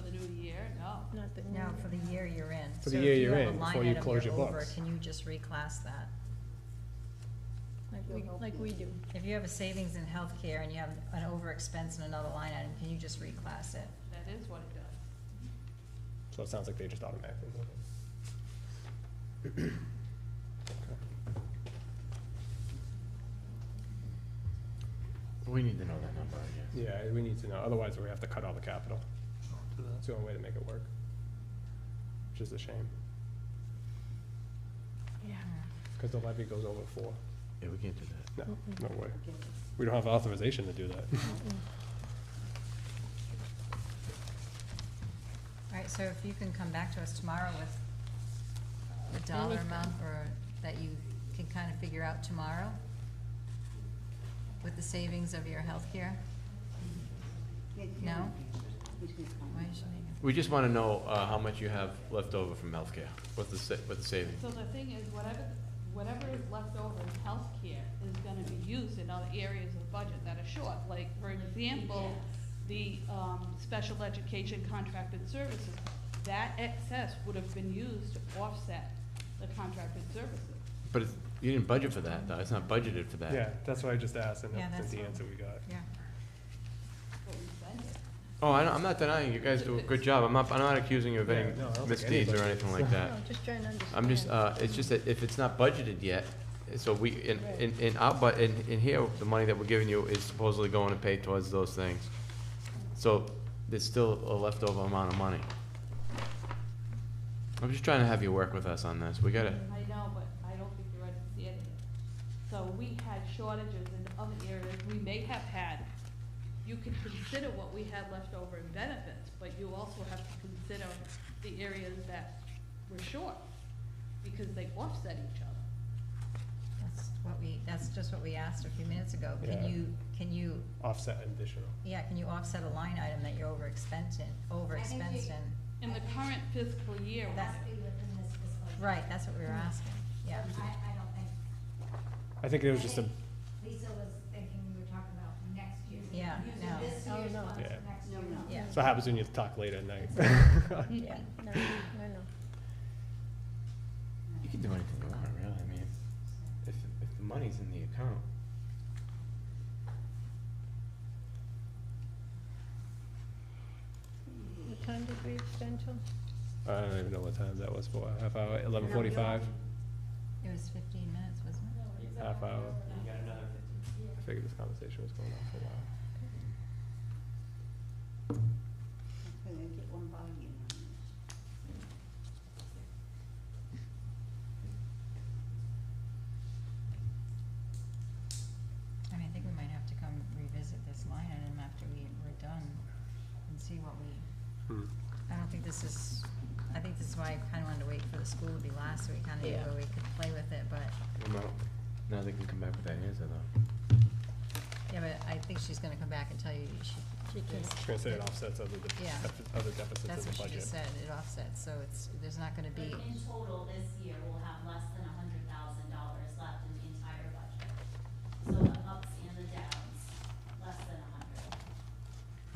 the new year, no. Not the. No, for the year you're in. For the year you're in, So if you have before a you line close item your you're over, books. can you just reclass that? Like we do. If you have a savings in healthcare and you have an over expense in another line item, can you just reclass it? That is what it does. So it sounds like they just automatically move it. We need to know that number, I guess. Yeah, we need to know, otherwise we have to cut all the capital. It's the only way to make it work. Which is a shame, Yeah. because the levy goes over 4. Yeah, we can't do that. No, no way. We don't have authorization to do that. All right, so if you can come back to us tomorrow with a dollar Anything. amount, or that you can kind of figure out tomorrow with the savings of your healthcare? No? Why is she making? We just wanna know, how much you have left over from healthcare, what the savings. So the thing is, whatever is left over in healthcare is gonna be used in other areas of the budget that are short. Like, for example, the, special education contracted services. That excess would have been used to offset the contracted services. But you didn't budget for that, though, it's not budgeted for that. Yeah, that's what I just asked, and Yeah, that's that's the what- answer we got. Yeah. What we spend it. Oh, I'm not denying, you guys do a good job, I'm not accusing you of any Yeah, no, I don't think misdeeds or anybody anything is. like that. No, just trying to understand. I'm just, it's just that if it's not budgeted yet, so we, in our, in here, the money that we're giving you is supposedly going to pay towards those things. So, there's still a leftover amount of money. I'm just trying to have you work with us on this, we gotta, I know, but I don't think you're understanding it. So we had shortages in other areas we may have had. You can consider what we had left over in benefits, but you also have to consider the areas that were short, because they offset each other. That's just what we asked a few minutes ago. Yeah. Can you, Offset additional. yeah, can you offset a line item that you're overexpensed in? In the current fiscal year, Right, that's what we were asking, yeah. I don't think. I think it was just a, Lisa was thinking we were talking about next year. Yeah, Using no. this Oh, year's no. funds Yeah. for next year. Yeah. so what happens when you talk late at night. Yeah. No. you can do anything you want, really, I mean, if the money's in the account. What time did we extend till? I don't even know what time that was for, half hour, 11:45, It was 15 minutes, wasn't it? half hour. I figured this conversation was going on for a while. Okay, get one bargain on this. I mean, I think we might have to come revisit this line item after we're done and see what we, I don't think this is, I think this is why I kinda wanted to wait for the school to be last, so we kinda knew Yeah. where we could play with it, but, Well, now they can come back with that answer, though. yeah, but I think she's gonna come back and tell you She can. She's gonna say it offsets other Yeah. other deficits That's in the what she budget. just said, it offsets, so there's not gonna be, But in total, this year, we'll have less than $100,000 left in the entire budget. So the ups and the downs, less than 100.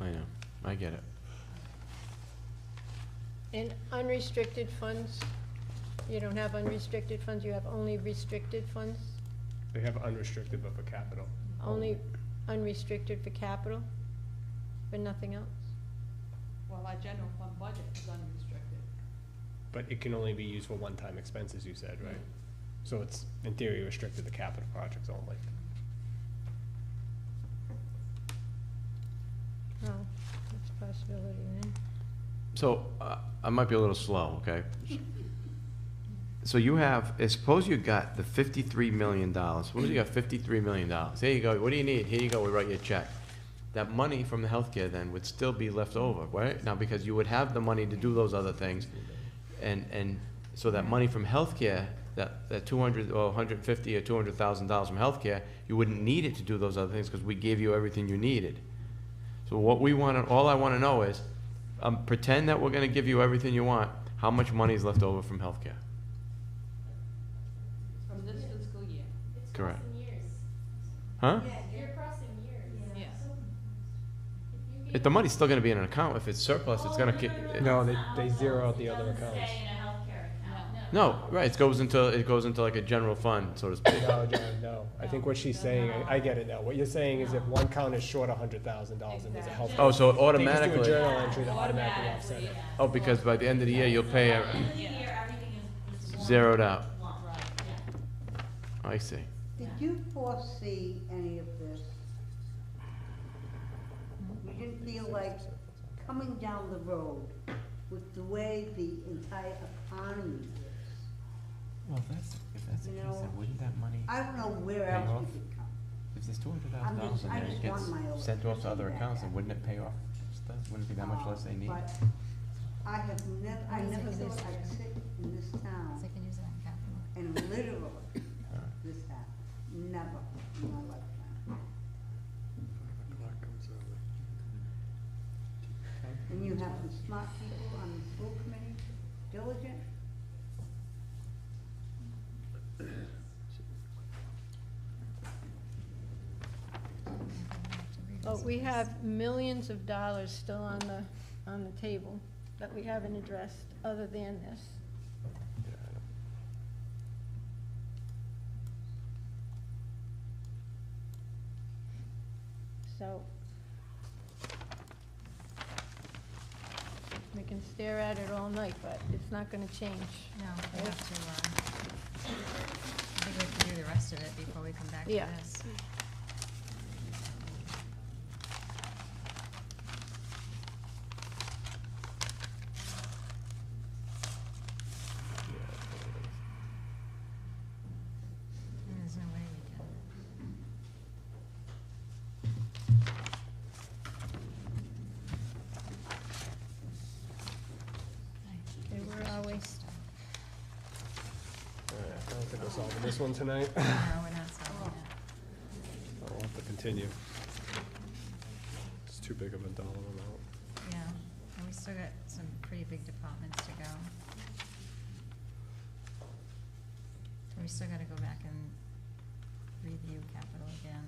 I know, I get it. In unrestricted funds, you don't have unrestricted funds, you have only restricted funds? They have unrestricted, but for capital. Only unrestricted for capital, but nothing else? Well, our general fund budget is unrestricted. But it can only be used for one-time expenses, you said, right? So it's, in theory, restricted to capital projects only. No, that's a possibility then. So, I might be a little slow, okay? So you have, suppose you got the $53 million, suppose you got $53 million. There you go, what do you need? Here you go, we write you a check. That money from the healthcare then would still be left over, right? Now, because you would have the money to do those other things, and so that money from healthcare, that 200 or 150 or $200,000 from healthcare, you wouldn't need it to do those other things because we gave you everything you needed. So what we want, all I want to know is, pretend that we're going to give you everything you want. How much money is left over from healthcare? From this fiscal year. Correct. Years. Huh? You're crossing years. Yeah. If the money's still going to be in an account, if it's surplus, it's going to. No, they zero out the other accounts. Stay in a healthcare account. No, right. It goes into like a general fund, so to speak. No, John, no. I think what she's saying, I get it now. What you're saying is if one count is short $100,000 and there's a health. Oh, so it They just do automatically. a journal entry to automatically offset it. Oh, because by the end of the year, you'll pay End of the year, everything is one. zeroed out. One, right, yeah. I see. Did you foresee any of this? You didn't feel like coming down the road with the way the entire economy is? Well, if that's the You case, know, then wouldn't that money I don't know where pay else off? we could come. If there's $200,000 I in there, just it gets want my own sent off to other back accounts, then out. wouldn't it pay off stuff? Wouldn't it be that much less they need? But I have never, I never thought I'd sit in this town So they can use it on capital. and literally this happened. Never in my lifetime. And you have some smart people on the school committee, diligent. But we have millions of dollars still on the table that we haven't addressed, other than this. So, we can stare at it all night, but it's not gonna change. No, we have to, I think we have to do the rest of it before we come back to Yeah. this. There's no way we can. Okay, where are we? All right, I don't think we're solving this one tonight. No, we're not solving it. I'll have to continue. It's too big of a dollar amount. Yeah, and we still got some pretty big departments to go. We still gotta go back and review capital again.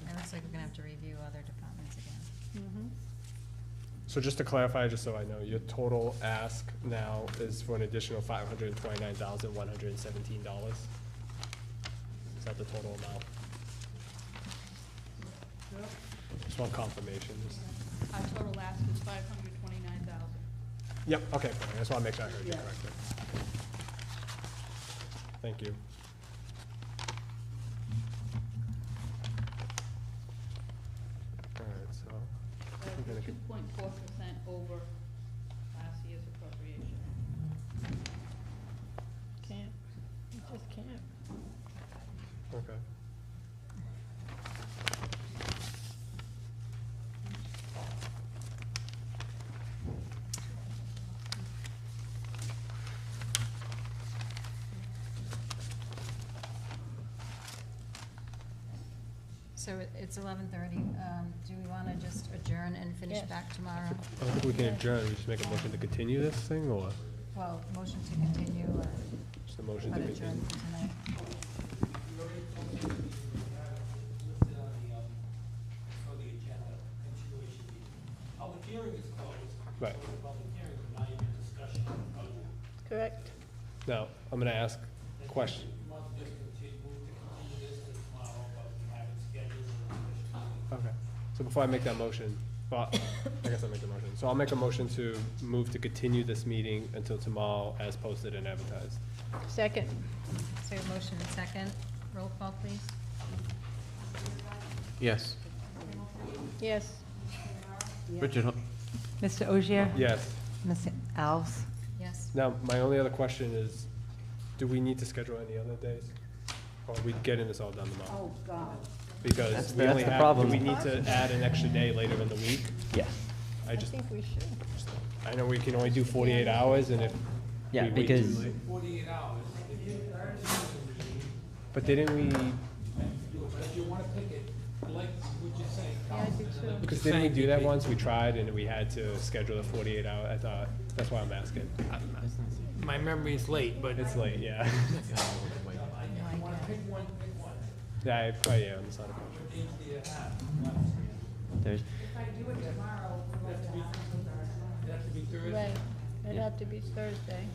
It looks like we're gonna have to review other departments again. Mm-hmm. So just to clarify, just so I know, your total ask now is for an additional $529,117. Is that the total amount? Just want confirmation. Our total ask is $529,000. Yep, okay, fine. I just want to make sure I heard you Yeah. correctly. Thank you. All right, so we're gonna Two point 4% over last year's appropriation. Can't, you just can't. Okay. So it's 11:30. Do we wanna just adjourn and finish Yes. back tomorrow? I don't think we can adjourn. We just make a motion to continue this thing, or Well, motion to continue or just a motion to but continue? adjourn for tonight? Right. Correct? Now, I'm gonna ask a question. Okay, so before I make that motion, well, I guess I'll make the motion. So I'll make a motion to move to continue this meeting until tomorrow as posted and advertised. Second. So a motion and second. Roll call, please. Yes. Yes. Richard? Mr. Ogier? Yes. Ms. Alves? Yes. Now, my only other question is, do we need to schedule any other days? Or are we getting this all done tomorrow? Oh, God. Because That's we the only have, do problem. we need to add an extra day later in the week? Yes. I just, think we should. I know we can only do 48 hours, and if Yeah, we wait because- too late. 48 hours. But didn't we, If you wanna pick it, I like what you're saying. Yeah, I do too. because didn't we do that once? We tried, and we had to schedule a 48 hour, I thought, that's why I'm asking. My memory is late, but. It's late, yeah. Yeah, I probably am, it's not a problem. There's, Right, it'd have to be Thursday.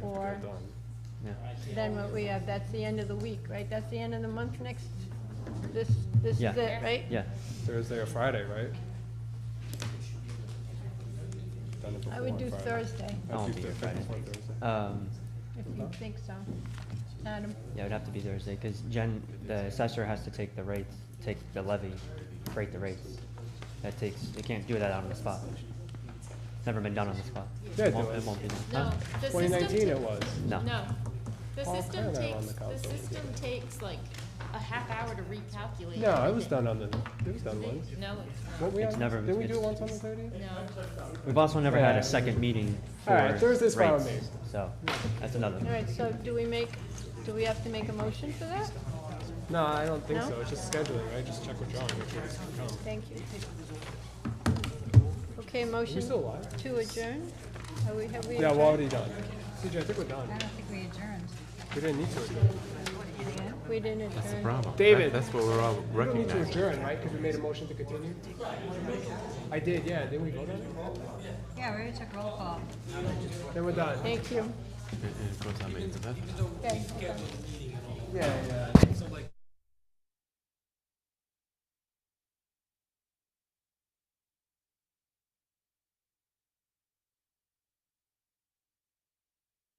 Or, Done. yeah. then what we have, that's the end of the week, right? That's the end of the month next, this is Yeah. it, right? Yeah. Thursday or Friday, right? Done it I would before do on Friday. Thursday, I won't do be here Thursday Friday. before Thursday. if you think so. Adam? Yeah, it'd have to be Thursday, because Jen, the assessor has to take the rates, take the levy, freight the rates. That takes, they can't do that on the spot. It's never been done on the spot. Yeah, It it won't, was. it won't be done. No, Huh? the 2019 system it was. No. No. The Paul system Cram had it on takes, the the council. system takes like a half hour to recalculate. No, it was everything. done on the, it was done once. No, it's not. Weren't we It's on- never- Didn't we do it it's- once on the 30th? No. We've also never had Yeah. a second meeting for All right, Thursday's fine with rates, me. so that's another. All right, so do we have to make a motion for that? No, I don't think No? so. It's just scheduling, right? Just check with John, make sure he's come. Thank you. Okay, motion still alive? to adjourn? Have we Yeah, adjourned? we're already done. CJ, I think we're done. I don't think we adjourned. We didn't need to adjourn. We didn't adjourn. David. That's what we're all We don't need to adjourn, right? Because we made a motion to continue? I did, yeah. Didn't we vote on it? Yeah, we already took roll call. Then we're done. Thank you. Of course, I made the best. Okay. Yeah, yeah.